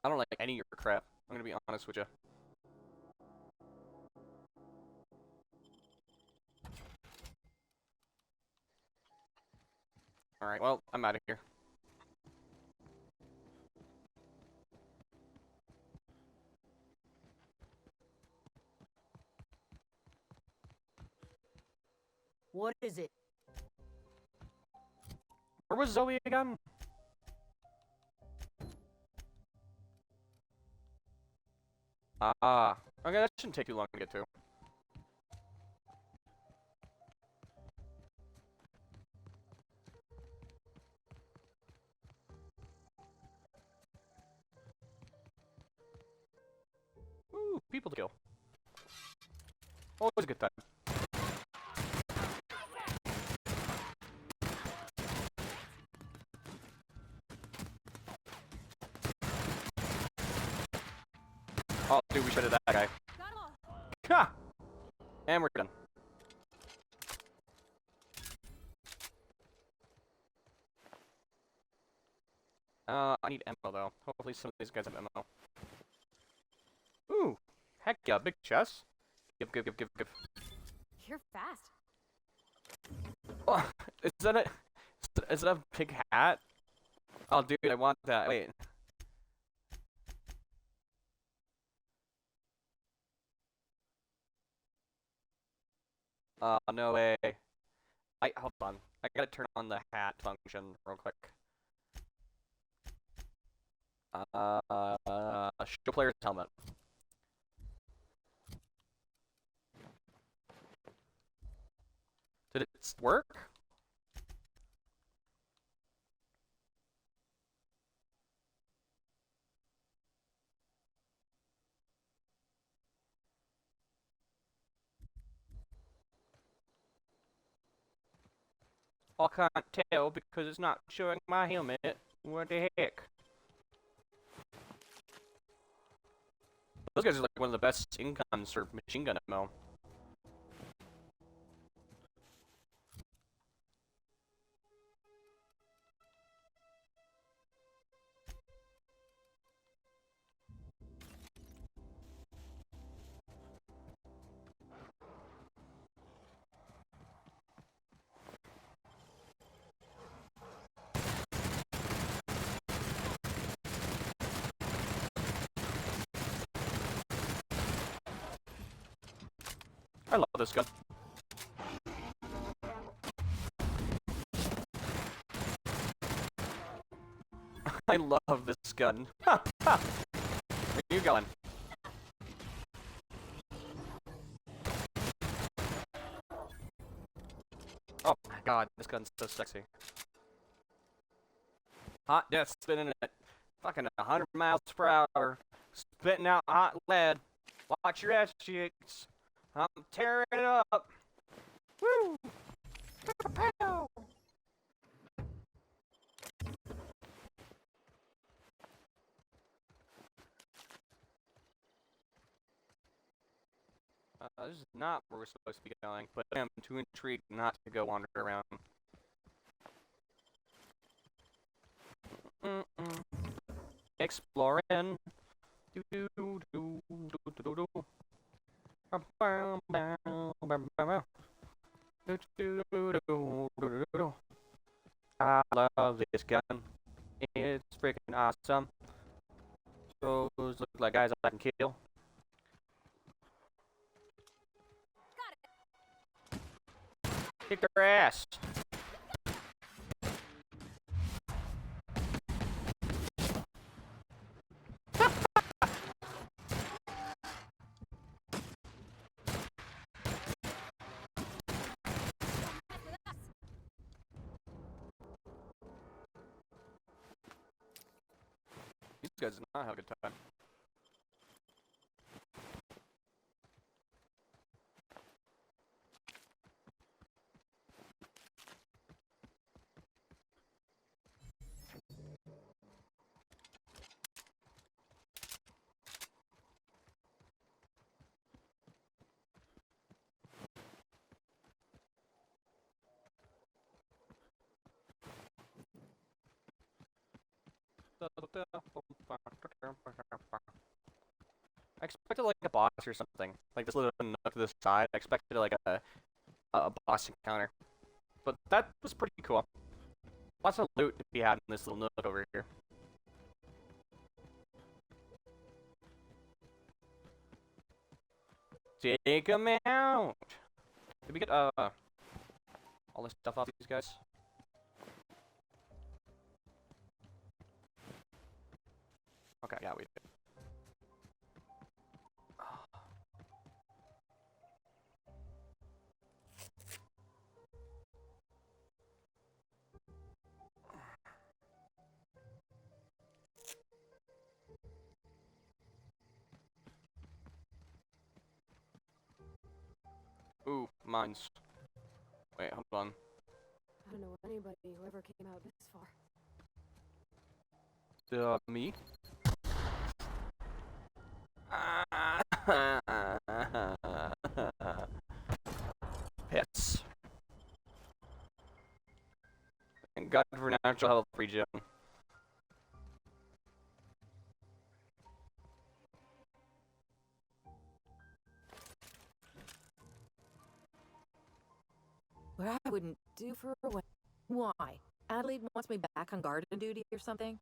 I don't like any of your crap. I'm gonna be honest with you. Alright, well, I'm out of here. What is it? Where was Zoe again? Ah, okay, that shouldn't take too long to get to. Ooh, people to kill. Always a good time. Oh, dude, we should have that guy. Ha! And we're done. I need ammo though. Hopefully some of these guys have ammo. Ooh, heck yeah, big chest. Give. You're fast. Oh, is that a big hat? Oh, dude, I want that. Wait. No way. Hold on. I gotta turn on the hat function real quick. Show player's helmet. Did it work? I can't tell because it's not showing my helmet. What the heck? Those guys are like one of the best incomes for machine gun ammo. I love this gun. I love this gun. Ha! Ha! Where are you going? Oh my god, this gun's so sexy. Hot death spinning at fucking 100 miles per hour. Spitting out hot lead. Watch your ass cheeks. I'm tearing it up. Woo! This is not where we're supposed to be going, but I'm too intrigued not to go wander around. Exploring. I love this gun. It's freaking awesome. Those look like guys I can kill. Kick their ass. These guys did not have a good time. I expected like a boss or something. Like this little nook to the side. I expected like a boss encounter. But that was pretty cool. Lots of loot to be had in this little nook over here. Take them out! Did we get all this stuff off these guys? Okay, yeah, we did. Ooh, mines. Wait, hold on. I don't know anybody who ever came out this far. Me? Hits. And God for natural health regen. What I wouldn't do for a wedding. Why? Adelaide wants me back on garden duty or something?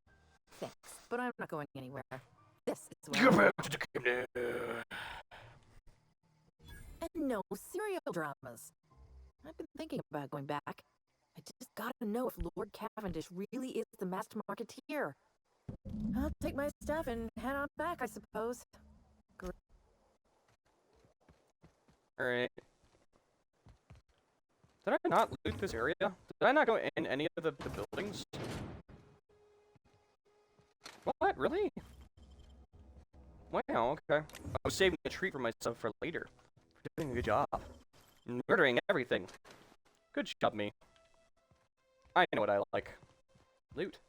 Thanks, but I'm not going anywhere. This is where Go back to the kingdom. And no serial dramas. I've been thinking about going back. I just gotta know if Lord Cavendish really is the master marketeer. I'll take my stuff and head on back, I suppose. Alright. Did I not loot this area? Did I not go in any of the buildings? What? Really? Wow, okay. I was saving a treat for myself for later. For doing a good job. Murdering everything. Good job, me. I know what I like. Loot.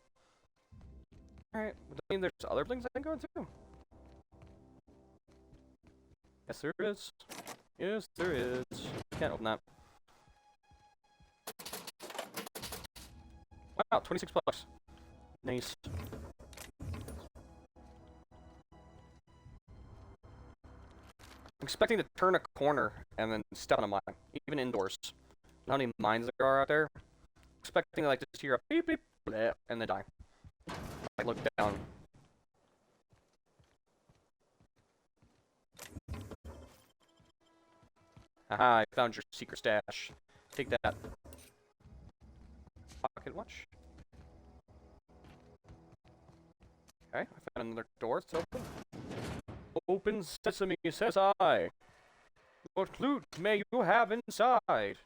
Alright, I mean there's other things I can go into. Yes, there is. Yes, there is. Can't open that. Wow, 26 bucks. Nice. I'm expecting to turn a corner and then step on a mine, even indoors. How many mines there are out there? Expecting like to just hear a beep beep bleh, and then die. I look down. Haha, I found your secret stash. Take that. Pocket watch. Okay, I found another door. It's open. Open sesame, says I. What loot may you have inside?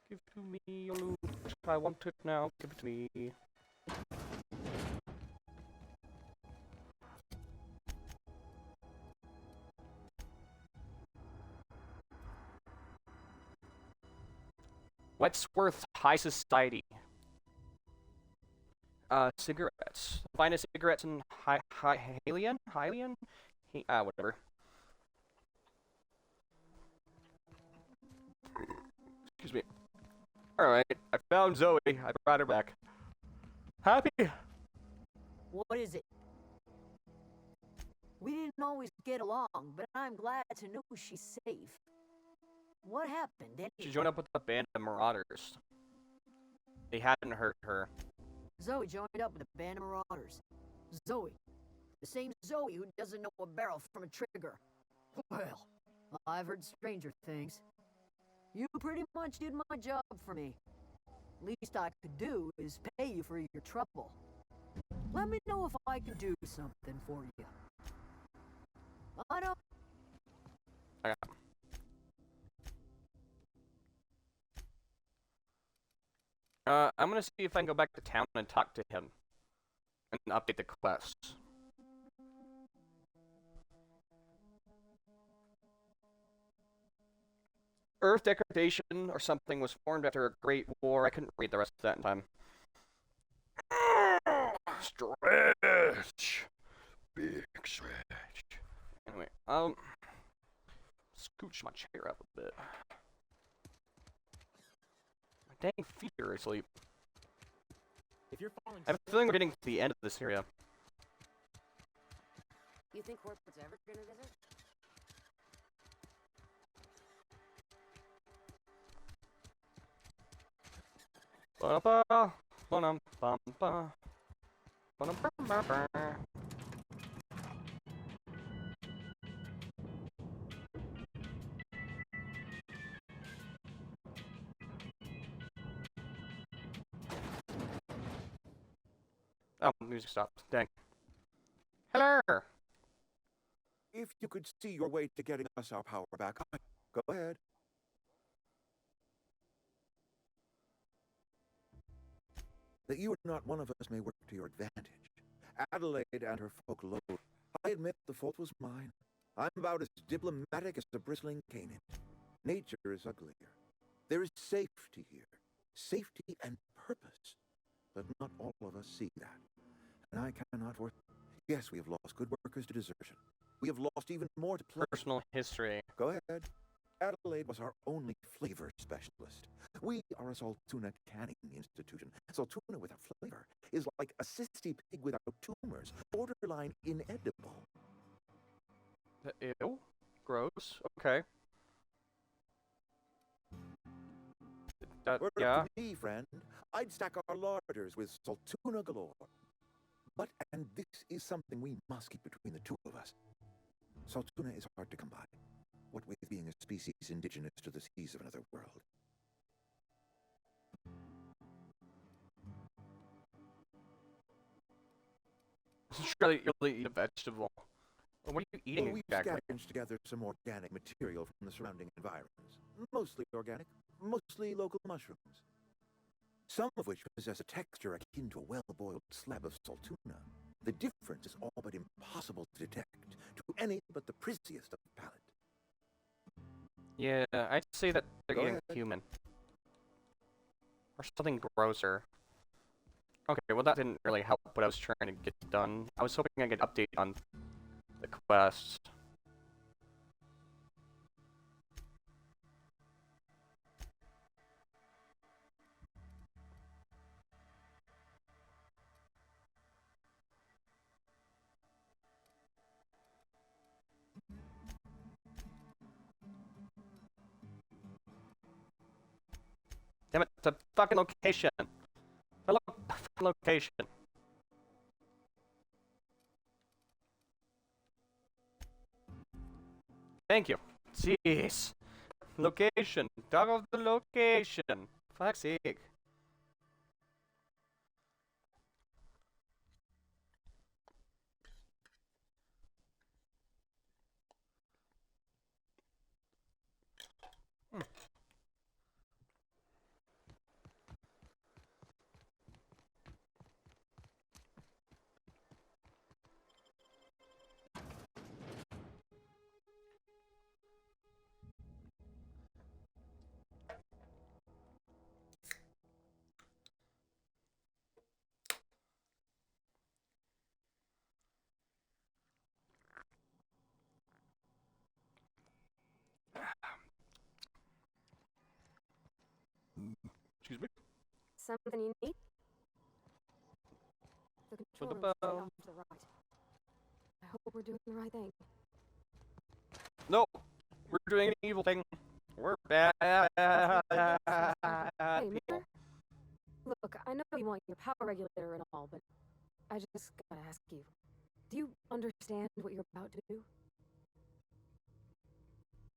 Give to me your loot. I want it now. Give it to me. Wetsworth High Society. Cigarettes. Finest cigarettes in Hylian? Whatever. Excuse me. Alright, I found Zoe. I brought her back. Happy? What is it? We didn't always get along, but I'm glad to know she's safe. What happened anyway? She joined up with a band of marauders. They hadn't hurt her. Zoe joined up with a band of marauders. Zoe. The same Zoe who doesn't know a barrel from a trigger. Well, I've heard stranger things. You pretty much did my job for me. Least I could do is pay you for your trouble. Let me know if I can do something for you. I don't... Okay. I'm gonna see if I can go back to town and talk to him. And update the quest. Earth degradation or something was formed after a great war. I couldn't read the rest of that in time. Stretch. Big stretch. Anyway, scooch my chair up a bit. My dang feet are asleep. If you're falling I have a feeling we're getting to the end of this area. You think corporate's ever gonna visit? Ba-da-ba, ba-dum-bum-ba. Ba-dum-bum-ba-ba. Oh, music stopped. Dang. Hello! If you could see your way to getting us our power back, go ahead. That you are not one of us may work to your advantage. Adelaide and her folk loathe. I admit the fault was mine. I'm about as diplomatic as a bristling canid. Nature is uglier. There is safety here. Safety and purpose. But not all of us see that. And I cannot force... Yes, we have lost good workers to desertion. We have lost even more to personal history. Go ahead. Adelaide was our only flavor specialist. We are a Saltuna canning institution. Saltuna without flavor is like a cysty pig without tumors, borderline inedible. Ew. Gross. Okay. Were it yeah. for me, friend, I'd stack our larders with Saltuna galore. But, and this is something we must keep between the two of us. Saltuna is hard to come by. What with being a species indigenous to the seas of another world. Surely you'll eat a vegetable. What are you eating Well, we've exactly? scavenged together some organic material from the surrounding environs. Mostly organic, mostly local mushrooms. Some of which possess a texture akin to a well-boiled slab of Saltuna. The difference is all but impossible to detect to any but the prissiest of palate. Yeah, I'd say that they're Go eating ahead. human. Or something grosser. Okay, well that didn't really help what I was trying to get done. I was hoping I could update on the quest. Damn it, the fucking location! The fucking location. Thank you. Jeez. Location. Dog of the location. Fuck's sake. Something you need? The control room's straight off to the right. I hope we're doing the right thing. No, we're doing an evil thing. We're bad. Hey, Mirror. Look, I know you want your power regulator and all, but I just gotta ask you. Do you understand what you're about to do?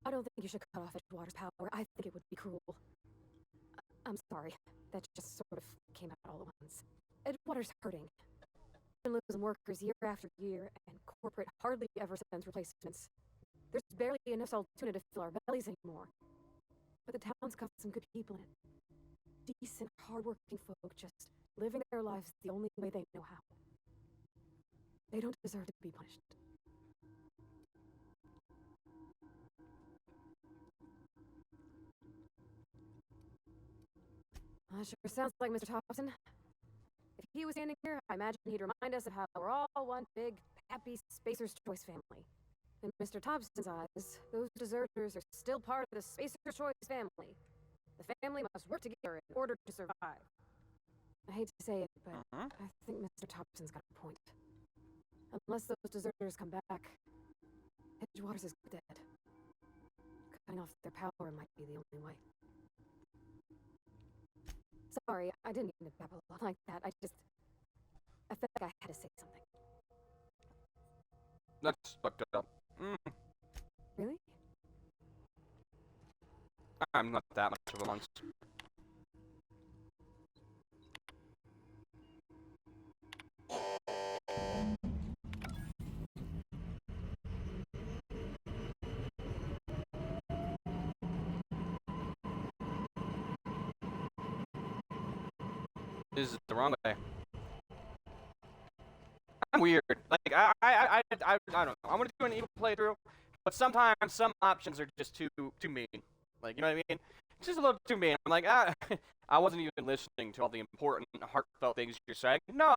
I don't think you should cut off Edgewater's power. I think it would be cruel. I'm sorry. That just sort of came out all at once. Edgewater's hurting. We've been losing workers year after year, and corporate hardly ever sends replacements. There's barely enough salt tuna to fill our bellies anymore. But the town's got some good people in it. Decent, hardworking folk just living their lives the only way they know how. They don't deserve to be punished. Sure sounds like Mr. Thompson. If he was standing here, I imagine he'd remind us of how we're all one big, happy Spacer's Choice family. In Mr. Thompson's eyes, those deserters are still part of the Spacer's Choice family. The family must work together in order to survive. I hate to say it, but I think Mr. Thompson's got a point. Unless those deserters come back, Edgewater's is dead. Cutting off their power might be the only way. Sorry, I didn't mean to babble on like that. I felt like I had to say something. That's fucked up. Really? I'm not that much of a monster. This is the wrong way. I'm weird. Like I don't know. I want to do an evil playthrough, but sometimes some options are just too mean. Like, you know what I mean? It's just a little too mean. I'm like, I wasn't even listening to all the important, heartfelt things you're saying. No,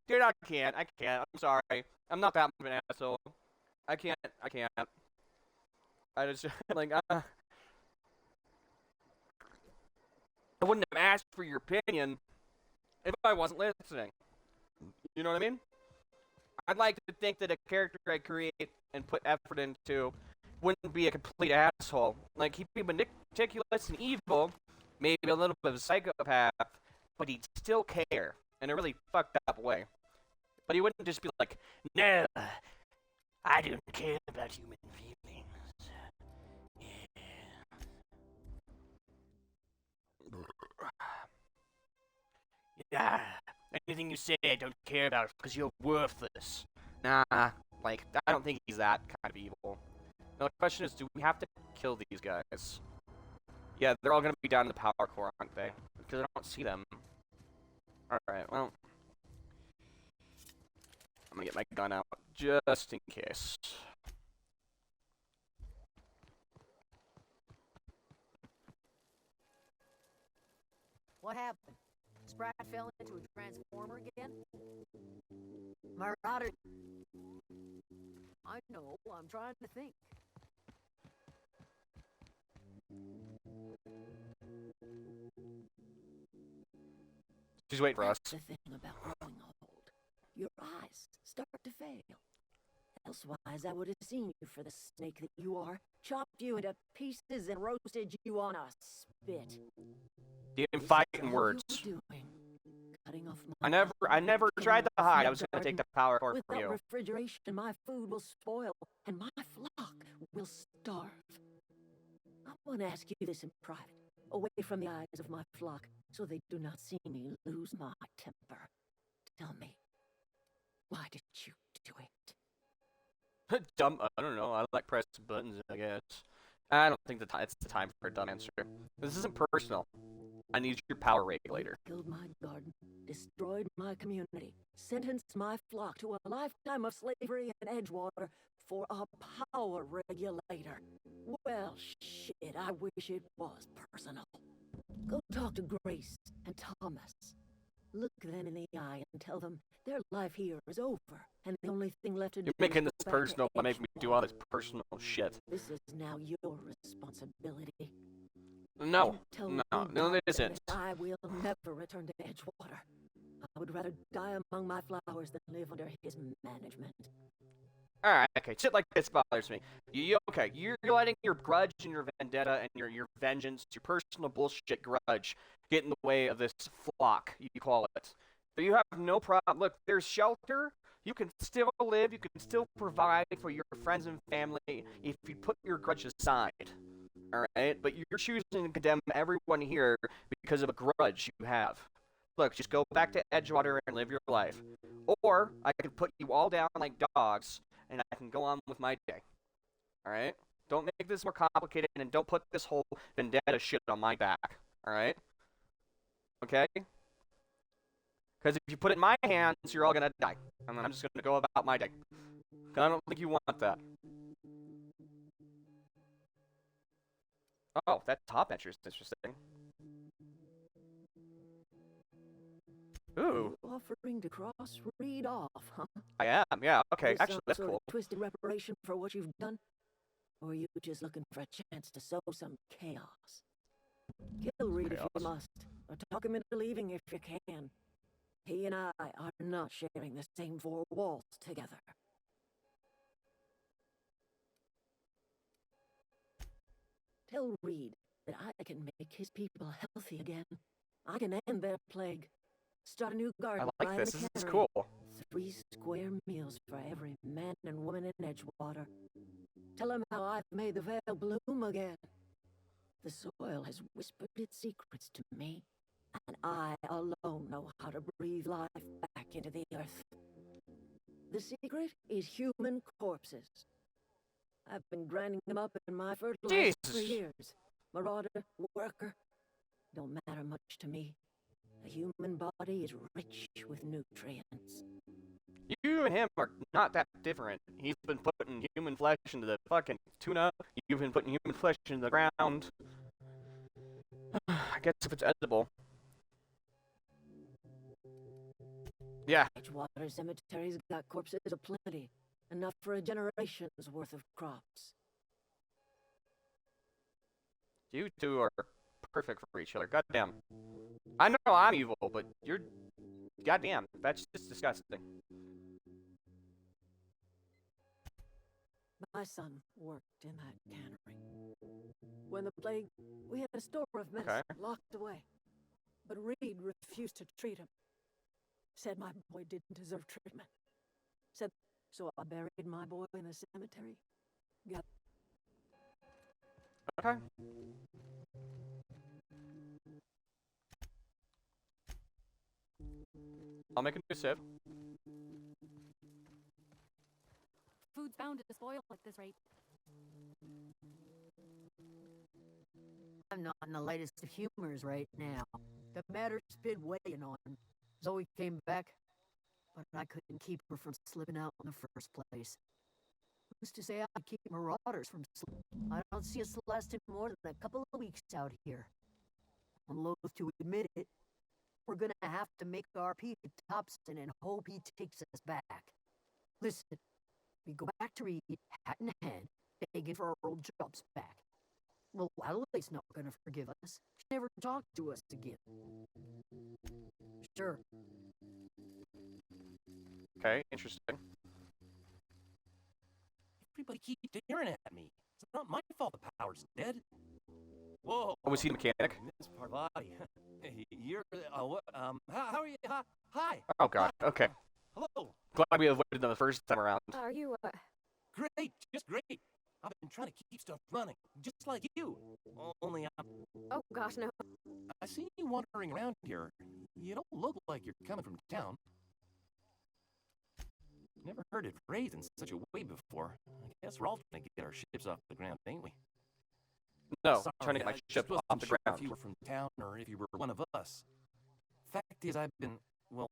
dude, I can't. I'm sorry. I'm not that much of an asshole. I can't. I just like I wouldn't have asked for your opinion if I wasn't listening. You know what I mean? I'd like to think that a character I create and put effort into wouldn't be a complete asshole. Like, he'd be meticulous and evil, maybe a little bit of a psychopath, but he'd still care in a really fucked up way. But he wouldn't just be like, no, I don't care about human feelings. Yeah. Anything you say I don't care about because you're worthless. Nah, like, I don't think he's that kind of evil. Now, the question is, do we have to kill these guys? Yeah, they're all gonna be down in the power core, aren't they? Because I don't see them. Alright, well. I'm gonna get my gun out, just in case. What happened? Sprat fell into a transformer again? My router... I know, I'm trying to think. She's waiting for us. That's the thing about growing old. Your eyes start to fail. Elsewise, I would have seen you for the snake that you are, chopped you into pieces and roasted you on a spit. Didn't fight in words. I never tried to hide. I was gonna take the power core from you. Without refrigeration, my food will spoil, and my flock will starve. I want to ask you this in private, away from the eyes of my flock, so they do not see me lose my temper. Tell me, why did you do it? Dumb. I don't know. I like pressing buttons, I guess. I don't think it's the time for a dumb answer. This isn't personal. I need your power regulator. Killed my garden, destroyed my community, sentenced my flock to a lifetime of slavery in Edgewater for a power regulator. Well, shit, I wish it was personal. Go talk to Grace and Thomas. Look them in the eye and tell them their life here is over, and the only thing left to do You're making is this go back to personal by making me do all this personal shit. This is now your responsibility. No, Tell no, Reed no, it Thompson isn't. that I will never return to Edgewater. I would rather die among my flowers than live under his management. Alright, okay, shit like this bothers me. Okay, you're letting your grudge and your vendetta and your vengeance, your personal bullshit grudge, get in the way of this flock, you call it. So you have no problem. Look, there's shelter. You can still live. You can still provide for your friends and family if you put your grudge aside. Alright? But you're choosing to condemn everyone here because of a grudge you have. Look, just go back to Edgewater and live your life. Or, I can put you all down like dogs, and I can go on with my day. Alright? Don't make this more complicated, and don't put this whole vendetta shit on my back. Alright? Okay? Because if you put it in my hands, you're all gonna die. And then I'm just gonna go about my day. Because I don't think you want that. Oh, that top entry is interesting. Ooh. You offering to cross Reed off, huh? I am, yeah, okay, This actually, some that's sort cool. of twisted reparation for what you've done? Or are you just looking for a chance to sow some chaos? Kill Reed if you must, or talk him into leaving if you can. He and I are not sharing the same four walls together. Tell Reed that I can make his people healthy again. I can end their plague. Start a new garden. I like buy this. the This is cannery. cool. 3 square meals for every man and woman in Edgewater. Tell him how I've made the vale bloom again. The soil has whispered its secrets to me, and I alone know how to breathe life back into the earth. The secret is human corpses. I've been grinding them up in my fertilizer for Jesus. years. Marauder, worker, don't matter much to me. The human body is rich with nutrients. You and him are not that different. He's been putting human flesh into the fucking tuna. You've been putting human flesh into the ground. I guess if it's edible. Yeah. Edgewater Cemetery's got corpses aplenty. Enough for a generation's worth of crops. You two are perfect for each other. Goddamn. I know I'm evil, but you're... Goddamn. That's just disgusting. My son worked in that cannery. When the plague, we had a store of medicine locked away. But Reed refused to treat him. Said my boy didn't deserve treatment. Said, so I buried my boy in the cemetery. Got... Okay. I'll make a new sip. Food's bound to spoil at this rate. I'm not in the lightest of humors right now. The matter's been weighing on him. Zoe came back, but I couldn't keep her from slipping out in the first place. Who's to say I'd keep marauders from slipping? I don't see us lasting more than a couple of weeks out here. I'm loath to admit it. We're gonna have to make our peace with Thompson and hope he takes us back. Listen, we go back to Reed, hat in hand, begging for our old jobs back. Well, Adelaide's not gonna forgive us. She never talked to us again. Sure. Okay, interesting. Everybody keeps staring at me. It's not my fault the power's dead. Whoa. Oh, was he the mechanic? Miss Parvati. Hey, you're, what, how are you? Hi. Oh god, okay. Hello. Glad we avoided them the first time around. Are you, Great, just great. I've been trying to keep stuff running, just like you. Only Oh, gosh, no. I see you wandering around here. You don't look like you're coming from town. Never heard it phrased in such a way before. I guess we're all trying to get our ships off the ground, ain't we? No, Sorry, trying to get my I ship just off the wasn't sure ground. if you were from town or if you were one of us. Fact is, I've been, well,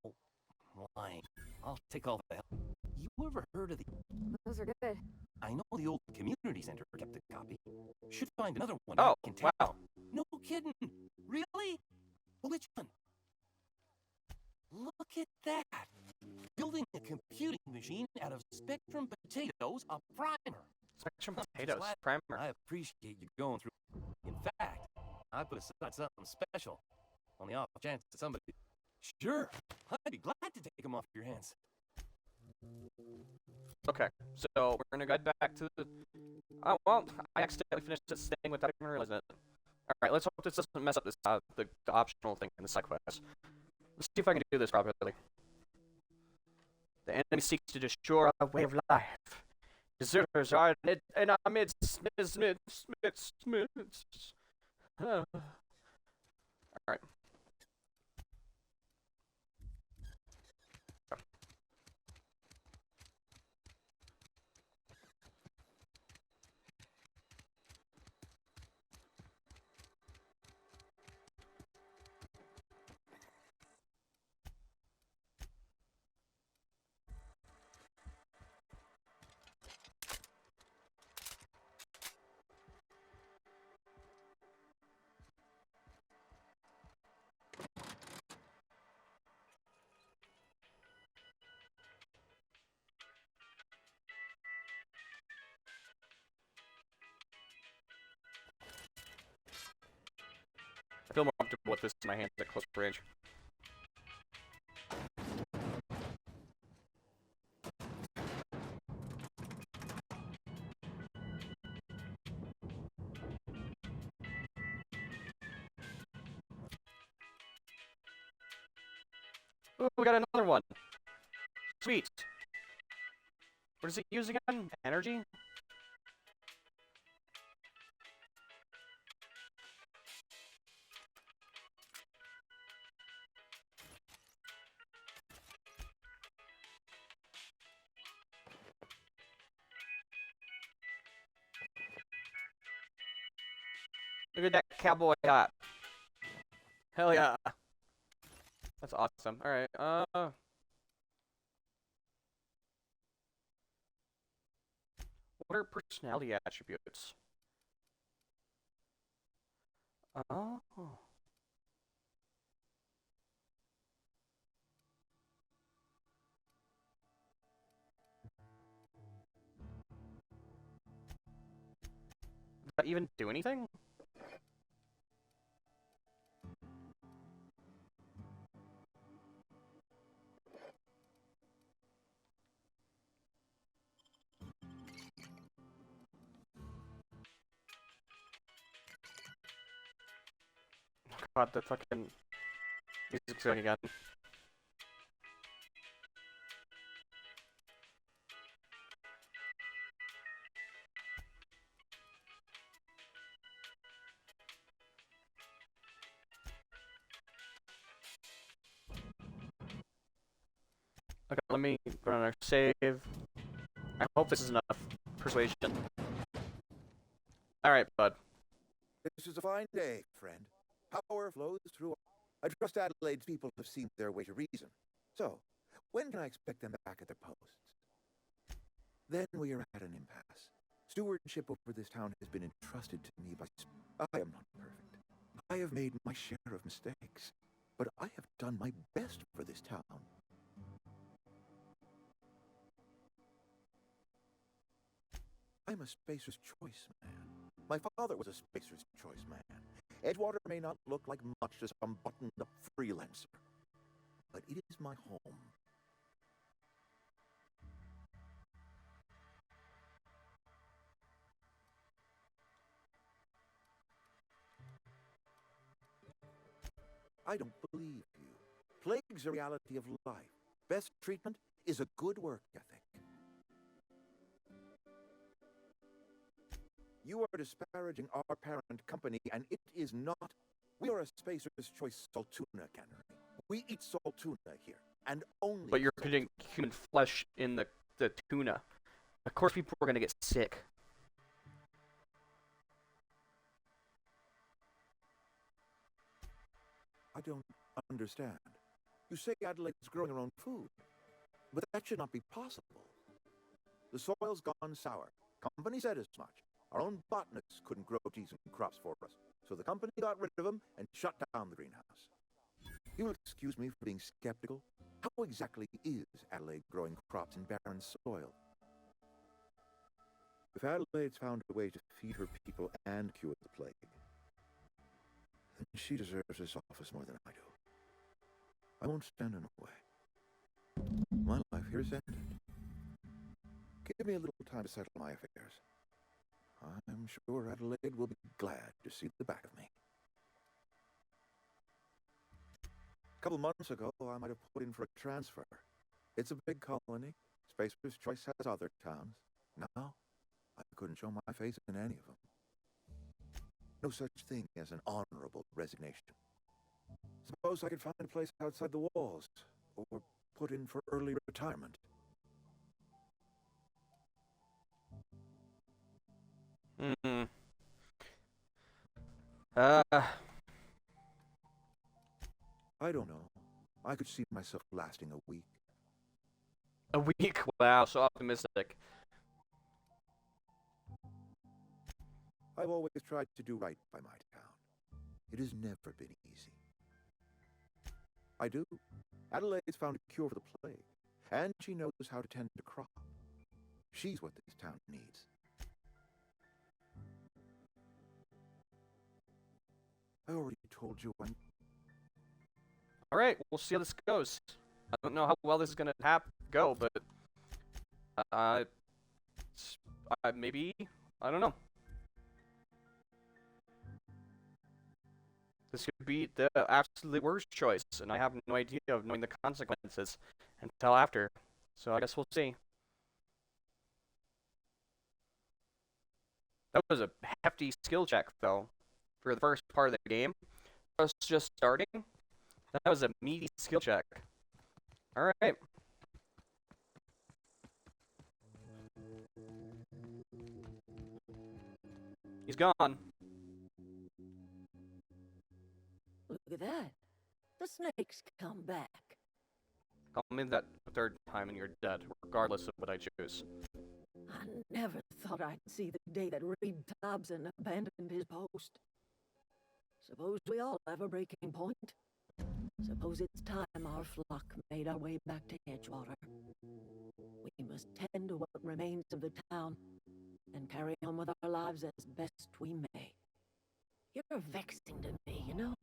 lying. I'll take all the help. You ever heard of the... Those are good. I know the old community center kept a copy. Should find another one Oh, back in town. wow. No kidding. Really? Which one? Look at that. Building a computing machine out of Spectrum potatoes, a primer. Spectrum I'm just potatoes, glad- primer. I appreciate you going through. In fact, I put aside something special on the off chance that somebody... Sure. I'd be glad to take them off your hands. Okay, so we're gonna go back to the... Oh, well, I accidentally finished this thing without even realizing it. Alright, let's hope this doesn't mess up this, the optional thing in the side quest. Let's see if I can do this properly. The enemy seeks to destroy our way of life. Deserters are in our midst. Alright. I feel more comfortable with this in my hands at close range. Ooh, we got another one. Sweet. What does it use again? Energy? Look at that cowboy hat. Hell yeah. That's awesome. Alright, what are personality attributes? Oh. Does that even do anything? God, the fucking music's going again. Okay, let me go on our save. I hope this is enough persuasion. Alright, bud. This is a fine day, friend. Power flows through. I trust Adelaide's people have seen their way to reason. So, when can I expect them back at their posts? Then we are at an impasse. Stewardship over this town has been entrusted to me by... I am not perfect. I have made my share of mistakes. But I have done my best for this town. I'm a Spacer's Choice man. My father was a Spacer's Choice man. Edgewater may not look like much to some buttoned-up freelancer, but it is my home. I don't believe you. Plague's a reality of life. Best treatment is a good work ethic. You are disparaging our parent company, and it is not. We are a Spacer's Choice Saltuna cannery. We eat saltuna here, and only... But you're putting human flesh in the tuna. Of course people are gonna get sick. I don't understand. You say Adelaide's growing her own food, but that should not be possible. The soil's gone sour. Company said as much. Our own botanists couldn't grow decent crops for us, so the company got rid of them and shut down the greenhouse. You will excuse me for being skeptical. How exactly is Adelaide growing crops in barren soil? If Adelaide's found a way to feed her people and cure the plague, then she deserves this office more than I do. I won't stand in her way. My life here is ended. Give me a little time to settle my affairs. I'm sure Adelaide will be glad to see the back of me. A couple months ago, I might have put in for a transfer. It's a big colony. Spacer's Choice has other towns. Now, I couldn't show my face in any of them. No such thing as an honorable resignation. Suppose I could find a place outside the walls, or put in for early retirement. Hmm. I don't know. I could see myself lasting a week. A week? Wow, so optimistic. I've always tried to do right by my town. It has never been easy. I do. Adelaide's found a cure for the plague, and she knows how to tend a crop. She's what this town needs. I already told you I'm... Alright, we'll see how this goes. I don't know how well this is gonna go, but... maybe? I don't know. This could be the absolute worst choice, and I have no idea of knowing the consequences until after. So I guess we'll see. That was a hefty skill check, though, for the first part of the game. I was just starting. That was a meaty skill check. Alright. He's gone. Look at that. The snake's come back. Call me that third time and you're dead, regardless of what I choose. I never thought I'd see the day that Reed Thompson abandoned his post. Suppose we all have a breaking point. Suppose it's time our flock made our way back to Edgewater. We must tend to what remains of the town and carry on with our lives as best we may. You're vexing to me, you know?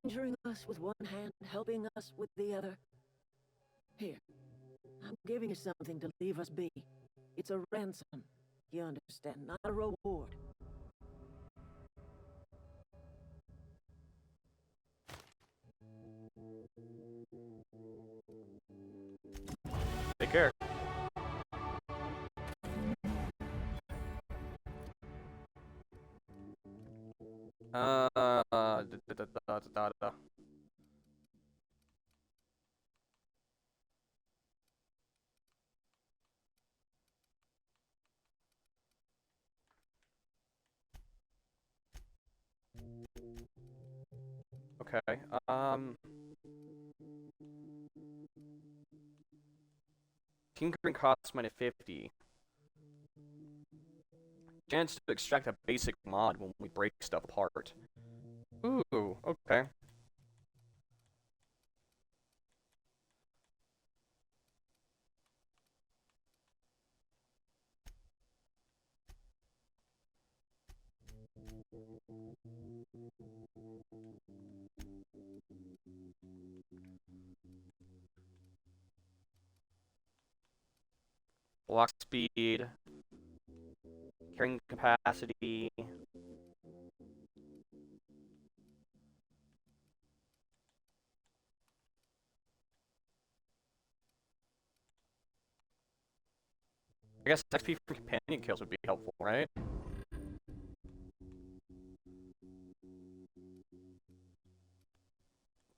Injuring us with one hand, helping us with the other. Here, I'm giving you something to leave us be. It's a ransom, you understand, not a reward. Take care. Okay, tinkering costs minus 50. Chance to extract a basic mod when we break stuff apart. Ooh, okay. Block speed, carrying capacity. I guess XP for companion kills would be helpful, right?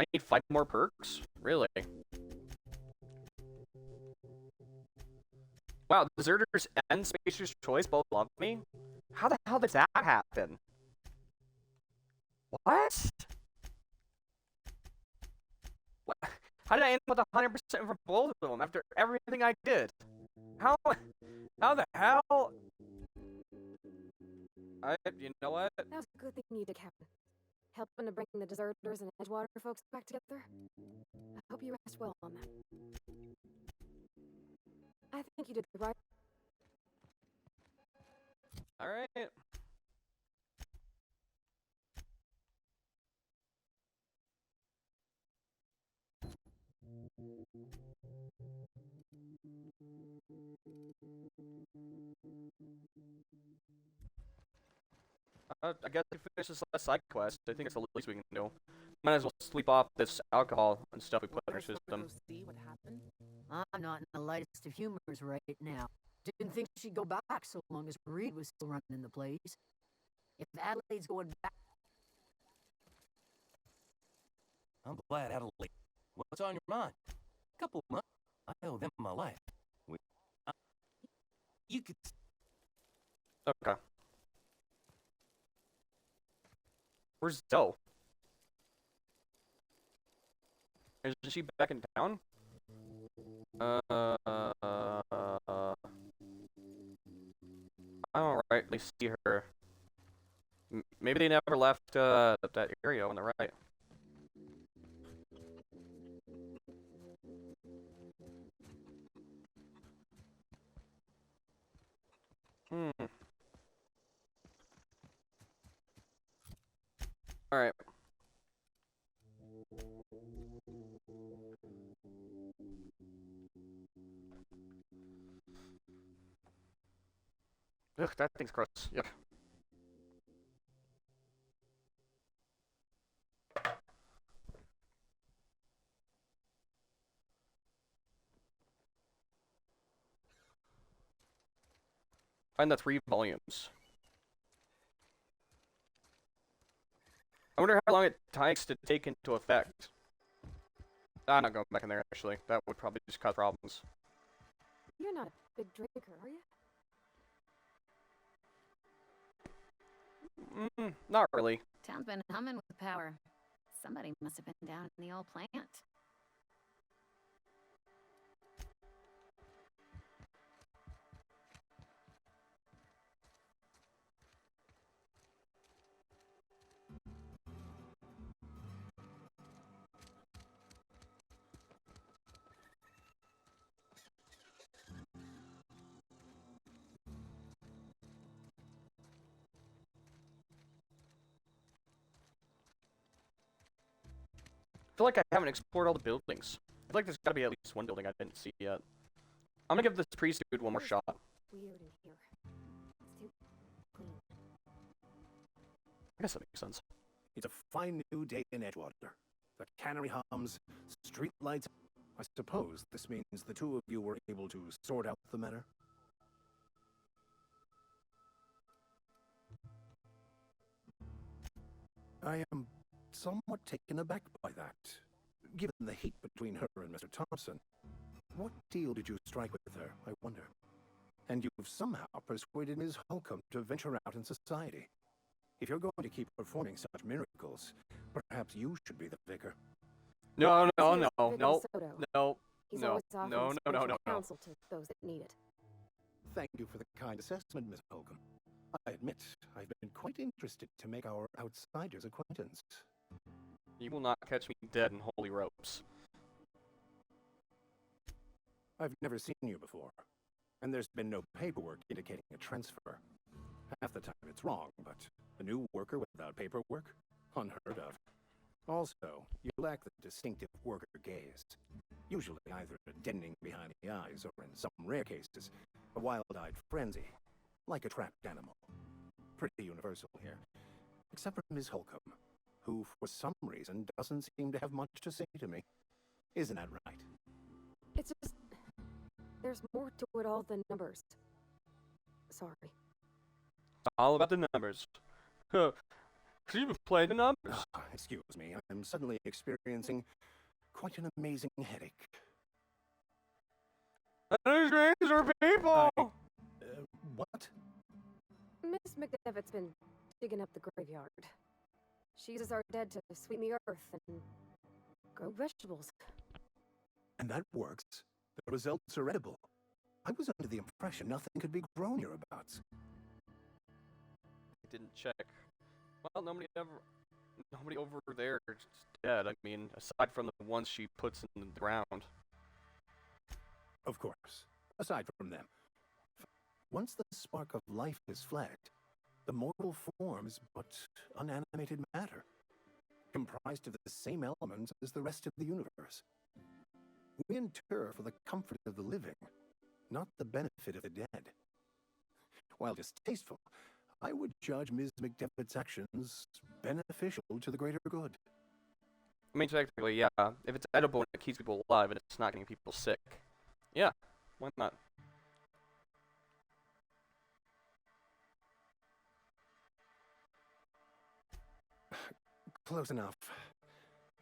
I need 5 more perks? Really? Wow, Deserters and Spacer's Choice both love me? How the hell did that happen? What? What? How did I end up with 100% for both of them after everything I did? How the hell? You know what? That was a good thing you did, Captain. Helping to bring the Deserters and Edgewater folks back together. I hope you rest well on that. I think you did the right. Alright. I guess we finish this last side quest. I think it's the least we can do. Might as well sleep off this alcohol and stuff we put in our system. See what happened? I'm not in the lightest of humors right now. Didn't think she'd go back so long as Reed was still running the place. If Adelaide's going back... I'm glad, Adelaide. What's on your mind? Couple months. I owe them my life. You could... Okay. Where's Zoe? Isn't she back in town? I don't rightly see her. Maybe they never left that area on the right. Alright. Ugh, that thing's gross. Yuck. Find the 3 volumes. I wonder how long it takes to take into effect. I'm not going back in there, actually. That would probably just cause problems. You're not a big drinker, are you? Not really. Town's been humming with power. Somebody must have been down in the old plant. I feel like I haven't explored all the buildings. I feel like there's gotta be at least one building I didn't see yet. I'm gonna give this priest dude one more shot. Weird in here. It's too clean. I guess that makes sense. It's a fine new day in Edgewater. The cannery hums, street lights. I suppose this means the two of you were able to sort out the matter. I am somewhat taken aback by that, given the heat between her and Mr. Thompson. What deal did you strike with her, I wonder? And you've somehow persuaded Ms. Holcomb to venture out in society. If you're going to keep performing such miracles, perhaps you should be the vicar. No, no, Vicar no, no, Soto. no, He's no, always offering no, no, no, spiritual no, no. counsel to those that need it. Thank you for the kind assessment, Miss Holcomb. I admit, I've been quite interested to make our outsider's acquaintance. You will not catch me dead in holy ropes. I've never seen you before, and there's been no paperwork indicating a transfer. Half the time it's wrong, but a new worker without paperwork? Unheard of. Also, you lack the distinctive worker gaze. Usually either a deadening behind the eyes, or in some rare cases, a wild-eyed frenzy, like a trapped animal. Pretty universal here, except for Ms. Holcomb, who for some reason doesn't seem to have much to say to me. Isn't that right? It's just... There's more to it all than numbers. Sorry. All about the numbers. Huh. You play the numbers. Excuse me, I'm suddenly experiencing quite an amazing headache. These dreams are people! What? Miss McDevitt's been digging up the graveyard. She uses our dead to sweeten the earth and grow vegetables. And that works. The results are edible. I was under the impression nothing could be grown hereabouts. I didn't check. Well, nobody over there is dead. I mean, aside from the ones she puts in the ground. Of course. Aside from them. Once the spark of life is fled, the mortal form is but unanimated matter, comprised of the same elements as the rest of the universe. We inter for the comfort of the living, not the benefit of the dead. While distasteful, I would judge Ms. McDevitt's actions beneficial to the greater good. I mean, technically, yeah. If it's edible and it keeps people alive and it's not getting people sick, yeah, why not? Close enough.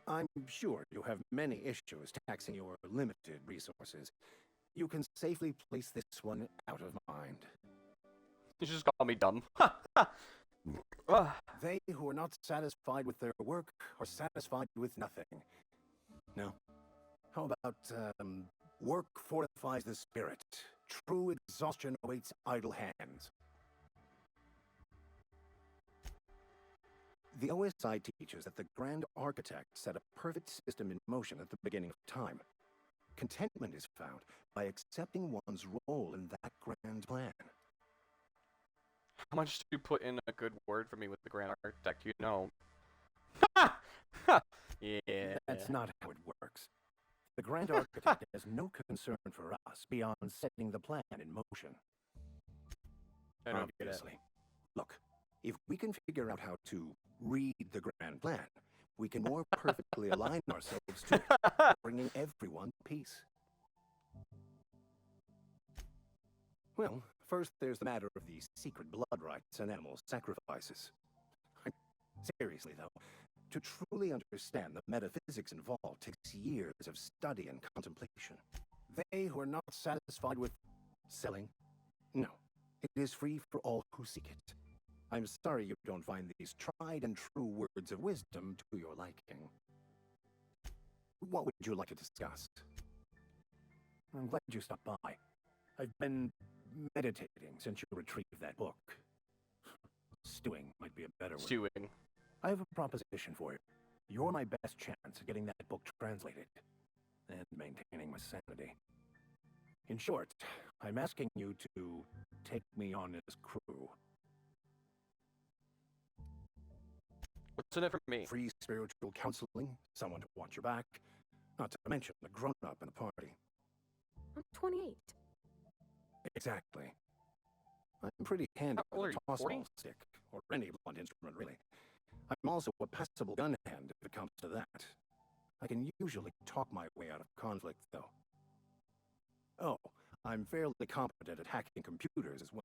I'm sure you have many issues taxing your limited resources. You can safely place this one out of mind. You just call me dumb. They who are not satisfied with their work are satisfied with nothing. No. How about, work fortifies the spirit. True exhaustion awaits idle hands. The OSI teaches that the Grand Architect set a perfect system in motion at the beginning of time. Contentment is found by accepting one's role in that grand plan. How much do you put in a good word for me with the Grand Architect? You know. Yeah. That's not how it works. The Grand Architect has no concern for us beyond setting the plan in motion. I don't get it. Obviously. Look, if we can figure out how to read the grand plan, we can more perfectly align ourselves to it, bringing everyone peace. Well, first there's the matter of the secret blood rites and animal sacrifices. Seriously, though, to truly understand the metaphysics involved takes years of study and contemplation. They who are not satisfied with selling, no, it is free for all who seek it. I'm sorry you don't find these tried and true words of wisdom to your liking. What would you like to discuss? I'm glad you stopped by. I've been meditating since you retrieved that book. Stewing might be a better word. Stewing. I have a proposition for you. You're my best chance at getting that book translated and maintaining my sanity. In short, I'm asking you to take me on as crew. What's in it for me? Free spiritual counseling, someone to watch your back, not to mention a grown-up in the party. I'm 28. Exactly. I'm pretty handy How old with are a you, toss-ball 40? stick, or any blunt instrument, really. I'm also a passable gun hand if it comes to that. I can usually talk my way out of conflict, though. Oh, I'm fairly competent at hacking computers as well.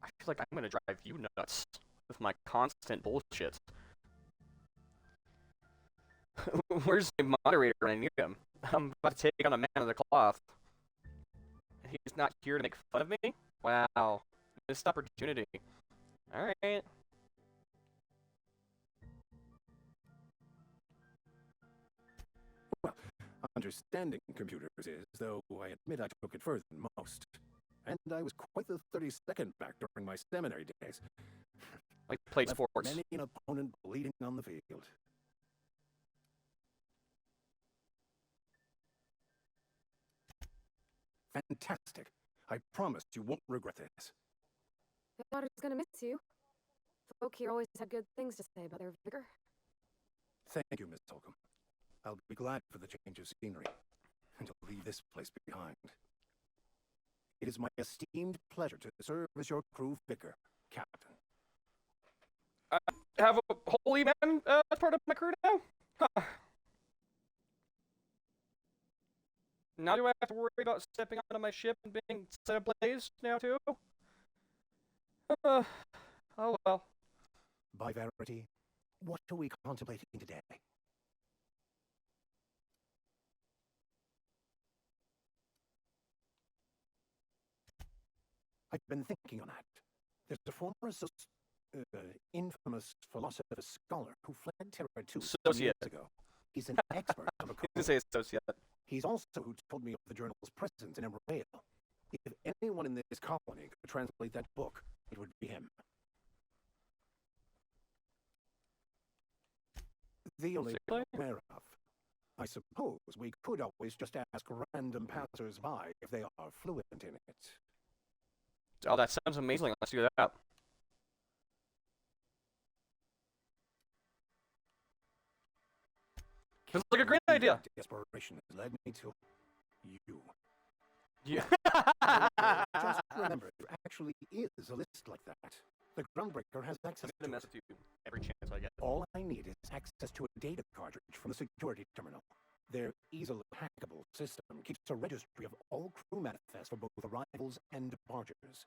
I feel like I'm gonna drive you nuts with my constant bullshit. Where's the moderator when I need him? I'm about to take on a man of the cloth. He's not here to make fun of me? Wow. Missed opportunity. Alright. Well, understanding computers is, though I admit I took it further than most. And I was quite the 32nd back during my seminary days. Like played Left sports. many an opponent bleeding on the field. Fantastic. I promise you won't regret this. My daughter's gonna miss you. Folk here always had good things to say about their vicar. Thank you, Miss Holcomb. I'll be glad for the change of scenery and to leave this place behind. It is my esteemed pleasure to serve as your crew vicar, Captain. I have a holy man as part of my crew now? Huh. Now do I have to worry about stepping onto my ship and being set ablaze now too? Oh well. By Verity, what are we contemplating today? I've been thinking on that. There's a former infamous philosopher scholar who fled Terra 2 some years ago. He's an expert on the code. Say associate. He's also who told me of the journal's presence in Emerald Vale. If anyone in this colony could translate that book, it would be him. The only thing I'm aware of. I suppose we could always just ask random passers-by if they are fluent in it. Oh, that sounds amazing. Let's do that. Feels like a great idea. Desperation has led me to you. Yeah. Just remember, there actually is a list like that. The Groundbreaker has access I'm to gonna mess it. with you every chance I get. All I need is access to a data cartridge from the security terminal. Their easily hackable system keeps a registry of all crew manifests for both arrivals and departures.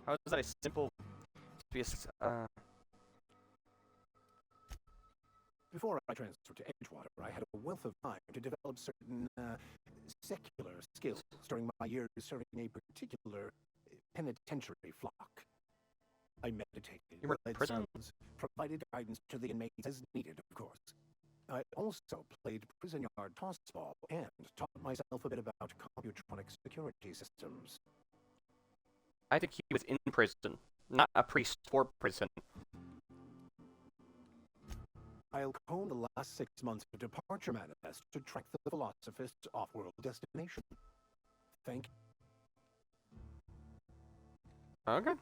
How is that a simple Before I transferred to Edgewater, I had a wealth of time to develop certain secular skills during my years serving a particular penitentiary flock. I meditated, You were in led prison? sermons, provided guidance to the inmates as needed, of course. I also played prison yard tossball and taught myself a bit about computronic security systems. I think he was in prison, not a priest for prison. I'll comb the last 6 months of departure manifest to track the Philosophist's off-world destination. Thank you. Okay.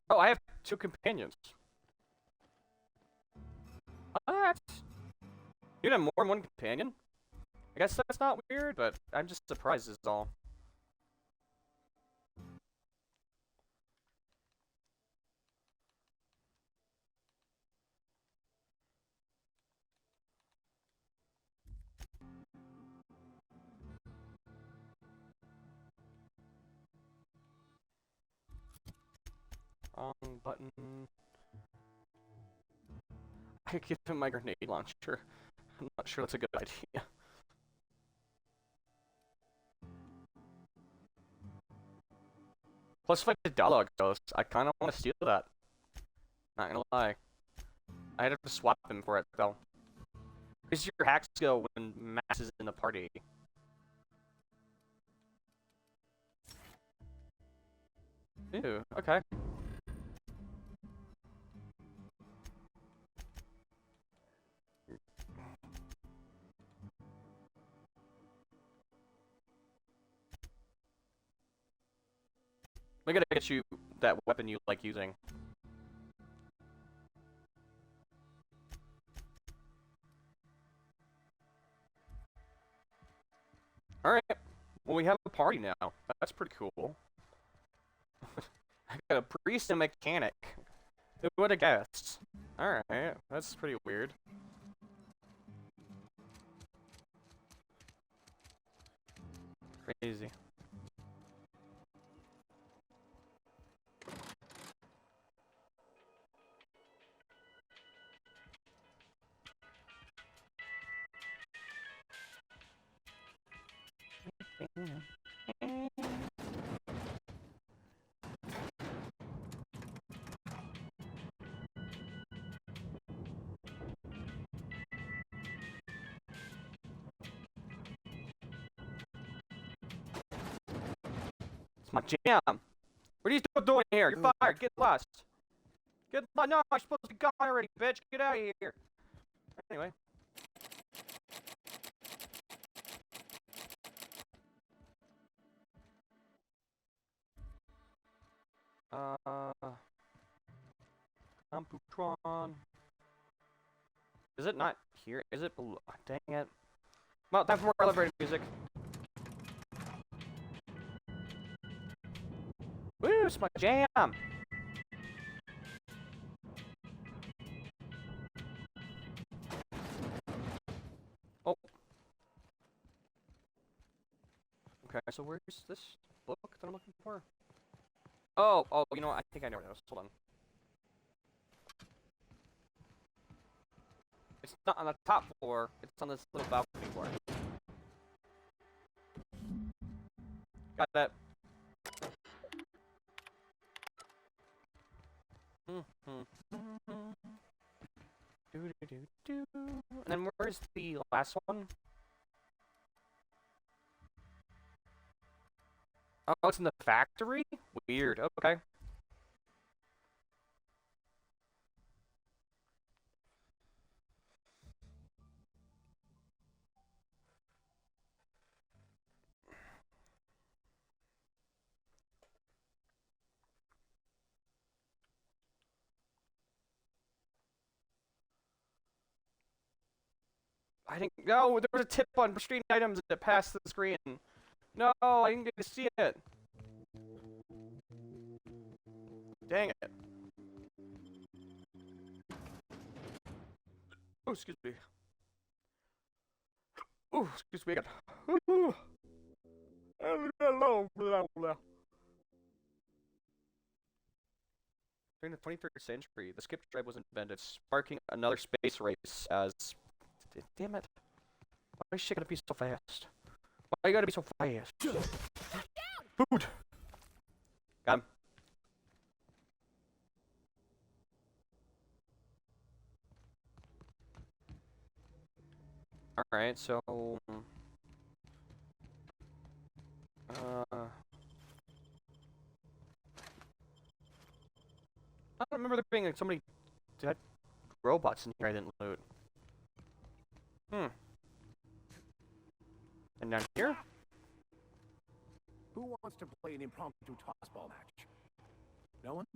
Oh, I have 2 companions. What? You have more than one companion? I guess that's not weird, but I'm just surprised is all. Button. I could give him my grenade launcher. I'm not sure that's a good idea. Plus, if I did dialogue ghost, I kind of want to steal that. Not gonna lie. I'd have to swap him for it, though. Where's your hack skill when Max is in the party? Ew, okay. We gotta get you that weapon you like using. Alright. Well, we have a party now. That's pretty cool. I got a priest and mechanic. Who would have guessed? Alright, that's pretty weird. Crazy. It's my jam. What are you still doing here? You're fired. Get lost. Get lost. No, I'm supposed to be gone already, bitch. Get out of here. Anyway. Computron. Is it not here? Is it below? Dang it. Well, time for more elevator music. Woo, it's my jam! Oh. Okay, so where's this book that I'm looking for? Oh, you know what? I think I know where it is. Hold on. It's not on the top floor. It's on this little balcony floor. Got that. And then where's the last one? Oh, it's in the factory? Weird. Okay. I think no. There was a tip on restrained items that passed the screen. No, I didn't get to see it. Dang it. Oh, excuse me. Oh, excuse me again. During the 23rd century, the skip drive was invented, sparking another space race as... Damn it. Why is shit gonna be so fast? Why you gotta be so fast? Food! Got him. Alright, so... I don't remember there being like so many dead robots in here I didn't loot. And down here? Who wants to play an impromptu tossball match? No one?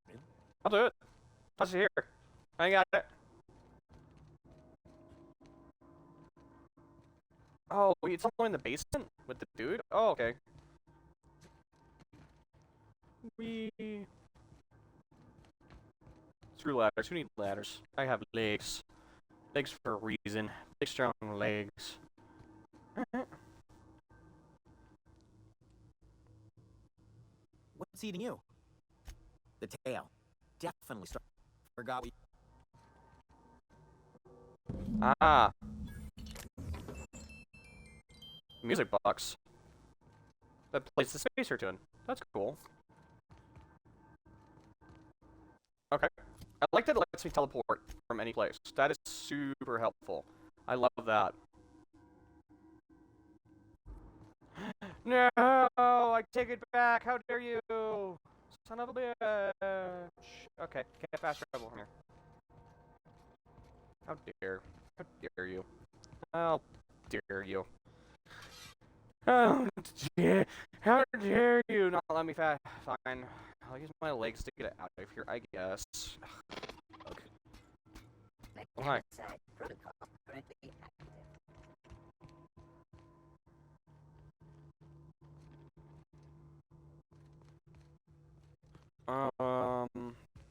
Really? I'll do it. Toss it here. I got it. Oh, it's someone in the basement with the dude? Oh, okay. Screw ladders. Who needs ladders? I have legs. Legs for a reason. Big strong legs. What's eating you? The tail. Definitely start. Forgot we. Ah. Music box. That plays the spacer tune. That's cool. Okay. I like that it lets me teleport from any place. That is super helpful. I love that. No! I take it back! How dare you! Son of a bitch! Okay, can't fast travel from here. How dare you? How dare you? How dare you not let me fast? Fine. I'll use my legs to get out of here, I guess. Okay. Oh, hi.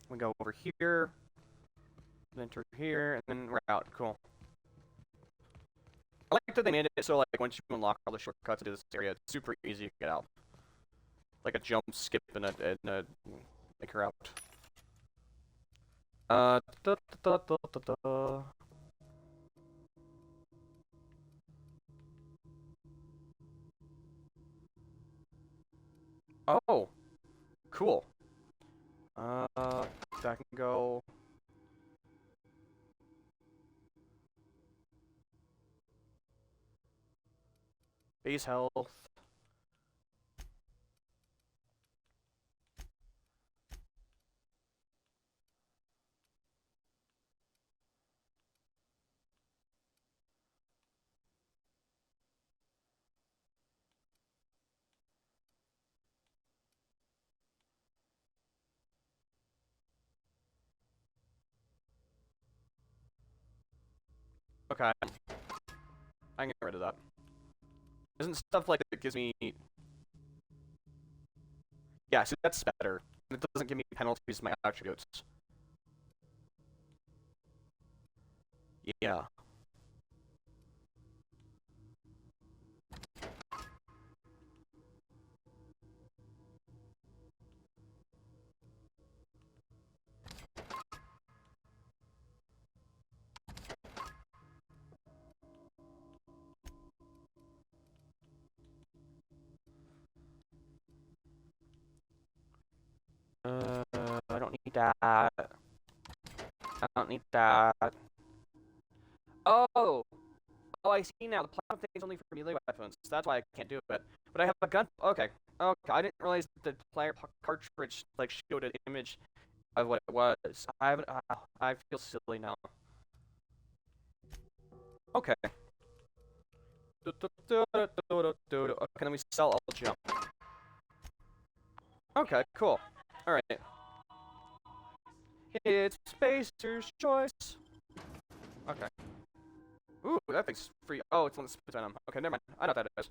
We go over here, enter here, and then we're out. Cool. I like that they made it so like once you unlock all the shortcuts into this area, it's super easy to get out. Like a jump, skip, and a make her out. Oh, cool. That can go. Base health. Okay. I can get rid of that. Isn't stuff like that gives me... Yeah, see, that's better. It doesn't give me penalties to my attributes. Yeah. I don't need that. I don't need that. Oh! Oh, I see now. The platinum thing is only for melee weapons. That's why I can't do it. But I have a gun. Okay. Okay. I didn't realize that the player cartridge like showed an image of what it was. I haven't. I feel silly now. Okay. Okay, let me sell all jump. Okay, cool. Alright. It's Spacer's choice. Okay. Ooh, that thing's free. Oh, it's one that spits venom. Okay, never mind. I know what that is.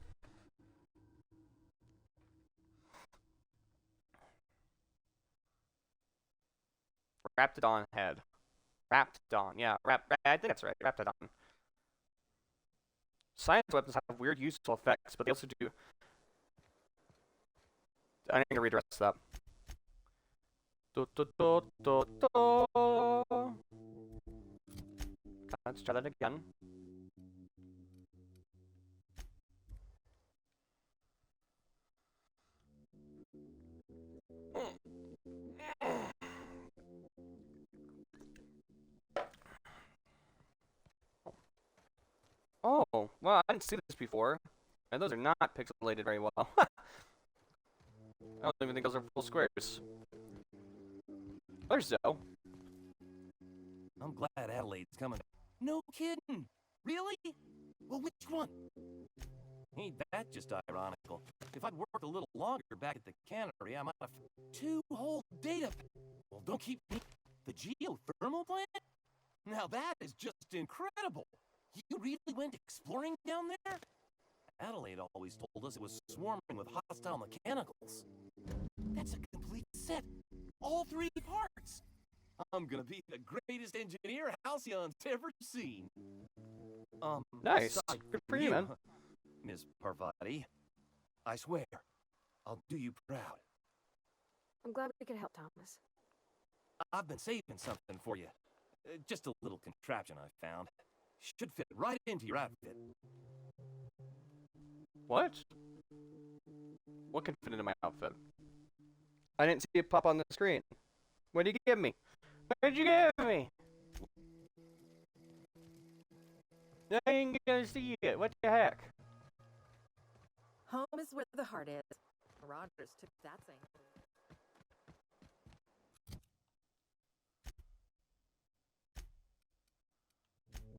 Raptidon head. Raptidon, yeah. I think that's right. Raptidon. Science weapons have weird useful effects, but they also do. I need to read the rest of that. Let's try that again. Oh, well, I didn't see this before. And those are not pixelated very well. I don't even think those are full squares. There's Zoe. I'm glad Adelaide's coming. No kidding. Really? Well, which one? Ain't that just ironical? If I'd worked a little longer back at the cannery, I might have 2 whole data. Well, don't keep me. The geothermal plant? Now that is just incredible. You really went exploring down there? Adelaide always told us it was swarming with hostile mechanicals. That's a complete set. All 3 parts. I'm gonna be the greatest engineer Halcyon's ever seen. Nice. Good for you, man. Miss Parvati, I swear, I'll do you proud. I'm glad we could help, Thomas. I've been saving something for you. Just a little contraption I found. Should fit right into your outfit. What? What can fit into my outfit? I didn't see it pop on the screen. What did you give me? What did you give me? I ain't gonna see it. What the heck? Home is where the heart is. Rogers took that saying.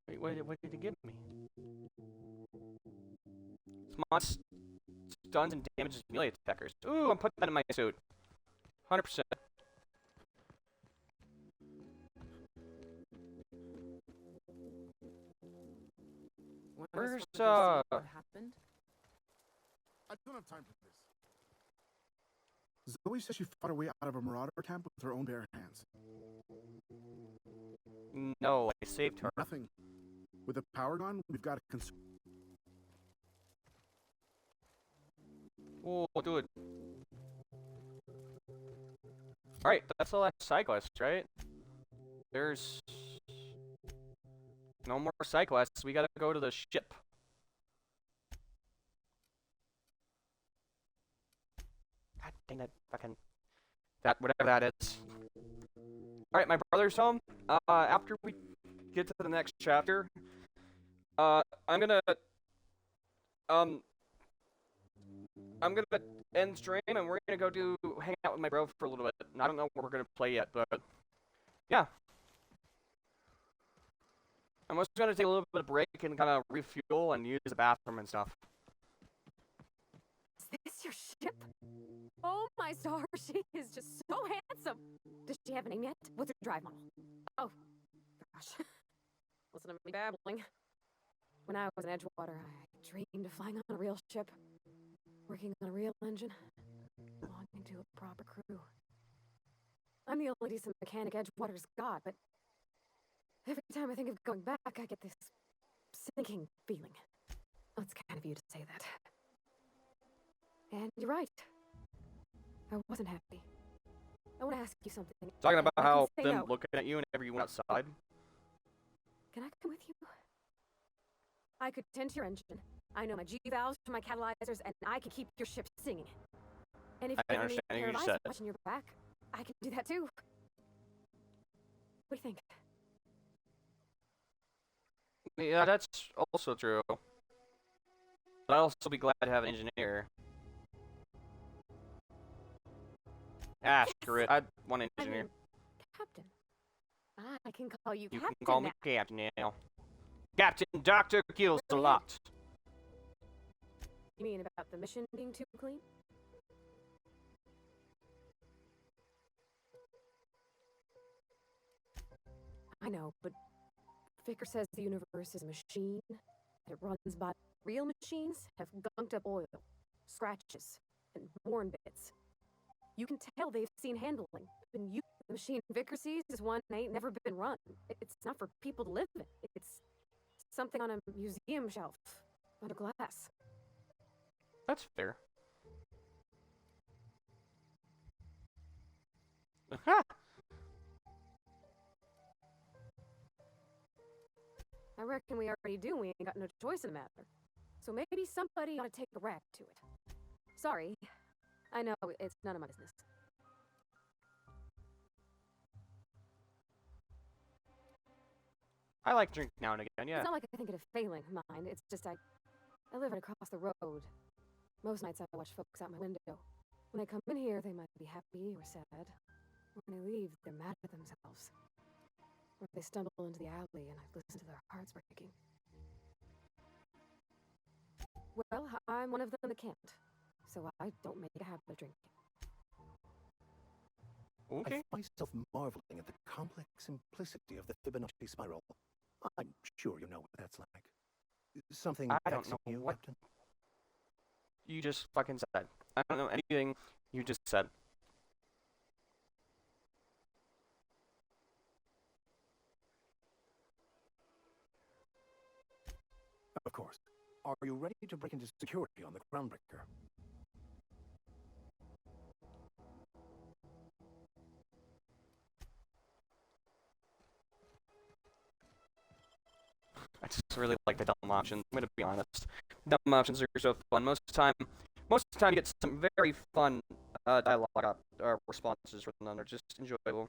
Wait, what did it give me? Smart stuns and damages melee attackers. Ooh, I'm putting that in my suit. 100%. Where's, What happened? I don't have time for this. Zoe says she fought her way out of a marauder camp with her own bare hands. No, I saved her. Nothing. With the power gone, we've got to Oh, dude. Alright, that's the last side quest, right? There's no more side quests. We gotta go to the ship. God dang it, fucking that, whatever that is. Alright, my brother's home. After we get to the next chapter, I'm gonna end stream and we're gonna go hang out with my bro for a little bit. And I don't know what we're gonna play yet, but yeah. I'm just gonna take a little bit of break and kind of refuel and use the bathroom and stuff. Is this your ship? Oh my stars, she is just so handsome. Does she have a name yet? What's her drive model? Oh, gosh. Listen to me babbling. When I was in Edgewater, I dreamed of flying on a real ship, working on a real engine, belonging to a proper crew. I'm the only decent mechanic Edgewater's got, but every time I think of going back, I get this sinking feeling. Oh, it's kind of you to say that. And you're right. I wasn't happy. I want to ask you something. Talking about I can how say them no. looking at you whenever you went outside. Can I come with you? I could tend to your engine. I know my G-valves from my catalyzers, and I can keep your ship singing. And if I you understand need a what pair you of eyes said. watching your back, I can do that too. What do you think? Yeah, that's also true. But I'd also be glad to have an engineer. Ah, screw it. I want an engineer. Captain. I can call you You Captain can call me now. Captain now. Captain Dr. KillsAlot. You mean about the mission being too clean? I know, but Vicar says the universe is a machine, that it runs by real machines have gunked up oil, scratches, and worn bits. You can tell they've seen handling, and the machine Vicar sees is one that ain't never been run. It's not for people to live in. It's something on a museum shelf, under glass. That's fair. I reckon we already do. We ain't got no choice in the matter. So maybe somebody ought to take a rap to it. Sorry. I know, it's none of my business. I like drinking now and again, yeah. It's not like I think it a failing of mine. It's just I live right across the road. Most nights I watch folks out my window. When they come in here, they might be happy or sad. When they leave, they're mad at themselves. Or they stumble into the alley and I listen to their hearts breaking. Well, I'm one of them that can't. So I don't make a habit of drinking. I find myself marveling at the complex simplicity of the Fibonacci spiral. I'm sure you know what that's like. Something I don't vexing know you, what Captain? you just fucking said. I don't know anything you just said. Of course. Are you ready to break into security on the Groundbreaker? I just really like the dumb options. I'm gonna be honest. Dumb options are so fun. Most of the time you get some very fun dialogue responses from them. They're just enjoyable.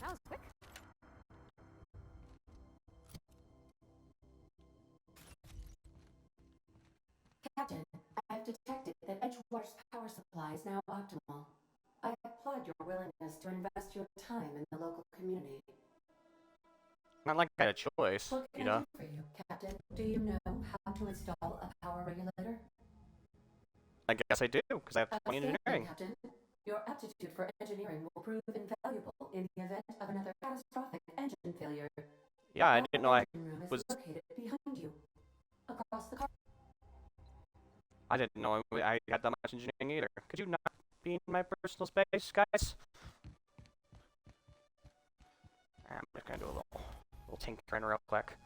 That was quick. Captain, I've detected that Edgewater's power supply is now optimal. I applaud your willingness to invest your time in the local community. Not like I had a choice, What you can I know. do for you, Captain? Do you know how to install a power regulator? I guess I do, because I have 20 Stand by, engineering. Captain. Your aptitude for engineering will prove invaluable in the event of another catastrophic engine failure. Yeah, I didn't know I Engine room was. is located behind you, across the car. I didn't know I had that much engineering either. Could you not be in my personal space, guys? I'm just gonna do a little tinkering real quick.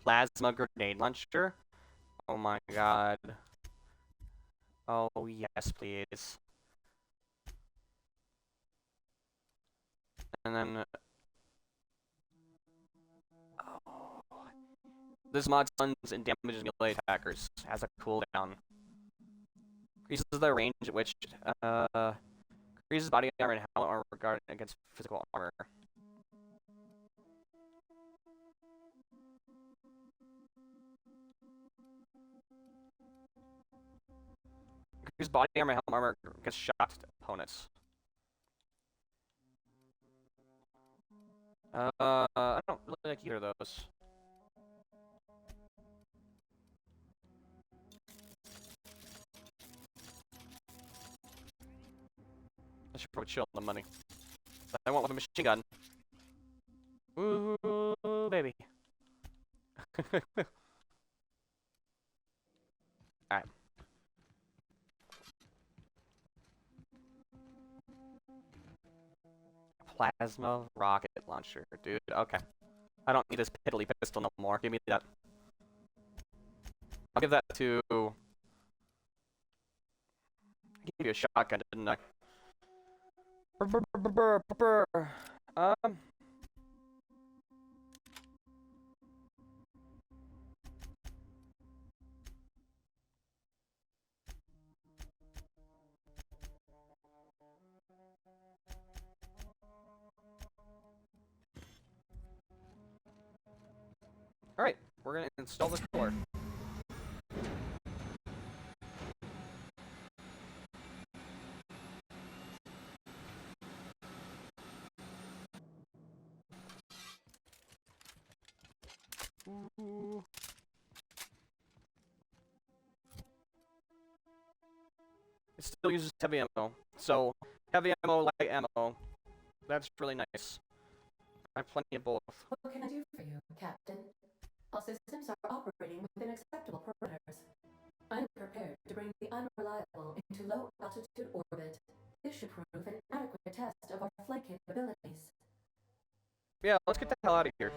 Plasma grenade launcher. Oh my god. Oh yes, please. And then this mod stuns and damages melee attackers. Has a cooldown. Increases the range at which increases body armor and helmet armor regarded against physical armor. Increases body armor and helmet armor against shocked opponents. I don't really like either of those. I should probably chill on the money. But I want with a machine gun. Ooh, baby. Alright. Plasma rocket launcher, dude. Okay. I don't need this piddly pistol no more. Give me that. I'll give that to... I gave you a shotgun, didn't I? Alright, we're gonna install this door. Ooh. It still uses heavy ammo. So, heavy ammo, light ammo. That's really nice. I have plenty of both. What can I do for you, Captain? All systems are operating within acceptable parameters. I'm prepared to bring the unreliable into low-altitude orbit. This should prove an adequate test of our flight capabilities. Yeah, let's get the hell out of here.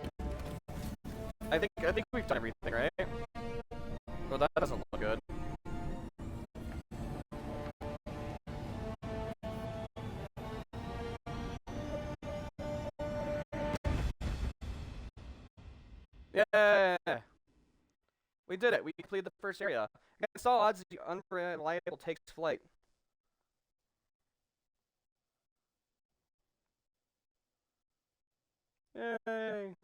I think we've done everything, right? Well, that doesn't look good. Yeah! We did it. We completed the first area. Against all odds, the unreliable takes flight. Yay!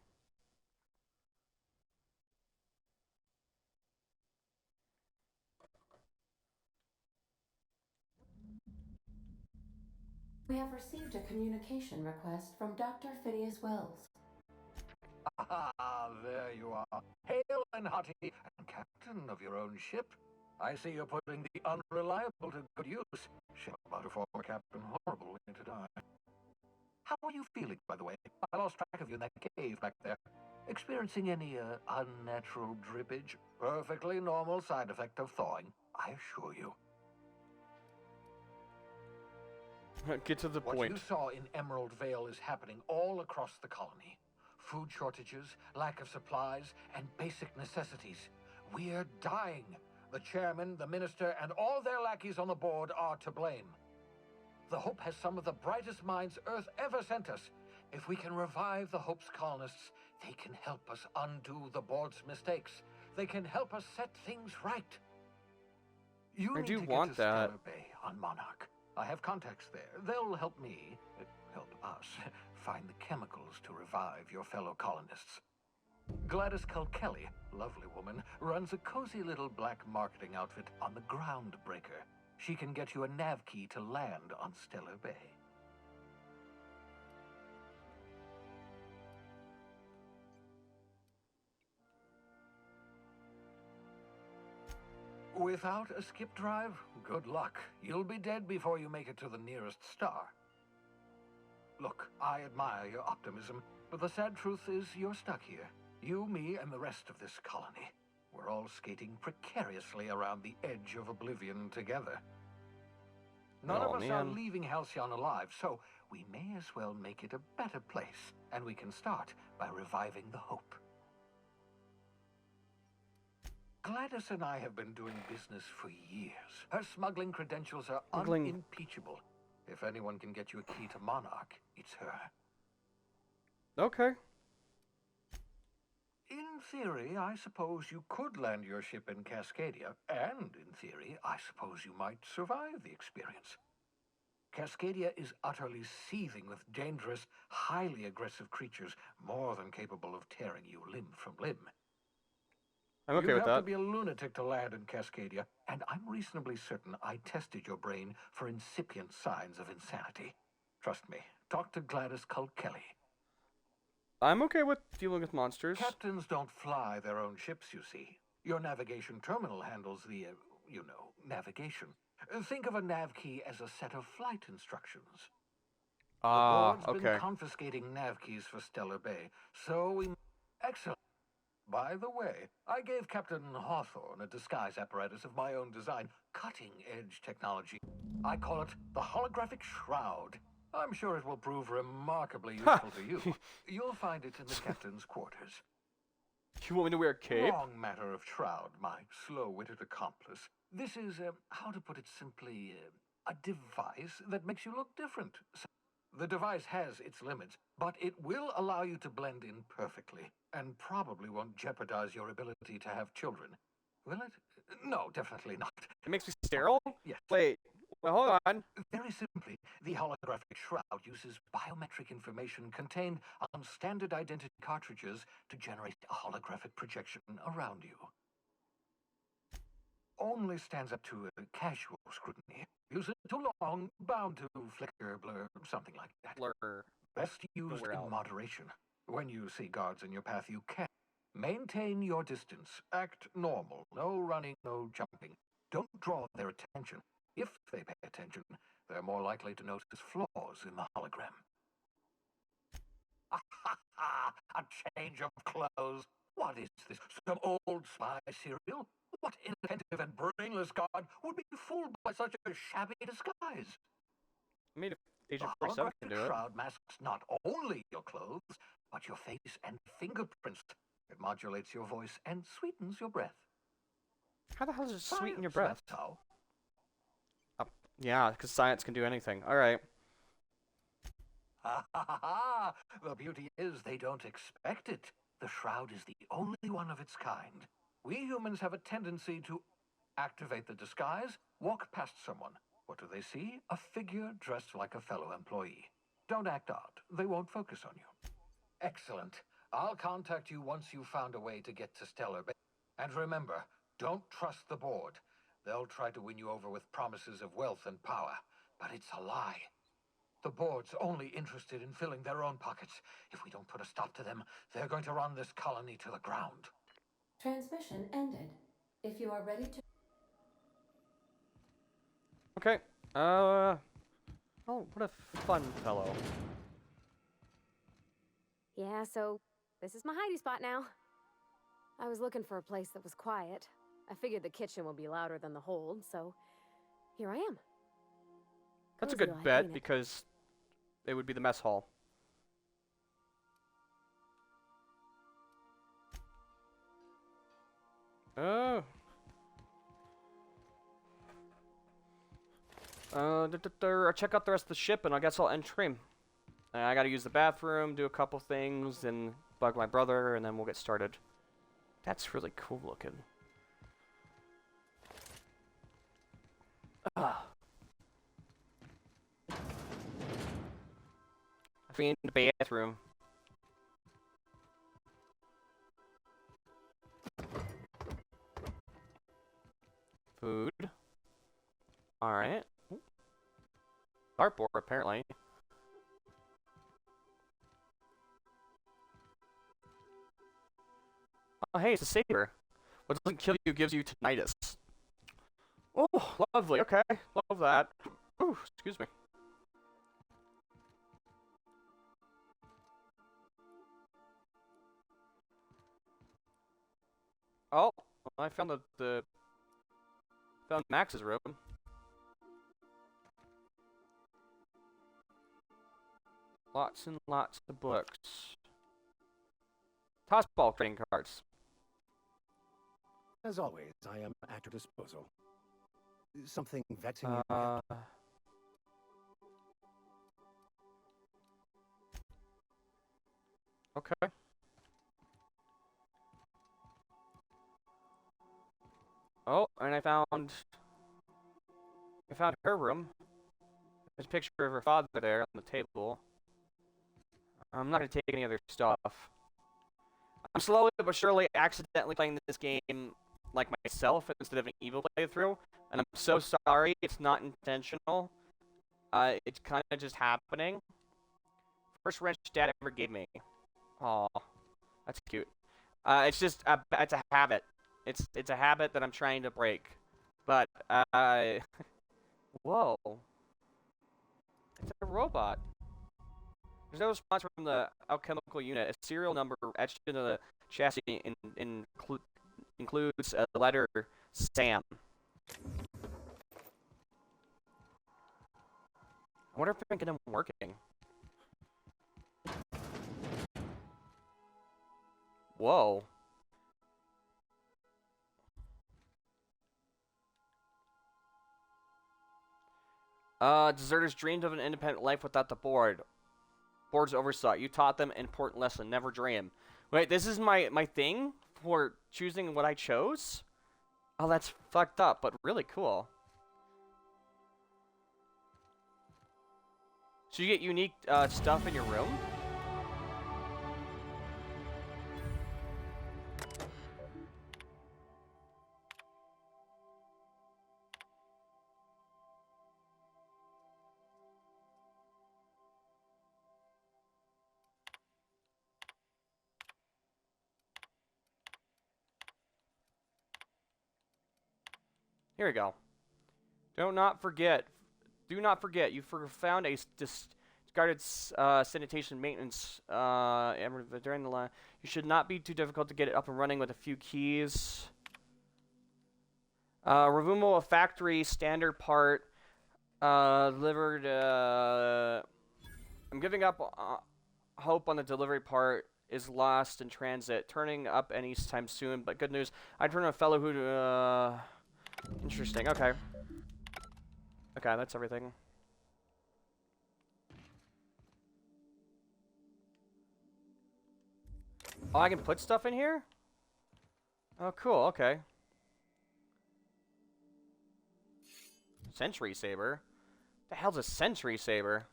We have received a communication request from Dr. Phineas Wells. Ah, there you are. Hail and hearty, and captain of your own ship. I see you're putting the unreliable to good use. Ship about a former captain, horrible way to die. How are you feeling, by the way? I lost track of you in that cave back there. Experiencing any, unnatural drippage? Perfectly normal side effect of thawing, I assure you. Get to the point. What you saw in Emerald Vale is happening all across the colony. Food shortages, lack of supplies, and basic necessities. We're dying. The chairman, the minister, and all their lackeys on the board are to blame. The Hope has some of the brightest minds Earth ever sent us. If we can revive the Hope's colonists, they can help us undo the board's mistakes. They can help us set things right. You I need do to want get to that. Stellar Bay on Monarch. I have contacts there. They'll help me, help us, find the chemicals to revive your fellow colonists. Gladys Kelly, lovely woman, runs a cozy little black marketing outfit on the Groundbreaker. She can get you a nav key to land on Stellar Bay. Without a skip drive, good luck. You'll be dead before you make it to the nearest star. Look, I admire your optimism, but the sad truth is you're stuck here. You, me, and the rest of this colony. We're all skating precariously around the edge of oblivion together. None of us are leaving Halcyon alive, so we may as well make it a better place, and we can start by reviving the Hope. Gladys and I have been doing business for years. Her smuggling credentials are unimpeachable. If anyone can get you a key to Monarch, it's her. Okay. In theory, I suppose you could land your ship in Cascadia, and in theory, I suppose you might survive the experience. Cascadia is utterly seething with dangerous, highly aggressive creatures, more than capable of tearing you limb from limb. I'm okay with You'd have that. to be a lunatic to land in Cascadia, and I'm reasonably certain I tested your brain for incipient signs of insanity. Trust me, talk to Gladys Kelly. I'm okay with dealing with monsters. Captains don't fly their own ships, you see. Your navigation terminal handles the, navigation. Think of a nav key as a set of flight instructions. The board's been confiscating nav keys for Stellar Bay, so we... Excellent. By the way, I gave Captain Hawthorne a disguise apparatus of my own design, cutting-edge technology. I call it the holographic shroud. I'm sure it will prove remarkably useful to you. You'll find it in the captain's quarters. You want me to wear a cape? Wrong matter of shroud, my slow-witted accomplice. This is, how to put it simply, a device that makes you look different. So the device has its limits, but it will allow you to blend in perfectly, and probably won't jeopardize your ability to have children. Will it? No, definitely not. It makes me sterile? Yes. Wait, well, hold on. Very simply, the holographic shroud uses biometric information contained on standard identity cartridges to generate a holographic projection around you. Only stands up to a casual scrutiny. Use it too long, bound to flicker, blur, something like that. Blur. Best used in moderation. When you see guards in your path, you can Maintain your distance. Act normal. No running, no jumping. Don't draw their attention. If they pay attention, they're more likely to notice flaws in the hologram. A change of clothes. What is this? Some old spy serial? What inattentive and brainless god would be fooled by such a shabby disguise? I mean, if The Agent 47 can holographic do it. shroud masks not only your clothes, but your face and fingerprints. It modulates your voice and sweetens your breath. How the hell does it sweeten your Science, breath? That's how. Yeah, because science can do anything. All right. Ha ha ha ha! The beauty is they don't expect it. The shroud is the only one of its kind. We humans have a tendency to activate the disguise, walk past someone. What do they see? A figure dressed like a fellow employee. Don't act odd. They won't focus on you. Excellent. I'll contact you once you've found a way to get to Stellar Bay. And remember, don't trust the board. They'll try to win you over with promises of wealth and power, but it's a lie. The board's only interested in filling their own pockets. If we don't put a stop to them, they're going to run this colony to the ground. Transmission ended. If you are ready to... Okay. Oh, what a fun fellow. Yeah, so this is my hidey spot now. I was looking for a place that was quiet. I figured the kitchen would be louder than the hold, so here I am. That's a Cozy good like, bet ain't it? because it would be the mess hall. Oh. Check out the rest of the ship, and I guess I'll end stream. I gotta use the bathroom, do a couple things, and bug my brother, and then we'll get started. That's really cool looking. Ah. I've been in the bathroom. Food. Alright. Dartboard, apparently. Oh, hey, it's a saber. What doesn't kill you gives you tinnitus. Oh, lovely. Okay, love that. Ooh, excuse me. Oh, I found found Max's room. Lots and lots of books. Tossball trading cards. As always, I am at your disposal. Something vexing you? perhaps? Okay. Oh, and I found her room. There's a picture of her father there on the table. I'm not gonna take any other stuff. I'm slowly but surely accidentally playing this game like myself instead of an evil playthrough, and I'm so sorry. It's not intentional. It's kind of just happening. First wrench Dad ever gave me. Aw, that's cute. It's just it's a habit. It's a habit that I'm trying to break. But whoa, it's a robot. There's no response from the alchemical unit. A serial number etched into the chassis includes a letter Sam. I wonder if I can get him working. Whoa. Deserters dreamed of an independent life without the board. Board's oversight. You taught them an important lesson. Never dream. Wait, this is my thing for choosing what I chose? Oh, that's fucked up, but really cool. So you get unique stuff in your room? Here we go. Do not forget, you found a discarded sanitation maintenance during the line. You should not be too difficult to get it up and running with a few keys. Removal of factory standard part delivered. I'm giving up hope on the delivery part is lost in transit, turning up anytime soon. But good news, I turned a fellow who. Interesting. Okay. Okay, that's everything. Oh, I can put stuff in here? Oh, cool. Okay. Sentry saber? The hell's a sentry saber?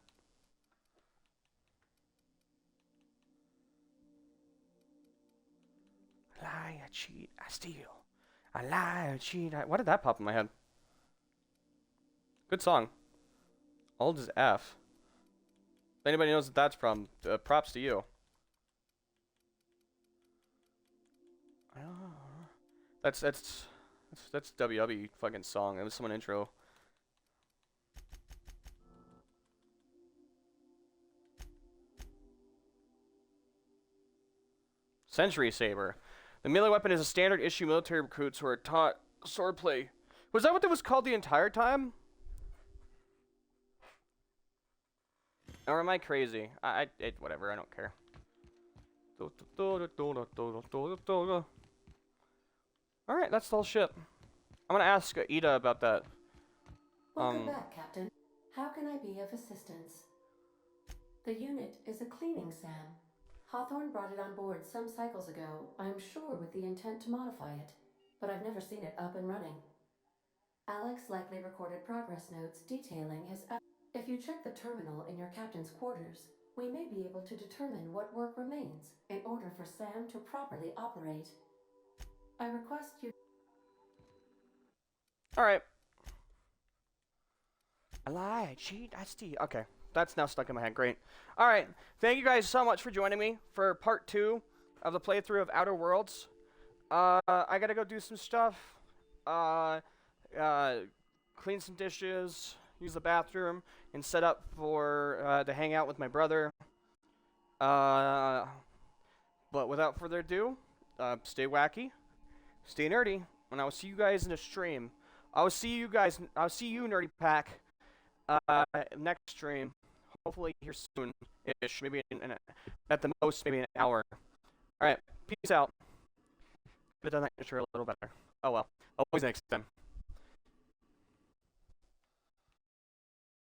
I lie, I cheat, I steal. I lie, I cheat, Why did that pop in my head? Good song. Old as F. If anybody knows what that's from, props to you. That's WW fucking song. That was someone intro. Sentry saber. The melee weapon is a standard issue military recruits who are taught swordplay. Was that what that was called the entire time? Or am I crazy? Whatever, I don't care. Alright, that's the whole ship. I'm gonna ask Ida about that. Welcome back, Captain. How can I be of assistance? The unit is a cleaning SAM. Hawthorne brought it on board some cycles ago, I'm sure with the intent to modify it, but I've never seen it up and running. Alex likely recorded progress notes detailing his If you check the terminal in your captain's quarters, we may be able to determine what work remains in order for SAM to properly operate. I request you... Alright. I lie, I cheat, I steal. Okay, that's now stuck in my head. Great. Alright, thank you guys so much for joining me for part 2 of the playthrough of Outer Worlds. I gotta go do some stuff. Clean some dishes, use the bathroom, and set up for to hang out with my brother. But without further ado, stay wacky, stay nerdy, and I will see you guys in a stream. I'll see you, Nerdy Pack, next stream. Hopefully here soon-ish, maybe at the most, maybe an hour. Alright, peace out. Could have done that intro a little better. Oh well, always next time.